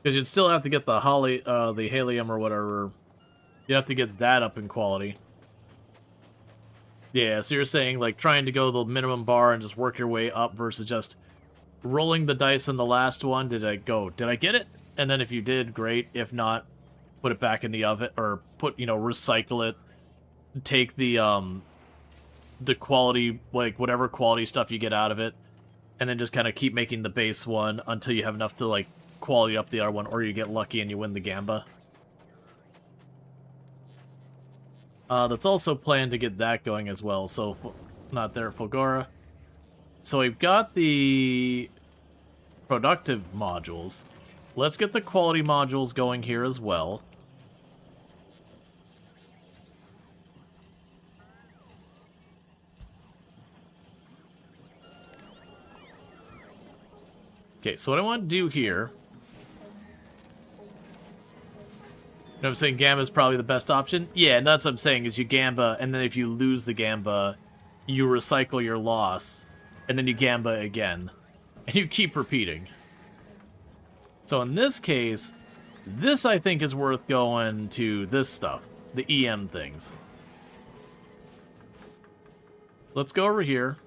Because you'd still have to get the the helium or whatever. You have to get that up in quality. Yeah, so you're saying, like, trying to go the minimum bar and just work your way up versus just rolling the dice on the last one. Did I get it? And then if you did, great. If not, put it back in the oven, or recycle it. Take the quality, like, whatever quality stuff you get out of it, and then just kind of keep making the base one until you have enough to, like, quality up the other one, or you get lucky and you win the gamba. That's also planned to get that going as well, so not there, Fulgora. So we've got the productive modules. Let's get the quality modules going here as well. Okay, so what I want to do here... You know what I'm saying? Gamba is probably the best option? Yeah, and that's what I'm saying, is you gamba, and then if you lose the gamba, you recycle your loss, and then you gamba again. And you keep repeating. So in this case, this I think is worth going to this stuff. The EM things. Let's go over here.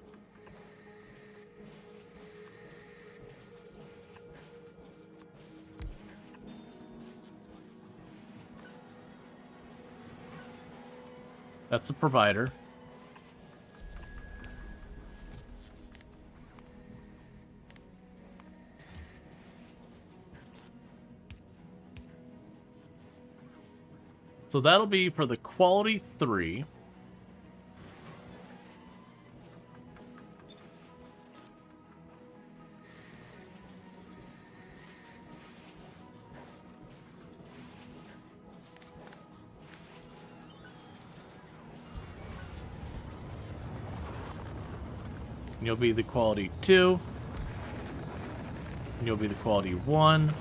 That's a provider. So that'll be for the quality 3. You'll be the quality 2. And you'll be the quality 1.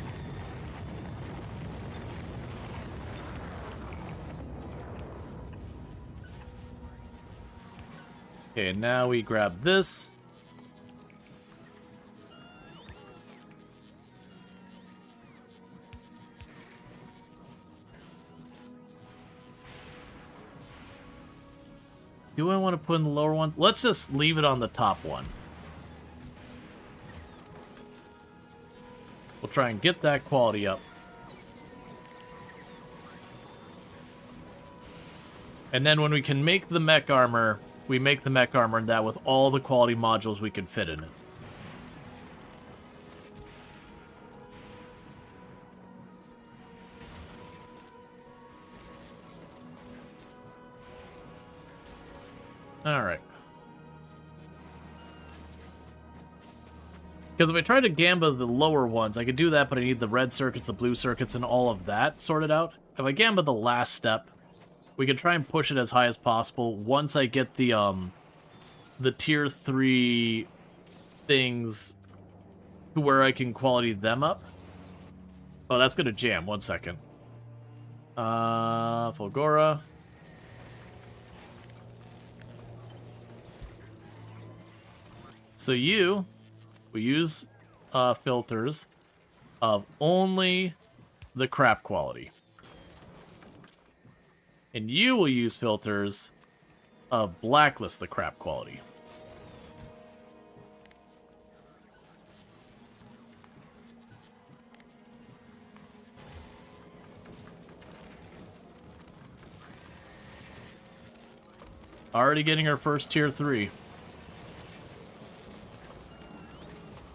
Okay, and now we grab this. Do I want to put in the lower ones? Let's just leave it on the top one. We'll try and get that quality up. And then when we can make the mech armor, we make the mech armor and that with all the quality modules we can fit in it. Alright. Because if I try to gamba the lower ones, I could do that, but I need the red circuits, the blue circuits, and all of that sorted out. If I gamba the last step, we can try and push it as high as possible. Once I get the tier 3 things to where I can quality them up. Oh, that's gonna jam. 1 second. Fulgora. So we use filters of only the crap quality. And you will use filters of blacklist the crap quality. Already getting our first tier 3.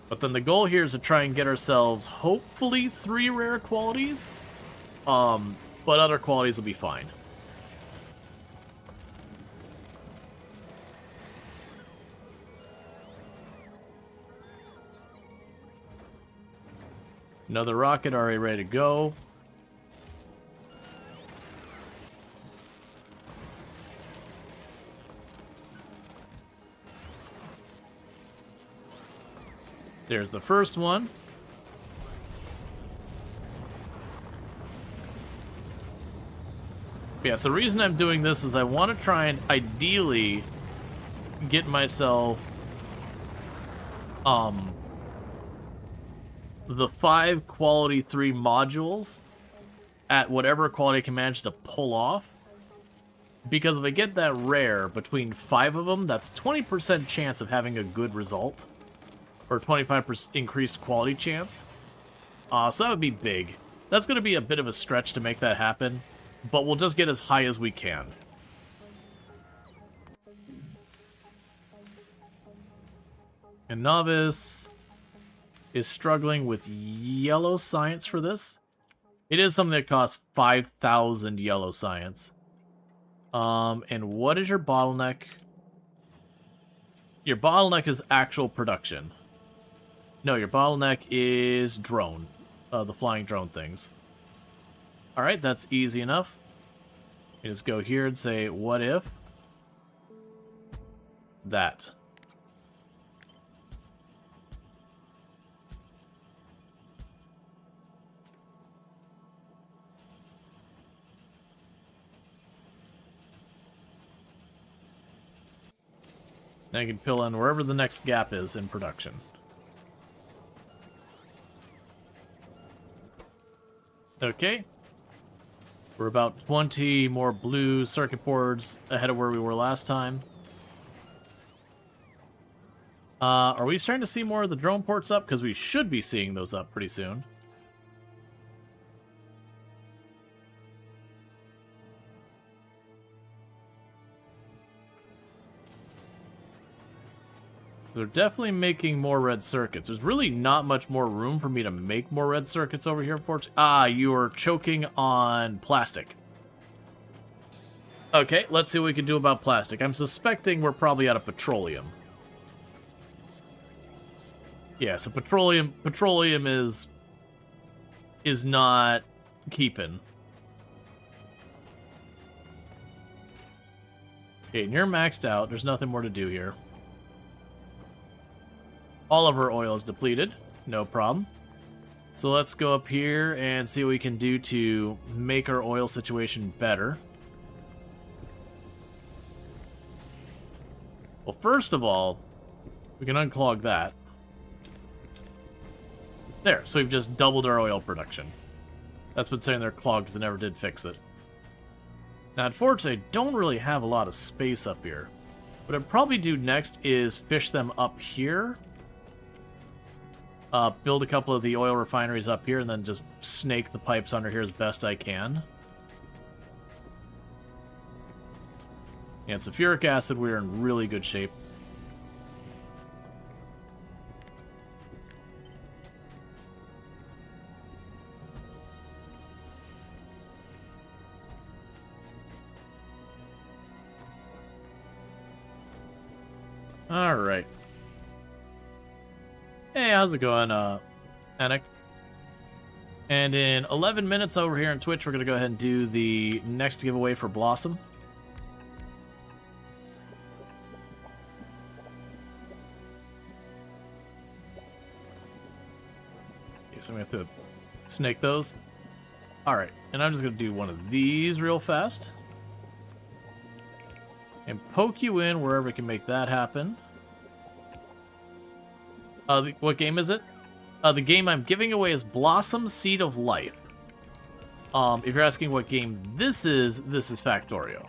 But then the goal here is to try and get ourselves, hopefully, 3 rare qualities. But other qualities will be fine. Another rocket already ready to go. There's the first one. Yeah, so the reason I'm doing this is I want to try and ideally get myself the 5 quality 3 modules at whatever quality I can manage to pull off. Because if I get that rare between 5 of them, that's 20% chance of having a good result. Or 25% increased quality chance. So that would be big. That's going to be a bit of a stretch to make that happen, but we'll just get as high as we can. And Novice is struggling with yellow science for this. It is something that costs 5,000 yellow science. And what is your bottleneck? Your bottleneck is actual production. No, your bottleneck is drone. The flying drone things. Alright, that's easy enough. You just go here and say, what if? That. Now you can fill in wherever the next gap is in production. Okay. We're about 20 more blue circuit boards ahead of where we were last time. Are we starting to see more of the drone ports up? Because we should be seeing those up pretty soon. They're definitely making more red circuits. There's really not much more room for me to make more red circuits over here, unfortunately. Ah, you are choking on plastic. Okay, let's see what we can do about plastic. I'm suspecting we're probably out of petroleum. Yeah, so petroleum is not keeping. Okay, and you're maxed out. There's nothing more to do here. All of our oil is depleted. No problem. So let's go up here and see what we can do to make our oil situation better. Well, first of all, we can unclog that. There, so we've just doubled our oil production. That's been saying they're clogged because they never did fix it. Now, unfortunately, I don't really have a lot of space up here. What I'd probably do next is fish them up here. Build a couple of the oil refineries up here and then just snake the pipes under here as best I can. And sulfuric acid, we're in really good shape. Alright. Hey, how's it going, Anik? And in 11 minutes over here on Twitch, we're going to go ahead and do the next giveaway for Blossom. Okay, so we have to snake those. Alright, and I'm just going to do one of these real fast. And poke you in wherever we can make that happen. What game is it? The game I'm giving away is Blossom Seed of Life. If you're asking what game this is Factorio.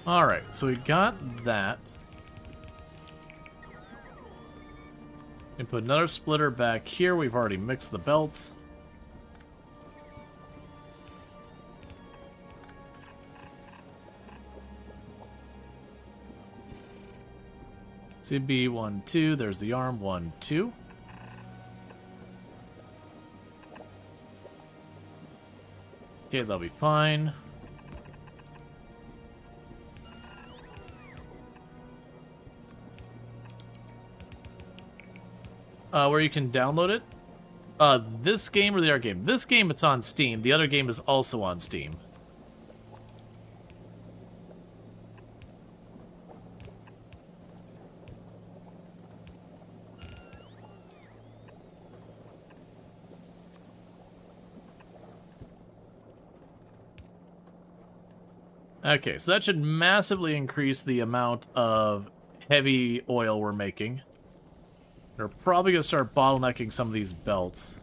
Alright, so we got that. And put another splitter back here. We've already mixed the belts. CB 1, 2. There's the arm 1, 2. Okay, that'll be fine. Where you can download it? This game or the other game? This game, it's on Steam. The other game is also on Steam. Okay, so that should massively increase the amount of heavy oil we're making. We're probably going to start bottlenecking some of these belts.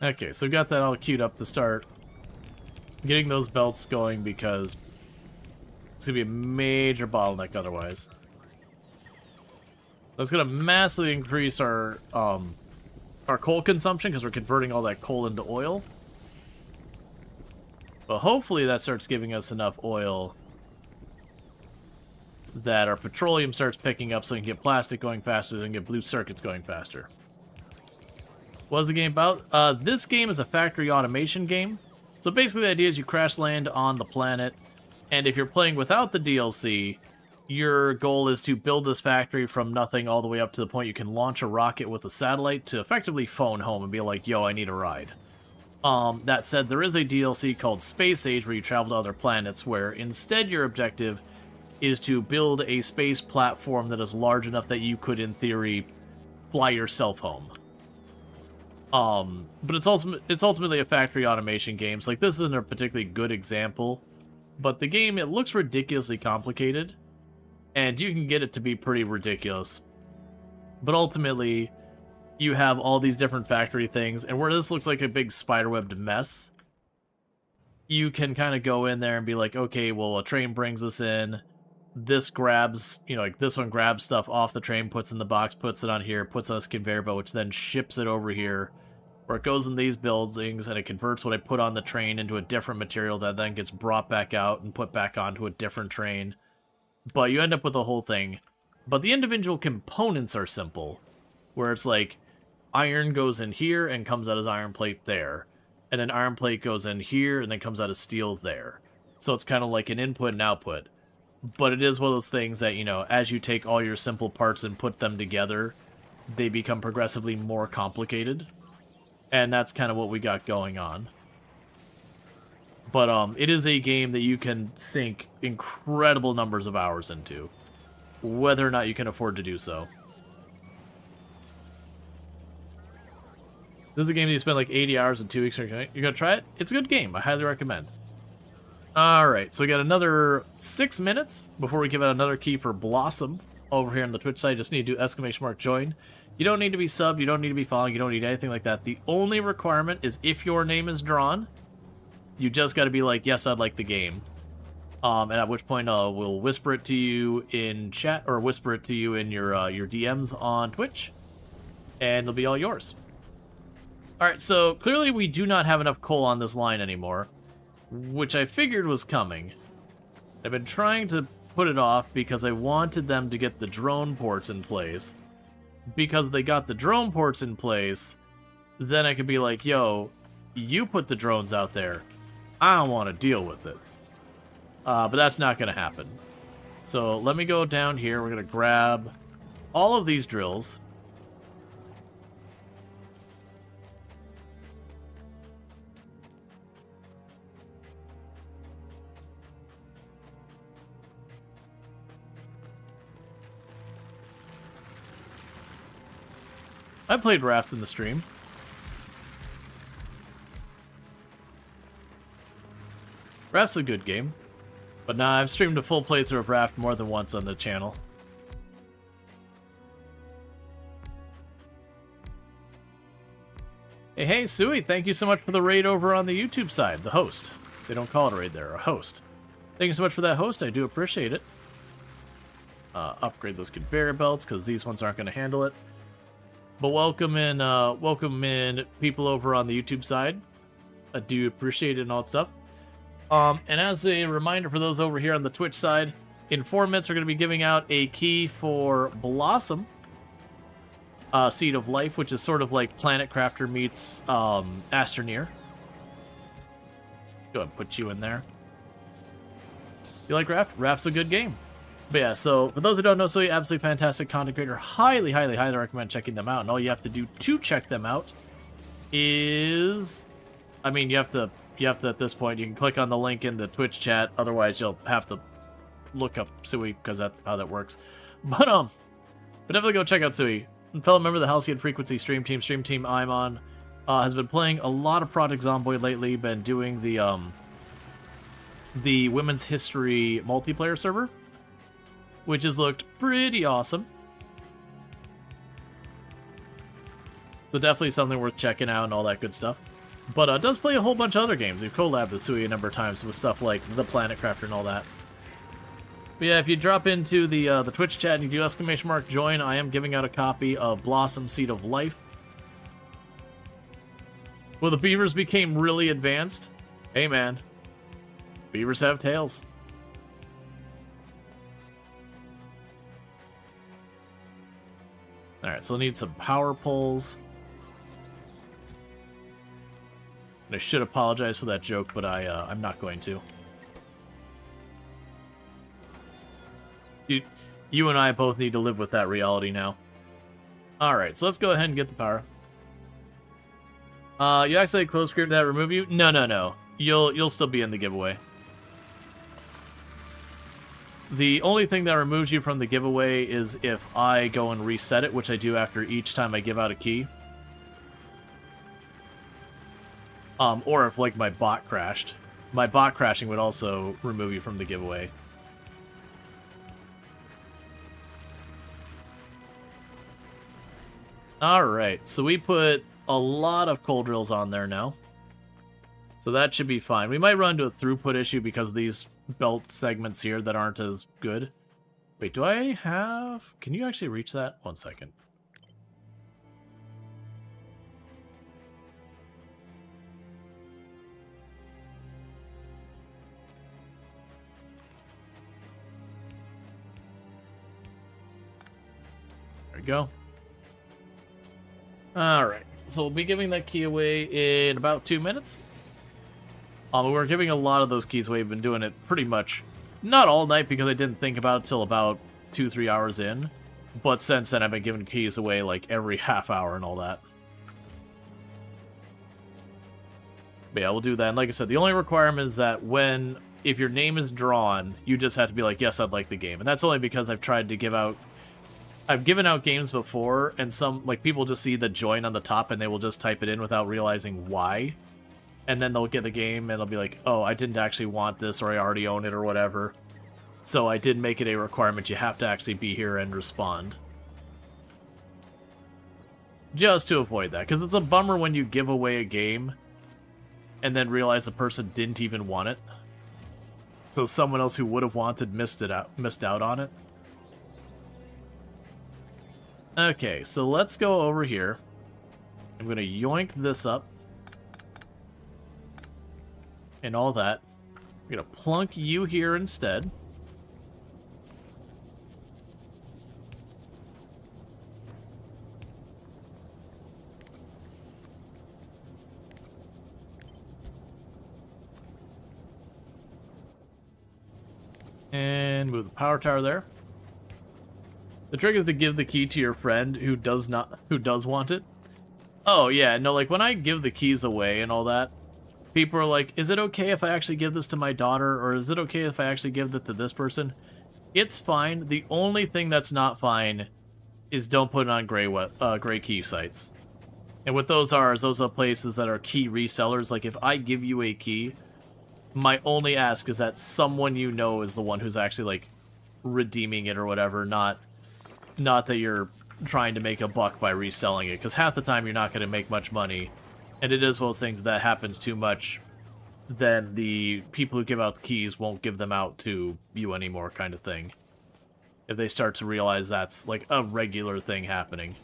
Okay, so we got that all queued up to start getting those belts going because it's going to be a major bottleneck otherwise. That's going to massively increase our coal consumption because we're converting all that coal into oil. But hopefully that starts giving us enough oil that our petroleum starts picking up so we can get plastic going faster and get blue circuits going faster. What's the game about? This game is a factory automation game. So basically the idea is you crash land on the planet, and if you're playing without the DLC, your goal is to build this factory from nothing all the way up to the point you can launch a rocket with a satellite to effectively phone home and be like, yo, I need a ride. That said, there is a DLC called Space Age where you travel to other planets where instead your objective is to build a space platform that is large enough that you could, in theory, fly yourself home. But it's ultimately a factory automation game, so like this isn't a particularly good example, but the game, it looks ridiculously complicated, and you can get it to be pretty ridiculous. But ultimately, you have all these different factory things, and where this looks like a big spiderwebbed mess, you can kind of go in there and be like, okay, well, a train brings us in, this grabs, you know, like this one grabs stuff off the train, puts in the box, puts it on here, puts on this conveyor belt, which then ships it over here, where it goes in these buildings, and it converts what I put on the train into a different material that then gets brought back out and put back onto a different train. But you end up with the whole thing. But the individual components are simple, where it's like, iron goes in here and comes out as iron plate there. And then iron plate goes in here and then comes out as steel there. So it's kind of like an input and output. But it is one of those things that, you know, as you take all your simple parts and put them together, they become progressively more complicated. And that's kind of what we got going on. But it is a game that you can sink incredible numbers of hours into, whether or not you can afford to do so. This is a game that you spend like 80 hours in 2 weeks. You're gonna try it? It's a good game. I highly recommend. Alright, so we got another 6 minutes before we give out another key for Blossom over here on the Twitch side. Just need to do !join. You don't need to be subbed, you don't need to be following, you don't need anything like that. The only requirement is if your name is drawn, you just gotta be like, yes, I'd like the game. And at which point we'll whisper it to you in chat, or whisper it to you in your DMs on Twitch, and it'll be all yours. Alright, so clearly we do not have enough coal on this line anymore, which I figured was coming. I've been trying to put it off because I wanted them to get the drone ports in place. Because if they got the drone ports in place, then I could be like, yo, you put the drones out there. I don't want to deal with it. But that's not going to happen. So let me go down here. We're going to grab all of these drills. I played Raft in the stream. Raft's a good game. But nah, I've streamed a full playthrough of Raft more than once on the channel. Hey, Sui, thank you so much for the raid over on the YouTube side, the host. They don't call it a raid there, a host. Thank you so much for that host, I do appreciate it. Upgrade those conveyor belts, because these ones aren't going to handle it. But welcome in people over on the YouTube side. I do appreciate it and all that stuff. And as a reminder for those over here on the Twitch side, in 4 minutes we're going to be giving out a key for Blossom. Seed of Life, which is sort of like Planet Crafter meets Astroneer. Go ahead and put you in there. You like Raft? Raft's a good game. But yeah, so for those who don't know, so absolutely fantastic content creator. Highly, highly, highly recommend checking them out. And all you have to do to check them out is, I mean, you have to at this point, you can click on the link in the Twitch chat. Otherwise, you'll have to look up Sui because that's how that works. But definitely go check out Sui. And fellow member of the Halcyon Frequency stream team I'm on, has been playing a lot of Project Zomboid lately. Been doing the Women's History multiplayer server, which has looked pretty awesome. So definitely something worth checking out and all that good stuff. But does play a whole bunch of other games. We've collabed with Sui a number of times with stuff like the Planet Crafter and all that. But yeah, if you drop into the Twitch chat and you do !join, I am giving out a copy of Blossom Seed of Life. Well, the beavers became really advanced. Hey man, beavers have tails. Alright, so we'll need some power poles. And I should apologize for that joke, but I'm not going to. You and I both need to live with that reality now. Alright, so let's go ahead and get the power. You actually close script that remove you? No. You'll still be in the giveaway. The only thing that removes you from the giveaway is if I go and reset it, which I do after each time I give out a key. Or if, like, my bot crashed. My bot crashing would also remove you from the giveaway. Alright, so we put a lot of coal drills on there now. So that should be fine. We might run into a throughput issue because of these belt segments here that aren't as good. Wait, do I have... Can you actually reach that? 1 second. There we go. Alright, so we'll be giving that key away in about 2 minutes. We're giving a lot of those keys away. We've been doing it pretty much, not all night because I didn't think about it till about 2-3 hours in. But since then, I've been giving keys away like every half hour and all that. But yeah, we'll do that. And like I said, the only requirement is that if your name is drawn, you just have to be like, yes, I'd like the game. And that's only because I've tried to give out... I've given out games before, and some, like, people just see the join on the top and they will just type it in without realizing why. And then they'll get the game and they'll be like, oh, I didn't actually want this, or I already own it, or whatever. So I did make it a requirement. You have to actually be here and respond. Just to avoid that, because it's a bummer when you give away a game and then realize the person didn't even want it. So someone else who would have wanted missed out on it. Okay, so let's go over here. I'm going to yoink this up. And all that. I'm going to plunk you here instead. And move the power tower there. The trick is to give the key to your friend who does want it. Oh yeah, no, like when I give the keys away and all that, people are like, is it okay if I actually give this to my daughter, or is it okay if I actually give it to this person? It's fine. The only thing that's not fine is don't put it on gray key sites. And what those are is those are places that are key resellers. Like if I give you a key My only ask is that someone you know is the one who's actually, like, redeeming it or whatever, not that you're trying to make a buck by reselling it, because half the time you're not going to make much money, and it is one of those things that happens too much, then the people who give out the keys won't give them out to you anymore, kind of thing. If they start to realize that's, like, a regular thing happening.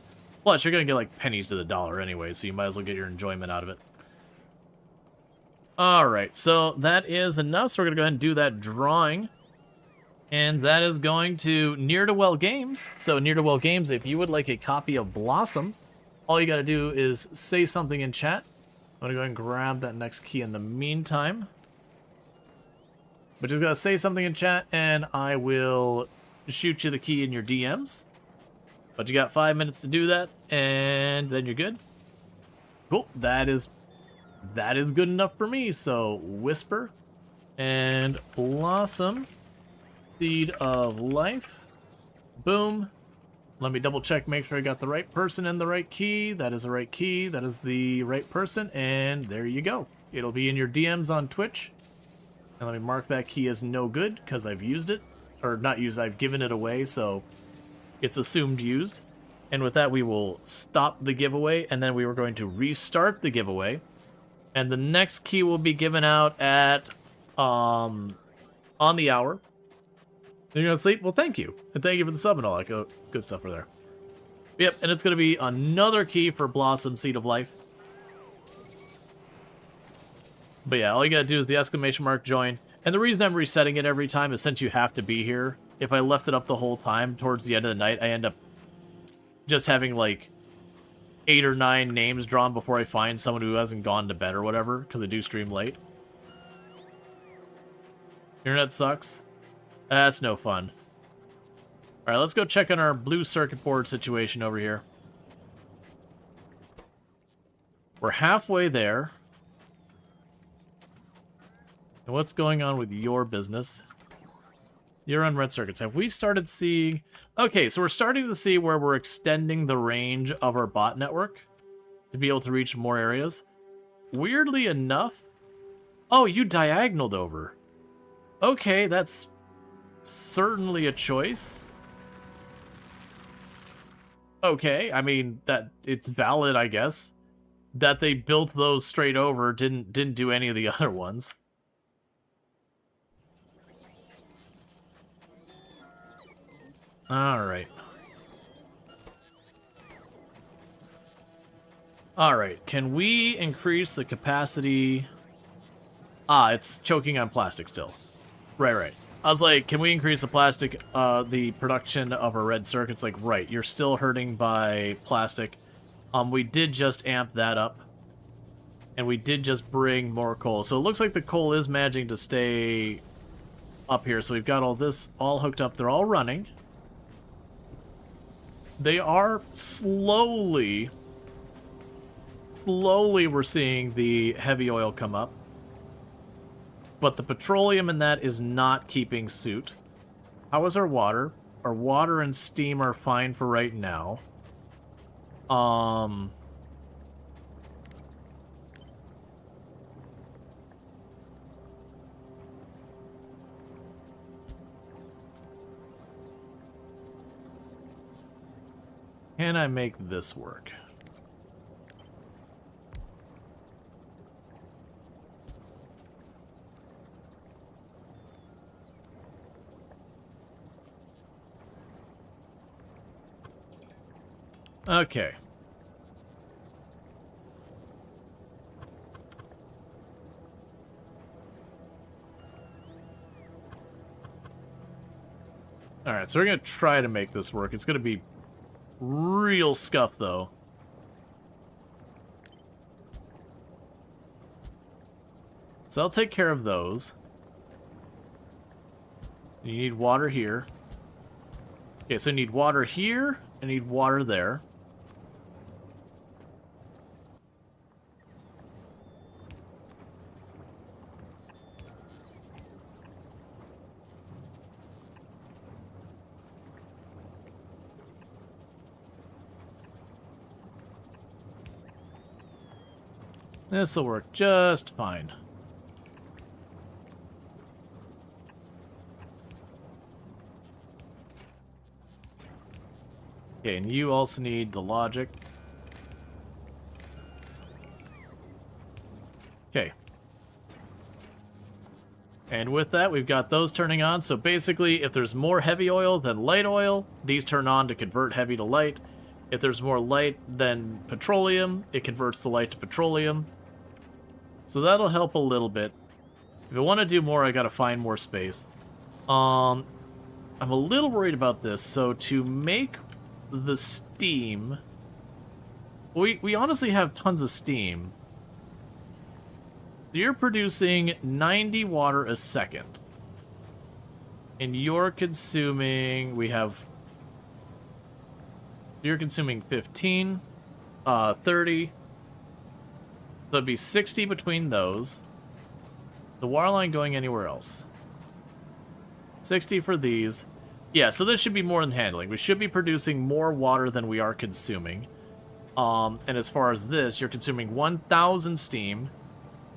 Plus, you're going to get, like, pennies to the dollar anyway, so you might as well get your enjoyment out of it. Alright, so that is enough, so we're going to go ahead and do that drawing. And that is going to Near to Well Games. So Near to Well Games, if you would like a copy of Blossom, all you got to do is say something in chat. I'm going to go ahead and grab that next key in the meantime. But just got to say something in chat, and I will shoot you the key in your DMs. But you got 5 minutes to do that, and then you're good. Cool, that is good enough for me. So Whisper and Blossom, Seed of Life. Boom. Let me double check, make sure I got the right person and the right key. That is the right key. That is the right person. And there you go. It'll be in your DMs on Twitch. And let me mark that key as no good because I've used it. Or not used, I've given it away, so it's assumed used. And with that, we will stop the giveaway, and then we were going to restart the giveaway. And the next key will be given out at on the hour. Then you're gonna sleep? Well, thank you. And thank you for the sub and all that good stuff over there. Yep, and it's gonna be another key for Blossom Seed of Life. But yeah, all you gotta do is the exclamation mark join. And the reason I'm resetting it every time is since you have to be here. If I left it up the whole time, towards the end of the night, I end up just having like 8 or 9 names drawn before I find someone who hasn't gone to bed or whatever, because I do stream late. Internet sucks. That's no fun. Alright, let's go check on our blue circuit board situation over here. We're halfway there. And what's going on with your business? You're on red circuits. Have we started seeing... Okay, so we're starting to see where we're extending the range of our bot network to be able to reach more areas. Weirdly enough... Oh, you diagonaled over. Okay, that's certainly a choice. Okay, I mean, that it's valid, I guess. That they built those straight over didn't do any of the other ones. Alright. Alright, can we increase the capacity... Ah, it's choking on plastic still. Right. I was like, can we increase the plastic, the production of our red circuits? Like, right, you're still hurting by plastic. We did just amp that up. And we did just bring more coal. So it looks like the coal is managing to stay up here. So we've got all this all hooked up. They're all running. They are slowly we're seeing the heavy oil come up. But the petroleum in that is not keeping suit. How is our water? Our water and steam are fine for right now. Can I make this work? Okay. Alright, so we're going to try to make this work. It's going to be real scuff, though. So I'll take care of those. You need water here. Okay, so you need water here, and you need water there. This'll work just fine. Okay, and you also need the logic. Okay. And with that, we've got those turning on. So basically, if there's more heavy oil than light oil, these turn on to convert heavy to light. If there's more light than petroleum, it converts the light to petroleum. So that'll help a little bit. If I want to do more, I gotta find more space. I'm a little worried about this. So to make the steam... We honestly have tons of steam. You're producing 90 water a second. And you're consuming... You're consuming 15, 30. So it'd be 60 between those. The water line going anywhere else. 60 for these. Yeah, so this should be more than handling. We should be producing more water than we are consuming. And as far as this, you're consuming 1,000 steam.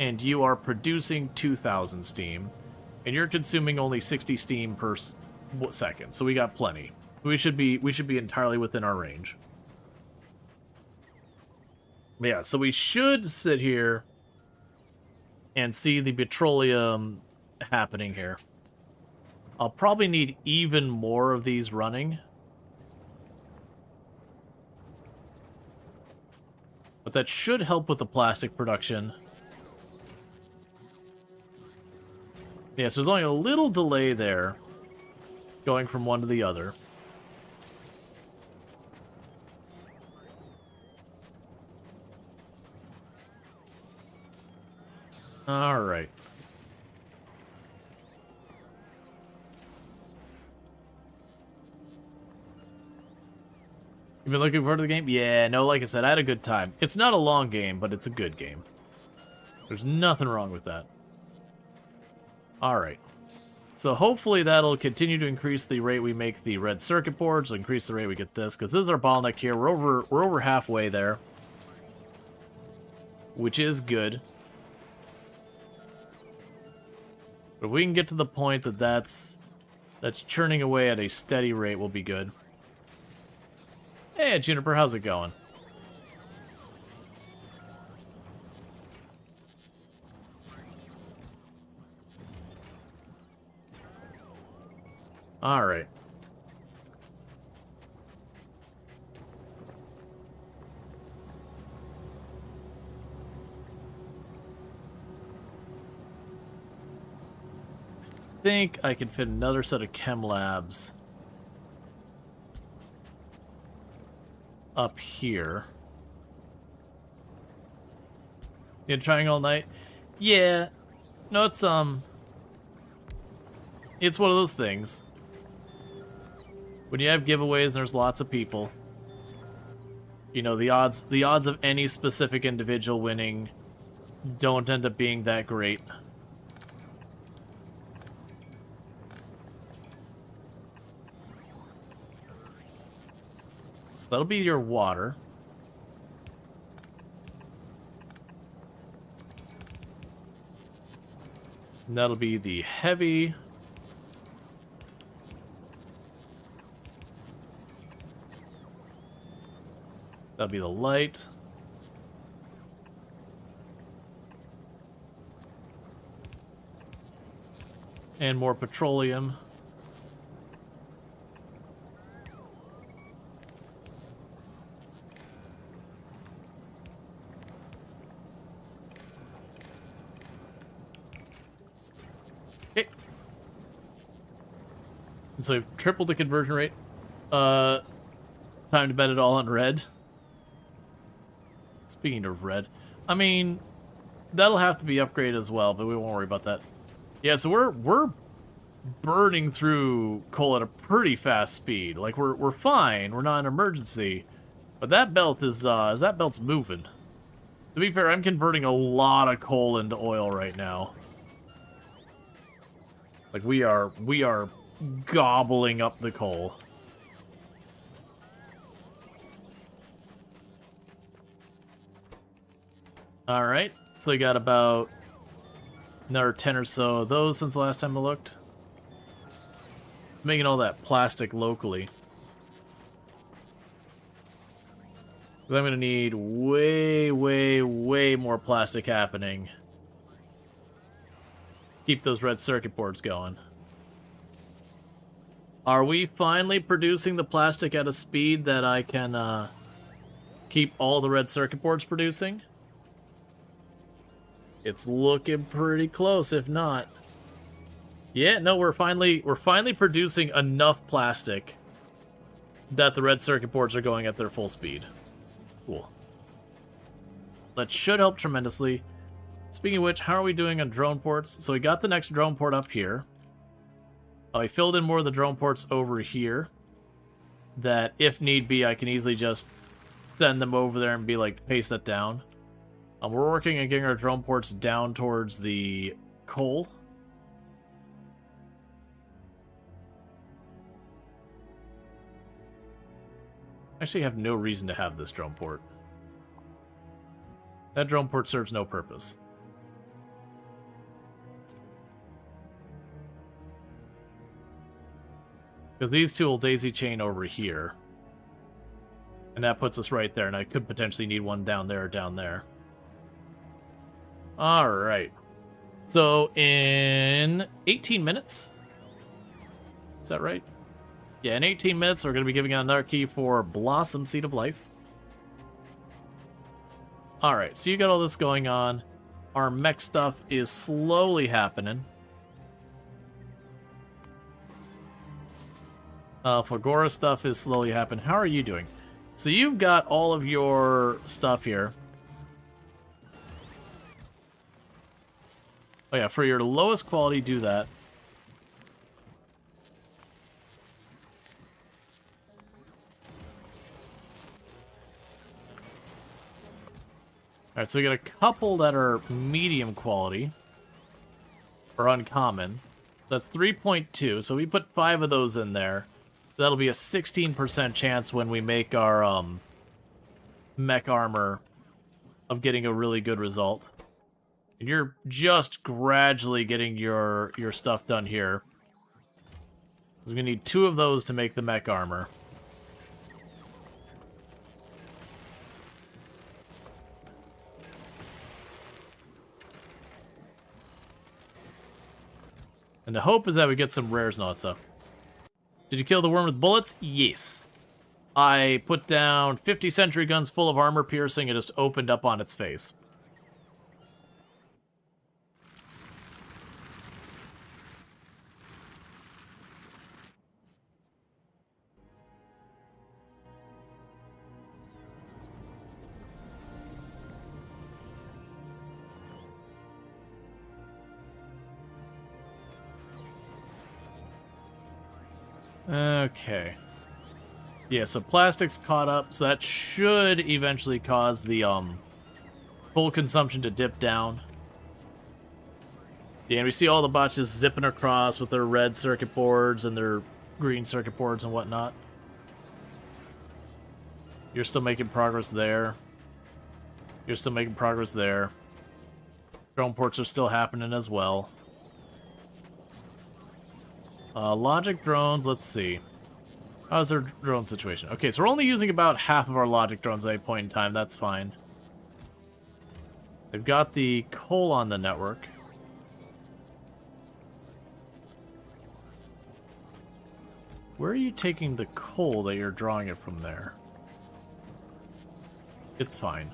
And you are producing 2,000 steam, and you're consuming only 60 steam per second. So we got plenty. We should be entirely within our range. But yeah, so we should sit here and see the petroleum happening here. I'll probably need even more of these running. But that should help with the plastic production. Yeah, so there's only a little delay there, going from one to the other. Alright. You been looking forward to the game? Yeah, no, like I said, I had a good time. It's not a long game, but it's a good game. There's nothing wrong with that. Alright. So hopefully that'll continue to increase the rate we make the red circuit boards, increase the rate we get this, because this is our bottleneck here. We're over halfway there. Which is good. But if we can get to the point that that's churning away at a steady rate, will be good. Hey, Juniper, how's it going? All right. I think I can fit another set of chem labs up here. You trying all night? Yeah. No, it's one of those things. When you have giveaways and there's lots of people, you know, the odds of any specific individual winning don't end up being that great. That'll be your water. And that'll be the heavy. That'll be the light. And more petroleum. Okay. And so we've tripled the conversion rate. Time to bet it all on red. Speaking of red, I mean, that'll have to be upgraded as well, but we won't worry about that. Yeah, so we're burning through coal at a pretty fast speed. Like we're fine. We're not an emergency, but that belt that belt's moving. To be fair, I'm converting a lot of coal into oil right now. Like we are gobbling up the coal. Alright, so we got about another 10 or so of those since the last time I looked. Making all that plastic locally. 'Cause I'm gonna need way, way, way more plastic happening. Keep those red circuit boards going. Are we finally producing the plastic at a speed that I can keep all the red circuit boards producing? It's looking pretty close, if not. Yeah, no, we're finally producing enough plastic that the red circuit boards are going at their full speed. Cool. That should help tremendously. Speaking of which, how are we doing on drone ports? So we got the next drone port up here. I filled in more of the drone ports over here. That, if need be, I can easily just send them over there and be like, paste that down. We're working on getting our drone ports down towards the coal. Actually, have no reason to have this drone port. That drone port serves no purpose. Because these two will daisy chain over here. And that puts us right there, and I could potentially need one down there or down there. Alright. So, in 18 minutes? Is that right? Yeah, in 18 minutes, we're going to be giving out another key for Blossom Seed of Life. Alright, so you got all this going on. Our mech stuff is slowly happening. Flagora stuff is slowly happening. How are you doing? So you've got all of your stuff here. Oh yeah, for your lowest quality, do that. Alright, so we got a couple that are medium quality. Or uncommon. That's 3.2, so we put 5 of those in there. That'll be a 16% chance when we make our mech armor of getting a really good result. And you're just gradually getting your stuff done here. We're going to need 2 of those to make the mech armor. And the hope is that we get some rares and all that stuff. Did you kill the worm with bullets? Yes. I put down 50 sentry guns full of armor piercing and just opened up on its face. Okay. Yeah, so plastic's caught up, so that should eventually cause the full consumption to dip down. Yeah, and we see all the bots just zipping across with their red circuit boards and their green circuit boards and whatnot. You're still making progress there. You're still making progress there. Drone ports are still happening as well. Logic drones, let's see. How's our drone situation? Okay, so we're only using about half of our logic drones at a point in time. That's fine. They've got the coal on the network. Where are you taking the coal that you're drawing it from there? It's fine.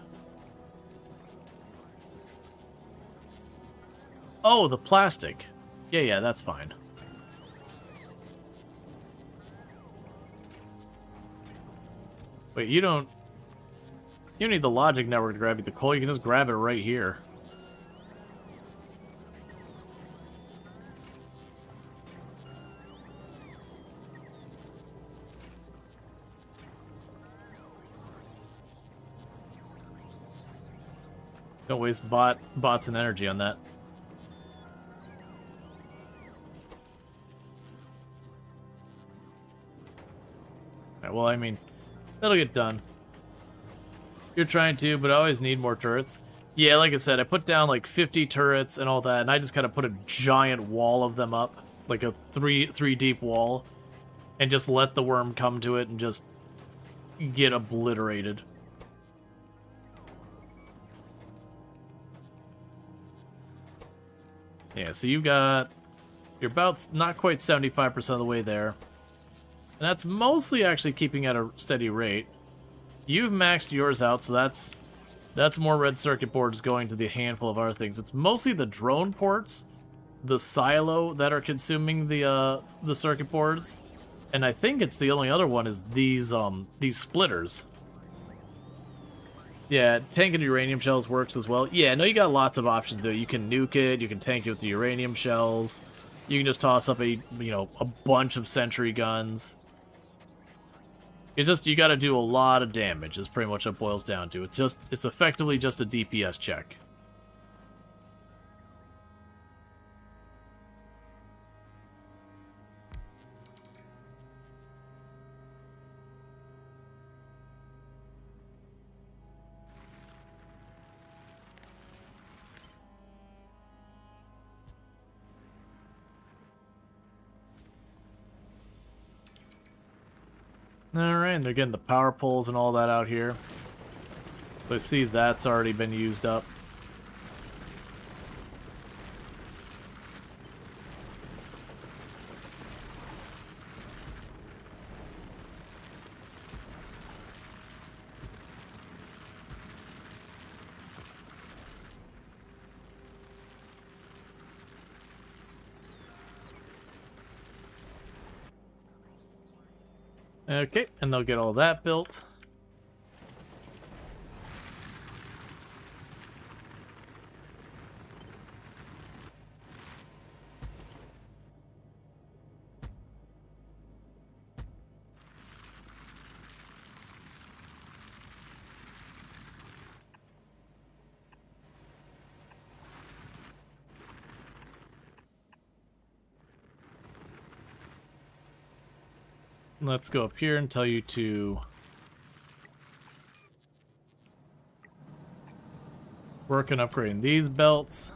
Oh, the plastic. Yeah, that's fine. Wait, you don't need the logic network to grab you the coal, you can just grab it right here. Don't waste bots and energy on that. Alright, well, I mean, that'll get done. You're trying to, but I always need more turrets. Yeah, like I said, I put down like 50 turrets and all that, and I just kind of put a giant wall of them up, like a three deep wall, and just let the worm come to it and just get obliterated. Yeah, so you're about not quite 75% of the way there. And that's mostly actually keeping at a steady rate. You've maxed yours out, so that's more red circuit boards going to the handful of other things. It's mostly the drone ports, the silo that are consuming the circuit boards, and I think it's the only other one is these splitters. Yeah, tanking uranium shells works as well. Yeah, no, you got lots of options to do. You can nuke it, you can tank it with the uranium shells, you can just toss up a bunch of sentry guns. It's just, you gotta do a lot of damage, is pretty much what it boils down to. It's effectively just a DPS check. Alright, and they're getting the power poles and all that out here. So I see that's already been used up. Okay, and they'll get all that built. Let's go up here and tell you to work on upgrading these belts.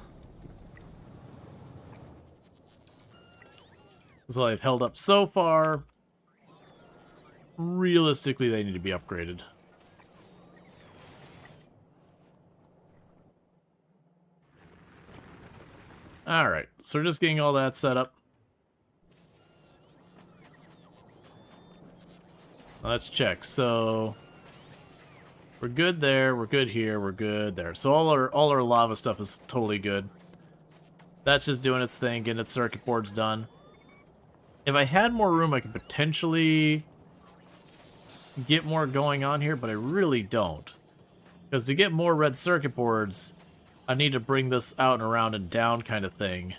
That's all I've held up so far. Realistically, they need to be upgraded. Alright, so we're just getting all that set up. Let's check. So we're good there, we're good here, we're good there. So all our lava stuff is totally good. That's just doing its thing, getting its circuit boards done. If I had more room, I could potentially get more going on here, but I really don't. Because to get more red circuit boards, I need to bring this out and around and down kind of thing.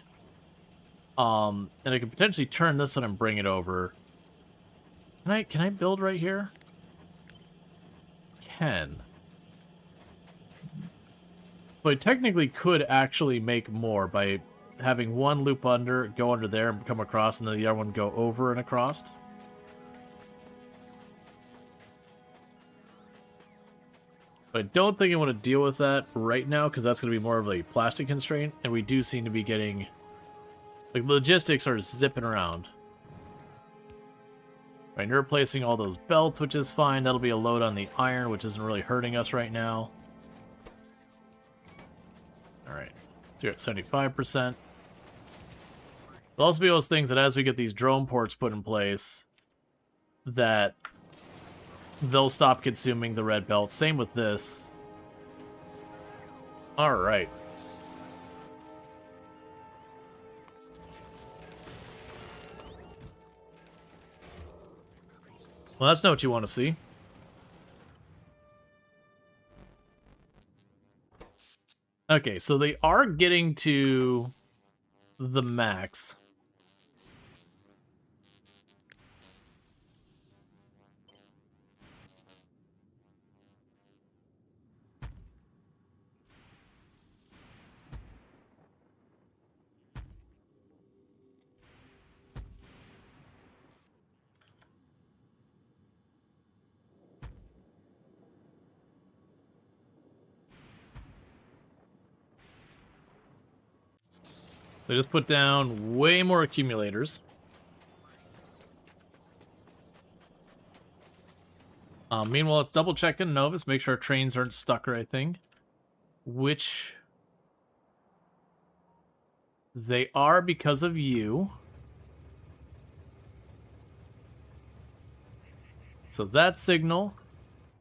And I could potentially turn this on and bring it over. Can I build right here? Can. So I technically could actually make more by having one loop under, go under there and come across, and then the other one go over and across. But I don't think I want to deal with that right now, because that's going to be more of a plastic constraint, and we do seem to be getting... like, logistics are zipping around. Right, you're replacing all those belts, which is fine. That'll be a load on the iron, which isn't really hurting us right now. Alright, so you're at 75%. There'll also be those things that as we get these drone ports put in place, that they'll stop consuming the red belt. Same with this. Alright. Well, that's not what you want to see. Okay, so they are getting to the max. They just put down way more accumulators. Meanwhile, let's double check in Novus, make sure our trains aren't stuck or anything. Which... They are because of you. So that signal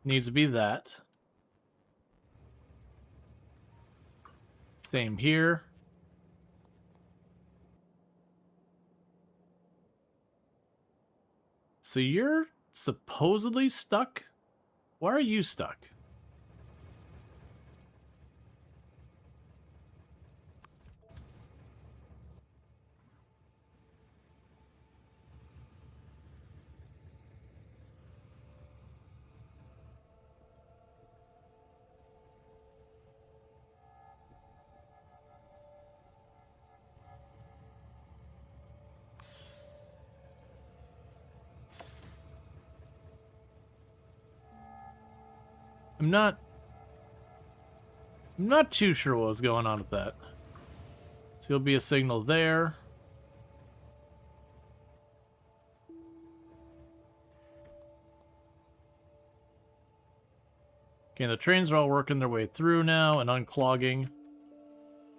needs to be that. Same here. So you're supposedly stuck? Why are you stuck? I'm not too sure what was going on with that. So there'll be a signal there. Okay, the trains are all working their way through now and unclogging.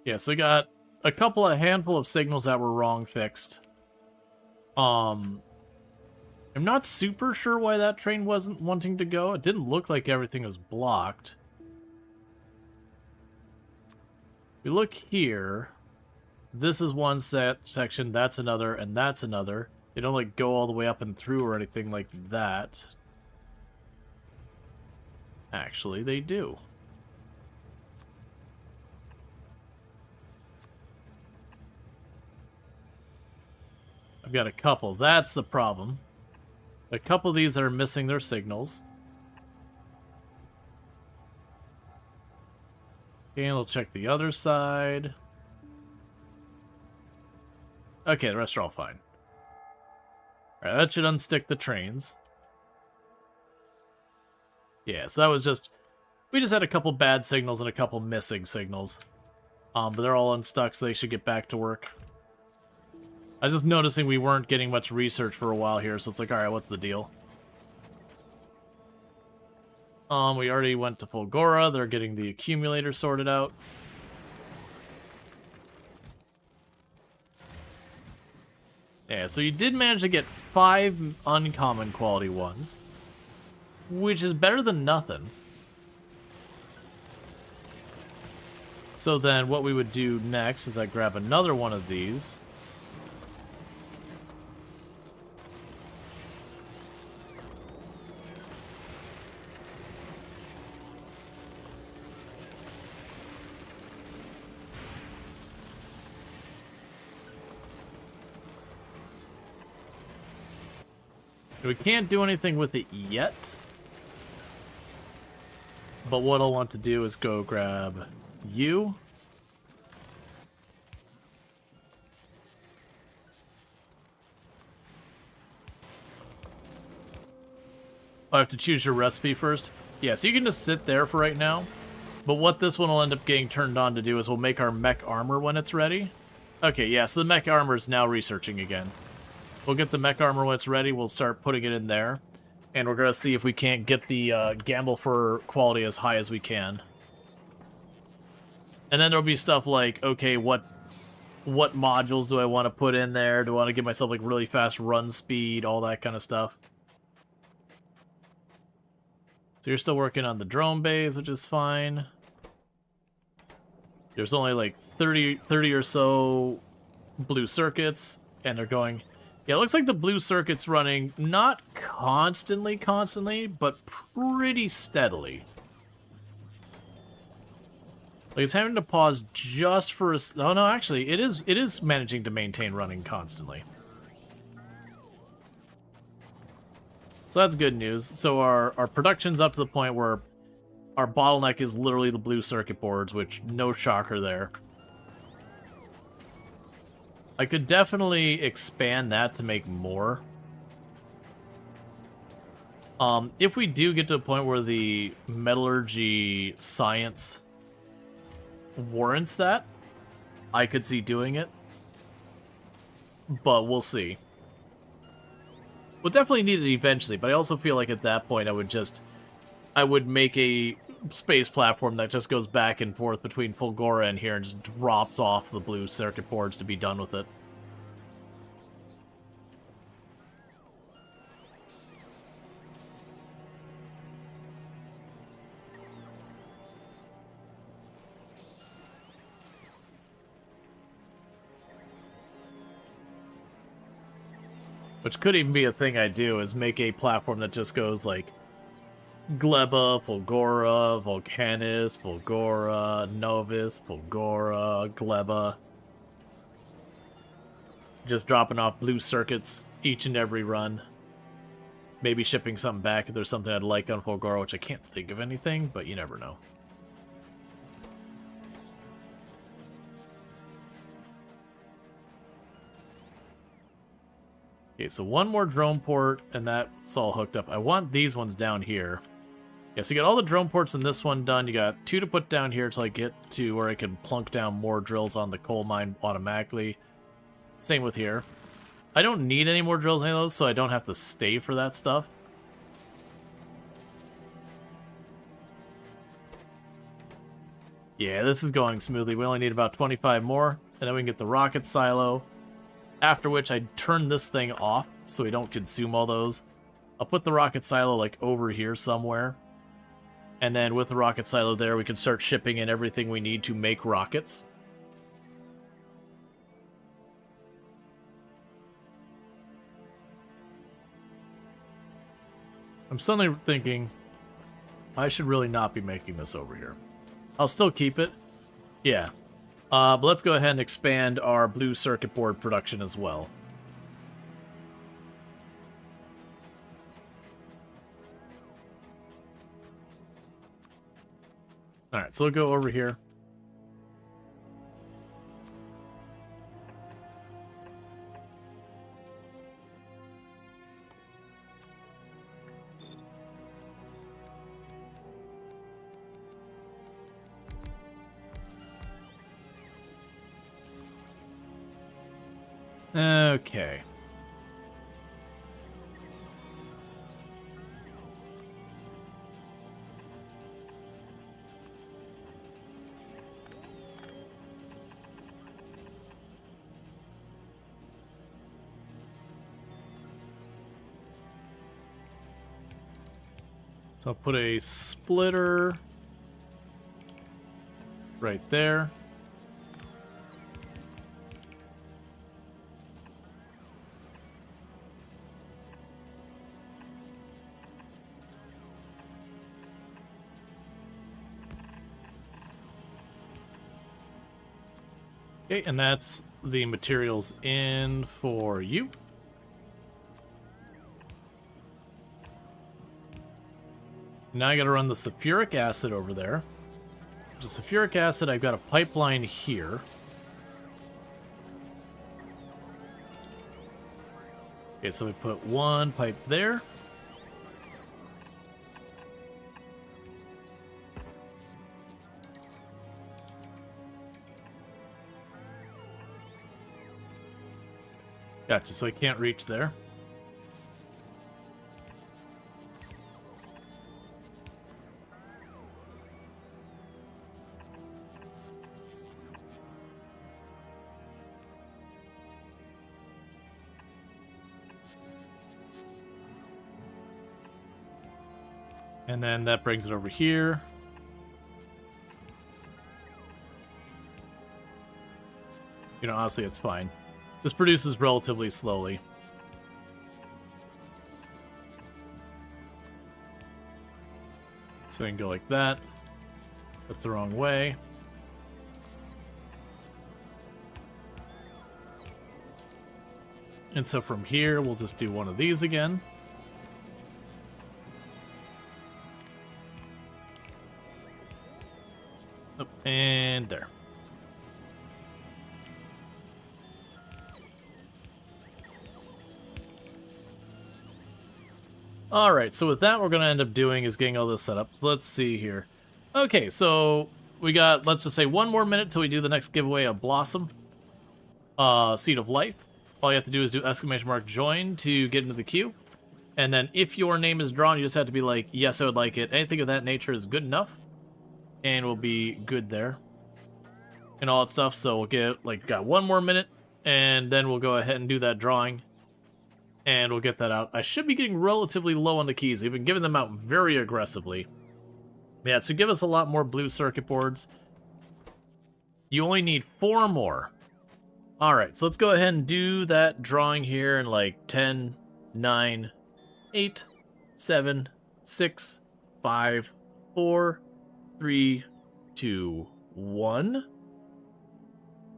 Yeah, so we got a handful of signals that were wrong fixed. I'm not super sure why that train wasn't wanting to go. It didn't look like everything was blocked. We look here. This is one section, that's another, and that's another. They don't like go all the way up and through or anything like that. Actually, they do. I've got a couple. That's the problem. A couple of these that are missing their signals. And we'll check the other side. Okay, the rest are all fine. Alright, that should unstick the trains. Yeah, so that was just... We just had a couple bad signals and a couple missing signals. But they're all unstuck, so they should get back to work. I was just noticing we weren't getting much research for a while here, so it's like, alright, what's the deal? We already went to Fulgora. They're getting the accumulator sorted out. Yeah, so you did manage to get 5 uncommon quality ones, which is better than nothing. So then what we would do next is I grab another one of these. We can't do anything with it yet. But what I'll want to do is go grab you. I have to choose your recipe first. Yeah, so you can just sit there for right now. But what this one will end up getting turned on to do is we'll make our mech armor when it's ready. Okay, yeah, so the mech armor is now researching again. We'll get the mech armor when it's ready. We'll start putting it in there. And we're going to see if we can't get the gamble for quality as high as we can. And then there'll be stuff like, okay, what modules do I want to put in there? Do I want to give myself like really fast run speed? All that kind of stuff. So you're still working on the drone bays, which is fine. There's only like 30 or so blue circuits. And they're going... Yeah, it looks like the blue circuit's running not constantly, but pretty steadily. Like it's having to pause just for a... Oh no, actually, it is managing to maintain running constantly. So that's good news. So our production's up to the point where our bottleneck is literally the blue circuit boards, which no shocker there. I could definitely expand that to make more. If we do get to a point where the metallurgy science warrants that, I could see doing it. But we'll see. We'll definitely need it eventually, but I also feel like at that point I would make a space platform that just goes back and forth between Fulgora and here and just drops off the blue circuit boards to be done with it. Which could even be a thing I do, is make a platform that just goes like Gleba, Fulgora, Volcanis, Fulgora, Novus, Fulgora, Gleba. Just dropping off blue circuits each and every run. Maybe shipping something back if there's something I'd like on Fulgora, which I can't think of anything, but you never know. Okay, so one more drone port, and that's all hooked up. I want these ones down here. Yeah, so you got all the drone ports in this one done. You got 2 to put down here until I get to where I can plunk down more drills on the coal mine automatically. Same with here. I don't need any more drills, any of those, so I don't have to stay for that stuff. Yeah, this is going smoothly. We only need about 25 more, and then we can get the rocket silo. After which I turn this thing off so we don't consume all those. I'll put the rocket silo like over here somewhere. And then with the rocket silo there, we can start shipping in everything we need to make rockets. I'm suddenly thinking I should really not be making this over here. I'll still keep it. Yeah. But let's go ahead and expand our blue circuit board production as well. Alright, so we'll go over here. Okay. So I'll put a splitter right there. Okay, and that's the materials in for you. Now I gotta run the sulfuric acid over there. The sulfuric acid, I've got a pipeline here. Okay, so we put one pipe there. Gotcha, so I can't reach there. And then that brings it over here. You know, honestly, it's fine. This produces relatively slowly. So I can go like that. That's the wrong way. And so from here, we'll just do one of these again. Oh, and there. Alright, so with that, what we're going to end up doing is getting all this set up. So let's see here. Okay, so we got, let's just say, 1 more minute till we do the next giveaway of Blossom. Seed of Life. All you have to do is do !join to get into the queue. And then if your name is drawn, you just have to be like, yes, I would like it. Anything of that nature is good enough. and we'll be good there. And all that stuff, so we'll get, like, got 1 more minute, and then we'll go ahead and do that drawing. And we'll get that out. I should be getting relatively low on the keys. We've been giving them out very aggressively. Yeah, so give us a lot more blue circuit boards. You only need 4 more. Alright, so let's go ahead and do that drawing here in like 10, 9, 8, 7, 6, 5, 4, 3, 2, 1.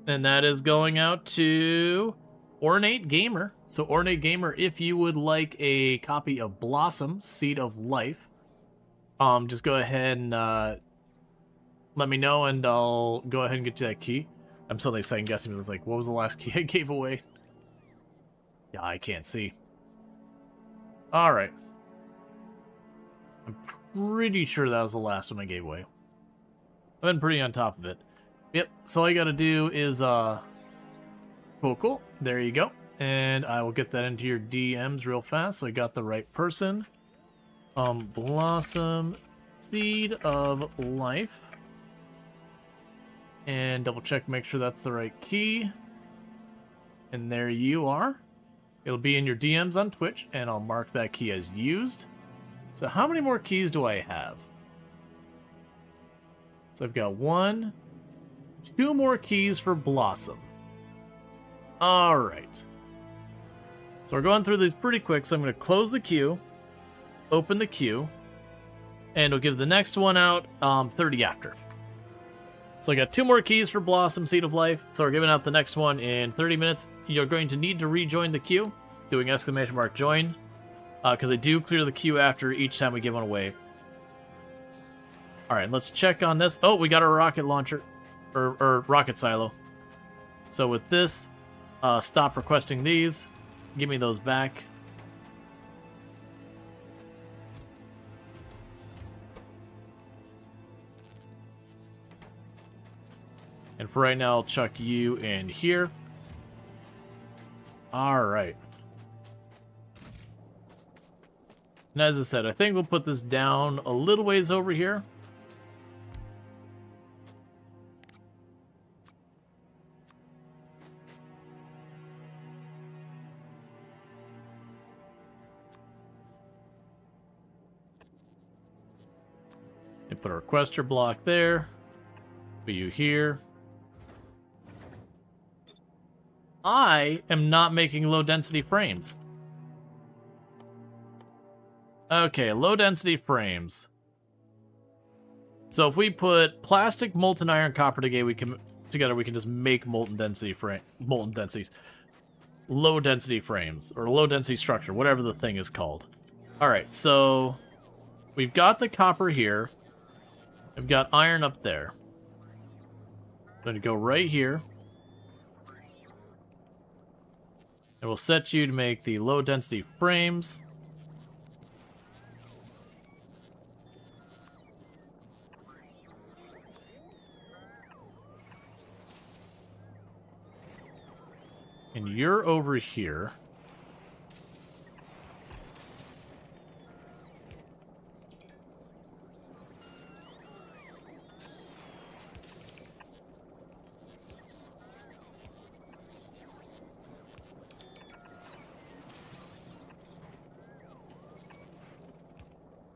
And that is going out to Ornate Gamer. So Ornate Gamer, if you would like a copy of Blossom, Seed of Life, just go ahead and let me know, and I'll go ahead and get you that key. I'm suddenly second guessing. It's like, what was the last key I gave away? Yeah, I can't see. All right. I'm pretty sure that was the last one I gave away. I've been pretty on top of it. Yep. So all you got to do is cool. There you go. And I will get that into your DMs real fast. So I got the right person. Blossom, Seed of Life. And double check, make sure that's the right key. And there you are. It'll be in your DMs on Twitch, and I'll mark that key as used. So how many more keys do I have? So I've got 1, 2 more keys for Blossom. All right. So we're going through these pretty quick, so I'm going to close the queue, open the queue, and we'll give the next one out 30 after. So I got 2 more keys for Blossom, Seed of Life, so we're giving out the next one in 30 minutes. You're going to need to rejoin the queue, doing !join, because I do clear the queue after each time we give one away. Alright, let's check on this. Oh, we got our rocket launcher, or rocket silo. So with this, stop requesting these. Give me those back. And for right now, I'll chuck you in here. Alright. And as I said, I think we'll put this down a little ways over here. And put a requester block there. Put you here. I am not making low density frames. Okay, low density frames. So if we put plastic, molten iron, copper together, we can just make low density frames, or low density structure, whatever the thing is called. All right, so we've got the copper here. I've got iron up there. I'm going to go right here. And we'll set you to make the low density frames. And you're over here.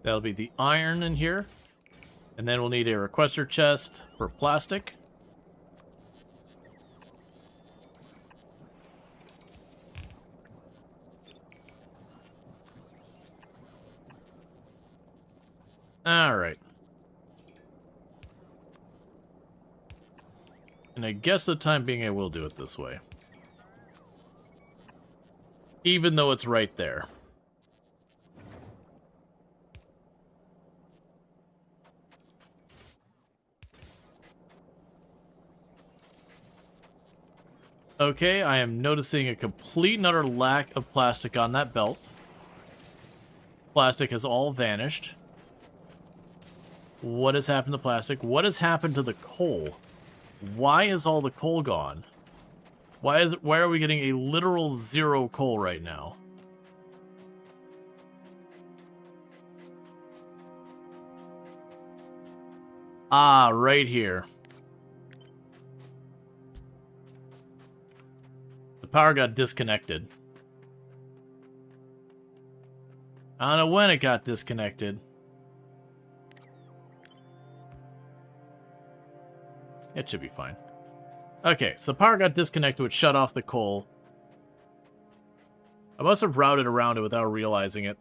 That'll be the iron in here. And then we'll need a requester chest for plastic. Alright. And I guess the time being I will do it this way. Even though it's right there. Okay, I am noticing a complete and utter lack of plastic on that belt. Plastic has all vanished. What has happened to plastic? What has happened to the coal? Why is all the coal gone? Why are we getting a literal 0 coal right now? Ah, right here. The power got disconnected. I don't know when it got disconnected. It should be fine. Okay, so power got disconnected, which shut off the coal. I must have routed around it without realizing it.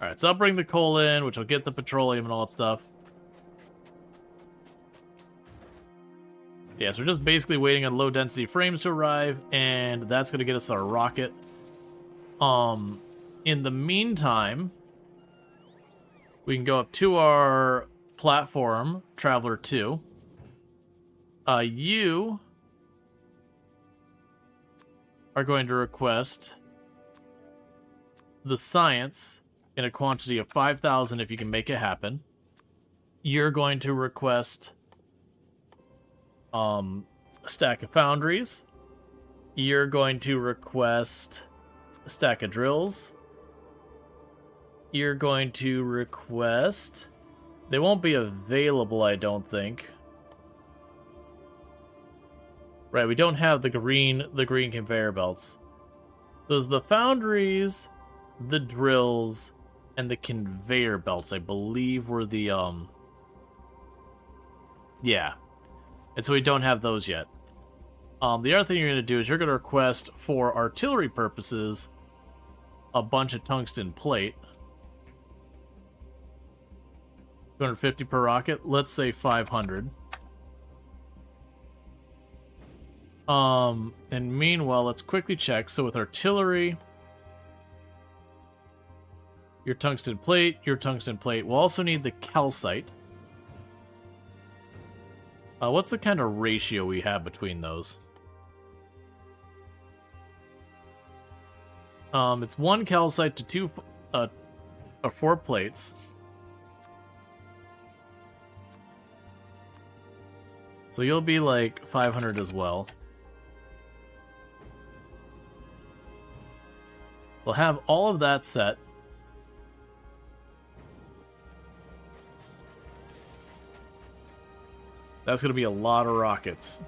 Alright, so I'll bring the coal in, which will get the petroleum and all that stuff. Yeah, so we're just basically waiting on low-density frames to arrive, and that's going to get us our rocket. In the meantime, we can go up to our platform, Traveler 2. You are going to request the science in a quantity of 5,000 if you can make it happen. You're going to request a stack of foundries. You're going to request a stack of drills. You're going to request... They won't be available, I don't think. Right, we don't have the green conveyor belts. Those the foundries, the drills, and the conveyor belts, I believe, were the yeah. And so we don't have those yet. The other thing you're gonna do is you're gonna request for artillery purposes a bunch of tungsten plate. 250 per rocket. Let's say 500. And meanwhile, let's quickly check. So with artillery, your tungsten plate. We'll also need the calcite. What's the kind of ratio we have between those? It's 1 calcite to 2 or 4 plates. So you'll be like 500 as well. We'll have all of that set. That's going to be a lot of rockets.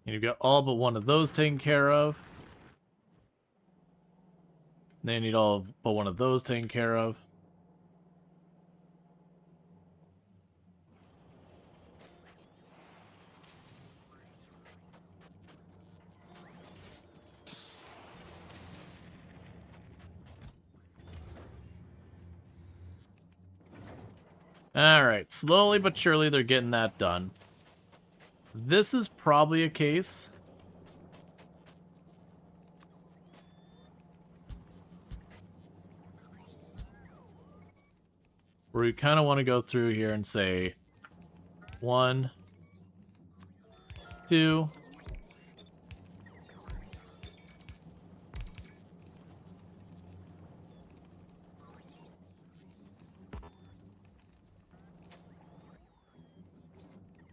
And you've got all but one of those taken care of. Then you need all but one of those taken care of. Alright, slowly but surely they're getting that done. This is probably a case where you kind of want to go through here and say 1, 2,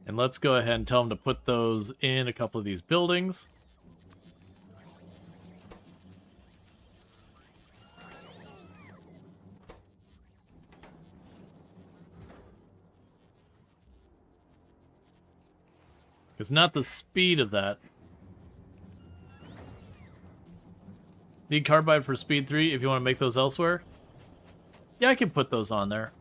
and let's go ahead and tell them to put those in a couple of these buildings. It's not the speed of that. Need carbide for speed 3 if you want to make those elsewhere? Yeah, I can put those on there.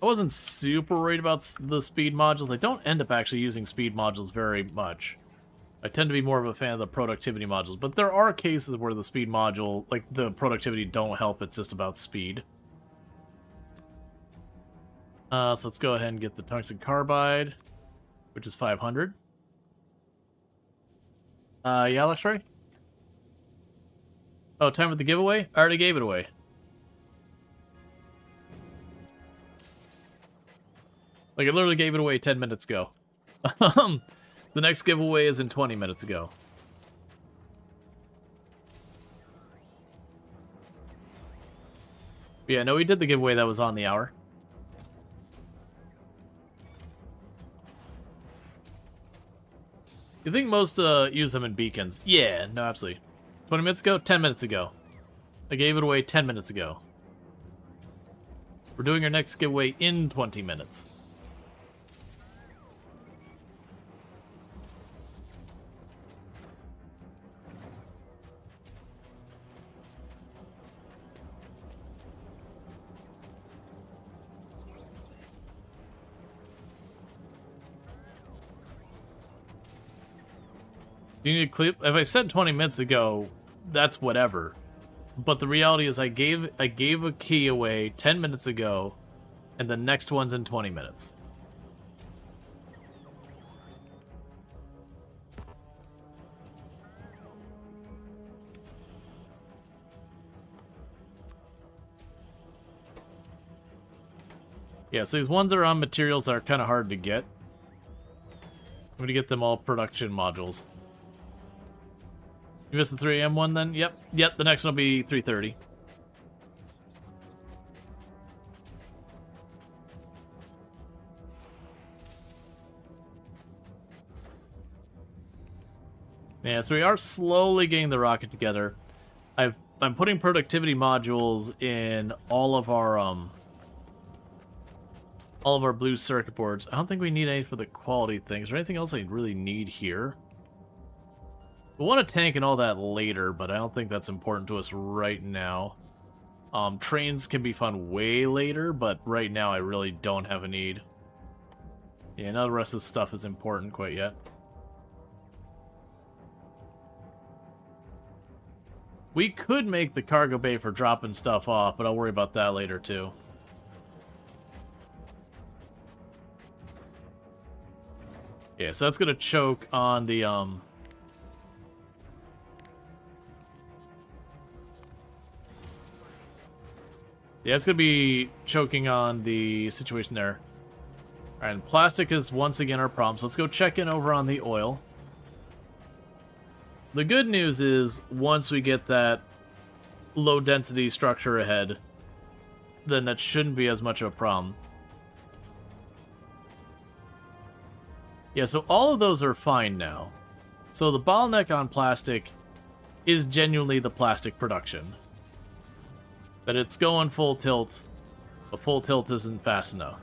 I wasn't super worried about the speed modules. I don't end up actually using speed modules very much. I tend to be more of a fan of the productivity modules, but there are cases where the speed module, like the productivity, don't help. It's just about speed. So let's go ahead and get the tungsten carbide, which is 500. Yeah, Luxray? Oh, time with the giveaway? I already gave it away. Like, I literally gave it away 10 minutes ago. The next giveaway is in 20 minutes ago. But yeah, no, we did the giveaway that was on the hour. You think most use them in beacons? Yeah, no, absolutely. 20 minutes ago? 10 minutes ago. I gave it away 10 minutes ago. We're doing our next giveaway in 20 minutes. You need to clip. If I said 20 minutes ago, that's whatever. But the reality is I gave a key away 10 minutes ago, and the next one's in 20 minutes. Yeah, so these ones are on materials that are kind of hard to get. I'm going to get them all production modules. You missed the 3 AM one then? Yep, the next one will be 3:30. Yeah, so we are slowly getting the rocket together. I'm putting productivity modules in all of our blue circuit boards. I don't think we need any for the quality things. Is there anything else I really need here? We want a tank and all that later, but I don't think that's important to us right now. Trains can be fun way later, but right now I really don't have a need. Yeah, none of the rest of the stuff is important quite yet. We could make the cargo bay for dropping stuff off, but I'll worry about that later too. Yeah, so that's gonna choke on the yeah, it's going to be choking on the situation there. Alright, and plastic is once again our problem, so let's go check in over on the oil. The good news is, once we get that low-density structure ahead, then that shouldn't be as much of a problem. Yeah, so all of those are fine now. So the bottleneck on plastic is genuinely the plastic production. That it's going full tilt, but full tilt isn't fast enough.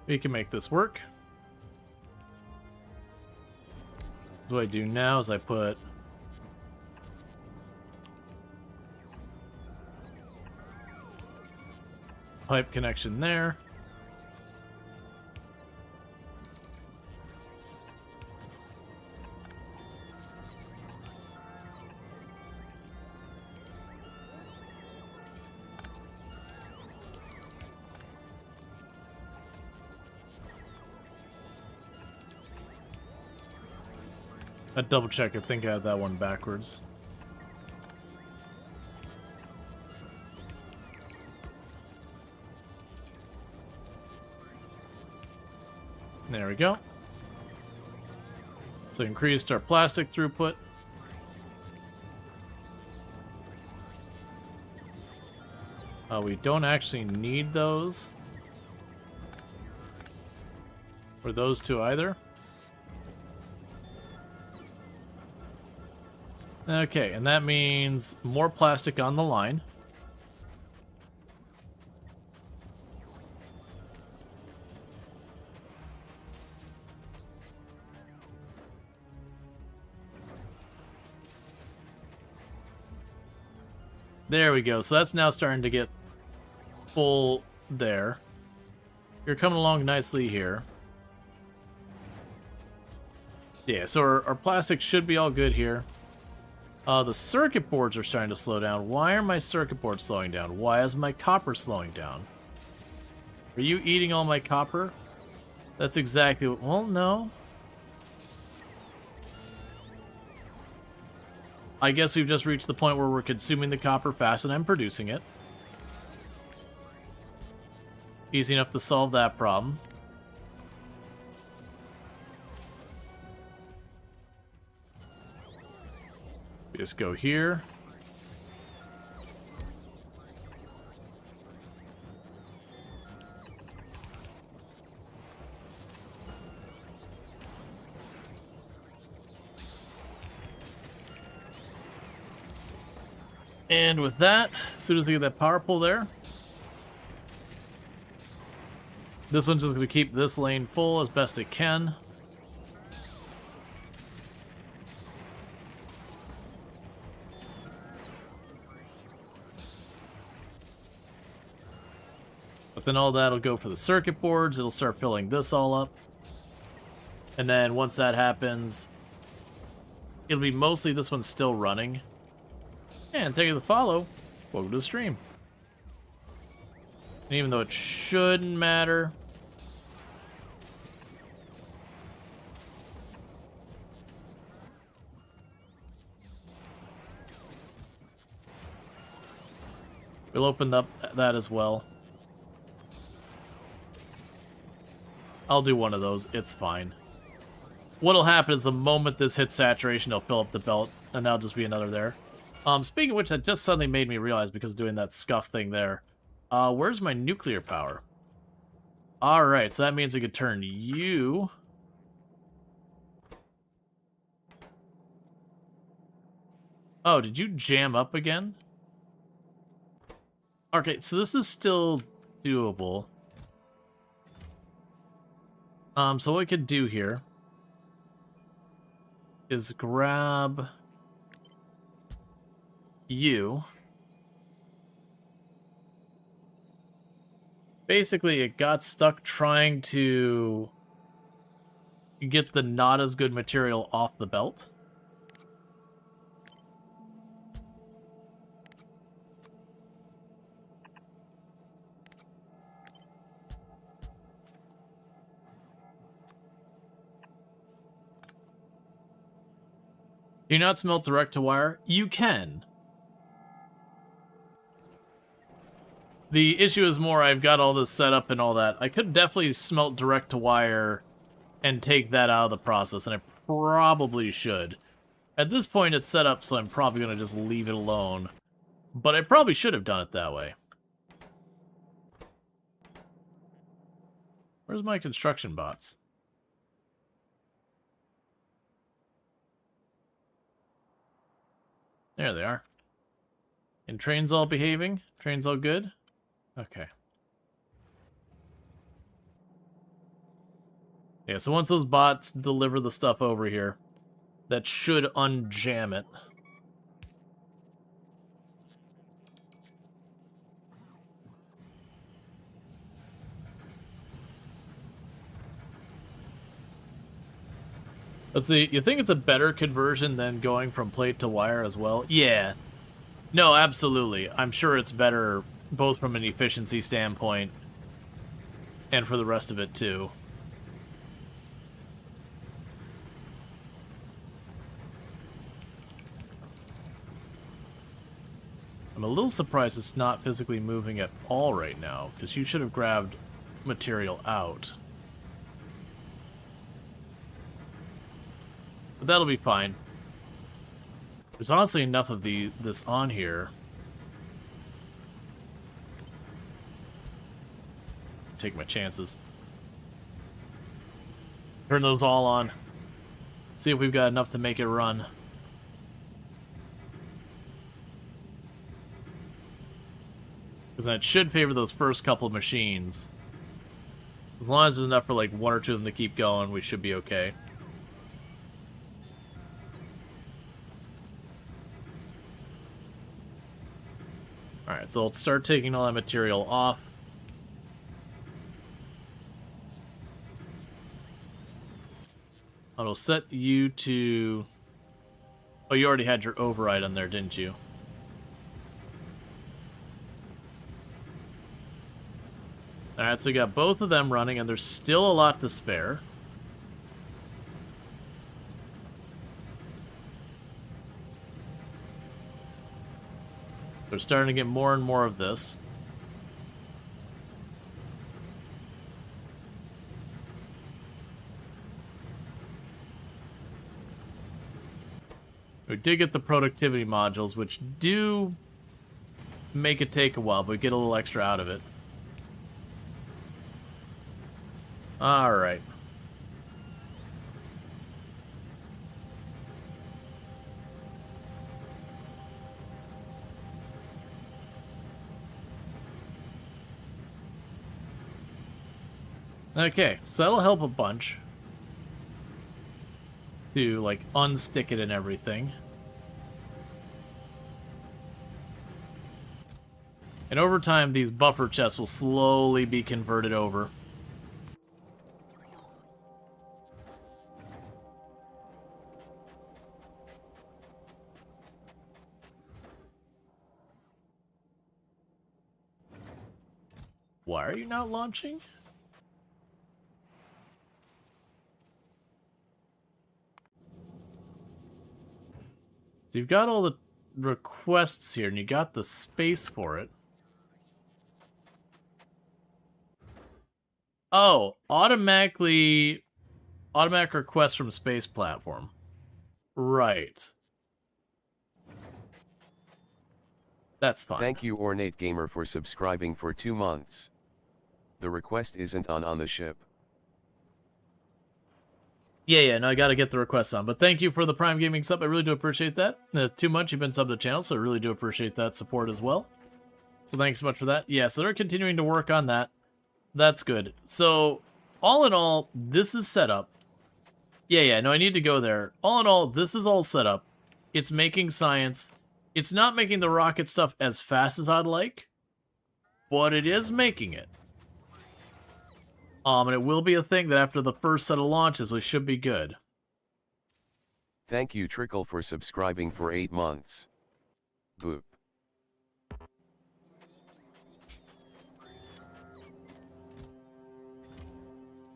We can make this work. What I do now is I put pipe connection there. I double check, I think I have that one backwards. There we go. So increased our plastic throughput. We don't actually need those. Or those two either. Okay, and that means more plastic on the line. There we go. So that's now starting to get full there. You're coming along nicely here. Yeah, so our plastic should be all good here. The circuit boards are starting to slow down. Why are my circuit boards slowing down? Why is my copper slowing down? Are you eating all my copper? That's exactly what... Well, no. I guess we've just reached the point where we're consuming the copper fast and I'm producing it. Easy enough to solve that problem. Just go here. And with that, as soon as I get that power pole there, this one's just going to keep this lane full as best it can. But then all that'll go for the circuit boards. It'll start filling this all up. And then once that happens, it'll be mostly this one's still running. And thank you for the follow. Welcome to the stream. And even though it shouldn't matter, we'll open up that as well. I'll do one of those. It's fine. What'll happen is the moment this hits saturation, it'll fill up the belt, and that'll just be another there. Speaking of which, that just suddenly made me realize because of doing that scuff thing there. Where's my nuclear power? Alright, so that means we could turn you... Oh, did you jam up again? Okay, so this is still doable. So what we could do here is grab you. Basically, it got stuck trying to get the not as good material off the belt. Do you not smelt direct to wire? You can. The issue is more I've got all this set up and all that. I could definitely smelt direct to wire and take that out of the process, and I probably should. At this point it's set up, so I'm probably going to just leave it alone. But I probably should have done it that way. Where's my construction bots? There they are. And train's all behaving? Train's all good? Okay. Yeah, so once those bots deliver the stuff over here, that should unjam it. Let's see, you think it's a better conversion than going from plate to wire as well? Yeah. No, absolutely. I'm sure it's better both from an efficiency standpoint and for the rest of it too. I'm a little surprised it's not physically moving at all right now, because you should have grabbed material out. But that'll be fine. There's honestly enough of this on here. Take my chances. Turn those all on. See if we've got enough to make it run. Because that should favor those first couple of machines. As long as there's enough for like one or two of them to keep going, we should be okay. Alright, so let's start taking all that material off. I'll set you to... Oh, you already had your override on there, didn't you? Alright, so we got both of them running, and there's still a lot to spare. They're starting to get more and more of this. We we did get the productivity modules, which do make it take a while, but we get a little extra out of it. Alright. Okay, so that'll help a bunch. To, like, unstick it and everything. And over time, these buffer chests will slowly be converted over. Why are you not launching? So you've got all the requests here, and you got the space for it. Oh, automatic request from space platform. Right. That's fine. Thank you Ornate Gamer for subscribing for 2 months. The request isn't on the ship. Yeah, no, I gotta get the requests on. But thank you for the Prime Gaming sub. I really do appreciate that. 2 months you've been subbed to the channel, so I really do appreciate that support as well. So thanks so much for that. Yeah, so they're continuing to work on that. That's good. So, all in all, this is set up. Yeah, no, I need to go there. All in all, this is all set up. It's making science. It's not making the rocket stuff as fast as I'd like, but it is making it. And it will be a thing that after the first set of launches, we should be good. Thank you Trickle for subscribing for 8 months. Boop.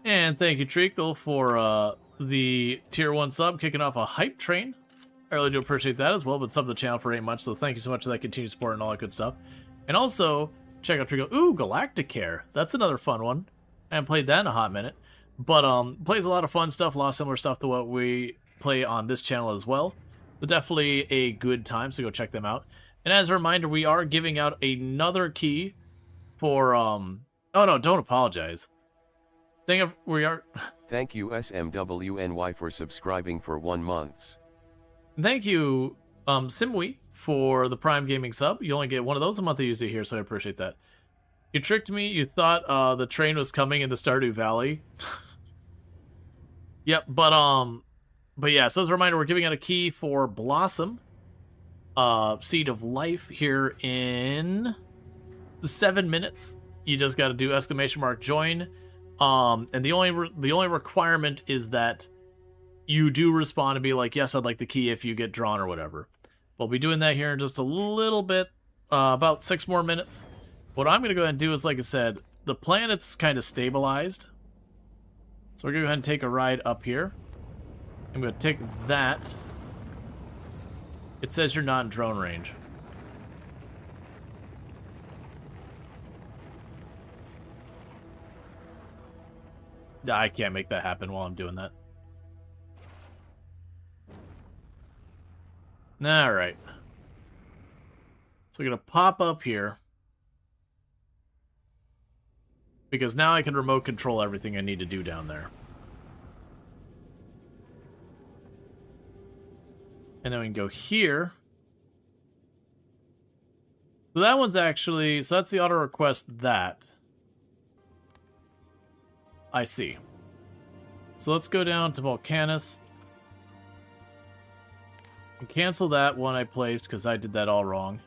And thank you, Treacle, for the Tier 1 sub, kicking off a hype train. I really do appreciate that as well, but sub the channel for 8 months, so thank you so much for that continued support and all that good stuff. And also, check out Treacle. Ooh, Galacticare. That's another fun one. I haven't played that in a hot minute. But plays a lot of fun stuff, a lot of similar stuff to what we play on this channel as well. But definitely a good time, so go check them out. And as a reminder, we are giving out another key for, oh no, don't apologize. We are... Thank you SMWNY for subscribing for 1 month. Thank you, Simwi, for the Prime Gaming sub. You only get one of those a month to use it here, so I appreciate that. You tricked me. You thought the train was coming into Stardew Valley. Yep, but yeah, so as a reminder, we're giving out a key for Blossom, Seed of Life, here in 7 minutes. You just got to do !join. And the only requirement is that you do respond and be like, yes, I'd like the key if you get drawn or whatever. We'll be doing that here in just a little bit, about 6 more minutes. What I'm going to go ahead and do is, like I said, the planet's kind of stabilized. So we're going to go ahead and take a ride up here. I'm going to take that. It says you're not in drone range. I can't make that happen while I'm doing that. Alright. So we're going to pop up here. Because now I can remote control everything I need to do down there. And then we can go here. So that one's actually... So that's the auto request that. I see. So let's go down to Volcanus. And cancel that one I placed because I did that all wrong.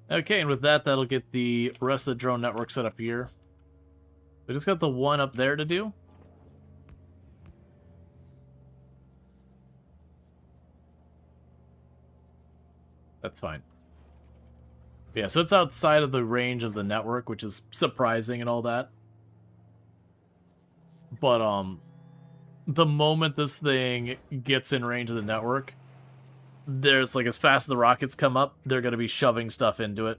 Okay, and with that, that'll get the rest of the drone network set up here. We just got the one up there to do. That's fine. Yeah, so it's outside of the range of the network, which is surprising and all that. But, the moment this thing gets in range of the network, there's like as fast as the rockets come up, they're going to be shoving stuff into it.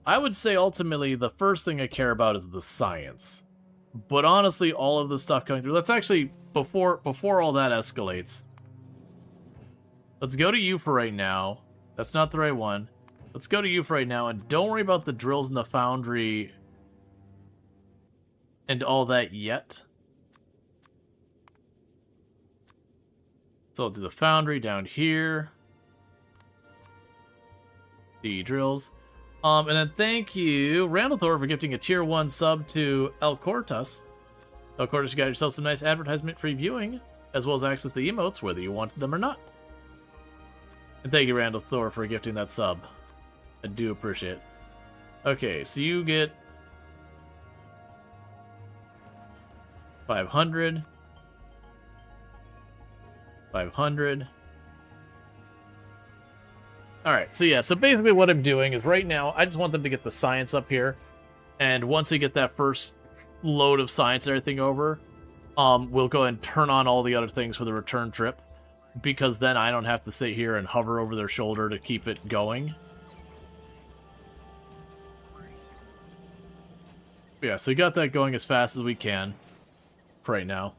I would say ultimately the first thing I care about is the science. But honestly, all of the stuff coming through, let's actually, before all that escalates, let's go to you for right now. That's not the right one. Let's go to you for right now, and don't worry about the drills in the foundry and all that yet. So I'll do the foundry down here. The drills. And then thank you, Randall Thor, for gifting a tier 1 sub to El Cortas. El Cortas, you got yourself some nice advertisement-free viewing, as well as access to the emotes, whether you wanted them or not. And thank you, Randall Thor, for gifting that sub. I do appreciate it. Okay, so you get 500. 500. Alright, so yeah, so basically what I'm doing is right now, I just want them to get the science up here. And once they get that first load of science and everything over, we'll go and turn on all the other things for the return trip. Because then I don't have to sit here and hover over their shoulder to keep it going. Yeah, so we got that going as fast as we can right now.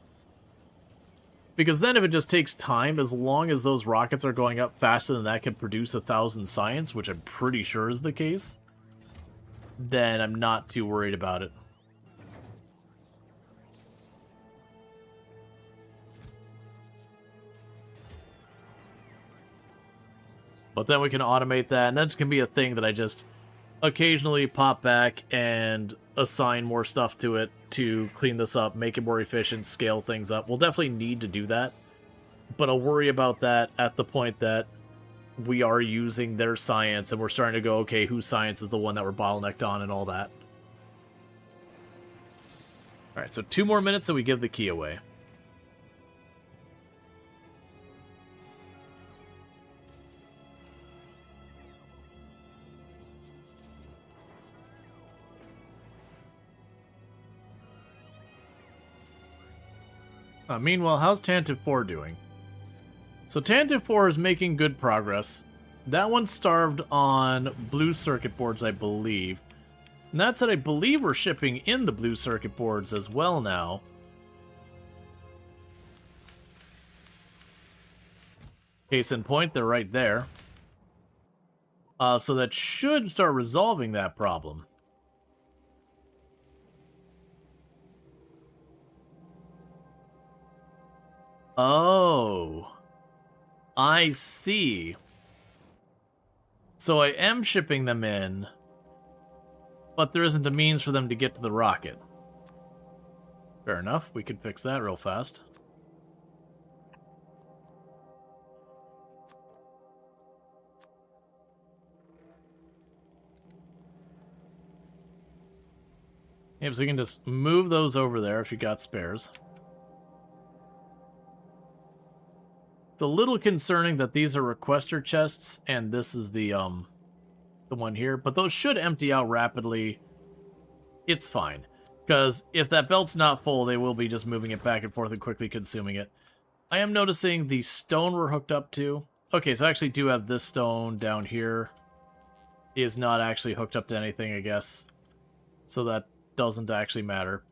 Because then if it just takes time, as long as those rockets are going up faster than that can produce 1,000 science, which I'm pretty sure is the case, then I'm not too worried about it. But then we can automate that, and that's going to be a thing that I just occasionally pop back and assign more stuff to it to clean this up, make it more efficient, scale things up. We'll definitely need to do that, but I'll worry about that at the point that we are using their science and we're starting to go, okay, whose science is the one that we're bottlenecked on and all that. Alright, so 2 more minutes and we give the key away. Meanwhile, how's Tantive 4 doing? So Tantive 4 is making good progress. That one's starved on blue circuit boards, I believe. And that said, I believe we're shipping in the blue circuit boards as well now. Case in point, they're right there. So that should start resolving that problem. Oh, I see. So I am shipping them in, but there isn't a means for them to get to the rocket. Fair enough, we could fix that real fast. Yep, so you can just move those over there if you got spares. It's a little concerning that these are requester chests, and this is the one here. But those should empty out rapidly. It's fine. Because if that belt's not full, they will be just moving it back and forth and quickly consuming it. I am noticing the stone we're hooked up to. Okay, so I actually do have this stone down here. Is not actually hooked up to anything, I guess. So that doesn't actually matter.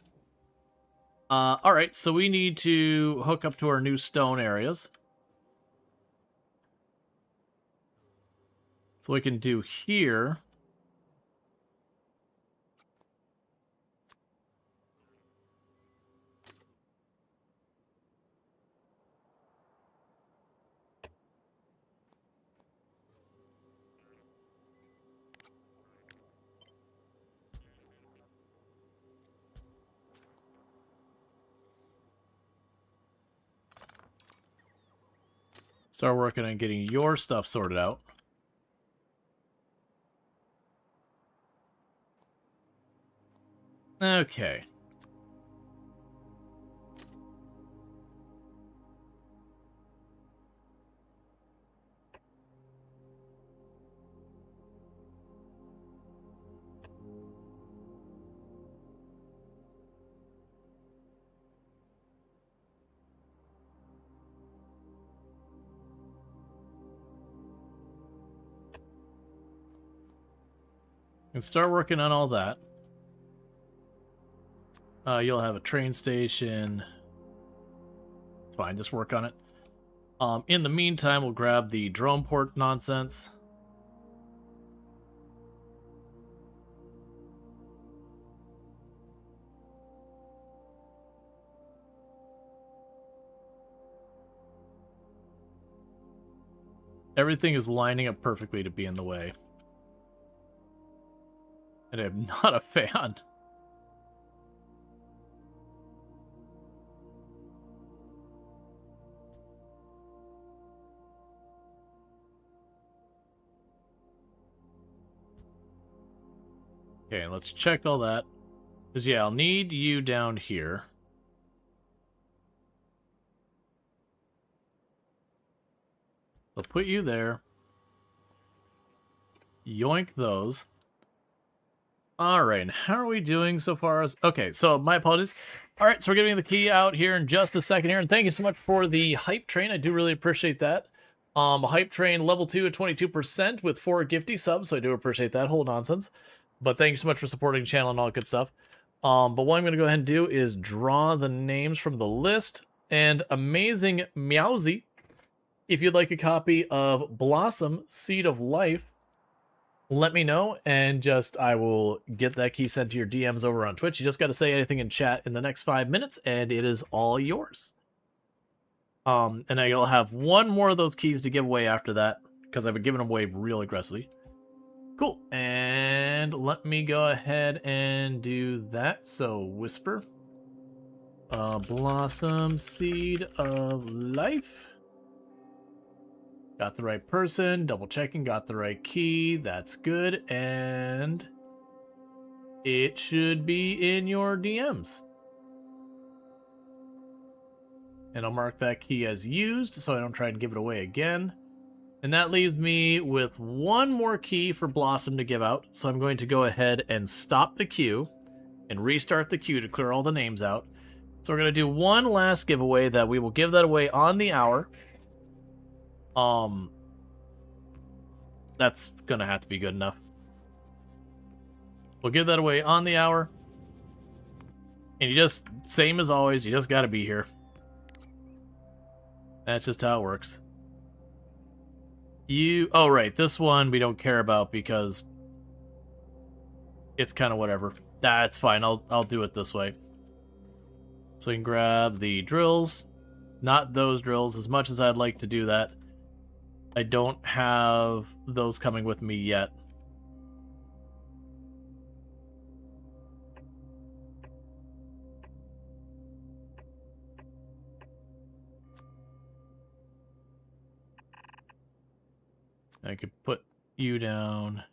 Alright, so we need to hook up to our new stone areas. So we can do here. Start working on getting your stuff sorted out. Okay. And start working on all that. You'll have a train station. It's fine, just work on it. In the meantime, we'll grab the drone port nonsense. Everything is lining up perfectly to be in the way. And I'm not a fan. Okay, let's check all that. Because, yeah, I'll need you down here. I'll put you there. Yoink those. Alright, how are we doing so far? Okay, so my apologies. Alright, so we're getting the key out here in just a second here, and thank you so much for the hype train. I do really appreciate that. Hype train level 2 at 22% with 4 gifty subs, so I do appreciate that whole nonsense. But thank you so much for supporting the channel and all that good stuff. But what I'm going to go ahead and do is draw the names from the list. And amazing Meowsy, if you'd like a copy of Blossom, Seed of Life, let me know, and I will get that key sent to your DMs over on Twitch. You just got to say anything in chat in the next 5 minutes, and it is all yours. And I'll have one more of those keys to give away after that, because I've been giving them away real aggressively. Cool, and let me go ahead and do that. So, Whisper. Blossom, Seed of Life. Got the right person, double checking, got the right key, that's good, and it should be in your DMs. And I'll mark that key as used so I don't try and give it away again. And that leaves me with one more key for Blossom to give out, so I'm going to go ahead and stop the queue and restart the queue to clear all the names out. So we're going to do one last giveaway that we will give that away on the hour. That's gonna have to be good enough. We'll give that away on the hour. And you just, same as always, you just gotta be here. That's just how it works. Oh right, this one we don't care about because it's kind of whatever. That's fine, I'll do it this way. So we can grab the drills. Not those drills, as much as I'd like to do that. I don't have those coming with me yet. I could put you down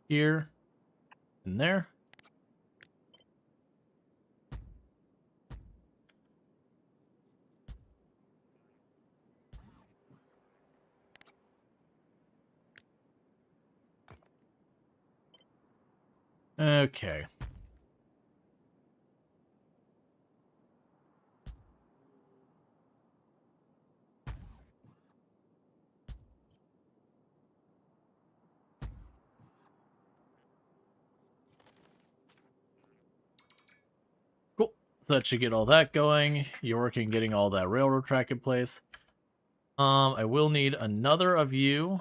here and there. Okay. Cool. So that should get all that going. You're working getting all that railroad track in place. I will need another of you.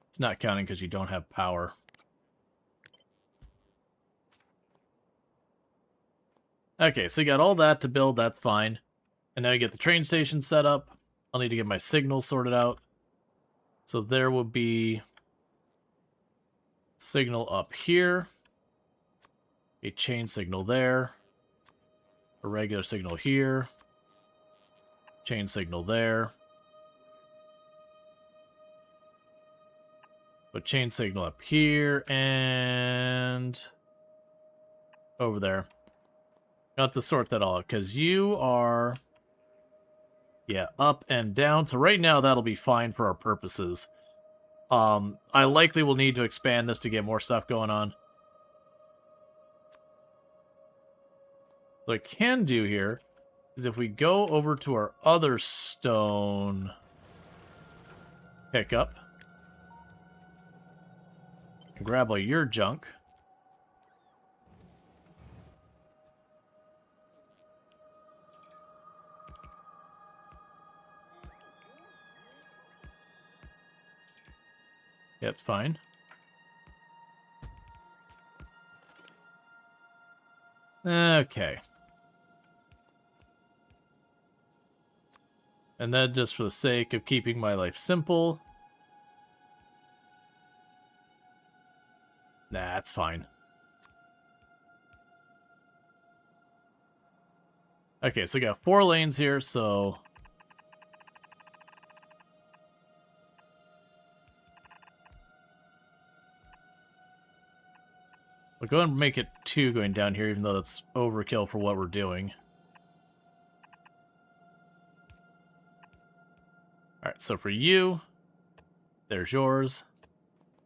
It's not counting because you don't have power. Okay, so you got all that to build, that's fine. And now you get the train station set up. I'll need to get my signal sorted out. So there will be signal up here, a chain signal there, a regular signal here, chain signal there, but chain signal up here and over there. You have to sort that all out because you are, yeah, up and down. So right now that'll be fine for our purposes. I likely will need to expand this to get more stuff going on. What I can do here is if we go over to our other stone pickup, Grab all your junk. Yeah, it's fine. Okay. And then just for the sake of keeping my life simple. Nah, it's fine. Okay, so we got 4 lanes here, so... we'll go ahead and make it 2 going down here, even though that's overkill for what we're doing. Alright, so for you, there's yours,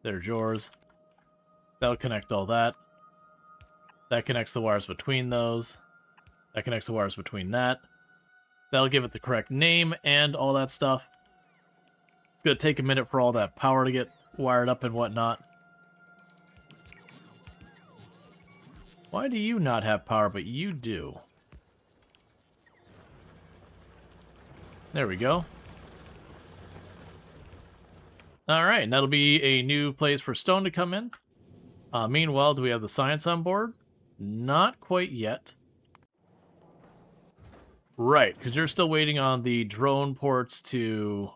there's yours. That'll connect all that. That connects the wires between those. That connects the wires between that. That'll give it the correct name and all that stuff. It's gonna take a minute for all that power to get wired up and whatnot. Why do you not have power, but you do? There we go. Alright, and that'll be a new place for stone to come in. Meanwhile, do we have the science on board? Not quite yet. Right, because you're still waiting on the drone ports to...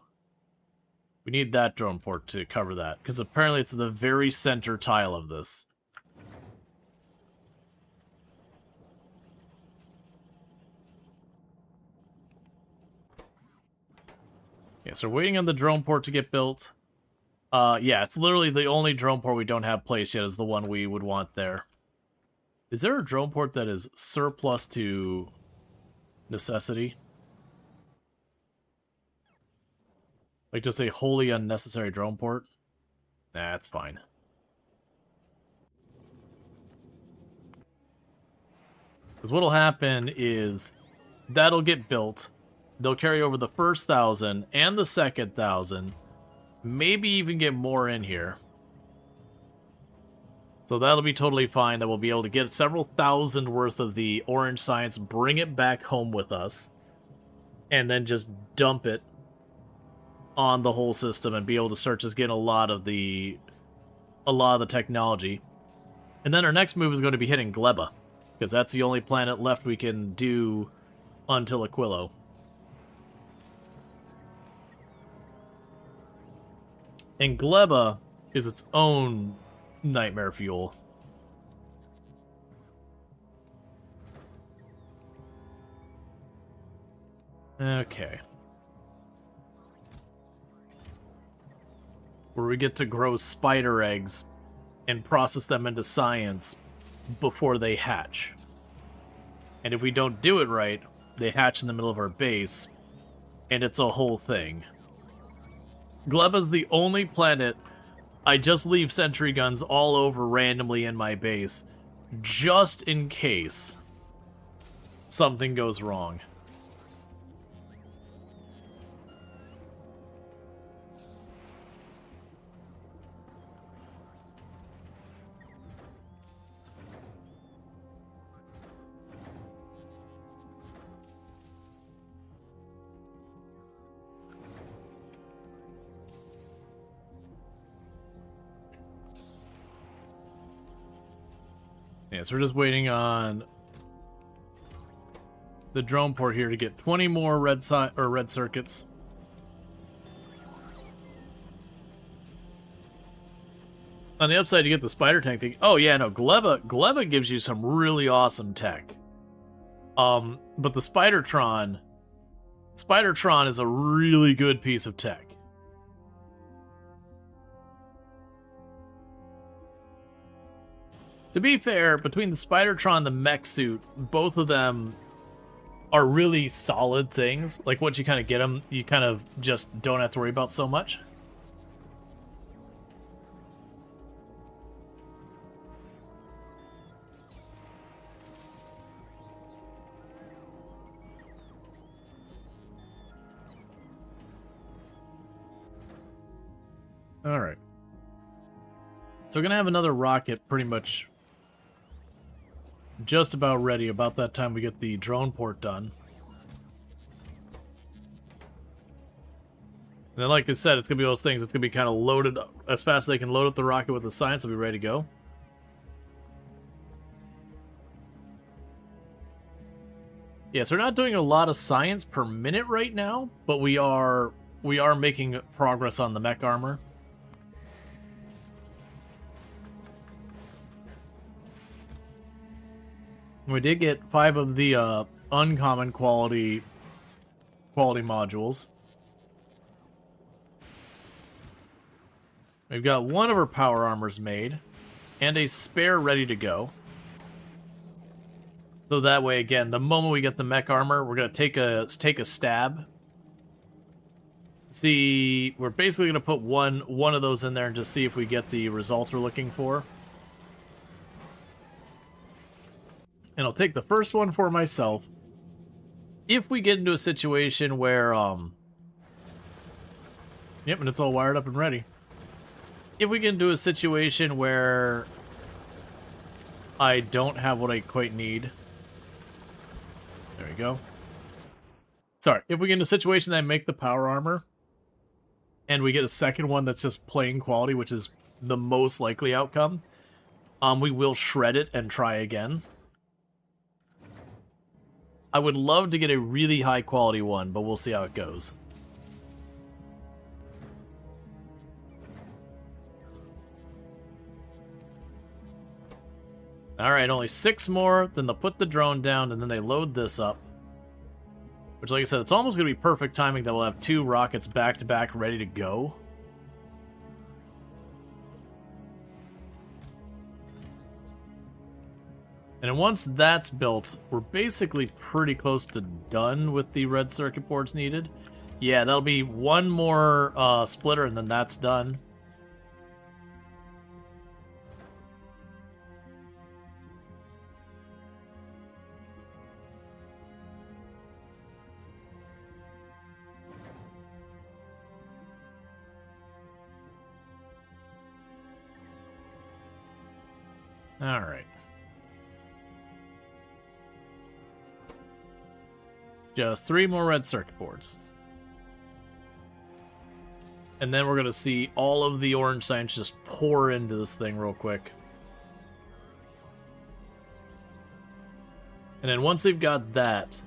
we need that drone port to cover that, because apparently it's the very center tile of this. Yeah, so we're waiting on the drone port to get built. Yeah, it's literally the only drone port we don't have placed yet is the one we would want there. Is there a drone port that is surplus to necessity? Like just a wholly unnecessary drone port? Nah, that's fine. Because what'll happen is that'll get built. They'll carry over the first 1,000 and the second 1,000. Maybe even get more in here. So that'll be totally fine. That we'll be able to get several thousand worth of the orange science, bring it back home with us, and then just dump it on the whole system and be able to start just getting a lot of the technology. And then our next move is going to be hitting Gleba, because that's the only planet left we can do until Aquilo. And Gleba is its own nightmare fuel. Okay. Where we get to grow spider eggs and process them into science before they hatch. And if we don't do it right, they hatch in the middle of our base, and it's a whole thing. Gleba's the only planet I just leave sentry guns all over randomly in my base, just in case something goes wrong. Yeah, so we're just waiting on the drone port here to get 20 more red circuits. On the upside, you get the spider tank thing. Oh yeah, no, Gleba gives you some really awesome tech. But the Spidertron is a really good piece of tech. To be fair, between the Spidertron and the mech suit, both of them are really solid things. Like, once you kind of get them, you kind of just don't have to worry about so much. Alright. So we're going to have another rocket pretty much just about ready about that time we get the drone port done. And then, like I said, it's going to be those things. It's going to be kind of loaded up. As fast as they can load up the rocket with the science, it'll be ready to go. Yeah, so we're not doing a lot of science per minute right now, but we are making progress on the mech armor. We did get 5 of the uncommon quality modules. We've got 1 of our power armors made, and a spare ready to go. So that way, again, the moment we get the mech armor, we're gonna take a stab. See, we're basically gonna put one of those in there and just see if we get the results we're looking for. And I'll take the first one for myself. If we get into a situation where, yep, and it's all wired up and ready. If we get into a situation where I don't have what I quite need. There we go. Sorry, if we get into a situation that I make the power armor, and we get a second one that's just plain quality, which is the most likely outcome, we will shred it and try again. I would love to get a really high quality one, but we'll see how it goes. Alright, only 6 more, then they'll put the drone down, and then they load this up. Which, like I said, it's almost going to be perfect timing that we'll have 2 rockets back-to-back ready to go. And then once that's built, we're basically pretty close to done with the red circuit boards needed. Yeah, that'll be 1 more splitter, and then that's done. All right. Just 3 more red circuit boards. And then we're going to see all of the orange science just pour into this thing real quick. And then once we've got that,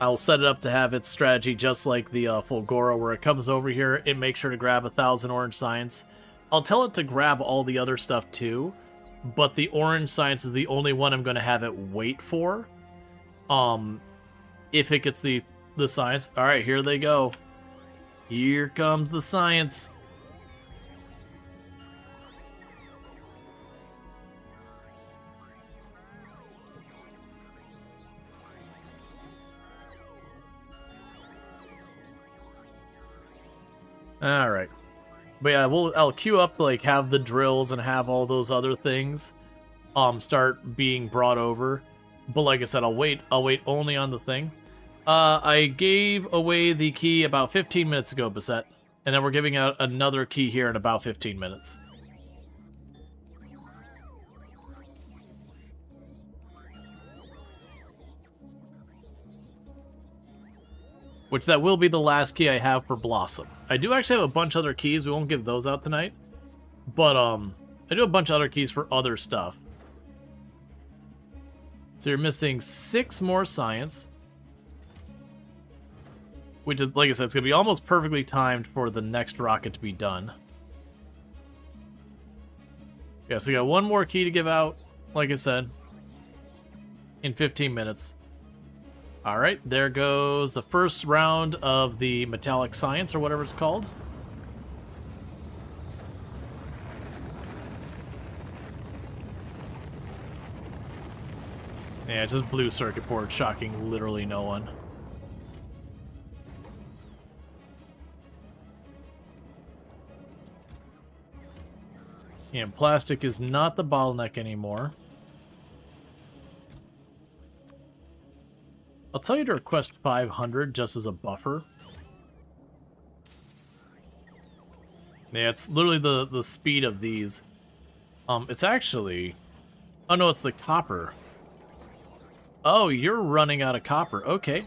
I'll set it up to have its strategy just like the Fulgora, where it comes over here, it makes sure to grab 1,000 orange science. I'll tell it to grab all the other stuff too, but the orange science is the only one I'm going to have it wait for. If it gets the science. Alright, here they go. Here comes the science. Alright. But yeah, I'll queue up to like have the drills and have all those other things start being brought over. But like I said, I'll wait only on the thing. I gave away the key about 15 minutes ago, Bissette. And then we're giving out another key here in about 15 minutes. Which that will be the last key I have for Blossom. I do actually have a bunch of other keys. We won't give those out tonight. But I do a bunch of other keys for other stuff. So you're missing 6 more science. Which is, like I said, it's going to be almost perfectly timed for the next rocket to be done. Yeah, so we got 1 more key to give out, like I said, in 15 minutes. Alright, there goes the first round of the metallic science, or whatever it's called. Yeah, it's just blue circuit board, shocking literally no one. And plastic is not the bottleneck anymore. I'll tell you to request 500 just as a buffer. Yeah, it's literally the speed of these. It's actually... Oh, no, it's the copper. Oh, you're running out of copper. Okay.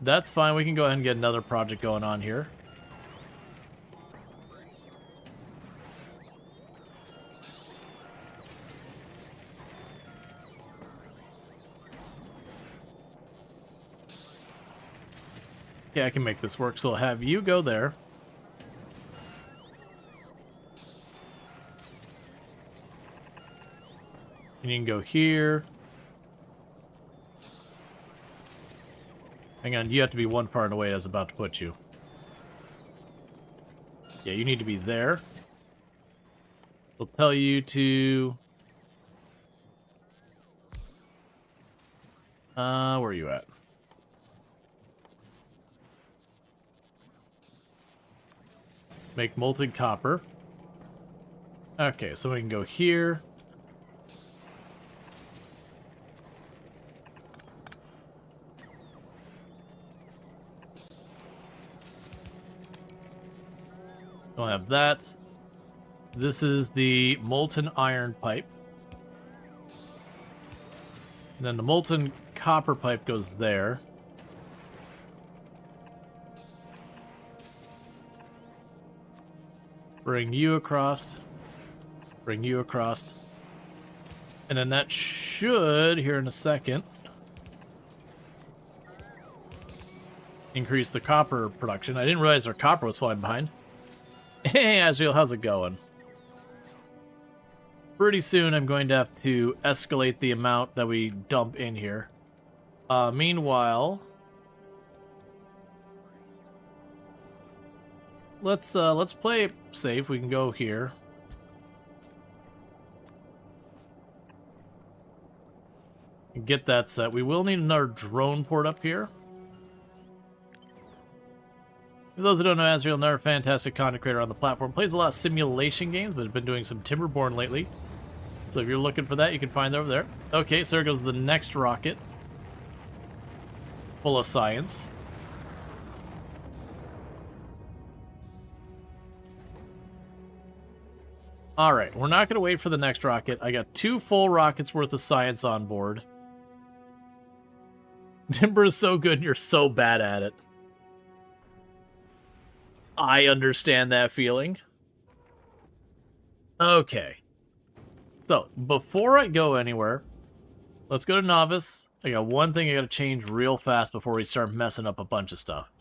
That's fine. We can go ahead and get another project going on here. Yeah, I can make this work. So I'll have you go there. And you can go here. Hang on, you have to be one part away. I was about to put you. Yeah, you need to be there. We'll tell you to... where are you at? Make molten copper. Okay, so we can go here. Don't have that. This is the molten iron pipe. And then the molten copper pipe goes there. Bring you across. Bring you across. And then that should, here in a second, increase the copper production. I didn't realize our copper was falling behind. Hey, Azriel, how's it going? Pretty soon I'm going to have to escalate the amount that we dump in here. Meanwhile, let's play it safe. We can go here. And get that set. We will need another drone port up here. For those who don't know, Azriel, another fantastic content creator on the platform, plays a lot of simulation games, but has been doing some Timberborn lately. So if you're looking for that, you can find it over there. Okay, so there goes the next rocket. Full of science. Alright, we're not going to wait for the next rocket. I got 2 full rockets worth of science on board. Timber is so good and you're so bad at it. I understand that feeling. Okay. So, before I go anywhere, let's go to Novice. I got one thing I gotta change real fast before we start messing up a bunch of stuff.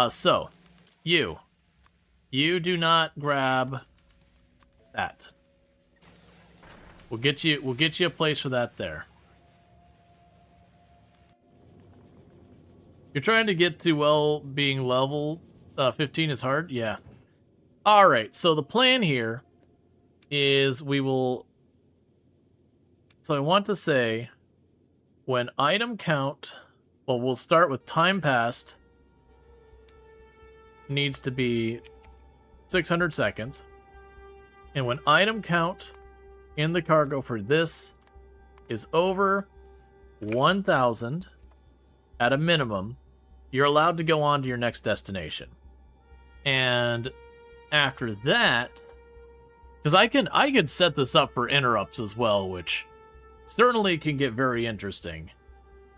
So, you do not grab that. We'll get you a place for that there. You're trying to get to, well, being level 15 is hard? Yeah. Alright, so the plan here is we will... So I want to say, when item count... Well, we'll start with time passed. Needs to be 600 seconds. And when item count in the cargo for this is over 1,000 at a minimum, you're allowed to go on to your next destination. And after that, because I can set this up for interrupts as well, which certainly can get very interesting.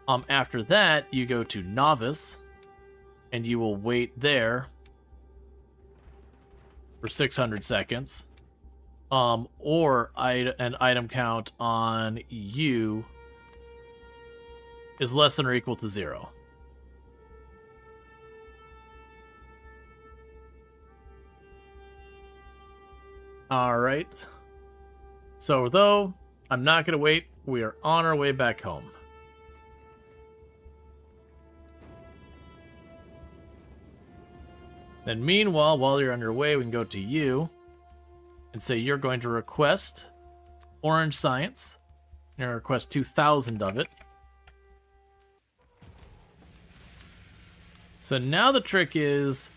After that, you go to Novice, and you will wait there for 600 seconds. Or an item count on you is less than or equal to 0. Alright. So, though, I'm not going to wait. We are on our way back home. Then, meanwhile, while you're on your way, we can go to you and say you're going to request orange science. You're going to request 2,000 of it. So now the trick is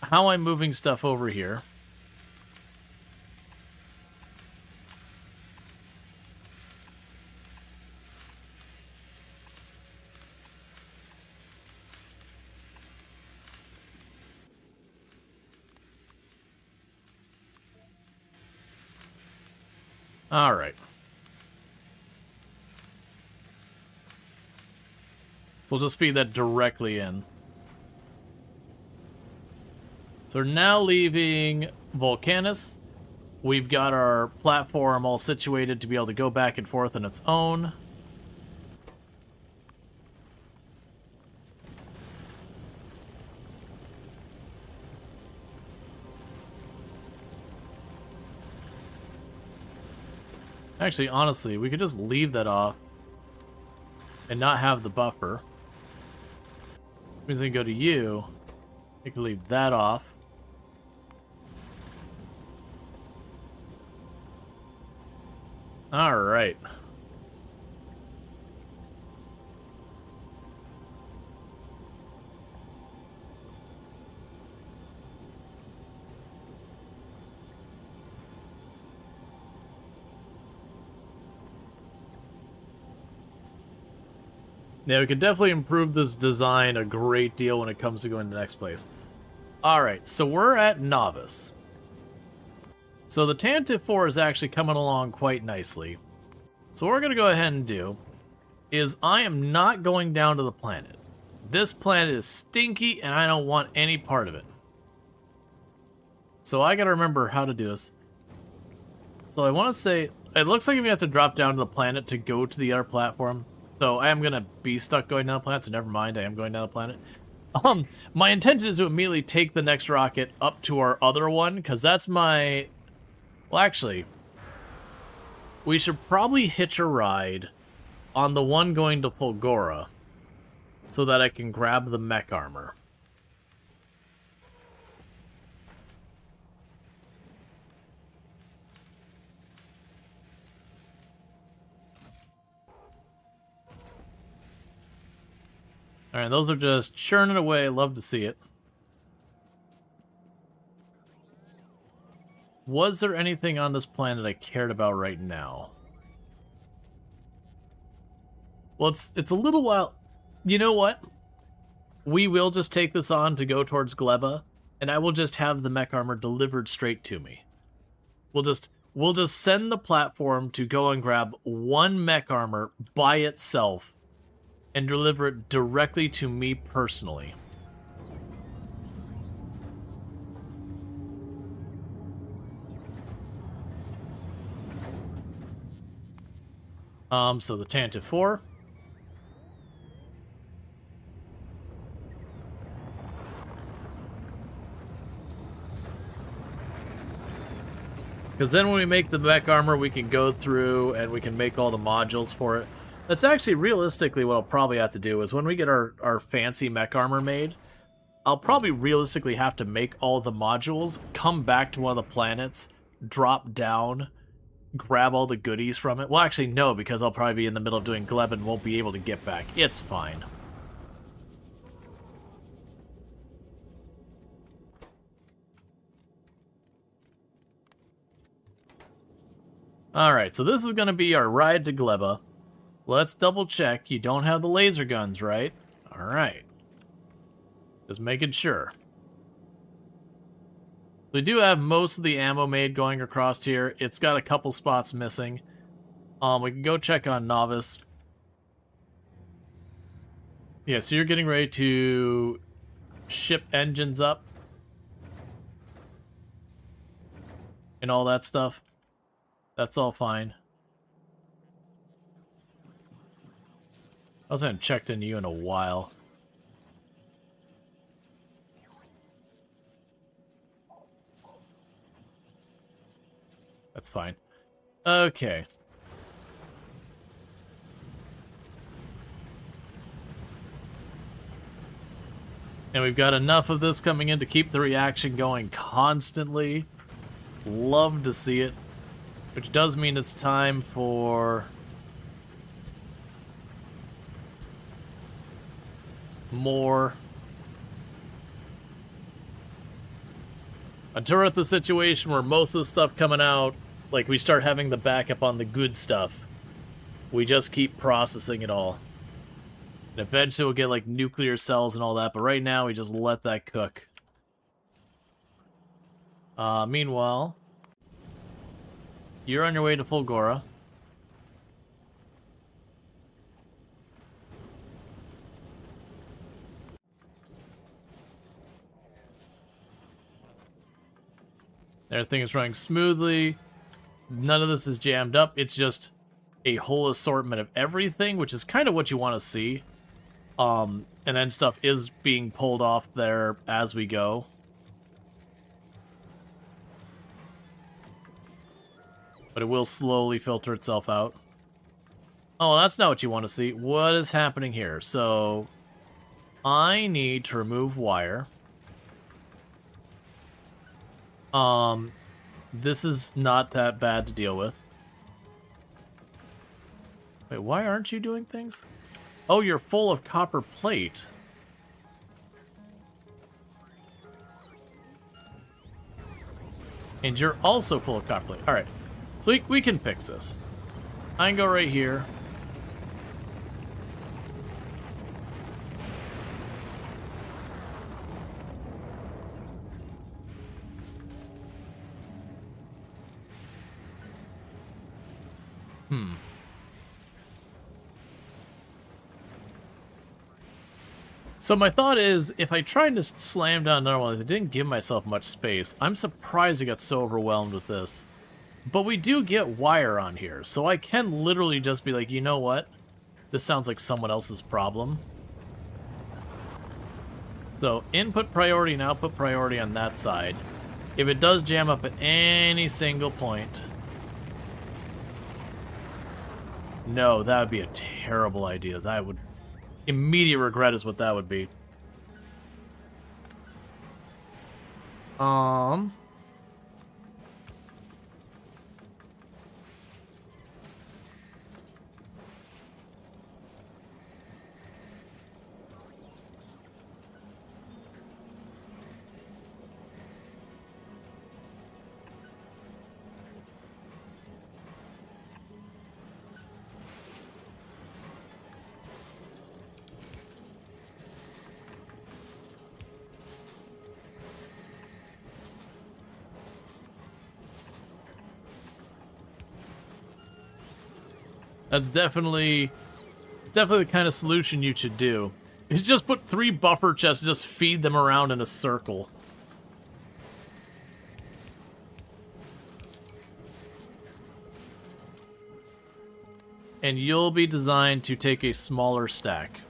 how I'm moving stuff over here. All right. So we'll just feed that directly in. So we're now leaving Volcanus. We've got our platform all situated to be able to go back and forth on its own. Actually, honestly, we could just leave that off and not have the buffer. Means I can go to you. I can leave that off. All right. Yeah, we could definitely improve this design a great deal when it comes to going to the next place. Alright, so we're at Novice. So the Tantive 4 is actually coming along quite nicely. So what we're going to go ahead and do is I am not going down to the planet. This planet is stinky and I don't want any part of it. So I got to remember how to do this. So I want to say, it looks like we have to drop down to the planet to go to the other platform. So I am going to be stuck going down the planet, so never mind, I am going down the planet. My intention is to immediately take the next rocket up to our other one, because that's my... Well, actually, we should probably hitch a ride on the one going to Fulgora, so that I can grab the mech armor. Alright, those are just churning away. Love to see it. Was there anything on this planet I cared about right now? Well, it's a little while... You know what? We will just take this on to go towards Gleba, and I will just have the mech armor delivered straight to me. We'll just send the platform to go and grab one mech armor by itself and deliver it directly to me personally. So the Tantive 4. Because then when we make the mech armor, we can go through and we can make all the modules for it. That's actually realistically what I'll probably have to do is when we get our fancy mech armor made, I'll probably realistically have to make all the modules, come back to one of the planets, drop down, grab all the goodies from it. Well, actually, no, because I'll probably be in the middle of doing Gleb and won't be able to get back. It's fine. Alright, so this is going to be our ride to Gleba. Let's double check. You don't have the laser guns, right? Alright. Just making sure. We do have most of the ammo made going across here. It's got a couple spots missing. We can go check on Novice. Yeah, so you're getting ready to ship engines up. And all that stuff. That's all fine. I haven't checked into you in a while. That's fine. Okay. And we've got enough of this coming in to keep the reaction going constantly. Love to see it. Which does mean it's time for... more. Until we're at the situation where most of the stuff coming out, like we start having the backup on the good stuff, we just keep processing it all. And eventually we'll get like nuclear cells and all that, but right now we just let that cook. Meanwhile, You're on your way to Fulgora. Everything is running smoothly. None of this is jammed up. It's just a whole assortment of everything, which is kind of what you want to see. And then stuff is being pulled off there as we go. But it will slowly filter itself out. Oh, that's not what you want to see. What is happening here? So, I need to remove wire. This is not that bad to deal with. Wait, why aren't you doing things? Oh, you're full of copper plate. And you're also full of copper plate. Alright, so we can fix this. I can go right here. So my thought is, if I tried to slam down another one, I didn't give myself much space. I'm surprised I got so overwhelmed with this. But we do get wire on here, so I can literally just be like, you know what? This sounds like someone else's problem. So input priority and output priority on that side. If it does jam up at any single point... No, that would be a terrible idea. That would... Immediate regret is what that would be. It's definitely the kind of solution you should do. Is just put 3 buffer chests, just feed them around in a circle. And you'll be designed to take a smaller stack.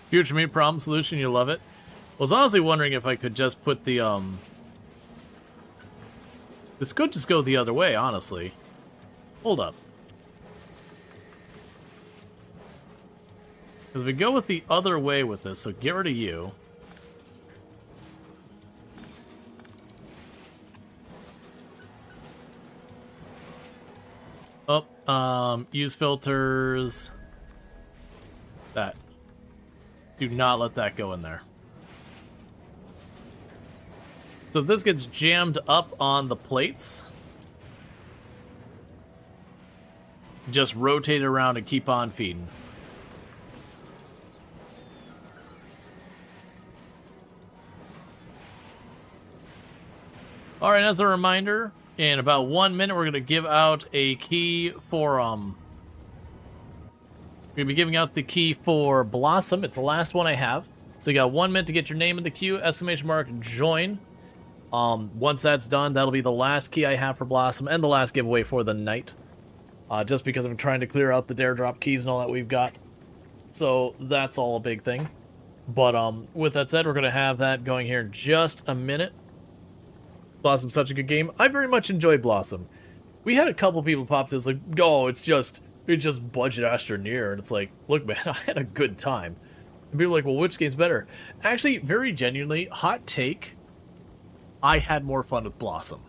Future meat problem solution, you love it. I was honestly wondering if I could just put the, This could just go the other way, honestly. Hold up. Because we go with the other way with this, so get rid of you. Oh, use filters. That. Do not let that go in there. So if this gets jammed up on the plates, just rotate it around and keep on feeding. Alright, as a reminder, in about 1 minute we're going to give out a key for, we're going to be giving out the key for Blossom. It's the last one I have. So you got 1 minute to get your name in the queue, ! Join. Once that's done, that'll be the last key I have for Blossom and the last giveaway for the night. Just because I'm trying to clear out the dare drop keys and all that we've got. So that's all a big thing. But with that said, we're going to have that going here in just a minute. Blossom's such a good game. I very much enjoy Blossom. We had a couple people pop this like, oh, it's just budget Astroneer, and it's like, look, man, I had a good time. And people are like, well, which game's better? Actually, very genuinely, hot take, I had more fun with Blossom.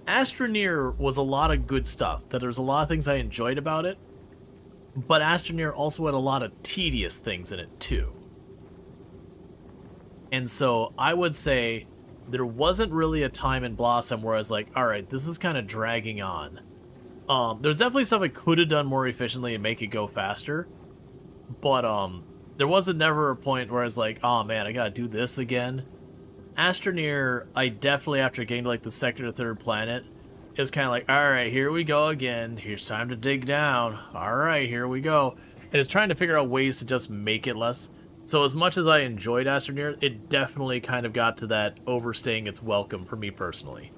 Astroneer was a lot of good stuff, that there's a lot of things I enjoyed about it, but Astroneer also had a lot of tedious things in it too. And so I would say there wasn't really a time in Blossom where I was like, all right, this is kind of dragging on. There's definitely stuff I could have done more efficiently and make it go faster. But there wasn't never a point where I was like, oh man, I gotta do this again. Astroneer, I definitely, after getting to like the second or third planet, is kind of like, all right, here we go again. Here's time to dig down. All right, here we go. And it's trying to figure out ways to just make it less. So as much as I enjoyed Astroneer, it definitely kind of got to that overstaying its welcome for me personally.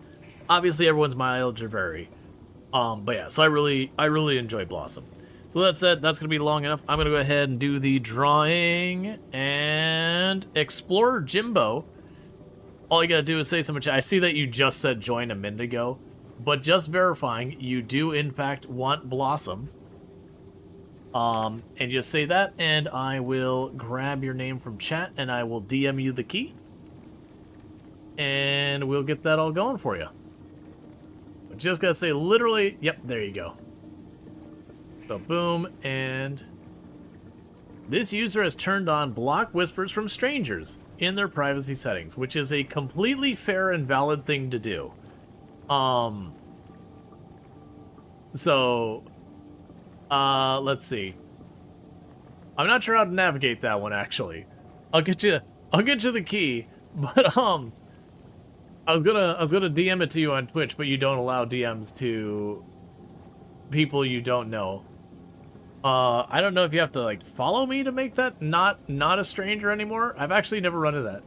Obviously, everyone's mileage are vary. But yeah, so I really enjoy Blossom. So that said, that's going to be long enough. I'm going to go ahead and do the drawing and Explorer Jimbo. All you got to do is say something. I see that you just said join a minute ago, but just verifying you do in fact want Blossom. And just say that, and I will grab your name from chat, and I will DM you the key. And we'll get that all going for you. Just gotta say literally, yep, there you go. So boom, and this user has turned on block whispers from strangers in their privacy settings, which is a completely fair and valid thing to do. Let's see. I'm not sure how to navigate that one actually. I'll get you the key, but I was gonna DM it to you on Twitch, but you don't allow DMs to people you don't know. I don't know if you have to like follow me to make that not a stranger anymore. I've actually never run into that.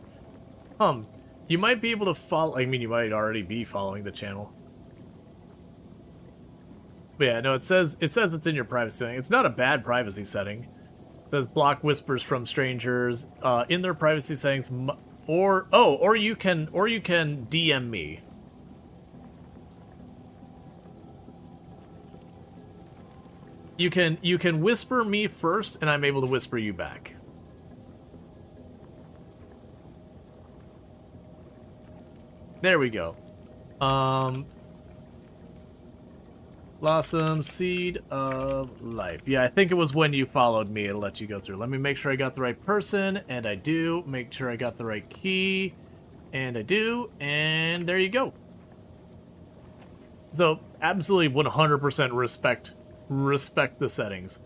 You might be able to follow. I mean, you might already be following the channel. But yeah, no, it says it's in your privacy setting. It's not a bad privacy setting. It says block whispers from strangers in their privacy settings. Or you can DM me. You can whisper me first, and I'm able to whisper you back. There we go. Blossom Seed of Life. Yeah, I think it was when you followed me it'll let you go through. Let me make sure I got the right person, and I do. Make sure I got the right key, and I do, and there you go. So, absolutely 100% respect the settings.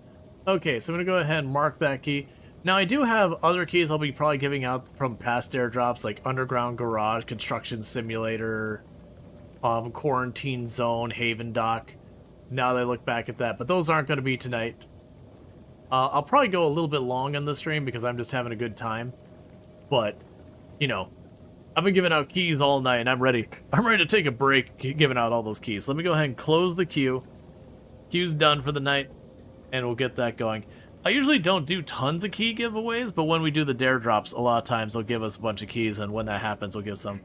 Okay, so I'm going to go ahead and mark that key. Now, I do have other keys I'll be probably giving out from past airdrops, like Underground Garage, Construction Simulator, Quarantine Zone, Haven Dock. Now that I look back at that, but those aren't going to be tonight. I'll probably go a little bit long on the stream because I'm just having a good time. But, you know, I've been giving out keys all night, and I'm ready to take a break giving out all those keys. Let me go ahead and close the queue. Queue's done for the night, and we'll get that going. I usually don't do tons of key giveaways, but when we do the dare drops, a lot of times they'll give us a bunch of keys, and when that happens, we'll give some.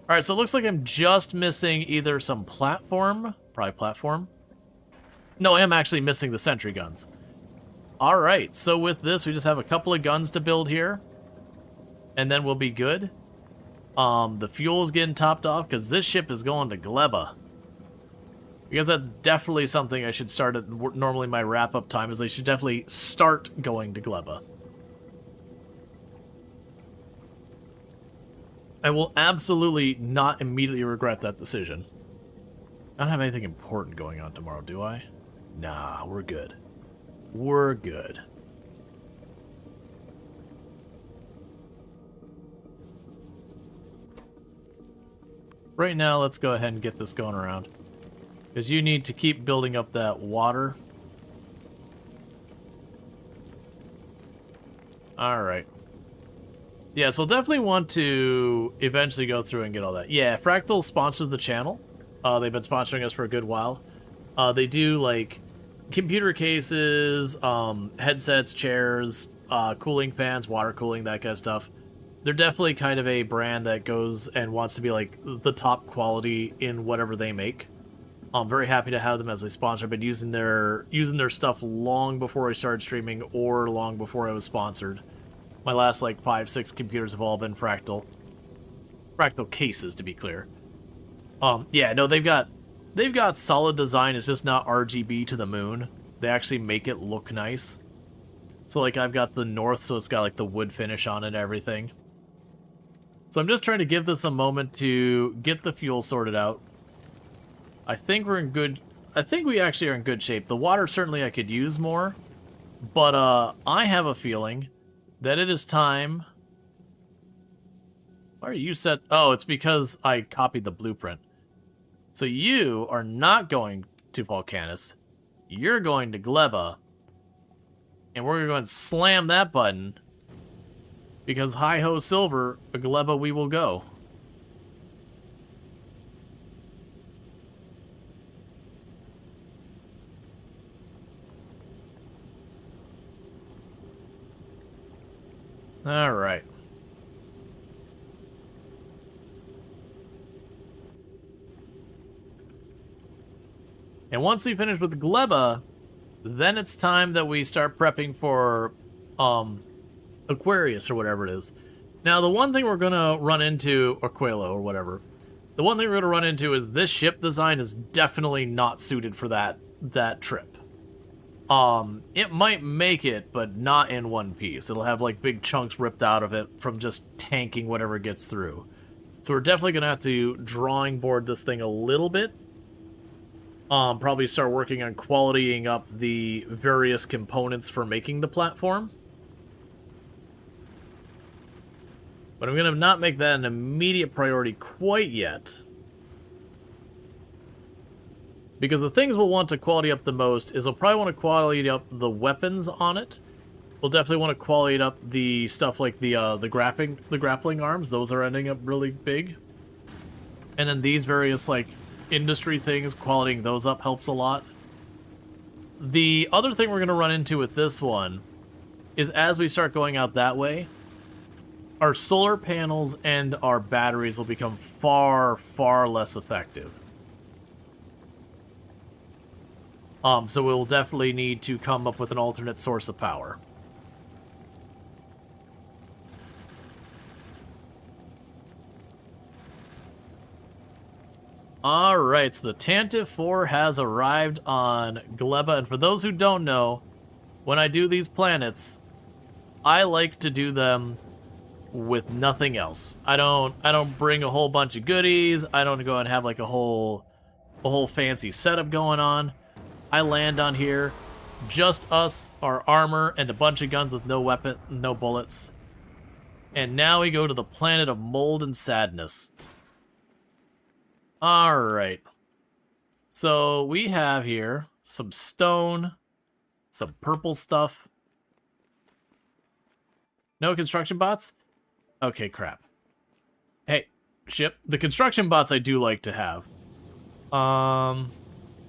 Alright, so it looks like I'm just missing either some platform, probably platform. No, I am actually missing the sentry guns. Alright, so with this, we just have a couple of guns to build here. And then we'll be good. The fuel's getting topped off, because this ship is going to Gleba. Because that's definitely something I should start at normally my wrap-up time, is I should definitely start going to Gleba. I will absolutely not immediately regret that decision. I don't have anything important going on tomorrow, do I? Nah, we're good. We're good. Right now, let's go ahead and get this going around. Because you need to keep building up that water. Alright. Yeah, so definitely want to eventually go through and get all that. Yeah, Fractal sponsors the channel. They've been sponsoring us for a good while. They do, like, computer cases, headsets, chairs, cooling fans, water cooling, that kind of stuff. They're definitely kind of a brand that goes and wants to be, like, the top quality in whatever they make. I'm very happy to have them as a sponsor. I've been using their stuff long before I started streaming or long before I was sponsored. My last, like, 5-6 computers have all been Fractal. Fractal cases, to be clear. Yeah, no, they've got solid design. It's just not RGB to the moon. They actually make it look nice. So, like, I've got the north, so it's got, like, the wood finish on it and everything. So I'm just trying to give this a moment to get the fuel sorted out. I think we're in good... I think we actually are in good shape. The water, certainly I could use more. But, I have a feeling that it is time... Why are you set... Oh, it's because I copied the blueprint. So you are not going to Volcanus. You're going to Gleba. And we're going to go and slam that button. Because hi-ho silver, Gleba we will go. Alright. And once we finish with Gleba, then it's time that we start prepping for Aquarius or whatever it is. Now, the one thing we're going to run into, or Quelo or whatever, the one thing we're going to run into is this ship design is definitely not suited for that trip. It might make it, but not in one piece. It'll have like big chunks ripped out of it from just tanking whatever gets through. So we're definitely going to have to drawing board this thing a little bit. Probably start working on qualitying up the various components for making the platform. But I'm going to not make that an immediate priority quite yet. Because the things we'll want to quality up the most is we'll probably want to quality up the weapons on it. We'll definitely want to quality up the stuff like the grappling arms. Those are ending up really big. And then these various like industry things, qualitying those up helps a lot. The other thing we're going to run into with this one is as we start going out that way, our solar panels and our batteries will become far, far less effective. So we'll definitely need to come up with an alternate source of power. Alright, so the Tantive 4 has arrived on Gleba, and for those who don't know, when I do these planets, I like to do them with nothing else. I don't bring a whole bunch of goodies. I don't go and have like a whole fancy setup going on. I land on here, just us, our armor, and a bunch of guns with no weapon, no bullets. And now we go to the planet of mold and sadness. Alright. So we have here some stone, some purple stuff. No construction bots? Okay, crap. Hey, ship. The construction bots I do like to have.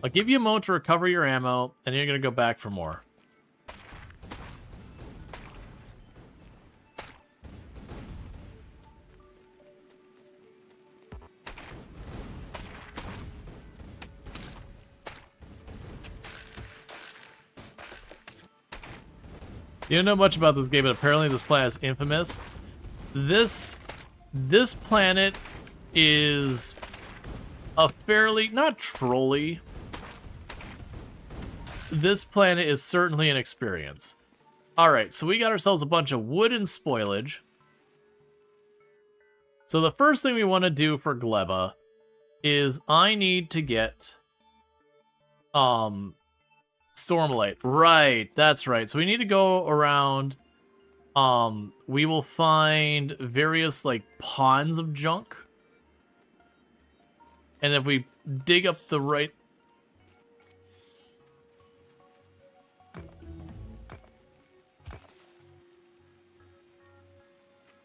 I'll give you a moment to recover your ammo, and you're gonna go back for more. You don't know much about this game, but apparently this planet is infamous. This planet is a fairly, not trolly. This planet is certainly an experience. Alright, so we got ourselves a bunch of wood and spoilage. So the first thing we want to do for Gleba is I need to get Stormlight. Right, that's right. So we need to go around. We will find various like ponds of junk. And if we dig up the right...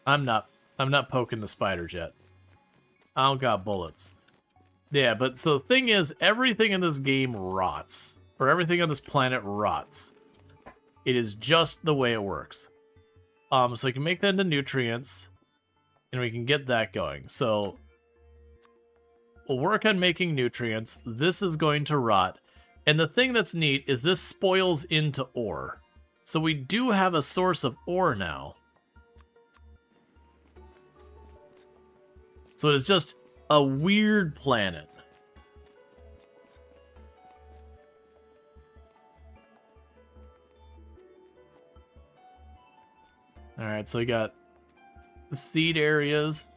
I'm not poking the spiders yet. I don't got bullets. Yeah, but so the thing is, everything in this game rots. Or everything on this planet rots. It is just the way it works. So we can make that into nutrients. And we can get that going. So we'll work on making nutrients. This is going to rot. And the thing that's neat is this spoils into ore. So we do have a source of ore now. So it is just a weird planet. Alright, so we got the seed areas.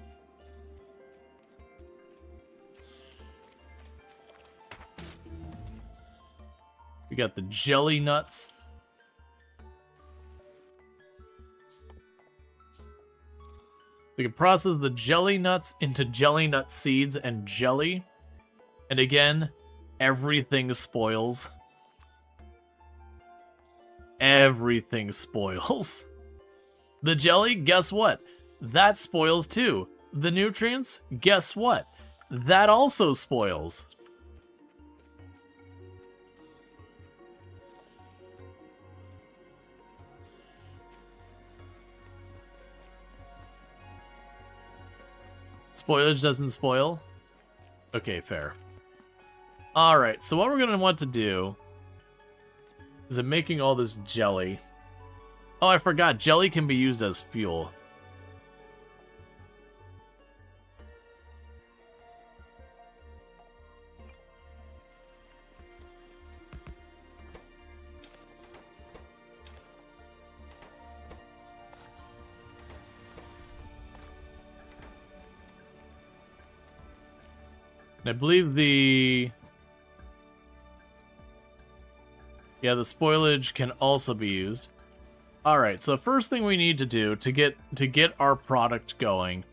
We got the jelly nuts. We can process the jelly nuts into jelly nut seeds and jelly. And again, everything spoils. Everything spoils. The jelly, guess what? That spoils too. The nutrients, guess what? That also spoils. Spoilage doesn't spoil? Okay, fair. Alright, so what we're going to want to do is I'm making all this jelly. Oh, I forgot. Jelly can be used as fuel. And I believe the spoilage can also be used. Alright, so first thing we need to do to get our product going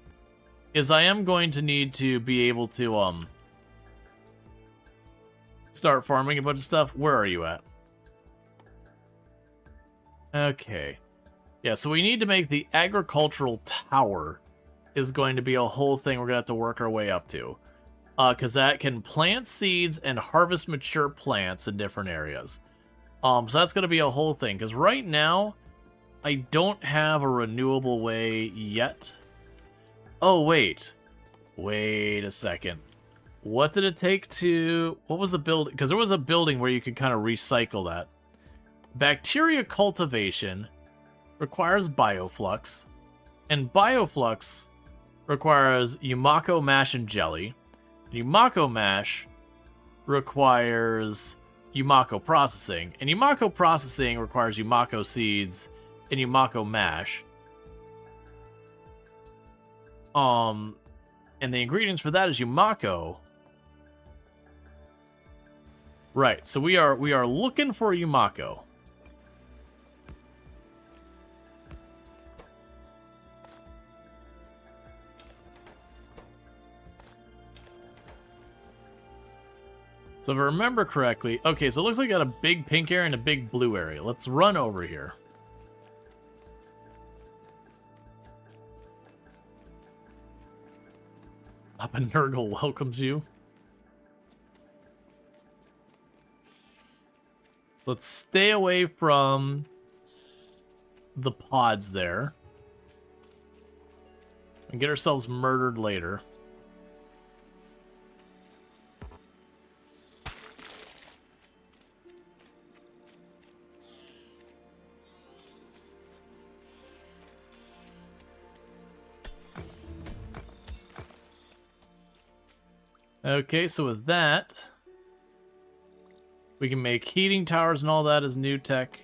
is I am going to need to be able to start farming a bunch of stuff. Where are you at? Okay. Yeah, so we need to make the agricultural tower is going to be a whole thing we're going to have to work our way up to. Because that can plant seeds and harvest mature plants in different areas. So that's going to be a whole thing. Because right now, I don't have a renewable way yet. Oh, wait. Wait a second. What did it take to... What was the build? Because there was a building where you could kind of recycle that. Bacteria cultivation requires bioflux. And bioflux requires Yumako mash and jelly. Yumako mash requires Yumako processing. And Yumako processing requires Yumako seeds and Yumako mash. And the ingredients for that is Yumako. Right, so we are looking for Yumako. So if I remember correctly, okay, so it looks like I got a big pink area and a big blue area. Let's run over here. Papa Nurgle welcomes you. Let's stay away from the pods there. And get ourselves murdered later. Okay, so with that, we can make heating towers and all that as new tech.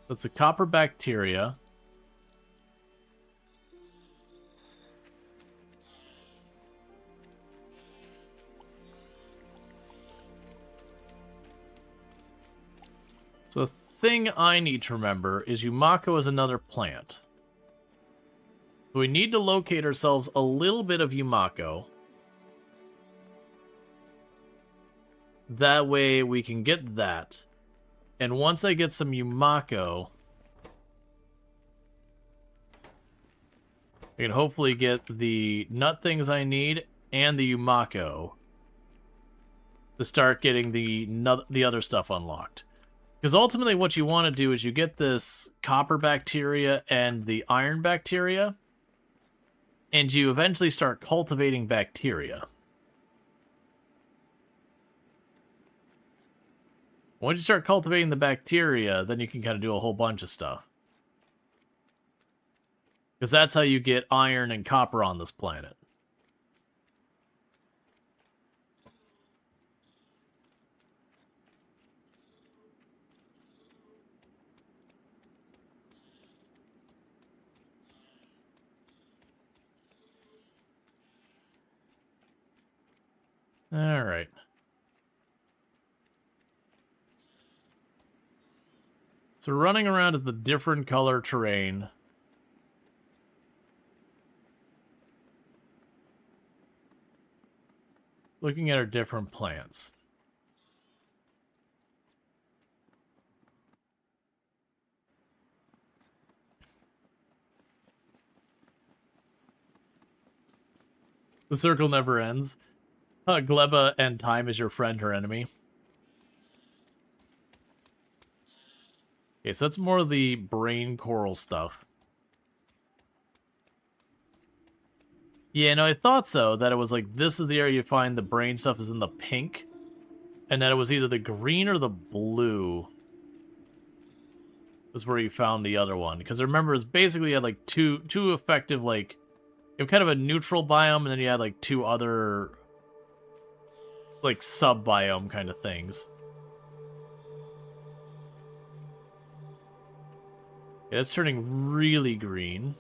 That's the copper bacteria. So the thing I need to remember is Yumako is another plant. So we need to locate ourselves a little bit of Yumako. That way we can get that. And once I get some Yumako, I can hopefully get the nut things I need and the Yumako to start getting the other stuff unlocked. Because ultimately what you want to do is you get this copper bacteria and the iron bacteria, and you eventually start cultivating bacteria. Once you start cultivating the bacteria, then you can kind of do a whole bunch of stuff. Because that's how you get iron and copper on this planet. Alright. So running around at the different color terrain. Looking at our different plants. The circle never ends. Gleba and time is your friend or enemy. Okay, so that's more of the brain coral stuff. Yeah, no, I thought so. That it was like, this is the area you find the brain stuff is in the pink. And that it was either the green or the blue. Was where you found the other one. Because I remember it was basically had like two effective, like, you have kind of a neutral biome, and then you had like two other, like, sub-biome kind of things. Yeah, it's turning really green.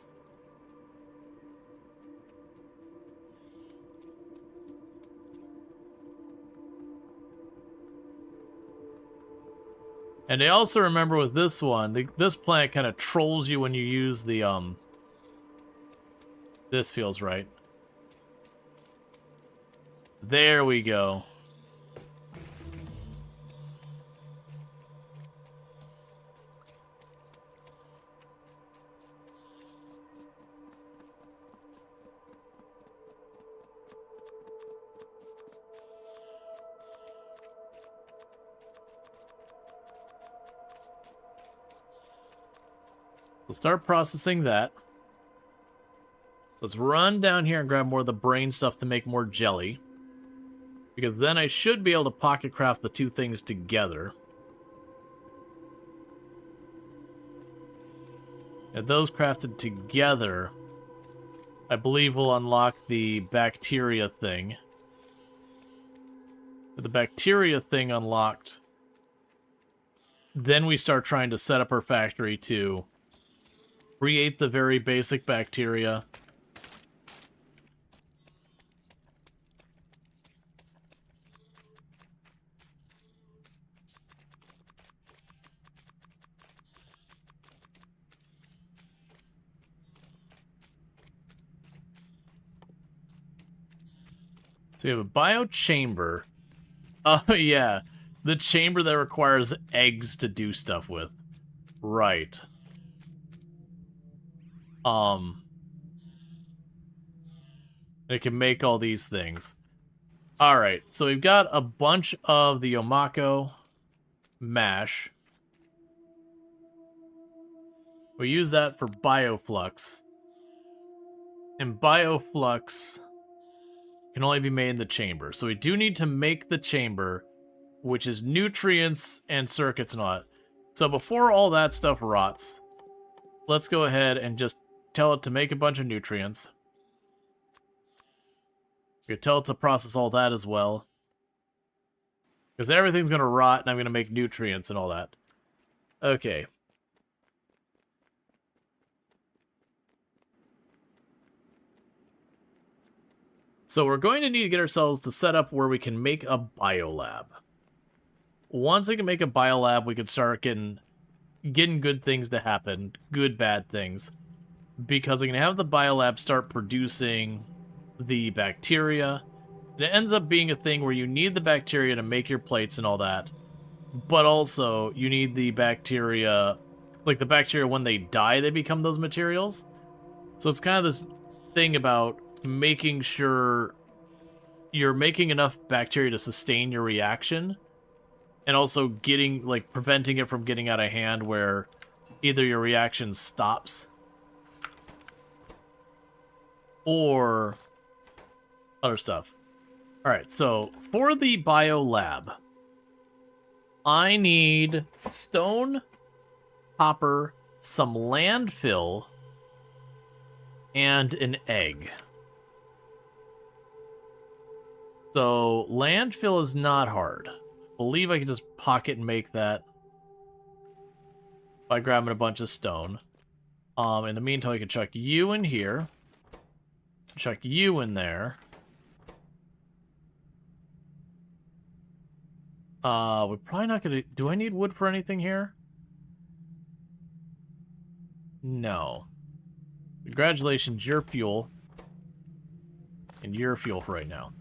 And I also remember with this one, this plant kind of trolls you when you use the, This feels right. There we go. We'll start processing that. Let's run down here and grab more of the brain stuff to make more jelly. Because then I should be able to pocket craft the two things together. And those crafted together, I believe will unlock the bacteria thing. With the bacteria thing unlocked, then we start trying to set up our factory to create the very basic bacteria. So we have a bio chamber. Oh, yeah. The chamber that requires eggs to do stuff with. Right. It can make all these things. Alright, so we've got a bunch of the Yomako mash. We use that for bioflux. And bioflux can only be made in the chamber. So we do need to make the chamber, which is nutrients and circuits and all that. So before all that stuff rots, let's go ahead and just tell it to make a bunch of nutrients. We could tell it to process all that as well. Because everything's going to rot and I'm going to make nutrients and all that. Okay. So we're going to need to get ourselves to set up where we can make a biolab. Once we can make a biolab, we can start getting good things to happen. Good, bad things. Because we can have the biolab start producing the bacteria. And it ends up being a thing where you need the bacteria to make your plates and all that. But also, you need the bacteria... Like, the bacteria, when they die, they become those materials. So it's kind of this thing about making sure you're making enough bacteria to sustain your reaction, and also getting, like, preventing it from getting out of hand where either your reaction stops or other stuff. Alright, so for the biolab, I need stone, copper, some landfill, and an egg. So, landfill is not hard. I believe I can just pocket and make that by grabbing a bunch of stone. In the meantime, I can chuck you in here. Chuck you in there. We're probably not gonna... Do I need wood for anything here? No. Congratulations, you're fuel. And you're fuel for right now.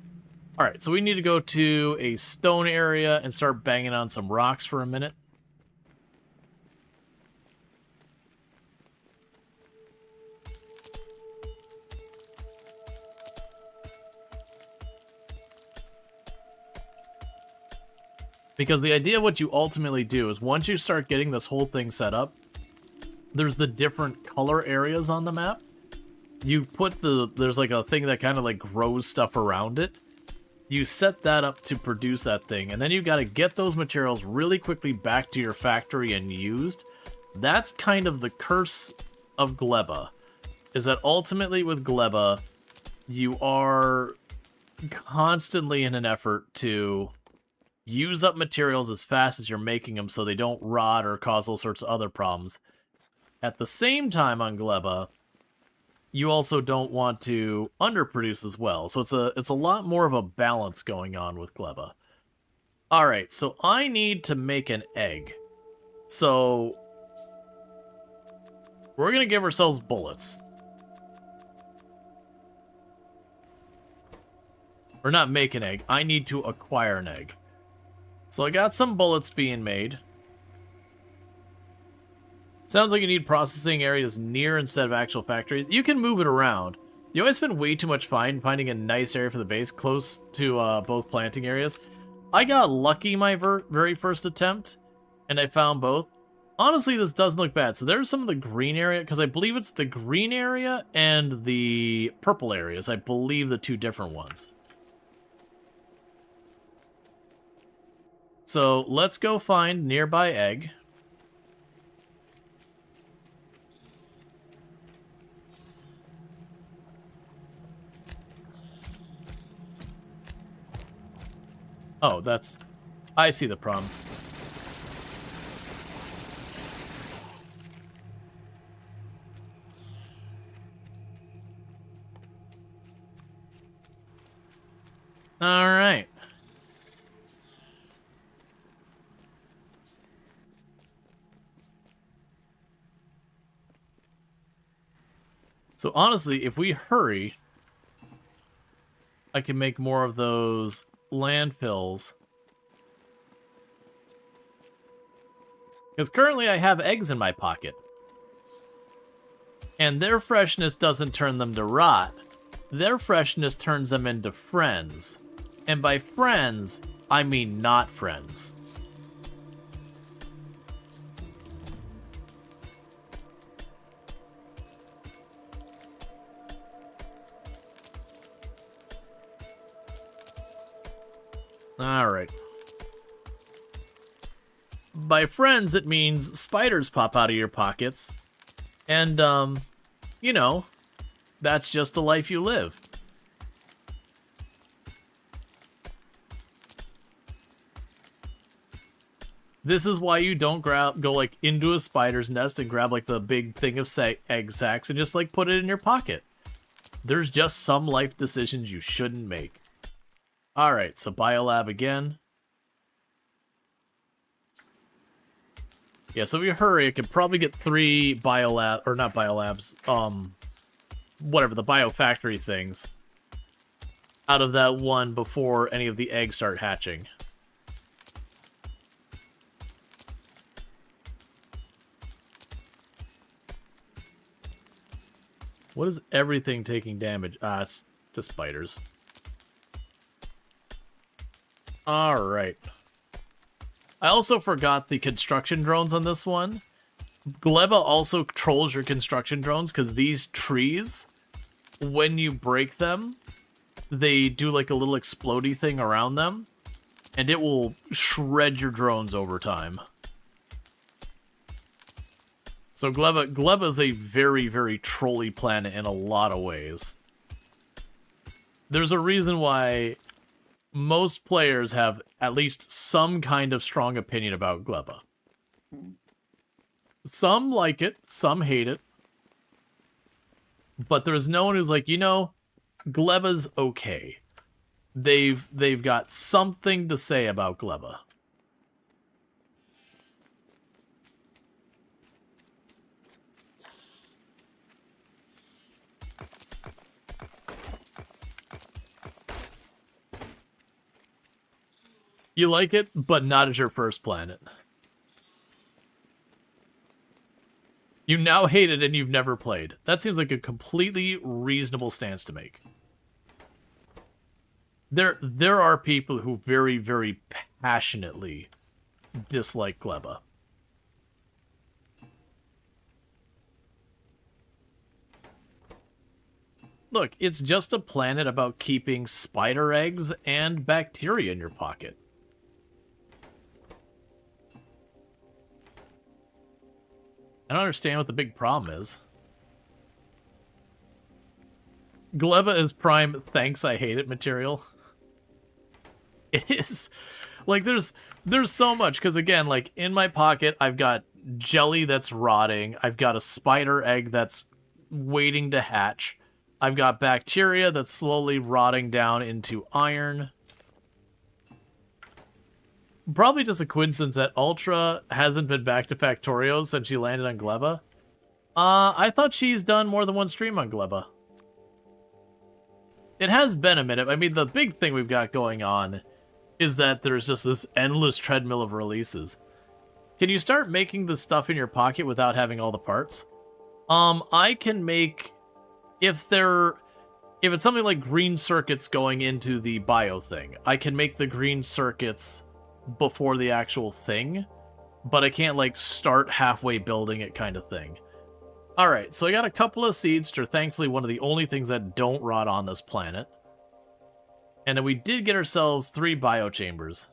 Alright, so we need to go to a stone area and start banging on some rocks for a minute. Because the idea of what you ultimately do is once you start getting this whole thing set up, there's the different color areas on the map. You put there's like a thing that kind of like grows stuff around it. You set that up to produce that thing, and then you got to get those materials really quickly back to your factory and used. That's kind of the curse of Gleba, is that ultimately with Gleba, you are constantly in an effort to use up materials as fast as you're making them so they don't rot or cause all sorts of other problems. At the same time on Gleba, you also don't want to underproduce as well. So it's a lot more of a balance going on with Gleba. Alright, so I need to make an egg. So we're going to give ourselves bullets. Or not make an egg. I need to acquire an egg. So I got some bullets being made. Sounds like you need processing areas near instead of actual factories. You can move it around. You always spend way too much time finding a nice area for the base close to both planting areas. I got lucky my very first attempt, and I found both. Honestly, this doesn't look bad. So there's some of the green area, because I believe it's the green area and the purple areas. I believe the two different ones. So let's go find nearby egg. Oh, that's... I see the problem. Alright. So honestly, if we hurry, I can make more of those landfills. Because currently I have eggs in my pocket. And their freshness doesn't turn them to rot. Their freshness turns them into friends. And by friends, I mean not friends. Alright. By friends, it means spiders pop out of your pockets. And, you know, that's just the life you live. This is why you don't go like into a spider's nest and grab like the big thing of egg sacs and just like put it in your pocket. There's just some life decisions you shouldn't make. Alright, so biolab again. Yeah, so if you hurry, I could probably get 3 biolab, or not biolabs, whatever, the biofactory things out of that one before any of the eggs start hatching. What is everything taking damage? Ah, it's just spiders. Alright. I also forgot the construction drones on this one. Gleba also trolls your construction drones because these trees, when you break them, they do like a little explodey thing around them, and it will shred your drones over time. So Gleba is a very, very trolly planet in a lot of ways. There's a reason why most players have at least some kind of strong opinion about Gleba. Some like it, some hate it. But there's no one who's like, you know, Gleba's okay. They've got something to say about Gleba. You like it, but not as your first planet. You now hate it and you've never played. That seems like a completely reasonable stance to make. There are people who very, very passionately dislike Gleba. Look, it's just a planet about keeping spider eggs and bacteria in your pocket. I don't understand what the big problem is. Gleba is prime thanks I hate it material. It is. Like, there's so much, because again, like, in my pocket, I've got jelly that's rotting, I've got a spider egg that's waiting to hatch, I've got bacteria that's slowly rotting down into iron. Probably just a coincidence that Ultra hasn't been back to Factorio since she landed on Gleba. I thought she's done more than one stream on Gleba. It has been a minute. I mean, the big thing we've got going on is that there's just this endless treadmill of releases. Can you start making the stuff in your pocket without having all the parts? I can make... If it's something like green circuits going into the bio thing, I can make the green circuits before the actual thing, but I can't, like, start halfway building it kind of thing. Alright, so I got a couple of seeds, which are thankfully one of the only things that don't rot on this planet. And then we did get ourselves 3 biochambers.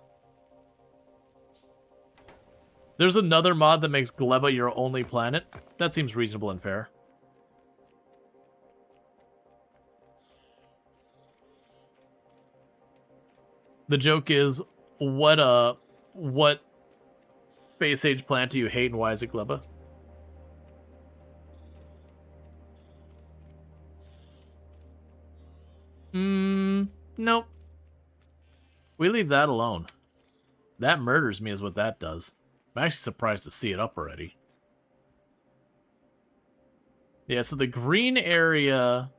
There's another mod that makes Gleba your only planet. That seems reasonable and fair. The joke is, what space age plant do you hate and why is it Gleba? Nope. We leave that alone. That murders me is what that does. I'm actually surprised to see it up already. Yeah, so the green area...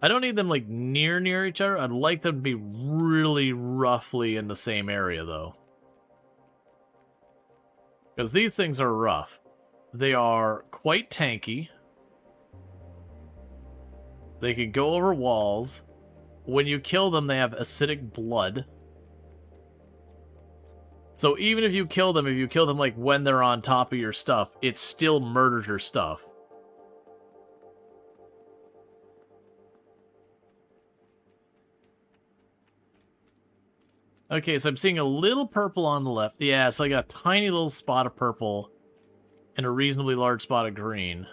I don't need them, like, near each other. I'd like them to be really roughly in the same area, though. Because these things are rough. They are quite tanky. They can go over walls. When you kill them, they have acidic blood. So even if you kill them, like, when they're on top of your stuff, it still murders your stuff. Okay, so I'm seeing a little purple on the left. Yeah, so I got a tiny little spot of purple and a reasonably large spot of green.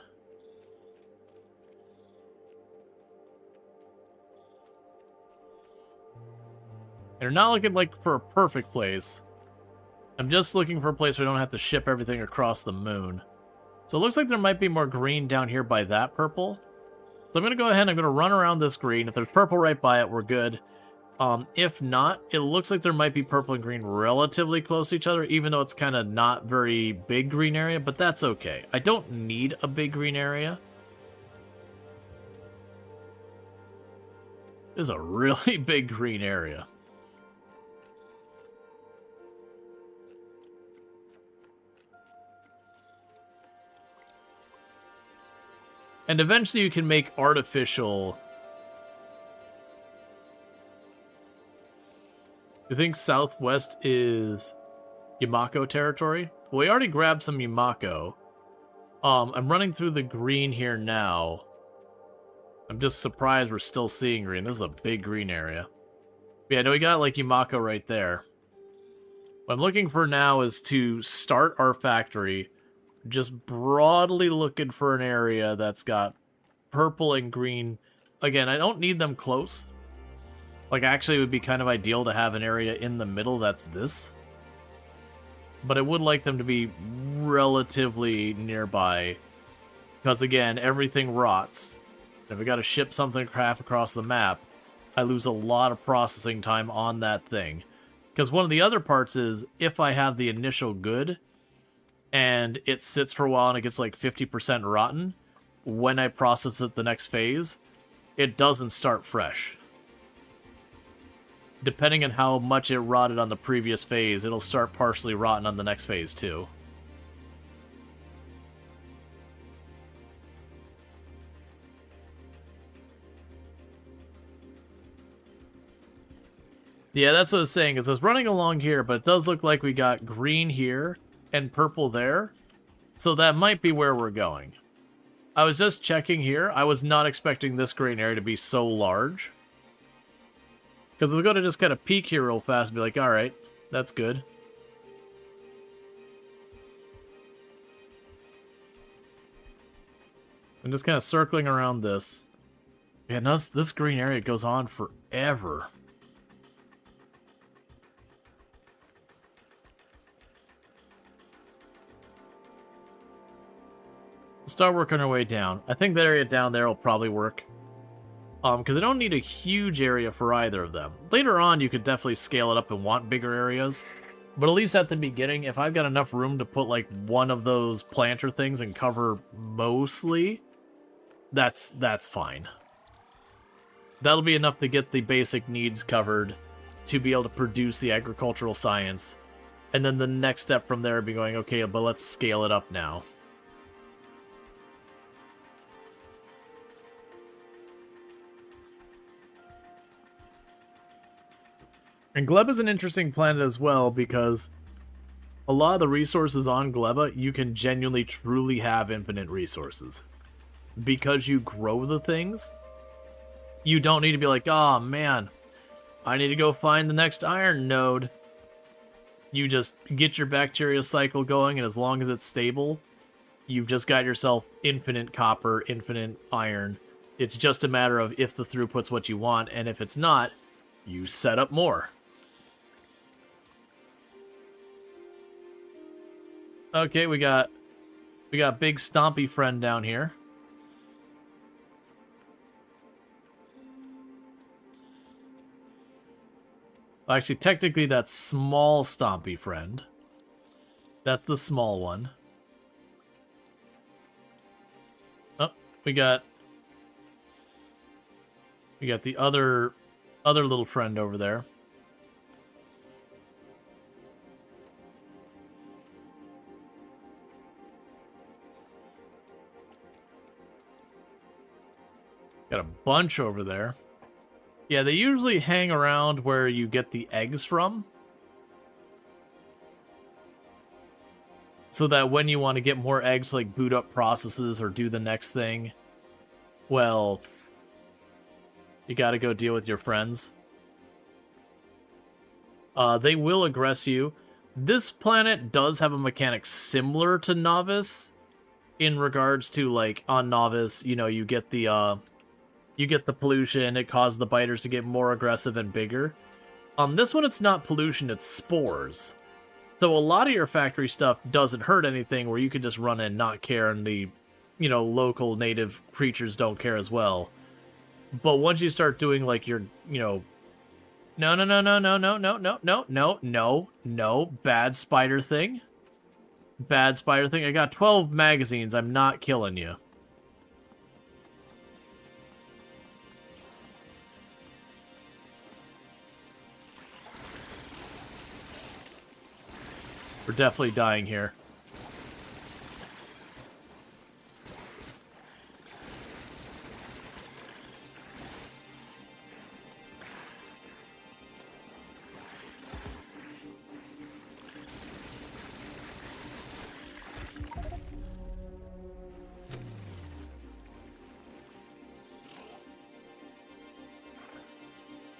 They're not looking like for a perfect place. I'm just looking for a place where I don't have to ship everything across the moon. So it looks like there might be more green down here by that purple. So I'm going to go ahead and I'm going to run around this green. If there's purple right by it, we're good. If not, it looks like there might be purple and green relatively close to each other, even though it's kind of not very big green area, but that's okay. I don't need a big green area. This is a really big green area. And eventually you can make artificial... You think southwest is Yamako territory? Well, we already grabbed some Yamako. I'm running through the green here now. I'm just surprised we're still seeing green. This is a big green area. But yeah, no, we got like Yamako right there. What I'm looking for now is to start our factory. Just broadly looking for an area that's got purple and green. Again, I don't need them close. Like, actually, it would be kind of ideal to have an area in the middle that's this. But I would like them to be relatively nearby. Because, again, everything rots. If I gotta ship something half across the map, I lose a lot of processing time on that thing. Because one of the other parts is, if I have the initial good, and it sits for a while and it gets like 50% rotten, when I process it the next phase, it doesn't start fresh. depending on how much it rotted on the previous phase, it'll start partially rotting on the next phase too. Yeah, that's what I was saying, is I was running along here, but it does look like we got green here and purple there. So that might be where we're going. I was just checking here. I was not expecting this green area to be so large. Because I was going to just kind of peek here real fast and be like, alright, that's good. I'm just kind of circling around this. Yeah, this green area goes on forever. Start working our way down. I think that area down there will probably work. Because I don't need a huge area for either of them. Later on, you could definitely scale it up and want bigger areas. But at least at the beginning, if I've got enough room to put like one of those planter things and cover mostly, that's fine. That'll be enough to get the basic needs covered to be able to produce the agricultural science. And then the next step from there would be going, okay, but let's scale it up now. And Gleb is an interesting planet as well, because a lot of the resources on Gleba, you can genuinely, truly have infinite resources. Because you grow the things, you don't need to be like, oh man, I need to go find the next iron node. You just get your bacteria cycle going, and as long as it's stable, you've just got yourself infinite copper, infinite iron. It's just a matter of if the throughput's what you want, and if it's not, you set up more. Okay, we got big stompy friend down here. Well, actually, technically that's small stompy friend. That's the small one. Oh, we got the other little friend over there. Got a bunch over there. Yeah, they usually hang around where you get the eggs from. So that when you want to get more eggs, like boot up processes or do the next thing, well, you gotta go deal with your friends. They will aggress you. This planet does have a mechanic similar to Novice, in regards to, like, on Novice, you know, you get the pollution, it causes the biters to get more aggressive and bigger. This one, it's not pollution, it's spores. So a lot of your factory stuff doesn't hurt anything, where you can just run in and not care, and the, you know, local native creatures don't care as well. But once you start doing, like, your, you know... No, bad spider thing. Bad spider thing. I got 12 magazines, I'm not killing you. We're definitely dying here.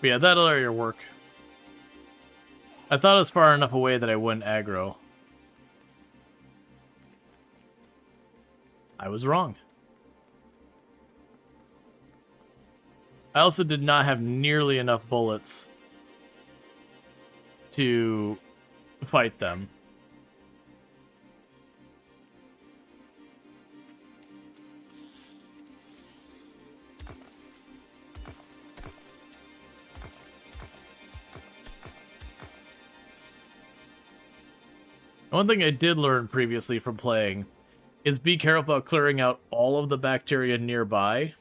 But yeah, that'll area work. I thought it was far enough away that I wouldn't aggro. I was wrong. I also did not have nearly enough bullets to fight them. One thing I did learn previously from playing is be careful about clearing out all of the bacteria nearby.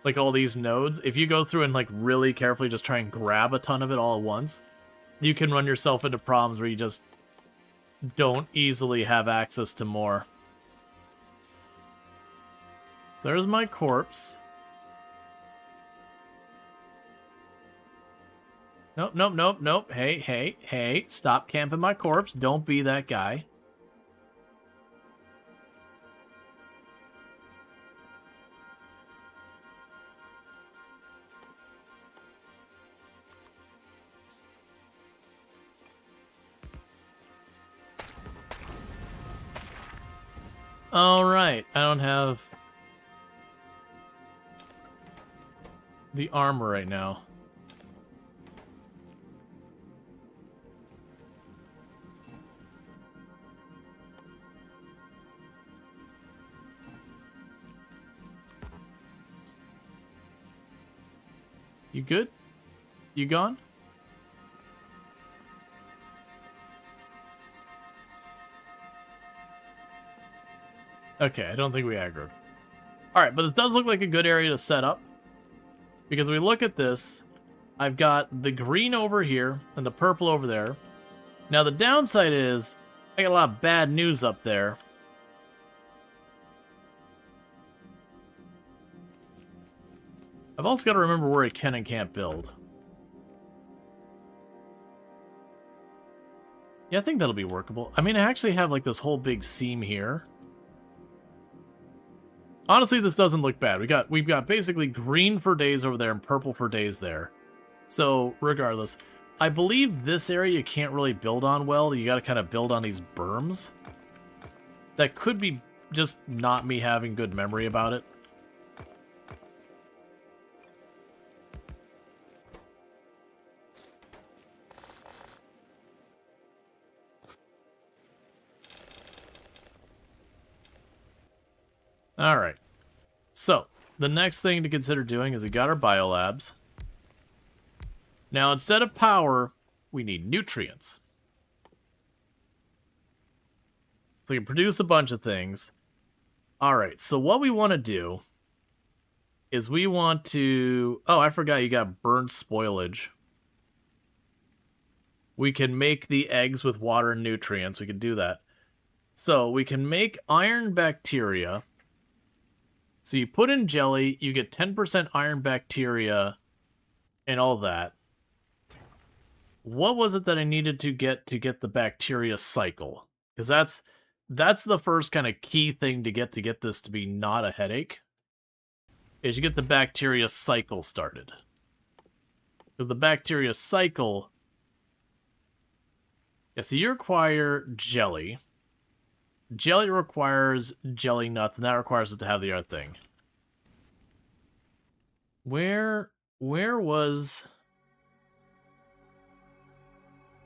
like all these nodes, if you go through and like really carefully just try and grab a ton of it all at once, you can run yourself into problems where you just don't easily have access to more. So there's my corpse. Nope, nope, nope, nope. Hey, hey, hey, stop camping my corpse. Don't be that guy. Alright, I don't have the armor right now. You good? You gone? Okay, I don't think we aggroed. Alright, but it does look like a good area to set up. Because we look at this, I've got the green over here and the purple over there. Now the downside is, I got a lot of bad news up there. I've also got to remember where I can and can't build. Yeah, I think that'll be workable. I mean, I actually have like this whole big seam here. Honestly, this doesn't look bad. We've got basically green for days over there and purple for days there. So, regardless, I believe this area you can't really build on well. You got to kind of build on these berms. That could be just not me having good memory about it. Alright. So, the next thing to consider doing is we got our biolabs. Now, instead of power, we need nutrients. So we can produce a bunch of things. Alright, so what we want to do is we want to... Oh, I forgot you got burnt spoilage. We can make the eggs with water and nutrients. We can do that. So we can make iron bacteria. So you put in jelly, you get 10% iron bacteria and all that. What was it that I needed to get the bacteria cycle? Because that's the first kind of key thing to get this to be not a headache. Is you get the bacteria cycle started. Because the bacteria cycle... Yeah, so you require jelly. Jelly requires jelly nuts, and that requires us to have the other thing. Where was...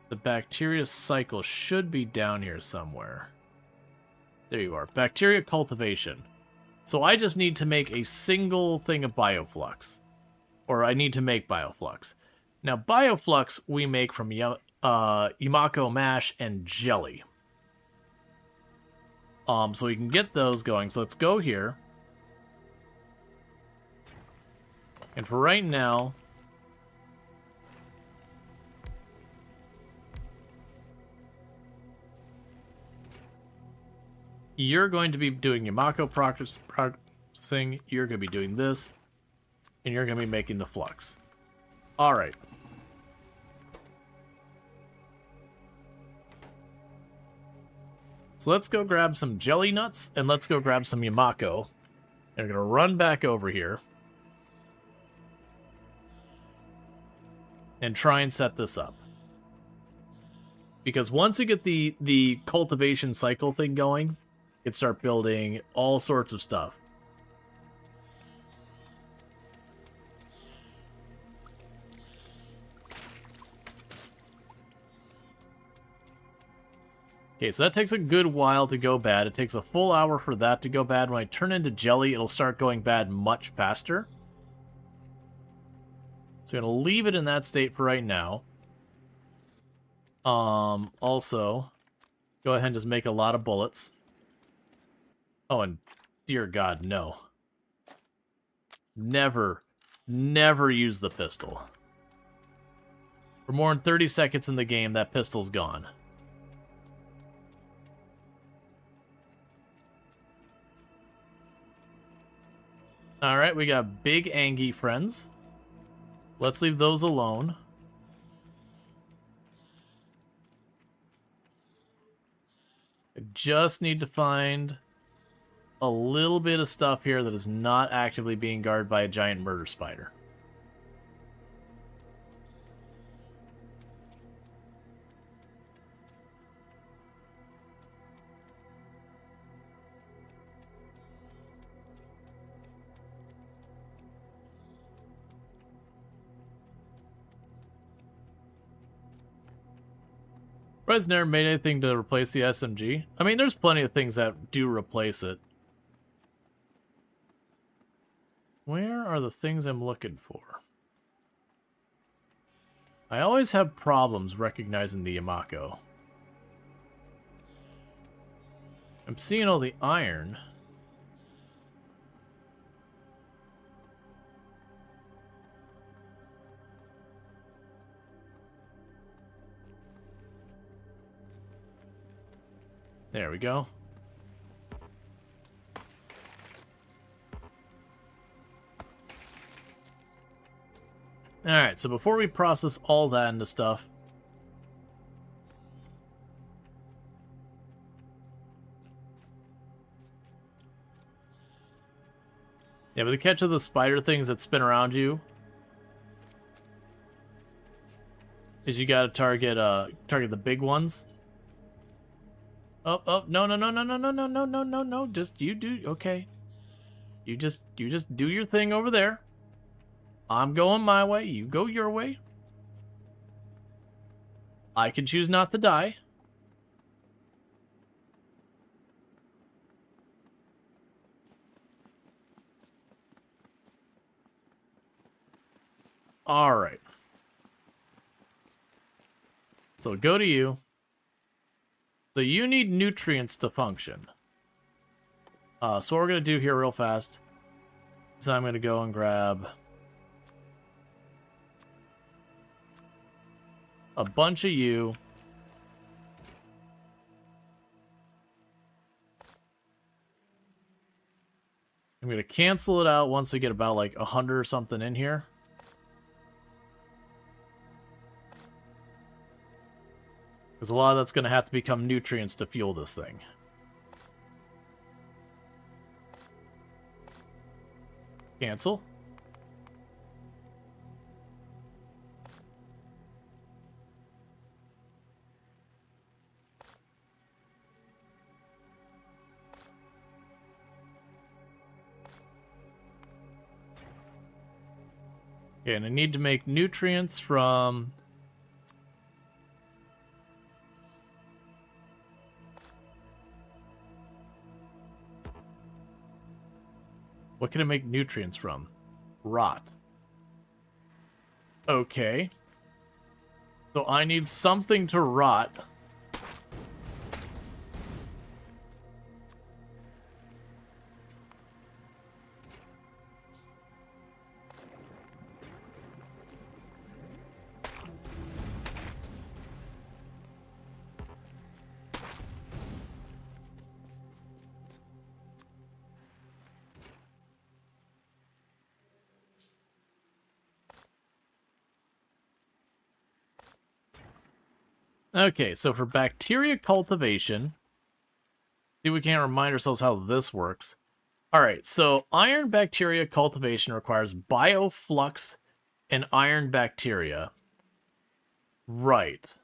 The bacteria cycle should be down here somewhere. There you are. Bacteria cultivation. So I just need to make a single thing of bioflux. Or I need to make bioflux. Now, bioflux we make from Yumako mash and jelly. So we can get those going. So let's go here. And for right now... You're going to be doing Yumako processing, you're going to be doing this, and you're going to be making the flux. Alright. So let's go grab some jelly nuts, and let's go grab some Yumako. And we're going to run back over here. And try and set this up. Because once you get the cultivation cycle thing going, you can start building all sorts of stuff. Okay, so that takes a good while to go bad. It takes a full hour for that to go bad. When I turn into jelly, it'll start going bad much faster. So I'm going to leave it in that state for right now. Also, go ahead and just make a lot of bullets. Oh, and dear God, no. Never, never use the pistol. For more than 30 seconds in the game, that pistol's gone. Alright, we got big Angie friends. Let's leave those alone. I just need to find a little bit of stuff here that is not actively being guarded by a giant murder spider. Red's never made anything to replace the SMG. I mean, there's plenty of things that do replace it. Where are the things I'm looking for? I always have problems recognizing the Yamako. I'm seeing all the iron. There we go. Alright, so before we process all that into stuff, yeah, but the catch of the spider things that spin around you is you gotta target the big ones. Oh, no, just you do, okay. You just do your thing over there. I'm going my way, you go your way. I can choose not to die. Alright. So go to you. So you need nutrients to function. So what we're going to do here real fast is I'm going to go and grab a bunch of you. I'm going to cancel it out once we get about like 100 or something in here. Because a lot of that's going to have to become nutrients to fuel this thing. Cancel. Okay, and I need to make nutrients from... What can I make nutrients from? Rot. Okay. So I need something to rot. Okay, so for bacteria cultivation, see, we can't remind ourselves how this works. Alright, so iron bacteria cultivation requires bioflux and iron bacteria. Right.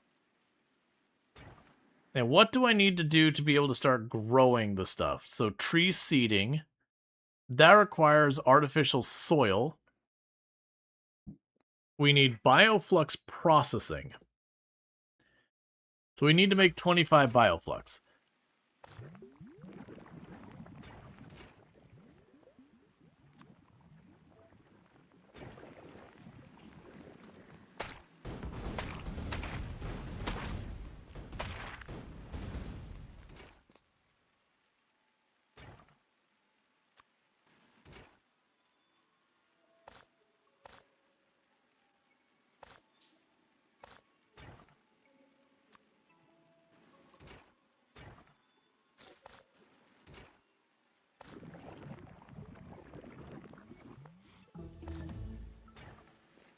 And what do I need to do to be able to start growing the stuff? So tree seeding, that requires artificial soil. We need bioflux processing. So we need to make 25 bioflux.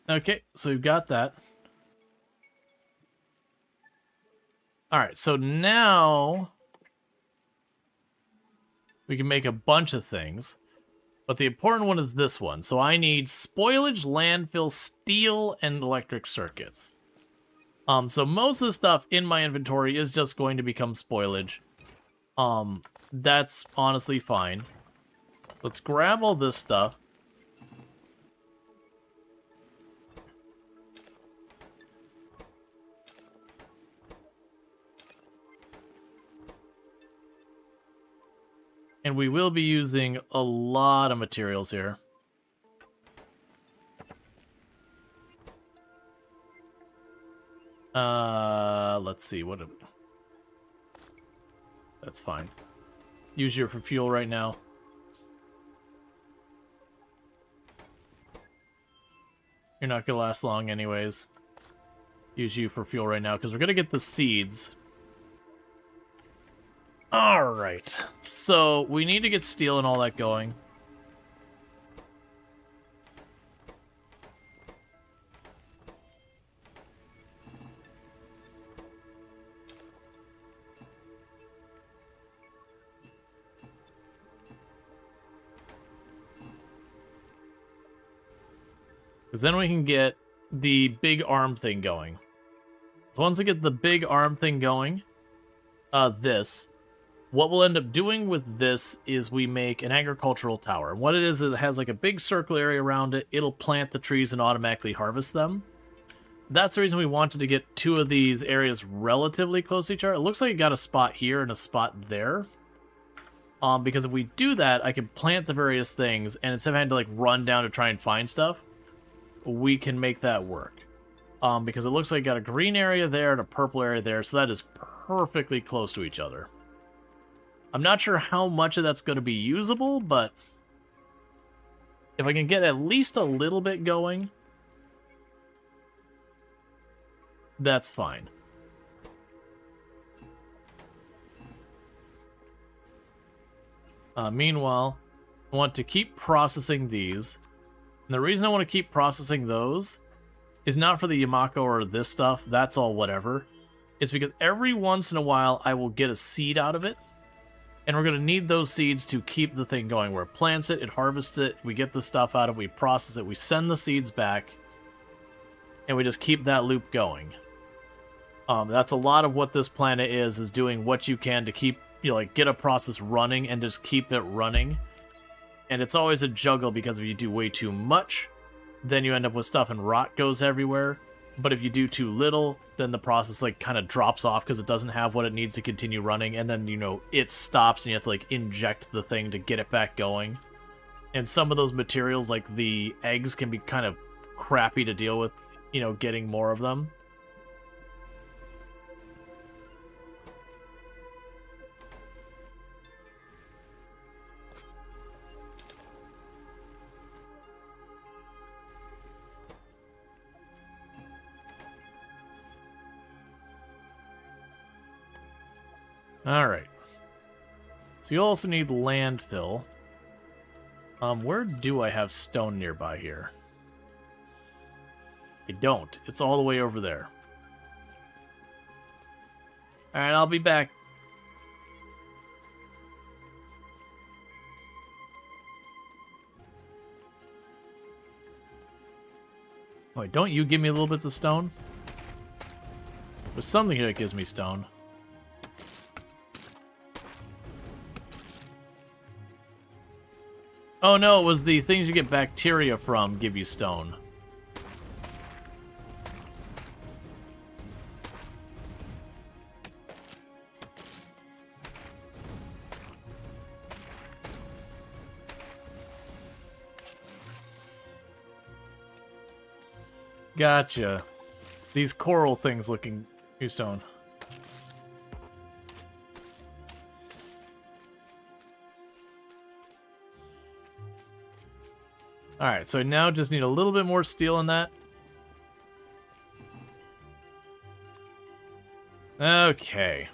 Okay, so we've got that. Alright, so now we can make a bunch of things. But the important one is this one. So I need spoilage, landfill, steel, and electric circuits. So most of the stuff in my inventory is just going to become spoilage. That's honestly fine. Let's grab all this stuff. And we will be using a lot of materials here. Let's see, that's fine. Use your for fuel right now. You're not gonna last long anyways. Use you for fuel right now, because we're gonna get the seeds. Alright, so we need to get steel and all that going. Because then we can get the big arm thing going. So once we get the big arm thing going, what we'll end up doing with this is we make an agricultural tower. And what it is it has like a big circle area around it. It'll plant the trees and automatically harvest them. That's the reason we wanted to get two of these areas relatively close to each other. It looks like it got a spot here and a spot there. Because if we do that, I can plant the various things, and instead of having to like run down to try and find stuff, we can make that work. Because it looks like it got a green area there and a purple area there, so that is perfectly close to each other. I'm not sure how much of that's going to be usable, but if I can get at least a little bit going, that's fine. Meanwhile, I want to keep processing these. And the reason I want to keep processing those is not for the Yamako or this stuff, that's all whatever. It's because every once in a while I will get a seed out of it, and we're going to need those seeds to keep the thing going, where it plants it, it harvests it, we get the stuff out of it, we process it, we send the seeds back, and we just keep that loop going. That's a lot of what this planet is doing what you can to keep, like, get a process running and just keep it running. And it's always a juggle, because if you do way too much, then you end up with stuff and rot goes everywhere. But if you do too little, then the process like kind of drops off because it doesn't have what it needs to continue running, and then, you know, it stops and you have to like inject the thing to get it back going. And some of those materials, like the eggs, can be kind of crappy to deal with, you know, getting more of them. Alright. So you also need landfill. Where do I have stone nearby here? I don't. It's all the way over there. Alright, I'll be back. Wait, don't you give me little bits of stone? There's something here that gives me stone. Oh no, it was the things you get bacteria from give you stone. Gotcha. These coral things looking you stone. Alright, so I now just need a little bit more steel in that. Okay.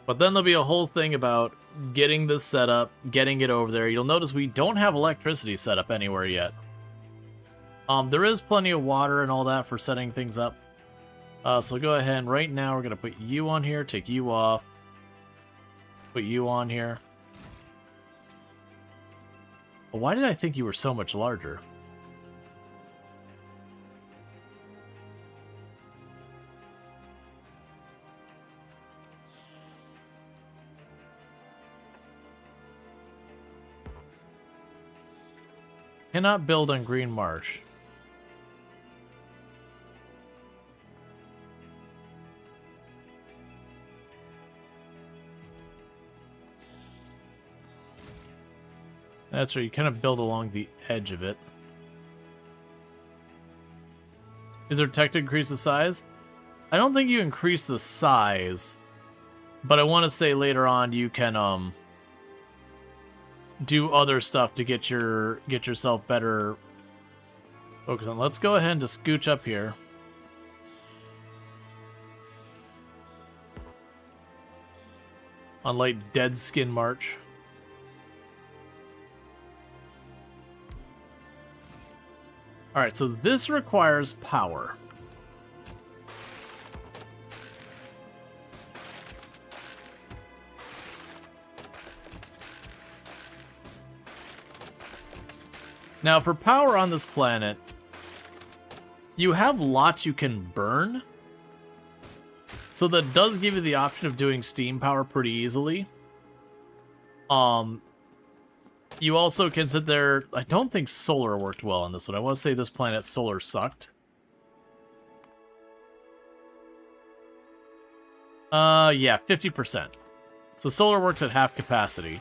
But then there'll be a whole thing about getting this set up, getting it over there. You'll notice we don't have electricity set up anywhere yet. There is plenty of water and all that for setting things up. So go ahead and right now we're going to put you on here, take you off, put you on here. Well, why did I think you were so much larger? Cannot build on Green Marsh. That's right, you kind of build along the edge of it. Is there tech to increase the size? I don't think you increase the size, but I want to say later on you can do other stuff to get yourself better focus on. Let's go ahead and just scooch up here. On like Dead Skin March. Alright, so this requires power. Now, for power on this planet, you have lots you can burn. So that does give you the option of doing steam power pretty easily. You also can sit there... I don't think solar worked well on this one. I want to say this planet solar sucked. Yeah, 50%. So solar works at half capacity.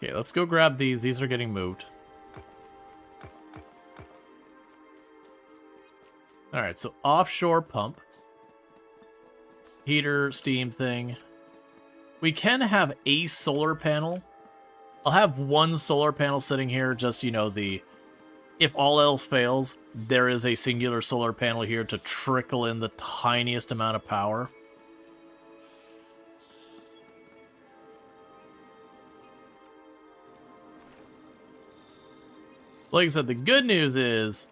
Okay, let's go grab these. These are getting moved. Alright, so offshore pump. Heater, steam thing. We can have a solar panel. I'll have one solar panel sitting here, just, you know, if all else fails, there is a singular solar panel here to trickle in the tiniest amount of power. Like I said, the good news is,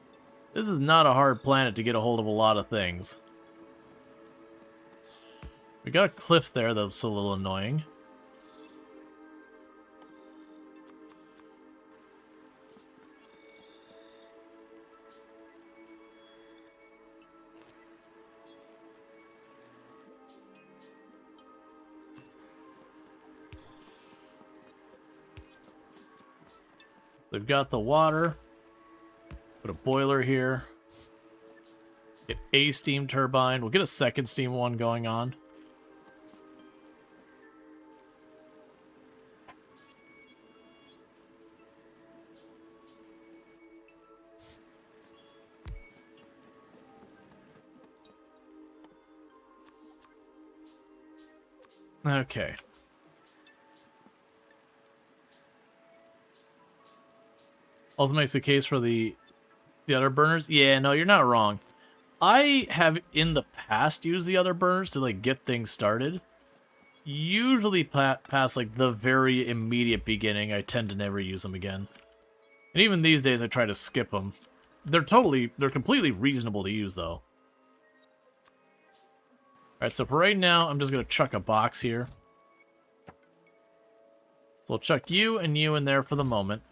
this is not a hard planet to get a hold of a lot of things. We got a cliff there that's a little annoying. They've got the water. Put a boiler here. Get a steam turbine. We'll get a second steam one going on. Okay. Also makes the case for the other burners. Yeah, no, you're not wrong. I have in the past used the other burners to like get things started. Usually past like the very immediate beginning, I tend to never use them again. And even these days, I try to skip them. They're completely reasonable to use though. Alright, so for right now, I'm just gonna chuck a box here. So I'll chuck you and you in there for the moment.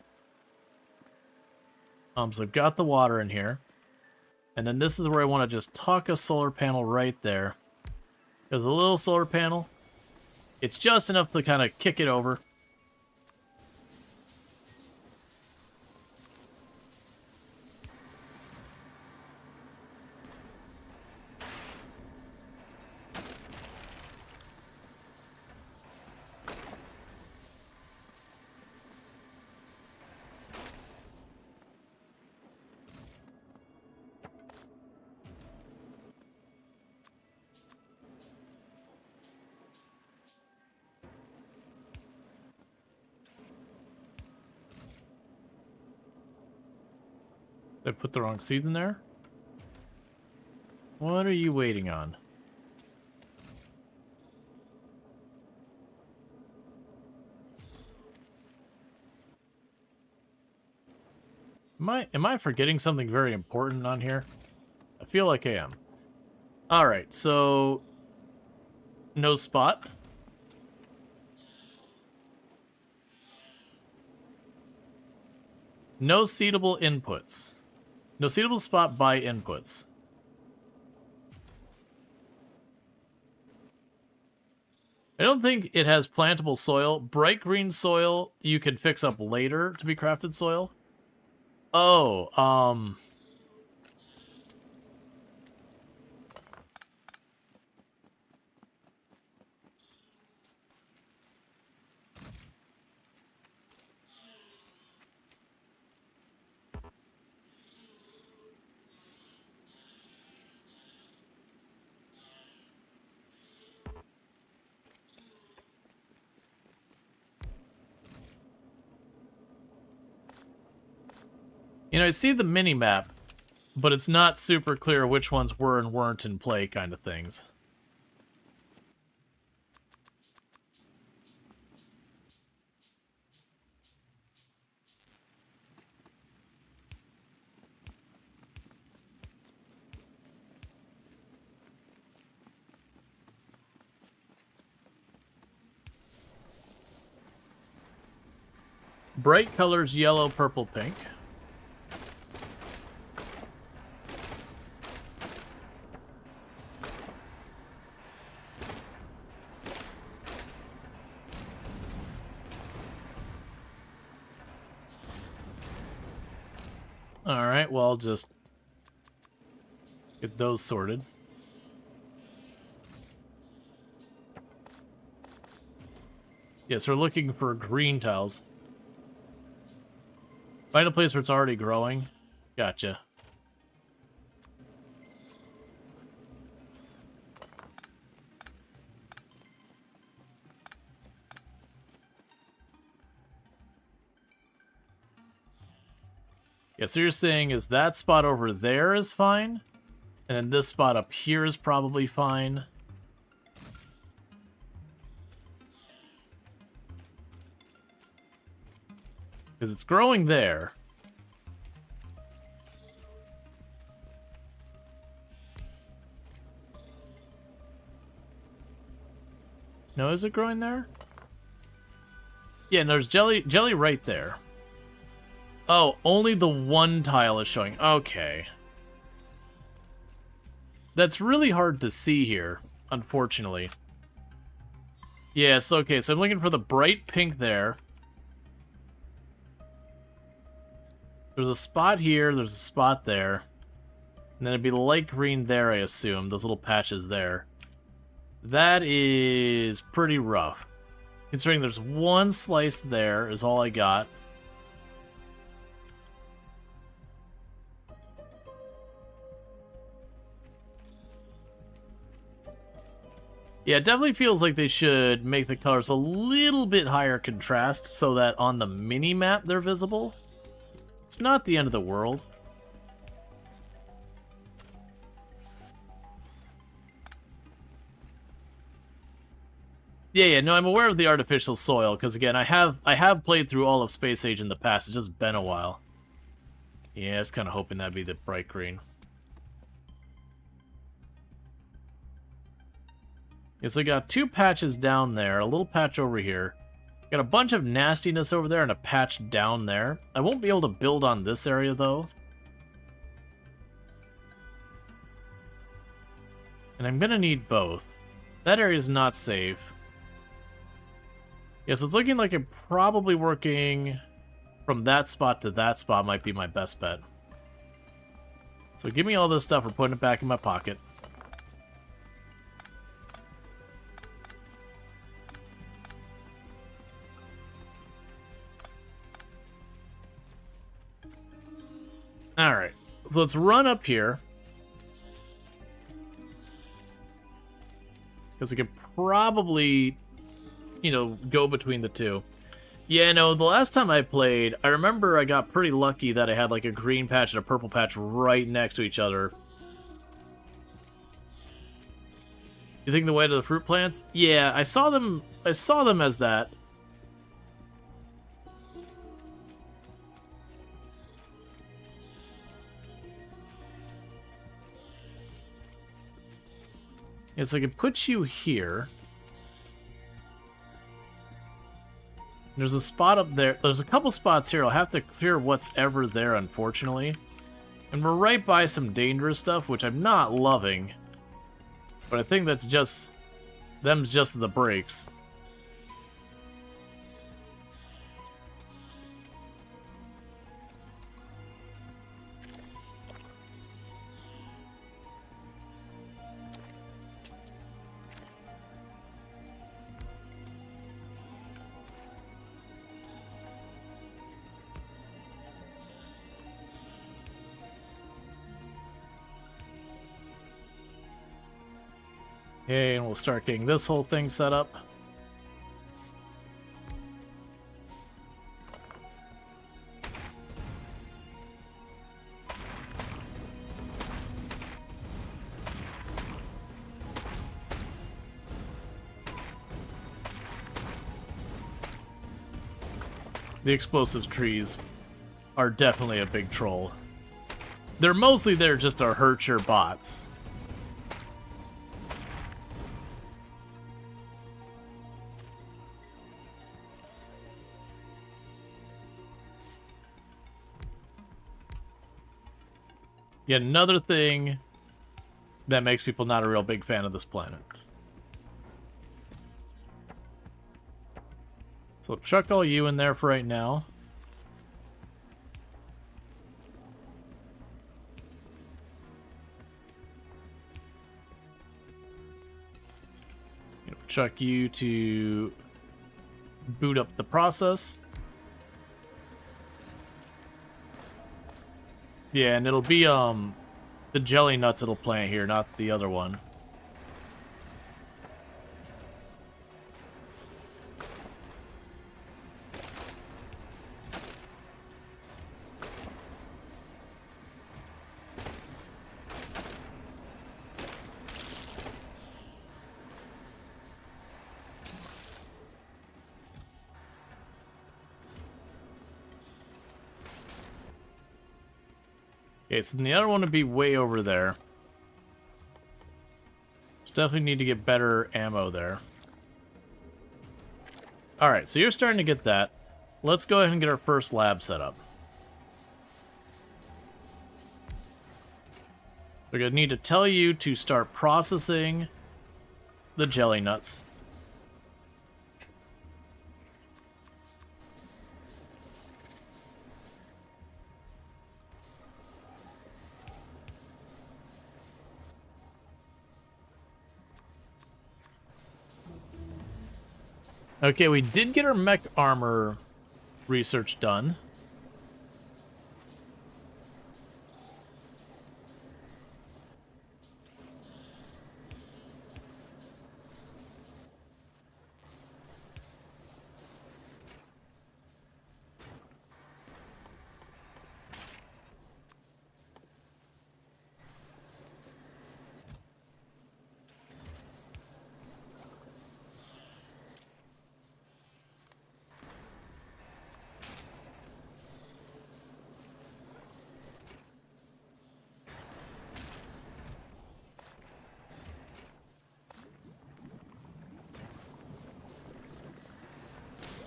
So I've got the water in here. And then this is where I want to just tuck a solar panel right there. Because the little solar panel, it's just enough to kind of kick it over. Did I put the wrong seeds in there? What are you waiting on? Am I forgetting something very important on here? I feel like I am. Alright, so... No spot. No seedable inputs. No seedable spot by inputs. I don't think it has plantable soil. Bright green soil you can fix up later to be crafted soil. Oh, you know, I see the mini-map, but it's not super clear which ones were and weren't in play kind of things. Bright colors, yellow, purple, pink. Alright, well, I'll just get those sorted. Yes, we're looking for green tiles. Find a place where it's already growing. Gotcha. Yeah, so you're saying is that spot over there is fine? And then this spot up here is probably fine. Because it's growing there. No, is it growing there? Yeah, no, there's jelly right there. Oh, only the one tile is showing. Okay. That's really hard to see here, unfortunately. Yes, okay, so I'm looking for the bright pink there. There's a spot here, there's a spot there. And then it'd be the light green there, I assume, those little patches there. That is pretty rough. Considering there's one slice there is all I got. Yeah, it definitely feels like they should make the colors a little bit higher contrast so that on the mini-map they're visible. It's not the end of the world. Yeah, no, I'm aware of the artificial soil, because again, I have played through all of Space Age in the past, it's just been a while. Yeah, I was kind of hoping that'd be the bright green. Yeah, so I got two patches down there, a little patch over here. Got a bunch of nastiness over there and a patch down there. I won't be able to build on this area, though. And I'm gonna need both. That area is not safe. Yeah, so it's looking like I'm probably working from that spot to that spot might be my best bet. So give me all this stuff, we're putting it back in my pocket. Alright, so let's run up here. Because I could probably, you know, go between the two. Yeah, no, the last time I played, I remember I got pretty lucky that I had like a green patch and a purple patch right next to each other. You think the way to the fruit plants? Yeah, I saw them as that. Yeah, so I could put you here. There's a spot up there. There's a couple spots here. I'll have to clear what's ever there, unfortunately. And we're right by some dangerous stuff, which I'm not loving. But I think that's just... them's just the breaks. Okay, and we'll start getting this whole thing set up. The explosive trees are definitely a big troll. They're mostly there just to hurt your bots. Yet another thing that makes people not a real big fan of this planet. So chuck all you in there for right now. Chuck you to boot up the process. Yeah, and it'll be the jelly nuts it'll plant here, not the other one. Okay, so the other one would be way over there. So definitely need to get better ammo there. Alright, so you're starting to get that. Let's go ahead and get our first lab set up. We're going to need to tell you to start processing the jelly nuts. Okay, we did get our mech armor research done.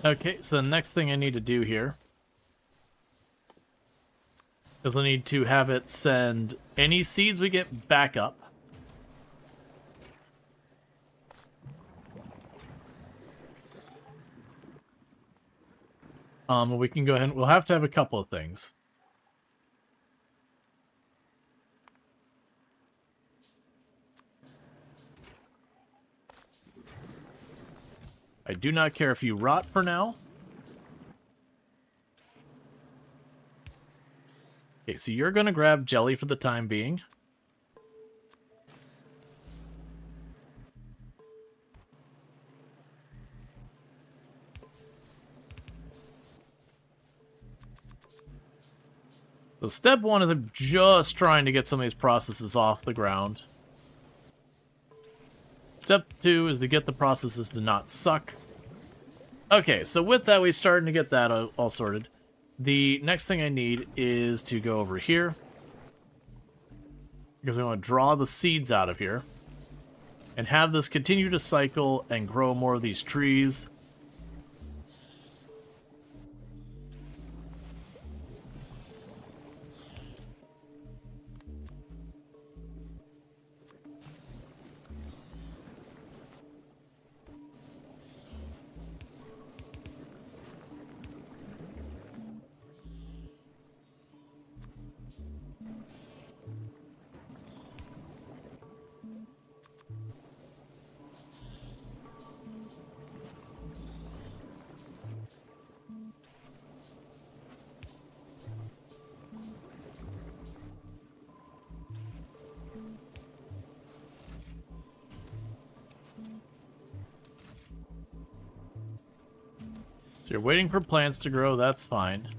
Okay, so the next thing I need to do here is I need to have it send any seeds we get back up. We can go ahead and we'll have to have a couple of things. I do not care if you rot for now. Okay, so you're going to grab jelly for the time being. So step one is I'm just trying to get some of these processes off the ground. Step two is to get the processes to not suck. Okay, so with that, we're starting to get that all sorted. The next thing I need is to go over here, because I want to draw the seeds out of here and have this continue to cycle and grow more of these trees. So you're waiting for plants to grow, that's fine.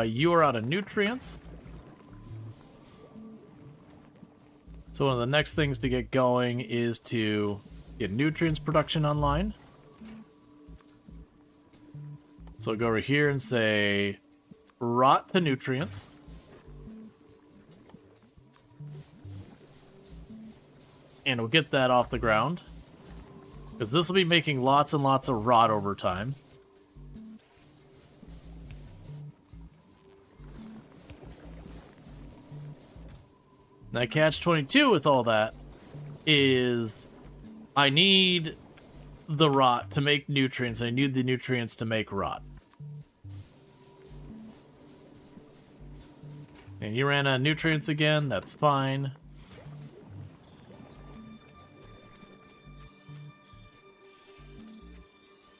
You are out of nutrients. So one of the next things to get going is to get nutrients production online. So I'll go over here and say rot to nutrients. And we'll get that off the ground, because this will be making lots and lots of rot over time. Now, catch-22 with all that is I need the rot to make nutrients. I need the nutrients to make rot. And you ran out of nutrients again. That's fine.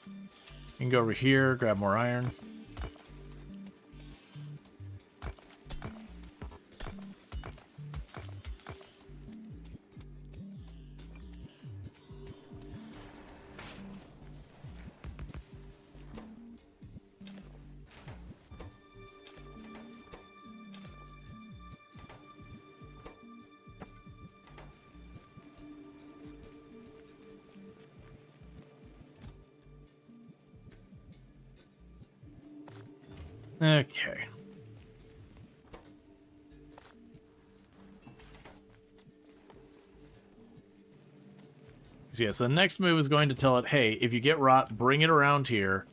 You can go over here, grab more iron. Okay. So yeah, so the next move is going to tell it, hey, if you get rot, bring it around here,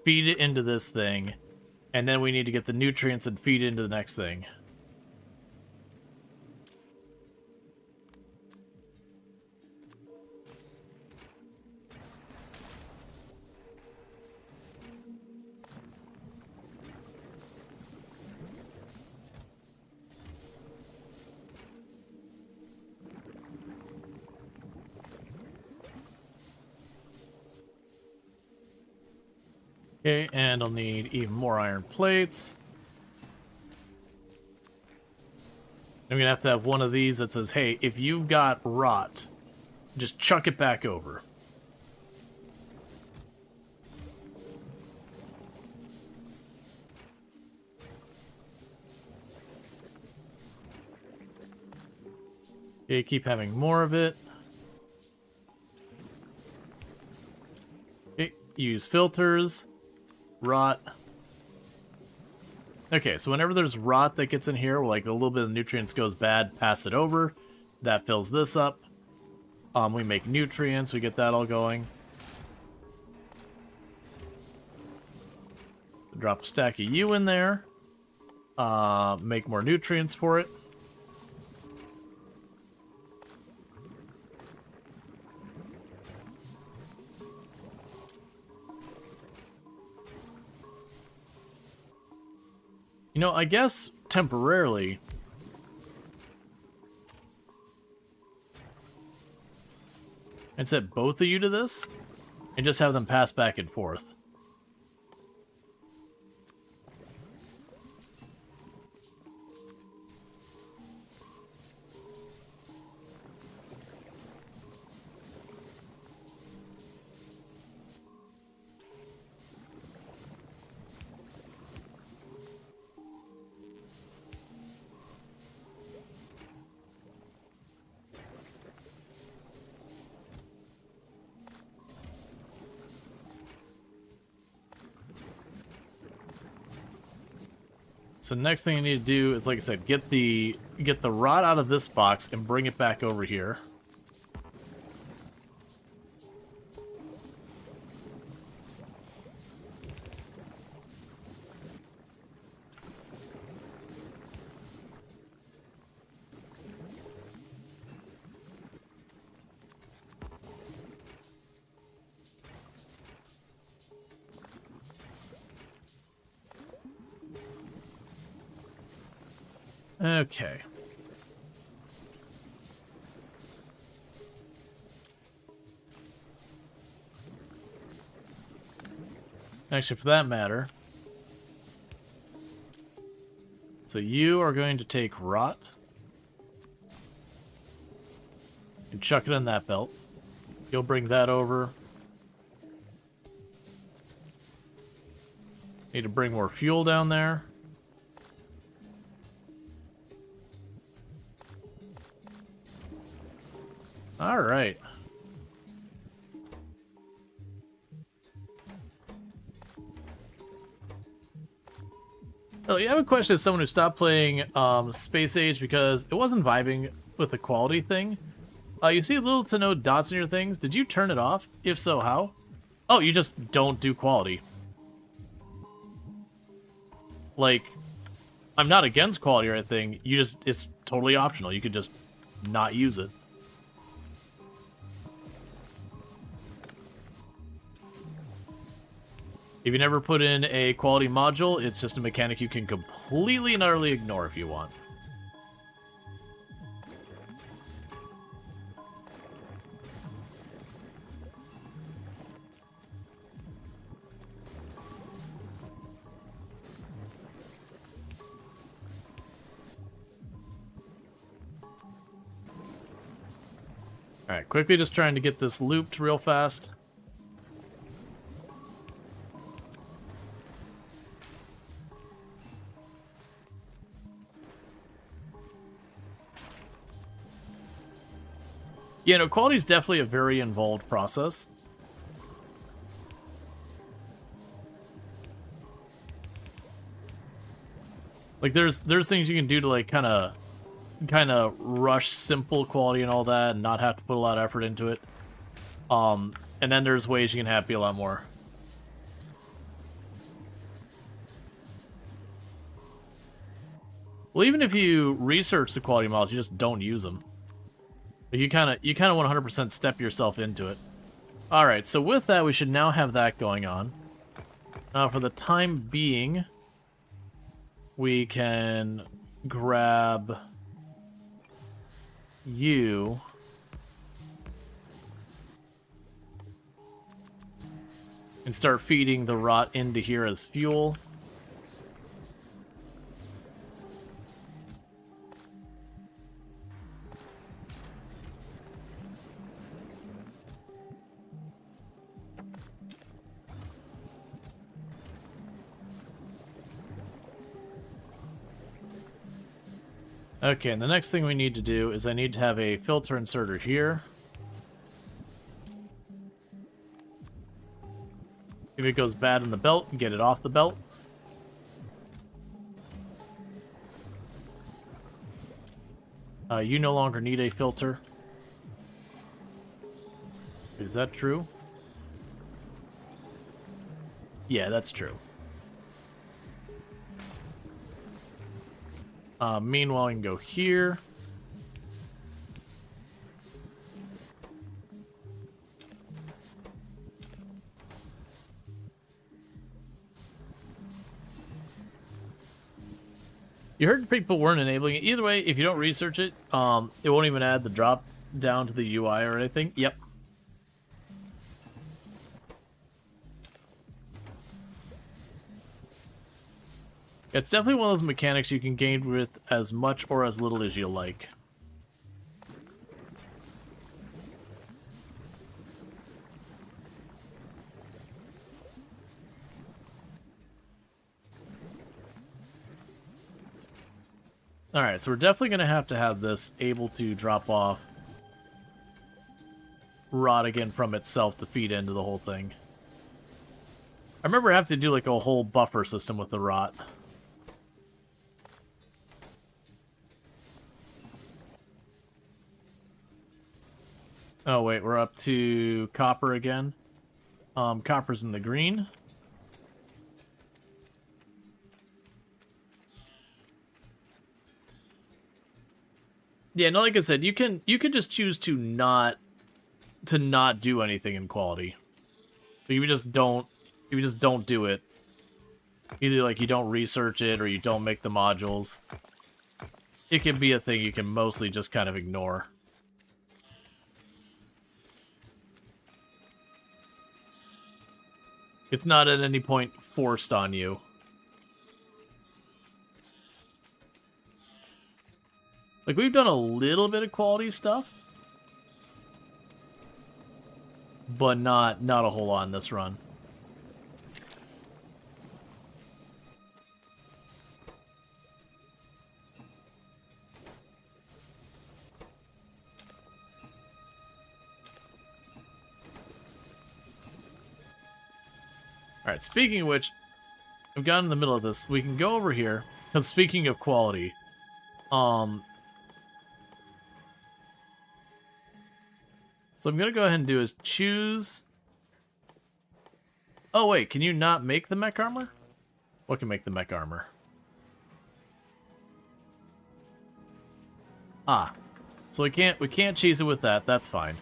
feed it into this thing, and then we need to get the nutrients and feed it into the next thing. Okay, and I'll need even more iron plates. I'm gonna have to have one of these that says, hey, if you've got rot, just chuck it back over. Okay, keep having more of it. Okay, use filters. Rot. Okay, so whenever there's rot that gets in here, like a little bit of nutrients goes bad, pass it over. That fills this up. We make nutrients, we get that all going. Drop a stack of you in there. Make more nutrients for it. You know, I guess temporarily I'd set both of you to this and just have them pass back and forth. So next thing I need to do is, like I said, get the rot out of this box and bring it back over here. Okay. Actually, for that matter, so you are going to take rot and chuck it in that belt. You'll bring that over. Need to bring more fuel down there. All right. Oh, you have a question as someone who stopped playing Space Age because it wasn't vibing with the quality thing. You see little to no dots in your things. Did you turn it off? If so, how? Oh, you just don't do quality. Like, I'm not against quality or anything. You just, it's totally optional. You could just not use it. If you never put in a quality module, it's just a mechanic you can completely and utterly ignore if you want. Alright, quickly just trying to get this looped real fast. Yeah, no, quality is definitely a very involved process. Like, there's things you can do to, like, kind of rush simple quality and all that and not have to put a lot of effort into it. And then there's ways you can be a lot more. Well, even if you research the quality models, you just don't use them. But you kind of 100% step yourself into it. All right, so with that, we should now have that going on. Now, for the time being, we can grab you. And start feeding the rot into here as fuel. Okay, and the next thing we need to do is I need to have a filter inserter here. If it goes bad in the belt, get it off the belt. You no longer need a filter. Is that true? Yeah, that's true. Meanwhile, I can go here. You heard people weren't enabling it. Either way, if you don't research it, it won't even add the drop down to the UI or anything. Yep. It's definitely one of those mechanics you can gain with as much or as little as you like. Alright, so we're definitely going to have this able to drop off rot again from itself to feed into the whole thing. I remember I have to do like a whole buffer system with the rot. Oh, wait, we're up to copper again. Copper's in the green. Yeah, no, like I said, you can just choose to not do anything in quality. So you just don't do it. Either like you don't research it or you don't make the modules. It can be a thing you can mostly just kind of ignore. It's not at any point forced on you. Like, we've done a little bit of quality stuff, but not a whole lot in this run. Alright, speaking of which, I've gotten in the middle of this. We can go over here, because speaking of quality, so I'm gonna go ahead and do is choose... Oh wait, can you not make the mech armor? What can make the mech armor? Ah. So we can't cheese it with that, that's fine.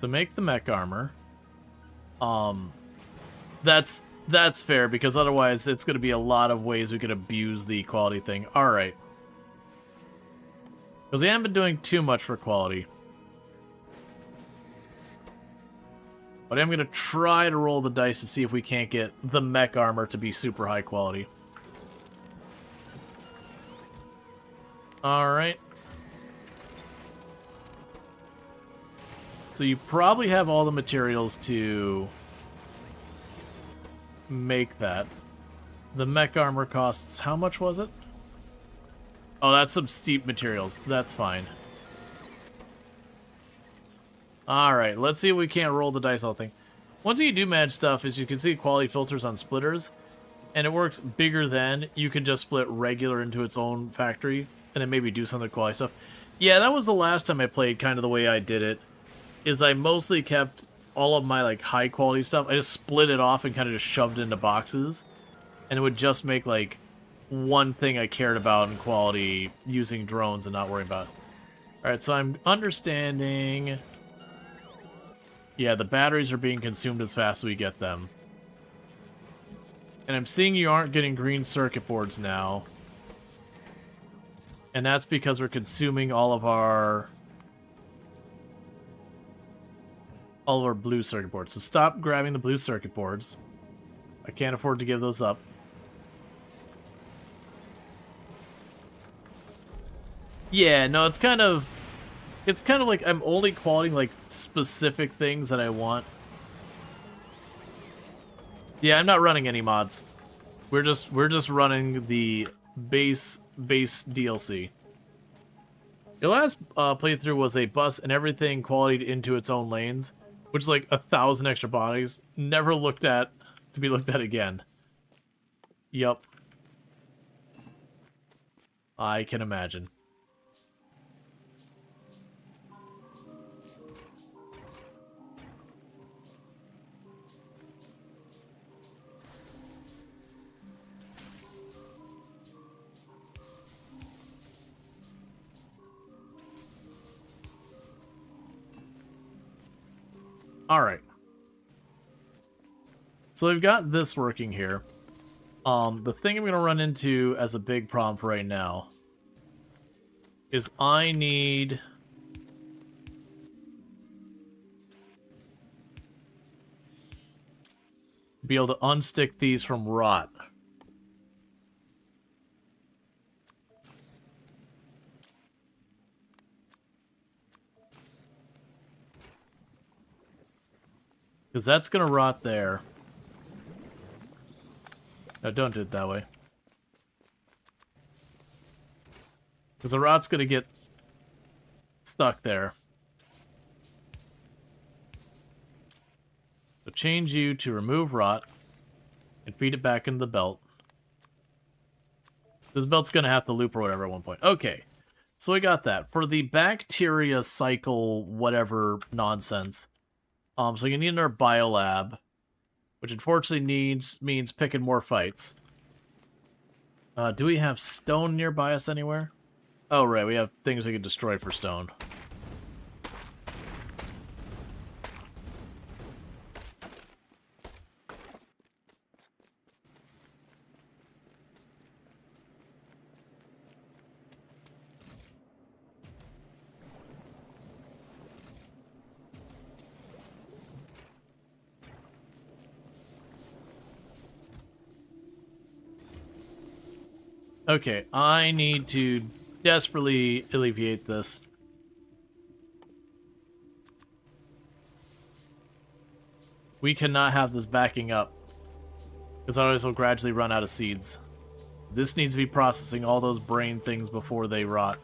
To make the mech armor, that's fair, because otherwise it's going to be a lot of ways we could abuse the quality thing. Alright. Because we haven't been doing too much for quality. But I'm going to try to roll the dice to see if we can't get the mech armor to be super high quality. Alright. So you probably have all the materials to make that. The mech armor costs, how much was it? Oh, that's some steep materials. That's fine. Alright, let's see if we can't roll the dice all thing. Once you do manage stuff, as you can see, quality filters on splitters, and it works bigger than, you can just split regular into its own factory, and then maybe do some of the quality stuff. Yeah, that was the last time I played kind of the way I did it, is I mostly kept all of my, like, high quality stuff. I just split it off and kind of just shoved it into boxes, and it would just make, like, one thing I cared about in quality using drones and not worrying about. Alright, so I'm understanding... Yeah, the batteries are being consumed as fast as we get them. And I'm seeing you aren't getting green circuit boards now. And that's because we're consuming all of our blue circuit boards. So stop grabbing the blue circuit boards. I can't afford to give those up. Yeah, no, it's kind of like I'm only qualifying like specific things that I want. Yeah, I'm not running any mods. We're just running the base DLC. The last playthrough was a bus and everything qualityed into its own lanes, which is like 1,000 extra bodies. Never looked at to be looked at again. Yup. I can imagine. Alright. So we've got this working here. The thing I'm going to run into as a big problem for right now is I need... to be able to unstick these from rot. Because that's going to rot there. No, don't do it that way. Because the rot's going to get stuck there. So change you to remove rot and feed it back into the belt. This belt's gonna have to loop or whatever at one point. Okay. So we got that. For the bacteria cycle whatever nonsense. So you need another biolab, which unfortunately means picking more fights. Do we have stone nearby us anywhere? Oh right, we have things we can destroy for stone. Okay, I need to desperately alleviate this. We cannot have this backing up, because otherwise we'll gradually run out of seeds. This needs to be processing all those brain things before they rot.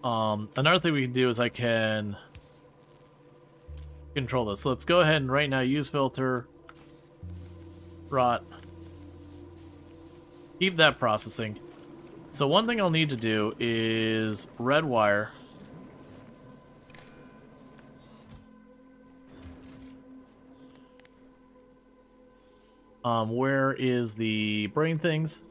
Another thing we can do is I can control this. So let's go ahead and right now use filter, rot. Keep that processing. So one thing I'll need to do is red wire. Where is the brain things?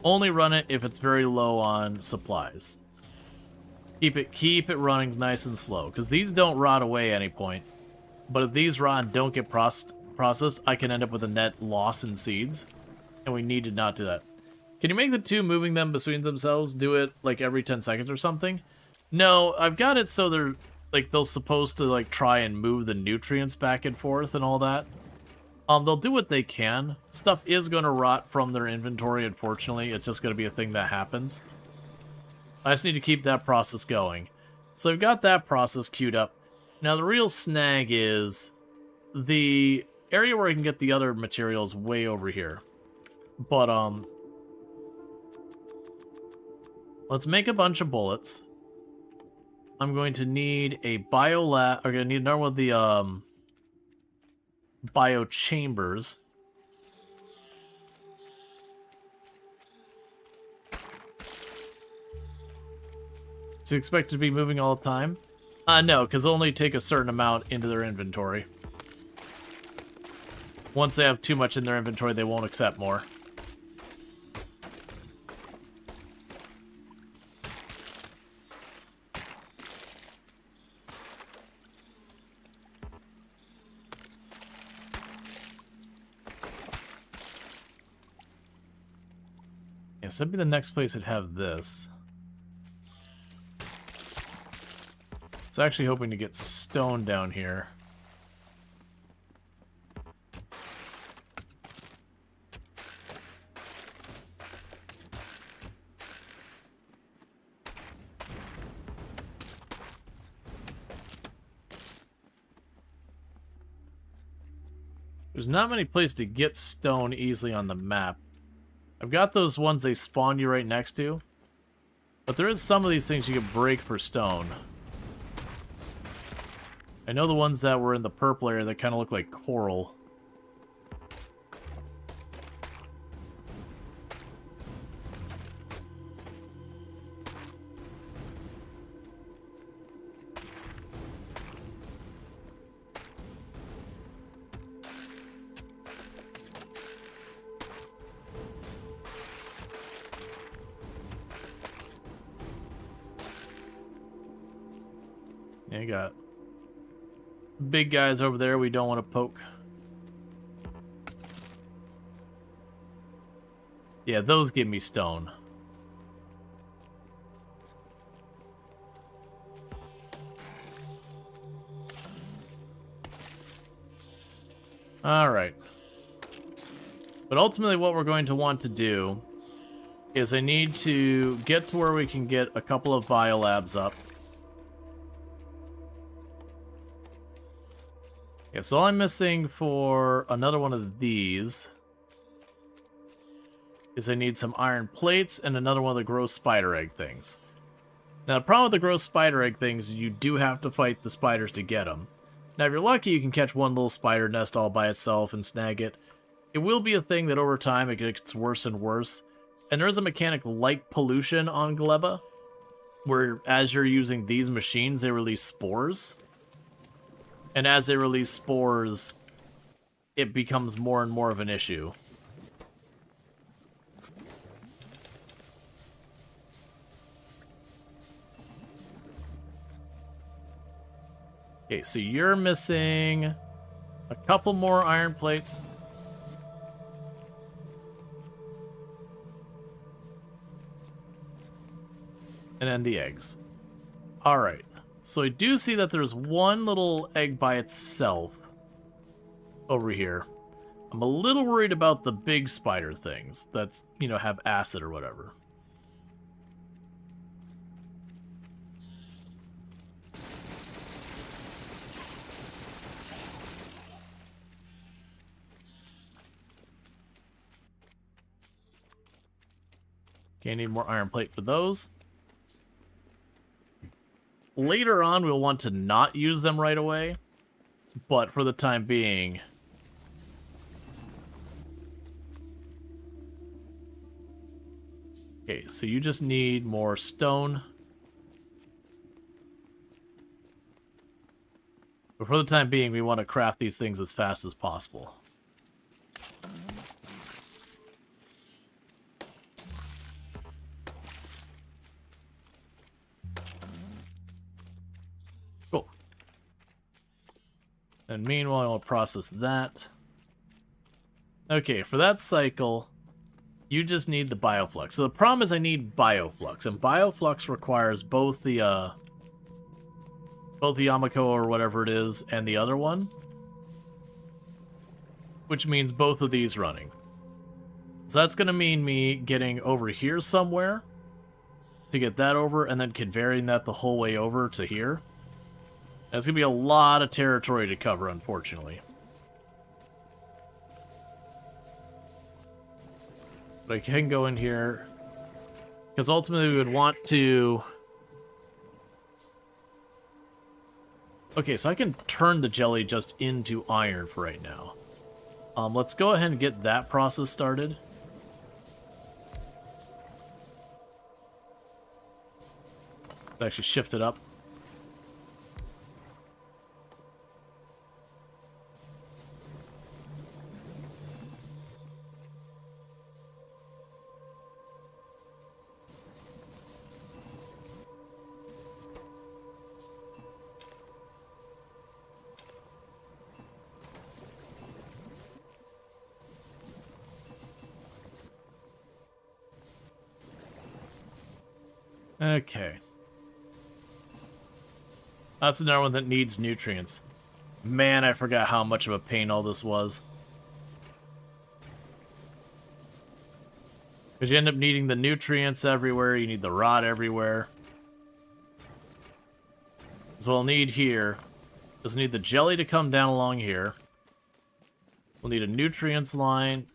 Only run it if it's very low on supplies. Keep it running nice and slow, because these don't rot away at any point. But if these rot and don't get processed, I can end up with a net loss in seeds, and we need to not do that. Can you make the two moving them between themselves do it like every 10 seconds or something? No, I've got it so they're like they're supposed to like try and move the nutrients back and forth and all that. They'll do what they can. Stuff is going to rot from their inventory, unfortunately. It's just going to be a thing that happens. I just need to keep that process going. So I've got that process queued up. Now the real snag is the area where I can get the other materials way over here. But, let's make a bunch of bullets. I'm going to need a biolab. I'm going to need another one of the, bio chambers. Is it expected to be moving all the time? No, because they'll only take a certain amount into their inventory. Once they have too much in their inventory, they won't accept more. Yes, that'd be the next place that'd have this. So actually hoping to get stone down here. There's not many places to get stone easily on the map. I've got those ones they spawn you right next to. But there is some of these things you can break for stone. I know the ones that were in the purple area that kind of look like coral. Yeah, you got big guys over there we don't want to poke. Yeah, those give me stone. Alright. But ultimately what we're going to want to do is I need to get to where we can get a couple of biolabs up. Yeah, so all I'm missing for another one of these is I need some iron plates and another one of the gross spider egg things. Now, the problem with the gross spider egg things, you do have to fight the spiders to get them. Now, if you're lucky, you can catch one little spider nest all by itself and snag it. It will be a thing that over time it gets worse and worse. And there is a mechanic like pollution on Gleba, where as you're using these machines, they release spores. And as they release spores, it becomes more and more of an issue. Okay, so you're missing a couple more iron plates. And then the eggs. Alright, so I do see that there's one little egg by itself over here. I'm a little worried about the big spider things that, you know, have acid or whatever. Okay, I need more iron plate for those. Later on, we'll want to not use them right away, but for the time being... Okay, so you just need more stone. But for the time being, we want to craft these things as fast as possible. Cool. And meanwhile, I'll process that. Okay, for that cycle, you just need the bioflux. So the problem is I need bioflux, and bioflux requires both the Yamako or whatever it is and the other one, which means both of these running. So that's going to mean me getting over here somewhere to get that over, and then conveying that the whole way over to here. That's going to be a lot of territory to cover, unfortunately. But I can go in here, because ultimately we would want to... Okay, so I can turn the jelly just into iron for right now. Let's go ahead and get that process started. Actually shift it up. Okay. That's another one that needs nutrients. Man, I forgot how much of a pain all this was. Because you end up needing the nutrients everywhere, you need the rod everywhere. So we'll need here, just need the jelly to come down along here. We'll need a nutrient line.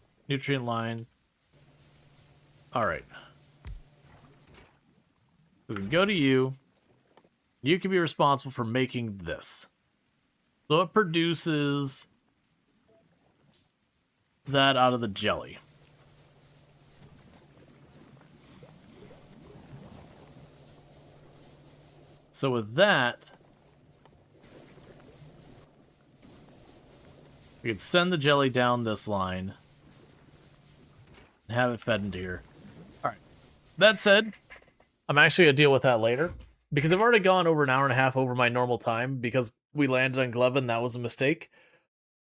Alright. We can go to you. You can be responsible for making this. So it produces that out of the jelly. So with that, we could send the jelly down this line and have it fed into here. Alright. That said, I'm actually going to deal with that later, because I've already gone over an hour and a half over my normal time because we landed on Gleba and that was a mistake.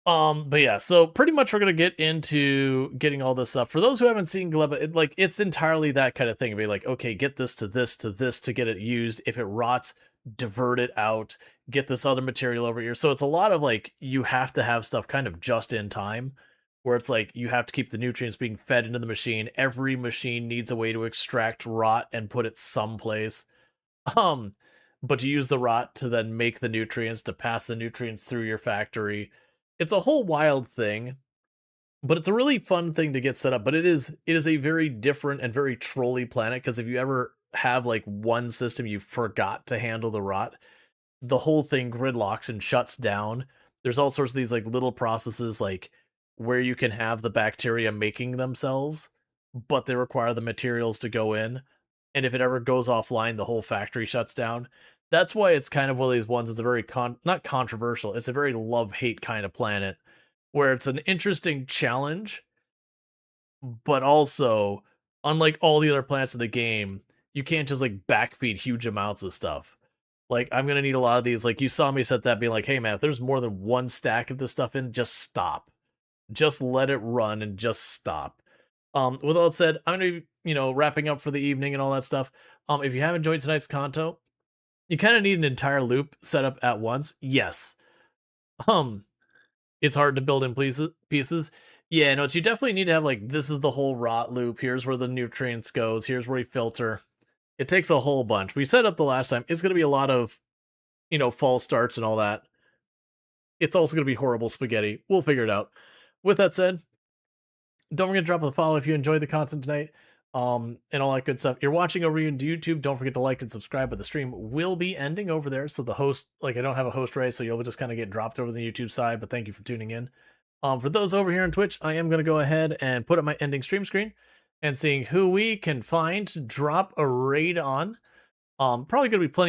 But yeah, so pretty much we're going to get into getting all this up. For those who haven't seen Gleba, it's entirely that kind of thing. Be like, okay, get this to this to this to get it used. If it rots, divert it out. Get this other material over here. So it's a lot of you have to have stuff kind of just in time, where it's you have to keep the nutrients being fed into the machine. Every machine needs a way to extract rot and put it someplace. But to use the rot to then make the nutrients, to pass the nutrients through your factory. It's a whole wild thing, but it's a really fun thing to get set up. But it is a very different and very trolly planet, because if you ever have like one system you forgot to handle the rot, the whole thing gridlocks and shuts down. There's all sorts of these like little processes like where you can have the bacteria making themselves, but they require the materials to go in. And if it ever goes offline, the whole factory shuts down. That's why it's kind of one of these ones that's a very not controversial. It's a very love-hate kind of planet where it's an interesting challenge, but also unlike all the other planets in the game, you can't just like backfeed huge amounts of stuff. Like, I'm gonna need a lot of these. Like, you saw me set that being like, hey man, if there's more than one stack of this stuff in, just stop. Just let it run and just stop. With all that said, I'm gonna be, wrapping up for the evening and all that stuff. If you have enjoyed tonight's conto, you kind of need an entire loop set up at once. Yes. It's hard to build in pieces. Yeah, no, you definitely need to have like, this is the whole rot loop. Here's where the nutrients goes. Here's where we filter. It takes a whole bunch. We set up the last time. It's going to be a lot of, false starts and all that. It's also going to be horrible spaghetti. We'll figure it out. With that said, don't forget to drop a follow if you enjoyed the content tonight, and all that good stuff. You're watching over on YouTube. Don't forget to like and subscribe. But the stream will be ending over there. So the host, I don't have a host race, so you'll just kind of get dropped over the YouTube side. But thank you for tuning in. For those over here on Twitch, I am going to go ahead and put up my ending stream screen and seeing who we can find to drop a raid on. Probably going to be plenty of